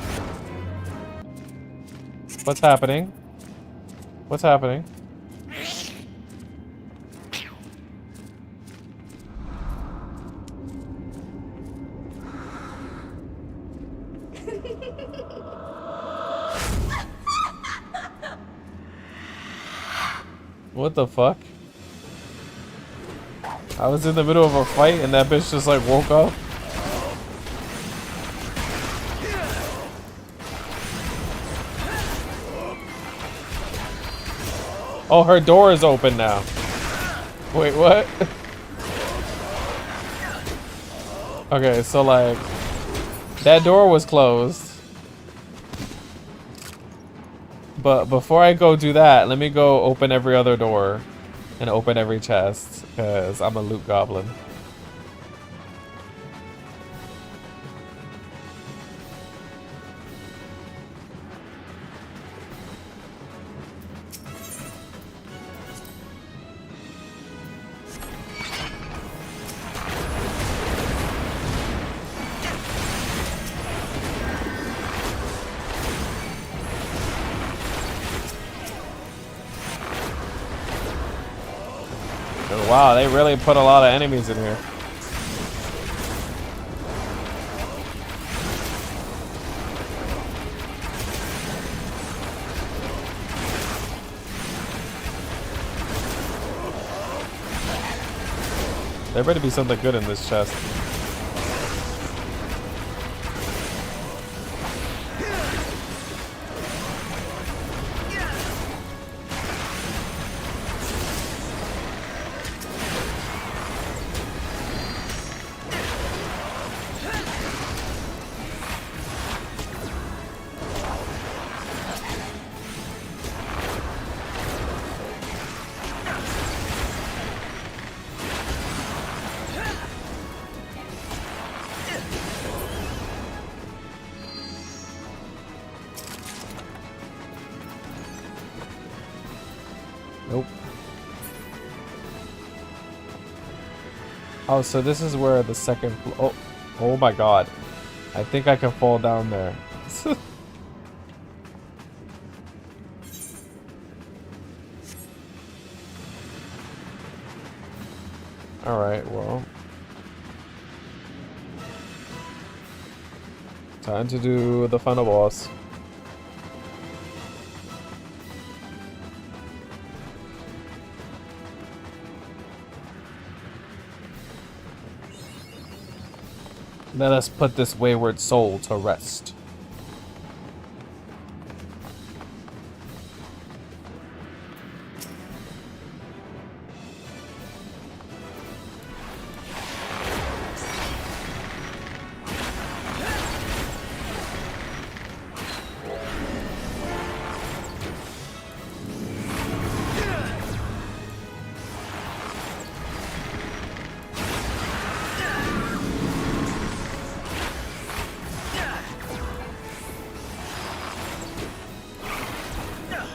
What's happening? What's happening? What the fuck? I was in the middle of a fight and that bitch just like woke up. Oh, her door is open now. Wait, what? Okay, so like, that door was closed. But before I go do that, let me go open every other door and open every chest, because I'm a loot goblin. Wow, they really put a lot of enemies in here. There better be something good in this chest. Nope. Oh, so this is where the second oh, oh my god. I think I can fall down there. Alright, well. Time to do the final boss. Let us put this wayward soul to rest.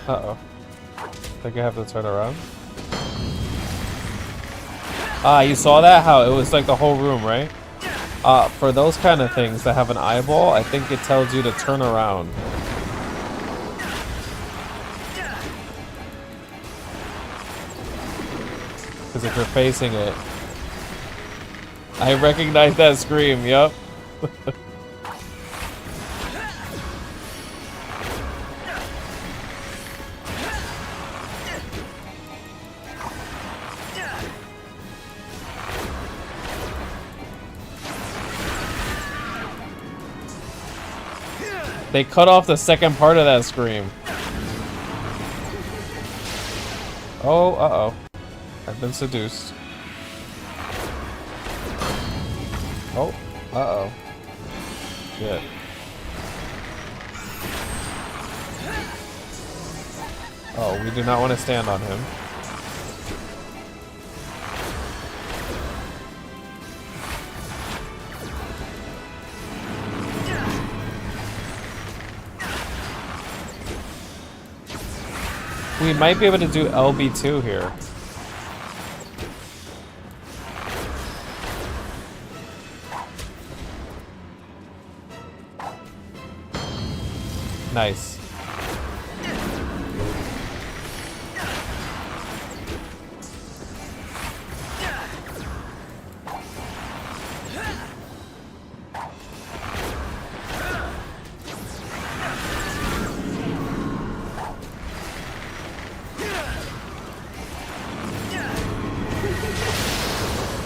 Uh-oh. I think I have to turn around. Ah, you saw that? How it was like the whole room, right? For those kind of things that have an eyeball, I think it tells you to turn around. Because if you're facing it. I recognize that scream, yup. They cut off the second part of that scream. Oh, uh-oh. I've been seduced. Oh, uh-oh. Shit. Oh, we do not want to stand on him. We might be able to do LB2 here. Nice.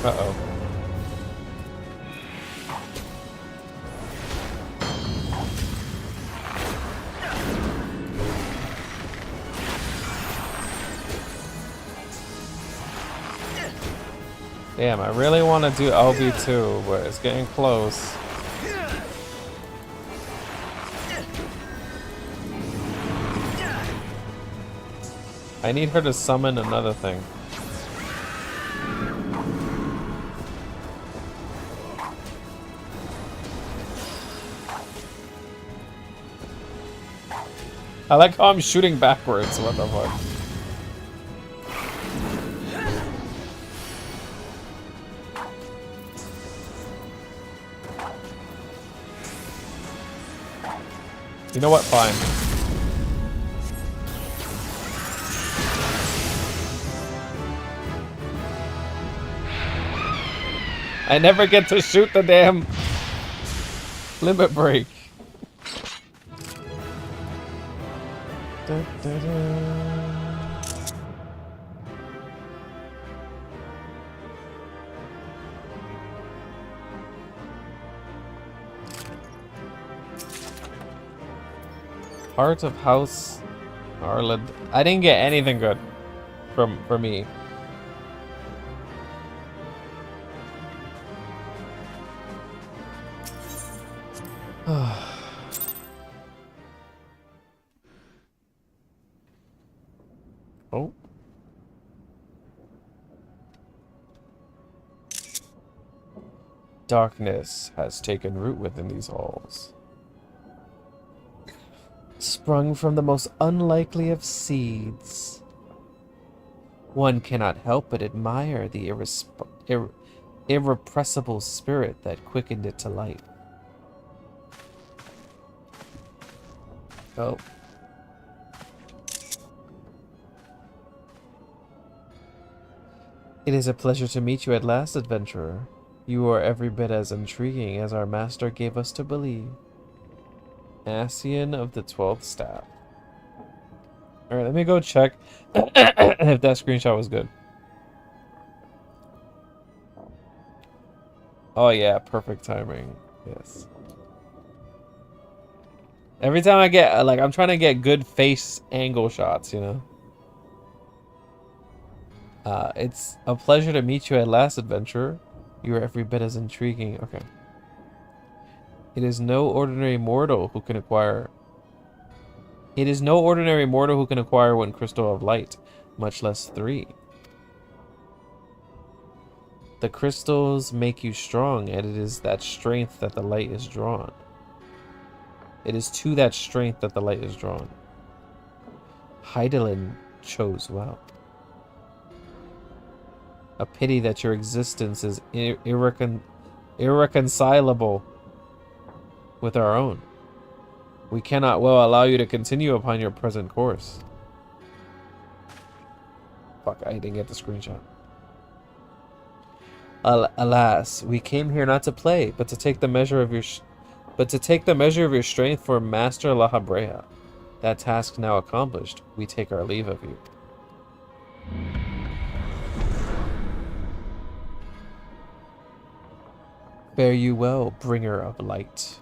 Uh-oh. Damn, I really want to do LB2, but it's getting close. I need her to summon another thing. I like how I'm shooting backwards. What the fuck? You know what? Fine. I never get to shoot the damn limit break. Da, da, da. Heart of House Arlid. I didn't get anything good for me. Oh. Darkness has taken root within these halls. Sprung from the most unlikely of seeds. One cannot help but admire the irrepressible spirit that quickened it to life. Oh. It is a pleasure to meet you at last, adventurer. You are every bit as intriguing as our master gave us to believe. Ascian of the 12th Staff. Alright, let me go check if that screenshot was good. Oh yeah, perfect timing. Yes. Every time I get, like, I'm trying to get good face angle shots, you know? It's a pleasure to meet you at last, adventurer. You are every bit as intriguing. Okay. It is no ordinary mortal who can acquire... It is no ordinary mortal who can acquire one crystal of light, much less 3. The crystals make you strong, and it is that strength that the light is drawn. It is to that strength that the light is drawn. Heidelin chose well. A pity that your existence is irreconcilable with our own. We cannot well allow you to continue upon your present course. Fuck, I didn't get the screenshot. Alas, we came here not to play, but to take the measure of your strength for Master La Habrea. That task now accomplished, we take our leave of you. Fare you well, bringer of light.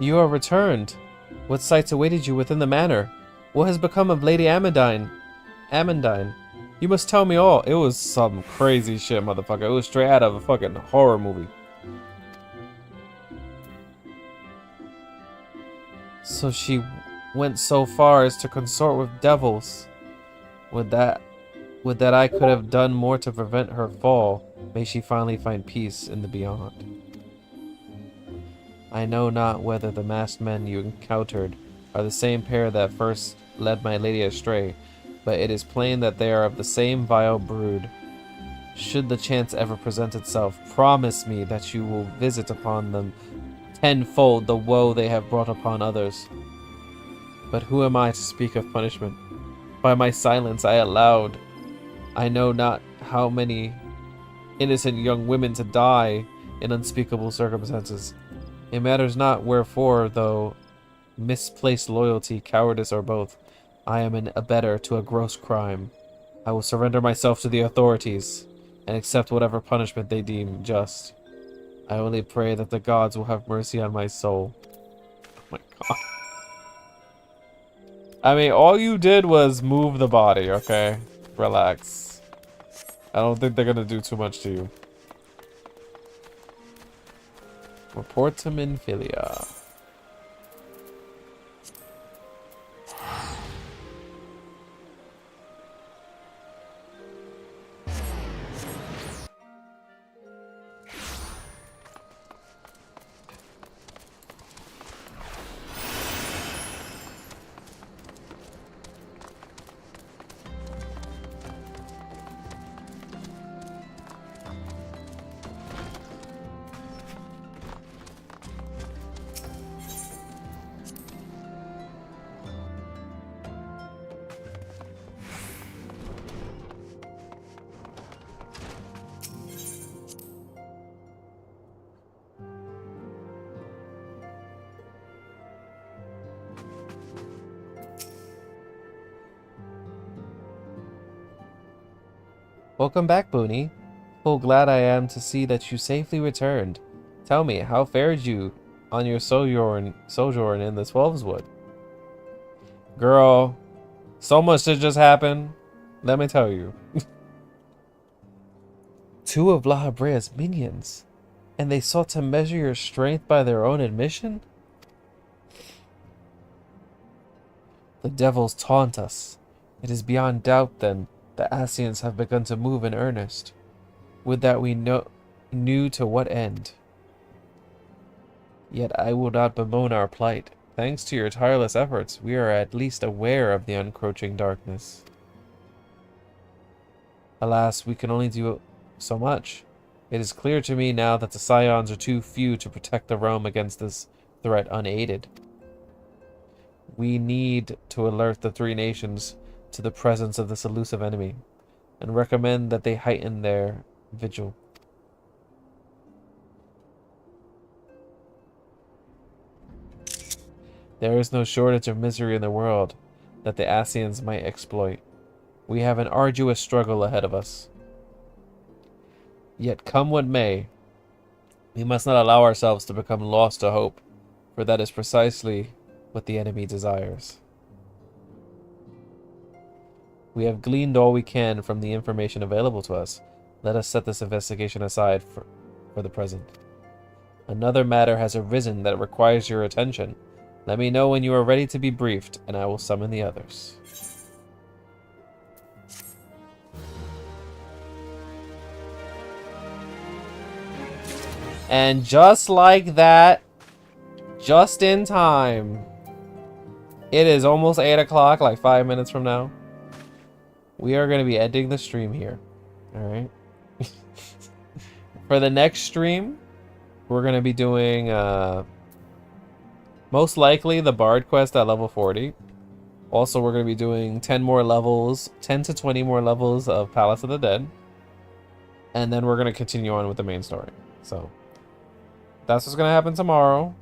You are returned. What sights awaited you within the manor? What has become of Lady Amandine? Amandine. You must tell me all. It was some crazy shit, motherfucker. It was straight out of a fucking horror movie. So she went so far as to consort with devils. Would that I could have done more to prevent her fall. May she finally find peace in the beyond. I know not whether the masked men you encountered are the same pair that first led my lady astray, but it is plain that they are of the same vile brood. Should the chance ever present itself, promise me that you will visit upon them tenfold the woe they have brought upon others. But who am I to speak of punishment? By my silence I allowed I know not how many innocent young women to die in unspeakable circumstances. It matters not wherefore, though misplaced loyalty, cowardice, or both. I am an abettor to a gross crime. I will surrender myself to the authorities and accept whatever punishment they deem just. I only pray that the gods will have mercy on my soul. Oh my god. I mean, all you did was move the body, okay? Relax. I don't think they're gonna do too much to you. Reportum Infilia. Welcome back, Bunny. Full glad I am to see that you safely returned. Tell me, how fared you on your sojourn in the Twelveswood? Girl, so much did just happen. Let me tell you. Two of La Habrea's minions, and they sought to measure your strength by their own admission? The devils taunt us. It is beyond doubt, then, the Asians have begun to move in earnest. Would that we knew to what end. Yet I will not bemoan our plight. Thanks to your tireless efforts, we are at least aware of the encroaching darkness. Alas, we can only do so much. It is clear to me now that the Scions are too few to protect the realm against this threat unaided. We need to alert the three nations to the presence of this elusive enemy, and recommend that they heighten their vigil. There is no shortage of misery in the world that the Asians might exploit. We have an arduous struggle ahead of us. Yet come what may, we must not allow ourselves to become lost to hope, for that is precisely what the enemy desires. We have gleaned all we can from the information available to us. Let us set this investigation aside for the present. Another matter has arisen that requires your attention. Let me know when you are ready to be briefed, and I will summon the others. And just like that, just in time, it is almost 8 o'clock, like 5 minutes from now. We are going to be ending the stream here. Alright. For the next stream, we're going to be doing, most likely, the Bard quest at level 40. Also, we're going to be doing 10 more levels, 10 to 20 more levels of Palace of the Dead. And then we're going to continue on with the main story. So, that's what's gonna happen tomorrow.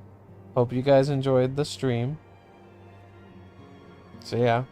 Hope you guys enjoyed the stream. So yeah.